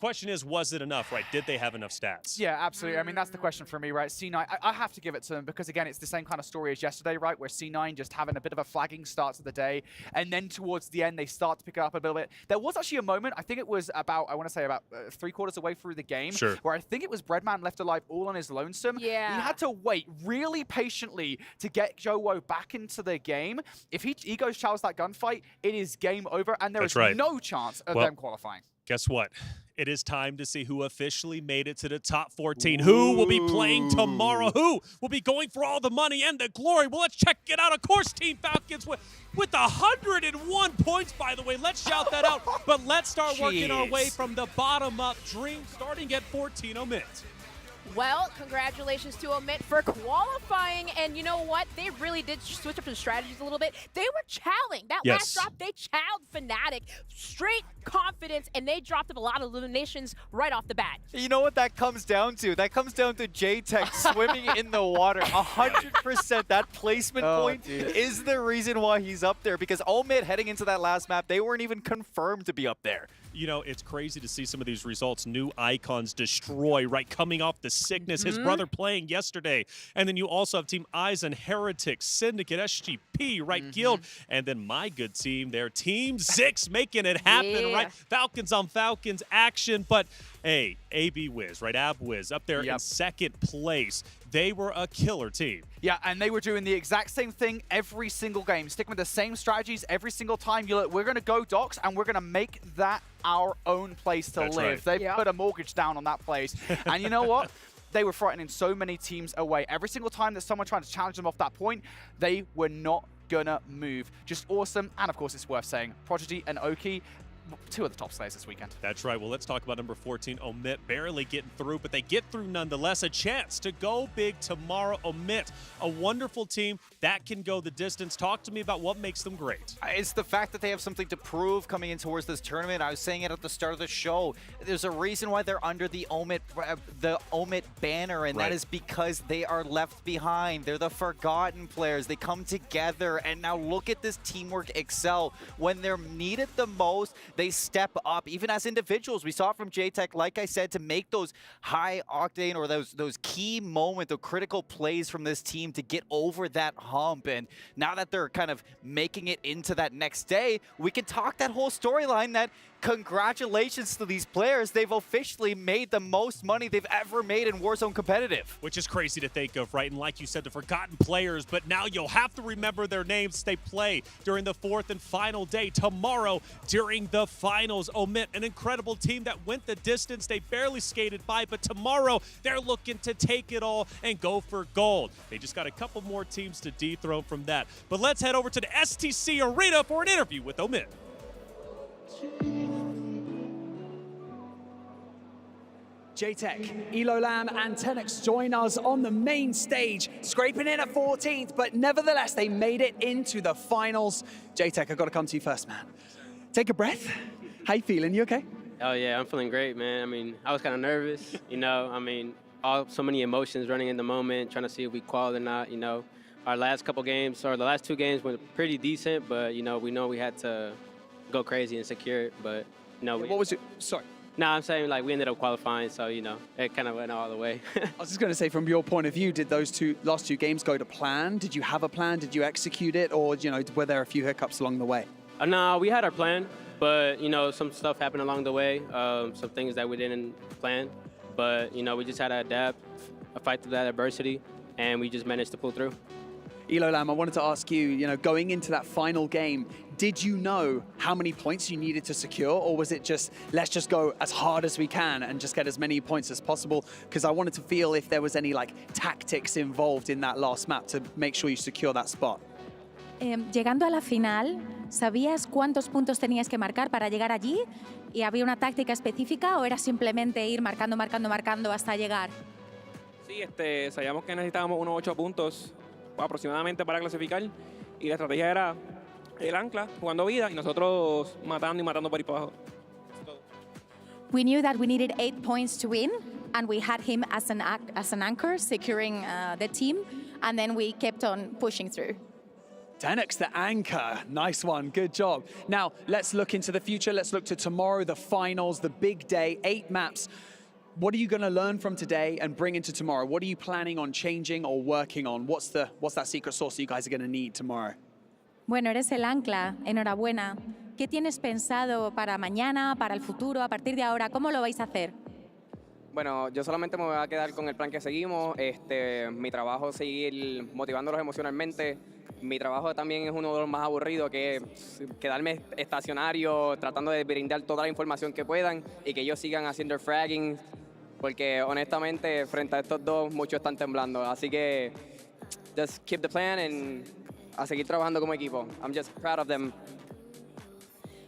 Question is, was it enough, right? Did they have enough stats? Yeah, absolutely. I mean, that's the question for me, right? C9, I have to give it to them because, again, it's the same kind of story as yesterday, right? Where C9 just having a bit of a flagging start to the day, and then towards the end, they start to pick it up a little bit. There was actually a moment, I think it was about, I want to say about 3/4 away through the game, where I think it was Breadman left alive all on his lonesome. Yeah. He had to wait really patiently to get Jowo back into the game. If he goes Chow's that gunfight, it is game over, and there is no chance of them qualifying. Guess what? It is time to see who officially made it to the top 14. Ooh. Who will be playing tomorrow? Who will be going for all the money and the glory? Well, let's check it out. Of course, Team Falcons with 101 points, by the way. Let's shout that out. But let's start working our way from the bottom up. Dream starting at 14 Omid. Well, congratulations to Omid for qualifying. And you know what? They really did switch up their strategies a little bit. They were chowing. That last drop, they chowed Fnatic. Straight confidence, and they dropped up a lot of eliminations right off the bat. You know what that comes down to? That comes down to J-Tech swimming in the water. 100% that placement point is the reason why he's up there. Because Omid heading into that last map, they weren't even confirmed to be up there. You know, it's crazy to see some of these results. New icons destroy, right? Coming off the sickness. His brother playing yesterday. And then you also have Team Eisen, Heretics, Syndicate, SGP, right? Guild. And then my good team there, Team 6, making it happen, right? Falcons on Falcons action. But, hey, AB Wiz, right? Abwiz up there in 2nd place. They were a killer team. Yeah, and they were doing the exact same thing every single game, sticking with the same strategies every single time. You're like, we're going to go Docs, and we're going to make that our own place to live. They put a mortgage down on that place. And you know what? They were frightening so many teams away. Every single time that someone tried to challenge them off that point, they were not going to move. Just awesome. And, of course, it's worth saying, Prodigy and Oki, two of the top slayers this weekend. That's right. Well, let's talk about number 14, Omit, barely getting through, but they get through nonetheless. A chance to go big tomorrow. Omit, a wonderful team that can go the distance. Talk to me about what makes them great. It's the fact that they have something to prove coming in towards this tournament. I was saying it at the start of the show. There's a reason why they're under the Omit banner, and that is because they are left behind. They're the forgotten players. They come together, and now look at this teamwork excel. When they're needed the most, they step up. Even as individuals, we saw it from JTech, like I said, to make those high octane or those key moment, the critical plays from this team to get over that hump. And now that they're kind of making it into that next day, we can talk that whole storyline that congratulations to these players. They've officially made the most money they've ever made in Warzone competitive. Which is crazy to think of, right? And like you said, the forgotten players, but now you'll have to remember their names. They play during the fourth and final day tomorrow during the finals. Omit, an incredible team that went the distance. They barely skated by, but tomorrow they're looking to take it all and go for gold. They just got a couple more teams to dethrone from that. But let's head over to the STC Arena for an interview with Omit. JTech, Elolam, and Tenix join us on the main stage, scraping in at 14th, but nevertheless, they made it into the finals. JTech, I've got to come to you first, man. Take a breath. How you feeling? You okay? Oh, yeah, I'm feeling great, man. I mean, I was kind of nervous, you know. I mean, so many emotions running in the moment, trying to see if we qualified or not, you know. Our last couple games, or the last two games went pretty decent, but, you know we had to go crazy and secure it, but, you know. What was it? Sorry. No, I'm saying, like, we ended up qualifying, so, you know, it kind of went all the way. I was just going to say, from your point of view, did those last two games go to plan? Did you have a plan? Did you execute it? Or, you know, were there a few hiccups along the way? No, we had our plan, but, you know, some stuff happened along the way, some things that we didn't plan. But, you know, we just had to adapt, fight through that adversity, and we just managed to pull through. Elolam, I wanted to ask you, you know, going into that final game, did you know how many points you needed to secure, or was it just, let's just go as hard as we can and just get as many points as possible? Because I wanted to feel if there was any, like, tactics involved in that last map to make sure you secure that spot. Llegando a la final, ¿sabías cuántos puntos tenías que marcar para llegar allí? ¿Y había una táctica específica o era simplemente ir marcando, marcando, marcando hasta llegar? Sí, sabíamos que necesitábamos unos 8 puntos aproximadamente para clasificar y la estrategia era el ancla jugando vida y nosotros matando y matando por ahí para abajo. We knew that we needed 8 points to win, and we had him as an anchor, securing the team, and then we kept on pushing through. Tenix, the anchor. Nice one. Good job. Now, let's look into the future. Let's look to tomorrow, the finals, the big day, 8 maps. What are you going to learn from today and bring into tomorrow? What are you planning on changing or working on? What's that secret sauce that you guys are going to need tomorrow? Bueno, eres el ancla. Enhorabuena. ¿Qué tienes pensado para mañana, para el futuro, a partir de ahora? ¿Cómo lo vais a hacer? Bueno, yo solamente me voy a quedar con el plan que seguimos. Mi trabajo es seguir motivándolos emocionalmente. Mi trabajo también es uno de los más aburridos, que es quedarme estacionario, tratando de brindar toda la información que puedan y que ellos sigan haciendo el fragging, porque honestamente frente a estos dos muchos están temblando. Así que just keep the plan and a seguir trabajando como equipo. I'm just proud of them.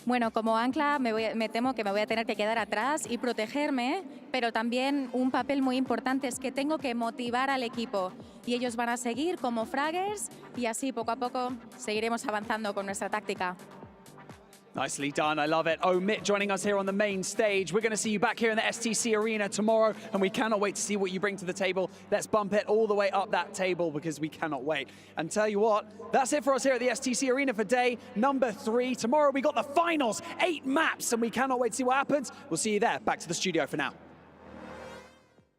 Bueno, como ancla me temo que me voy a tener que quedar atrás y protegerme, pero también un papel muy importante es que tengo que motivar al equipo y ellos van a seguir como fraggers y así poco a poco seguiremos avanzando con nuestra táctica. Nicely done. I love it. Omit joining us here on the main stage. We're going to see you back here in the STC Arena tomorrow, and we cannot wait to see what you bring to the table. Let's bump it all the way up that table because we cannot wait. And tell you what, that's it for us here at the STC Arena for day number 3. Tomorrow we got the finals, 8 maps, and we cannot wait to see what happens. We'll see you there. Back to the studio for now.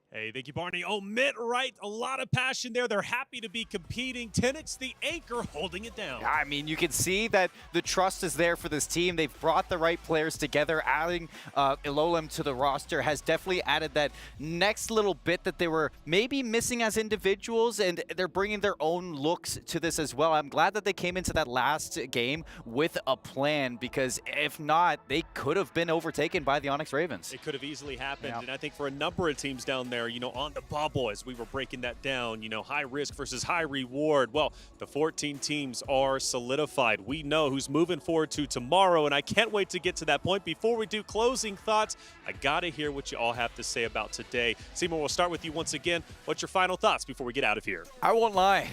Hey, thank you, Barney. Omit, right? A lot of passion there. They're happy to be competing. Tenix, the anchor, holding it down. I mean, you can see that the trust is there for this team. They've brought the right players together. Adding Elolam to the roster has definitely added that next little bit that they were maybe missing as individuals, and they're bringing their own looks to this as well. I'm glad that they came into that last game with a plan, because if not, they could have been overtaken by the Onyx Ravens. It could have easily happened, and I think for a number of teams down there, there, you know, on the bubble as we were breaking that down, you know, high risk versus high reward. Well, the 14 teams are solidified. We know who's moving forward to tomorrow, and I can't wait to get to that point. Before we do closing thoughts, I got to hear what you all have to say about today. Seymour, we'll start with you once again. What's your final thoughts before we get out of here? I won't lie.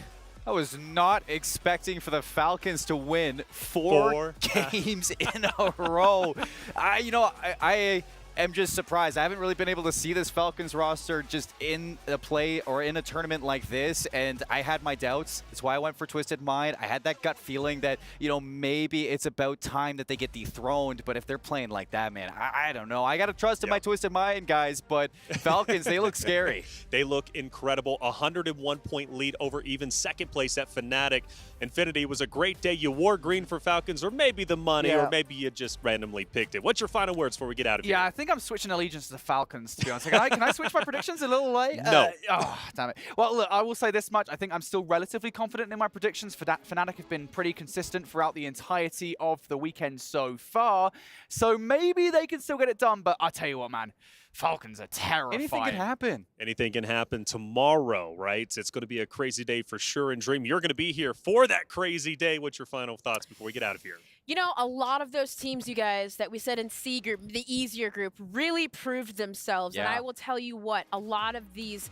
I was not expecting for the Falcons to win four games in a row. I am just surprised. I haven't really been able to see this Falcons roster just in a play or in a tournament like this, and I had my doubts. That's why I went for Twisted Mind. I had that gut feeling that, you know, maybe it's about time that they get dethroned, but if they're playing like that, man, I don't know. I got to trust in my Twisted Mind, guys, but Falcons, they look scary. They look incredible. 101-point lead over even second place at Fnatic. Infinity, it was a great day. You wore green for Falcons, or maybe the money, or maybe you just randomly picked it. What's your final words before we get out of here? Yeah, I think I'm switching allegiance to the Falcons, to be honest. Can I switch my predictions a little late? No. Oh, damn it. Well, look, I will say this much. I think I'm still relatively confident in my predictions. Fnatic have been pretty consistent throughout the entirety of the weekend so far. So maybe they can still get it done, but I'll tell you what, man. Falcons are terrifying. Anything can happen. Anything can happen tomorrow, right? It's going to be a crazy day for sure. And Dream, you're going to be here for that crazy day. What's your final thoughts before we get out of here? You know, a lot of those teams, you guys, that we said in C group, the easier group, really proved themselves. And I will tell you what, a lot of these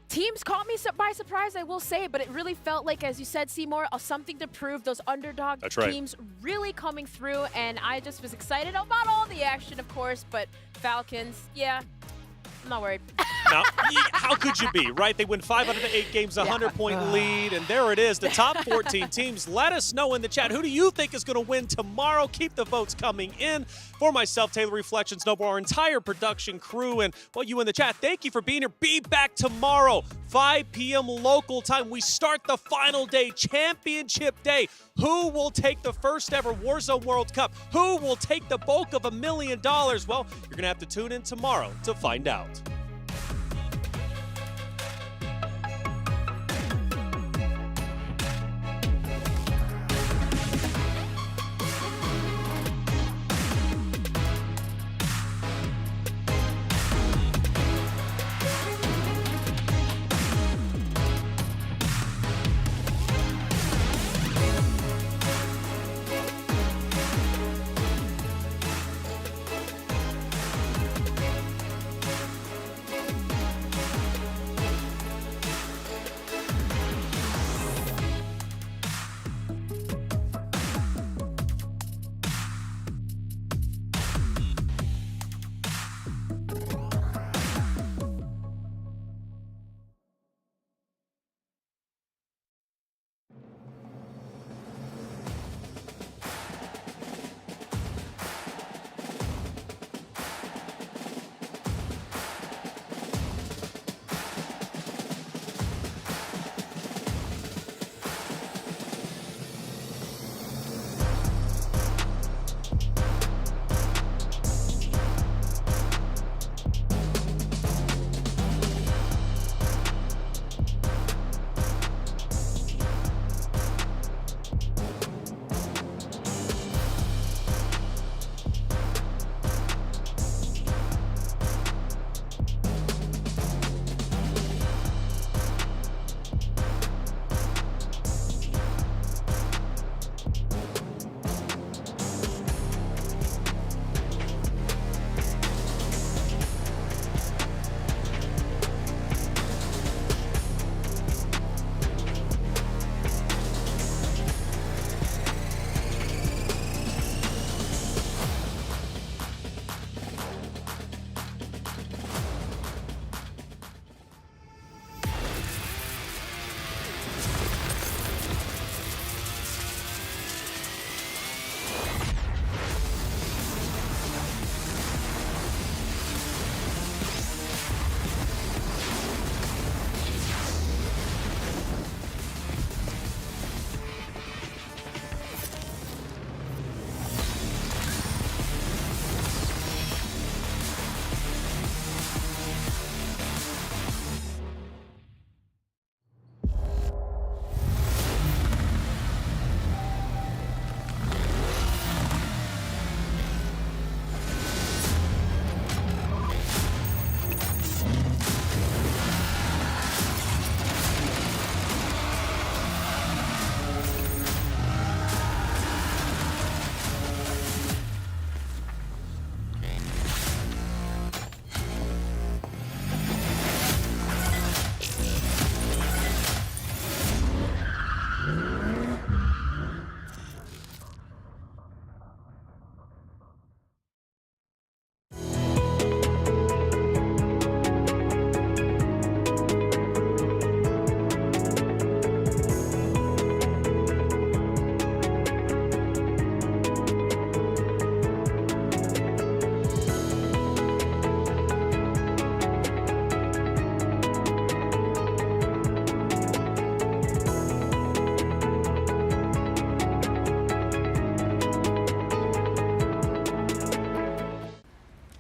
teams caught me by surprise, I will say, but it really felt like, as you said, Seymour, something to prove. Those underdog teams really coming through, and I just was excited about all the action, of course, but Falcons, yeah, I'm not worried. Now, how could you be, right? They win 5 out of the 8 games, 100-point lead, and there it is, the top 14 teams. Let us know in the chat, who do you think is going to win tomorrow? Keep the votes coming in. For myself, Taylor Reflections, Noble, our entire production crew, and you in the chat, thank you for being here. Be back tomorrow, 5 p.m. local time. We start the final day, championship day. Who will take the first ever Warzone World Cup? Who will take the bulk of $1 million? Well, you're going to have to tune in tomorrow to find out.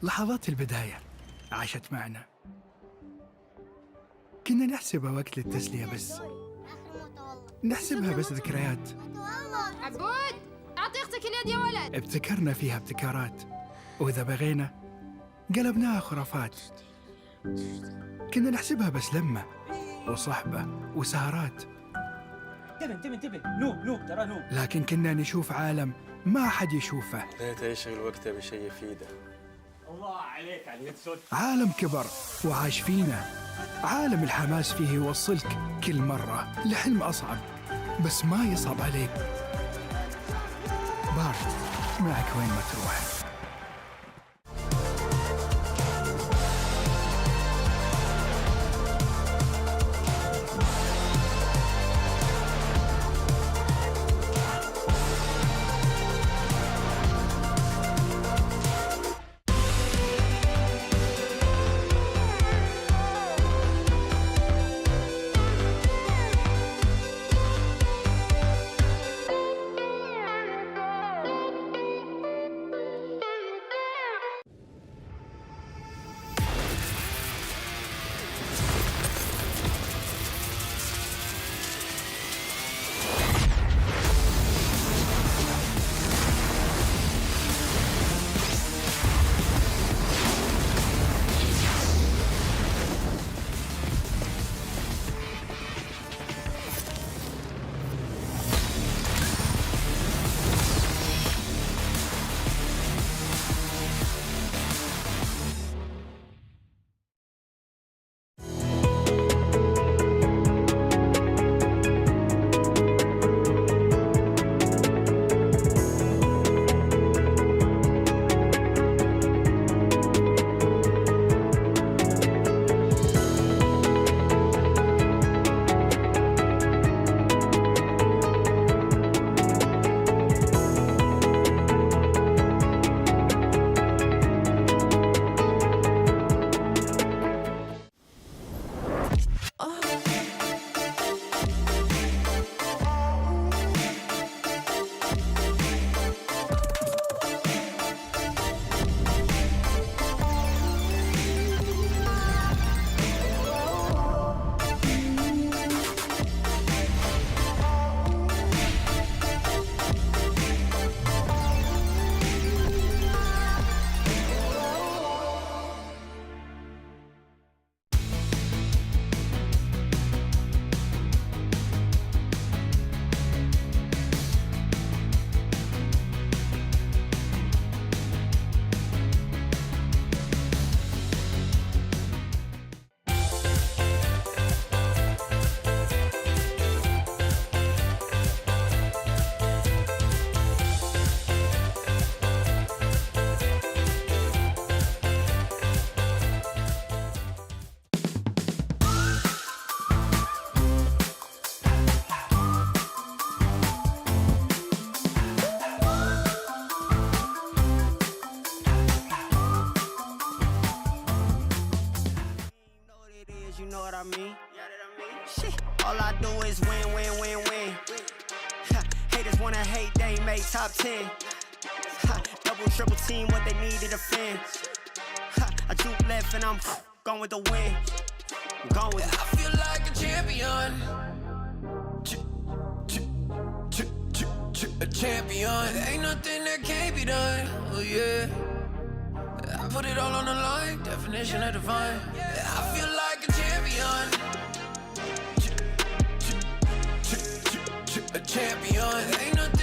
لحظات البداية عاشت معنا. كنا نحسبها وقت للتسلية بس، نحسبها بس ذكريات. عبود أعطي أختك اليد يا ولد. ابتكرنا فيها ابتكارات، وإذا بغينا قلبناها خرافات. كنا نحسبها بس لمة وصحبة وسهرات، انتبه نو ترى نو. لكن كنا نشوف عالم ما حد يشوفه. لا تشغل وقته بشيء يفيده. الله عليك على الهيدشوت. عالم كبر وعاش فينا، عالم الحماس فيه يوصلك كل مرة لحلم أصعب، بس ما يصعب عليك. بارت معك وين ما تروح. All I do is win, win, win, win. Haters wanna hate, they make top 10. Double, triple team, what they need to defend. I juke left and I'm gone with the win. Gone with it. I feel like a champion. A champion. There ain't nothing that can't be done. Oh yeah. I put it all on the line. Definition of divine. I feel like a champion. A champion. There ain't nothing